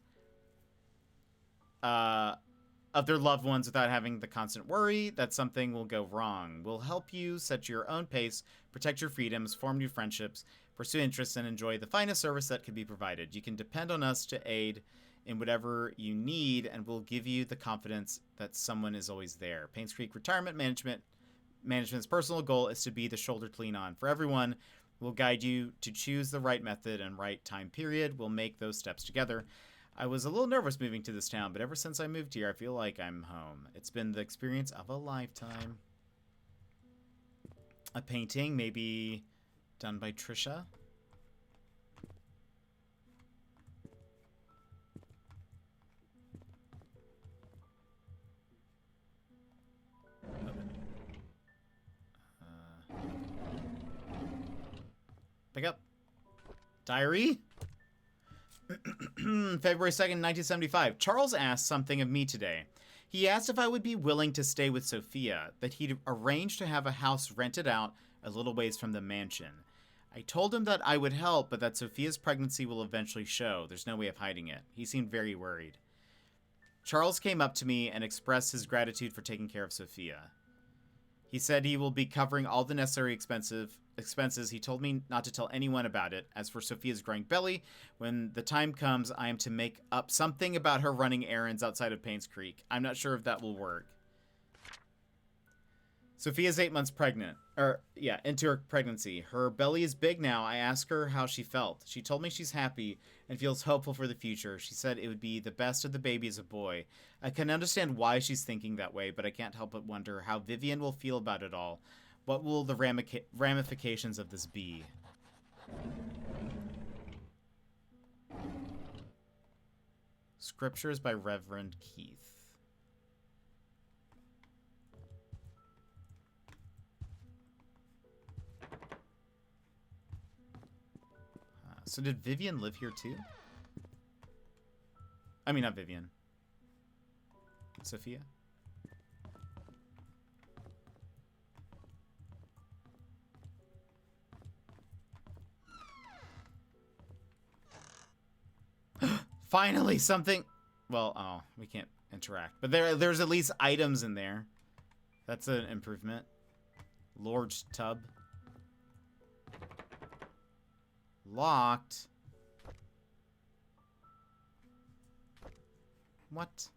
of their loved ones without having the constant worry that something will go wrong. We'll help you set your own pace, protect your freedoms, form new friendships, pursue interests, and enjoy the finest service that can be provided. You can depend on us to aid in whatever you need, and we'll give you the confidence that someone is always there. Painscreek Retirement Management's personal goal is to be the shoulder to lean on for everyone. We'll guide you to choose the right method and right time period. We'll make those steps together. I was a little nervous moving to this town, but ever since I moved here, I feel like I'm home. It's been the experience of a lifetime. A painting, maybe done by Trisha. Pick up. Diary. February 2nd, 1975. Charles asked something of me today. He asked if I would be willing to stay with Sophia, that he'd arranged to have a house rented out a little ways from the mansion. I told him that I would help, but that Sophia's pregnancy will eventually show. There's no way of hiding it. He seemed very worried. Charles came up to me and expressed his gratitude for taking care of Sophia. He said he will be covering all the necessary expenses. He told me not to tell anyone about it. As for Sophia's growing belly, when the time comes, I am to make up something about her running errands outside of Painscreek. I'm not sure if that will work. Sophia's 8 months pregnant. Into her pregnancy. Her belly is big now. I asked her how she felt. She told me she's happy and feels hopeful for the future. She said it would be the best of the baby as a boy. I can understand why she's thinking that way, but I can't help but wonder how Vivian will feel about it all. What will the ramifications of this be? Scriptures by Reverend Keith. So did Vivian live here too? I mean, not Vivian. Sophia? Finally, something. Well, oh, we can't interact. But there's at least items in there. That's an improvement. Lord's tub. Locked. What?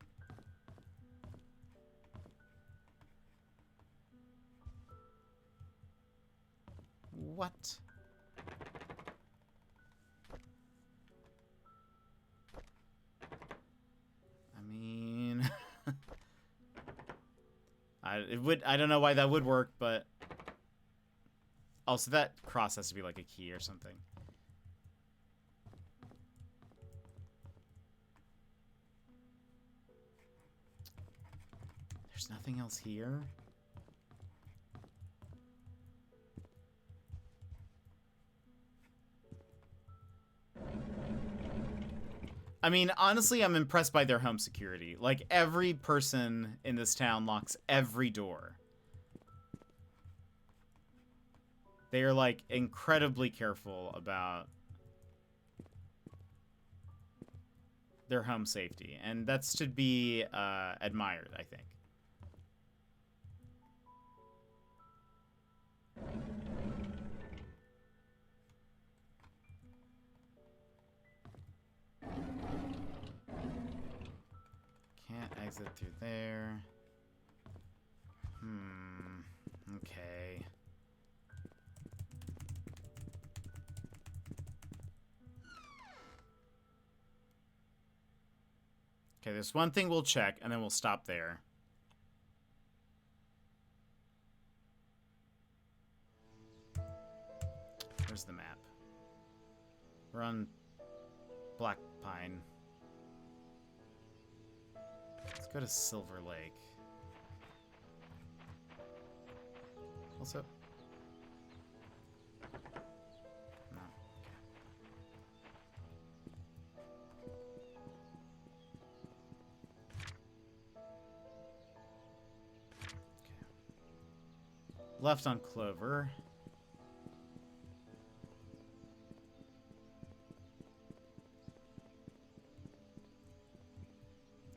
What? I mean, I don't know why that would work, but also that cross has to be like a key or something. There's nothing else here. I mean, honestly, I'm impressed by their home security. Like, every person in this town locks every door. They are, like, incredibly careful about their home safety. And that's to be admired, I think. Can't exit through there. Okay. Okay, there's one thing we'll check, and then we'll stop there. Where's the map? We're on Black Pine. Let's go to Silver Lake. Also... No. Okay. Left on Clover.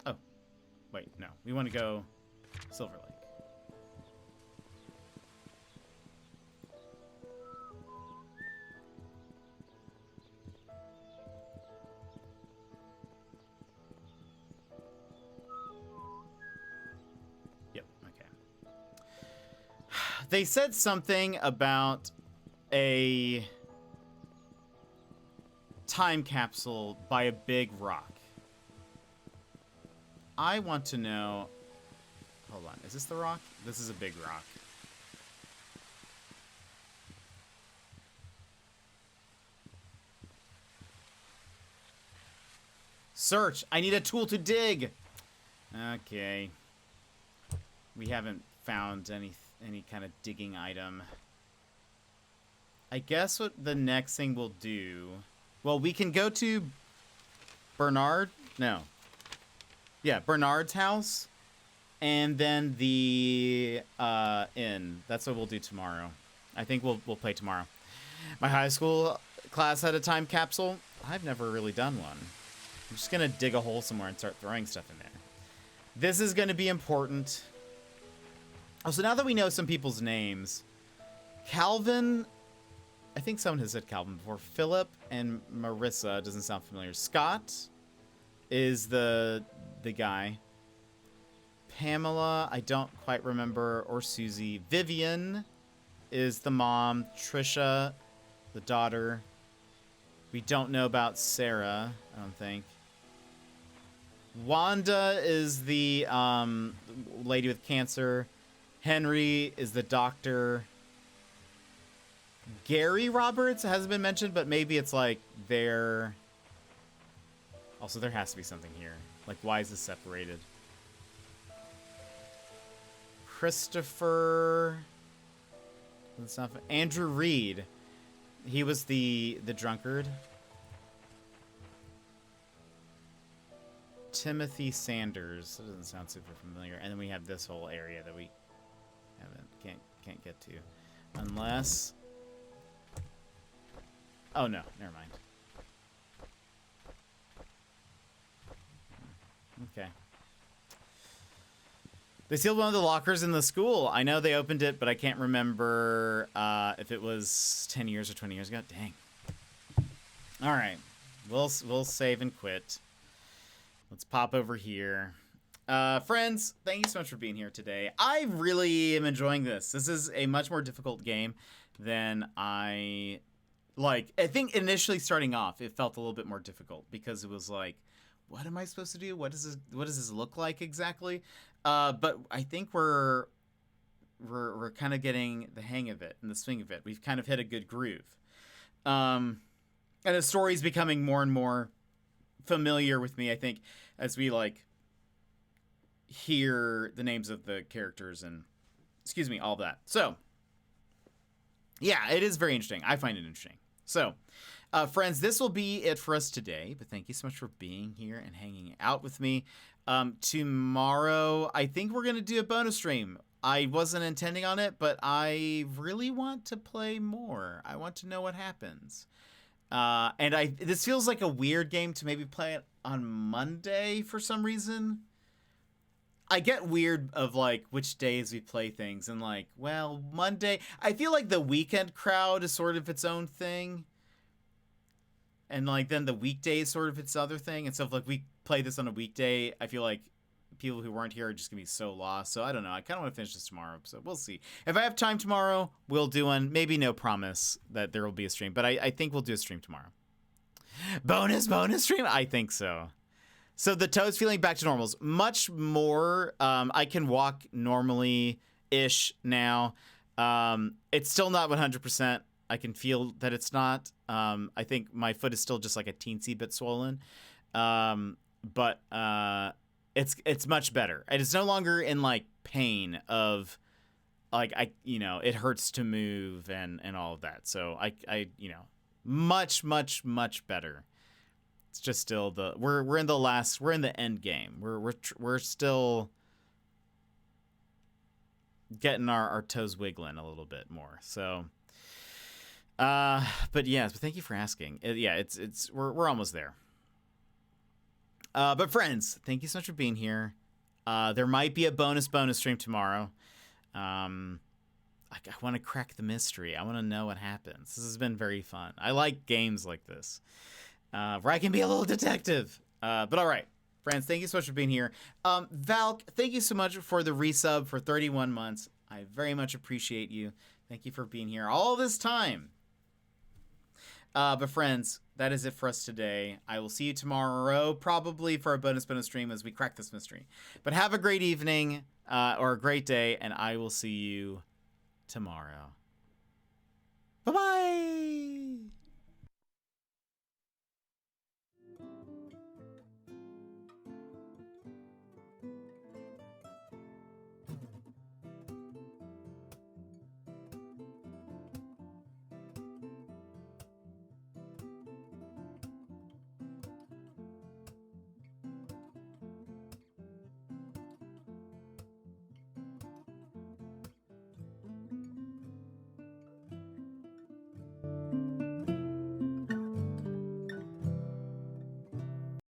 Oh. Wait, no. We want to go Silver Lake. Yep, okay. They said something about a time capsule by a big rock. I want to know... Hold on. Is this the rock? This is a big rock. Search! I need a tool to dig! Okay. We haven't found any kind of digging item. I guess what the next thing we'll do... Well, we can go to Bernard? No. Yeah, Bernard's house. And then the inn. That's what we'll do tomorrow. I think we'll play tomorrow. My high school class had a time capsule. I've never really done one. I'm just going to dig a hole somewhere and start throwing stuff in there. This is going to be important. Oh, so now that we know some people's names, Calvin, I think someone has said Calvin before. Philip and Marissa doesn't sound familiar. Scott is the guy. Pamela, I don't quite remember, or Susie. Vivian is the mom. Trisha, the daughter. We don't know about Sarah, I don't think. Wanda is the lady with cancer. Henry is the doctor. Gary Roberts hasn't been mentioned, but maybe it's like their... Also, there has to be something here. Like, why is this separated? Christopher... That's not... Andrew Reed. He was the drunkard. Timothy Sanders. That doesn't sound super familiar. And then we have this whole area that we can't get to. Unless... Oh, no. Never mind. Okay. They sealed one of the lockers in the school. I know they opened it, but I can't remember if it was 10 years or 20 years ago. Dang. All right. We'll save and quit. Let's pop over here. Friends, thank you so much for being here today. I really am enjoying this. This is a much more difficult game than I like. I think initially starting off, it felt a little bit more difficult because it was like, what am I supposed to do? What does this look like exactly? But I think we're kind of getting the hang of it and the swing of it. We've kind of hit a good groove. And the story's becoming more and more familiar with me, I think, as we like hear the names of the characters and all that. So yeah, it is very interesting. I find it interesting. So friends, this will be it for us today, but thank you so much for being here and hanging out with me. Tomorrow I think we're gonna do a bonus stream. I wasn't intending on it, but I really want to play more. I want to know what happens. And this feels like a weird game to maybe play it on Monday for some reason. I get weird of like which days we play things and like, well, Monday, I feel like the weekend crowd is sort of its own thing. And like then the weekday is sort of its other thing. And so if like we play this on a weekday, I feel like people who weren't here are just gonna be so lost. So I don't know. I kind of want to finish this tomorrow, so we'll see. If I have time tomorrow, we'll do one. Maybe no promise that there will be a stream, but I think we'll do a stream tomorrow. Bonus stream? I think so. So the toe's feeling back to normals. Much more. I can walk normally-ish now. It's still not 100%. I can feel that it's not. I think my foot is still just like a teensy bit swollen. But it's much better. And it's no longer in like pain of like it hurts to move and all of that. So I much better. It's just still we're in the end game. We're still getting our toes wiggling a little bit more. So but yes, but thank you for asking. We're almost there. But friends, thank you so much for being here. There might be a bonus stream tomorrow. I want to crack the mystery. I want to know what happens. This has been very fun. I like games like this, where I can be a little detective. But all right, friends, thank you so much for being here. Valk, thank you so much for the resub for 31 months. I very much appreciate you. Thank you for being here all this time. But friends, that is it for us today. I will see you tomorrow, probably for a bonus stream as we crack this mystery. But have a great evening or a great day, and I will see you tomorrow. Bye-bye!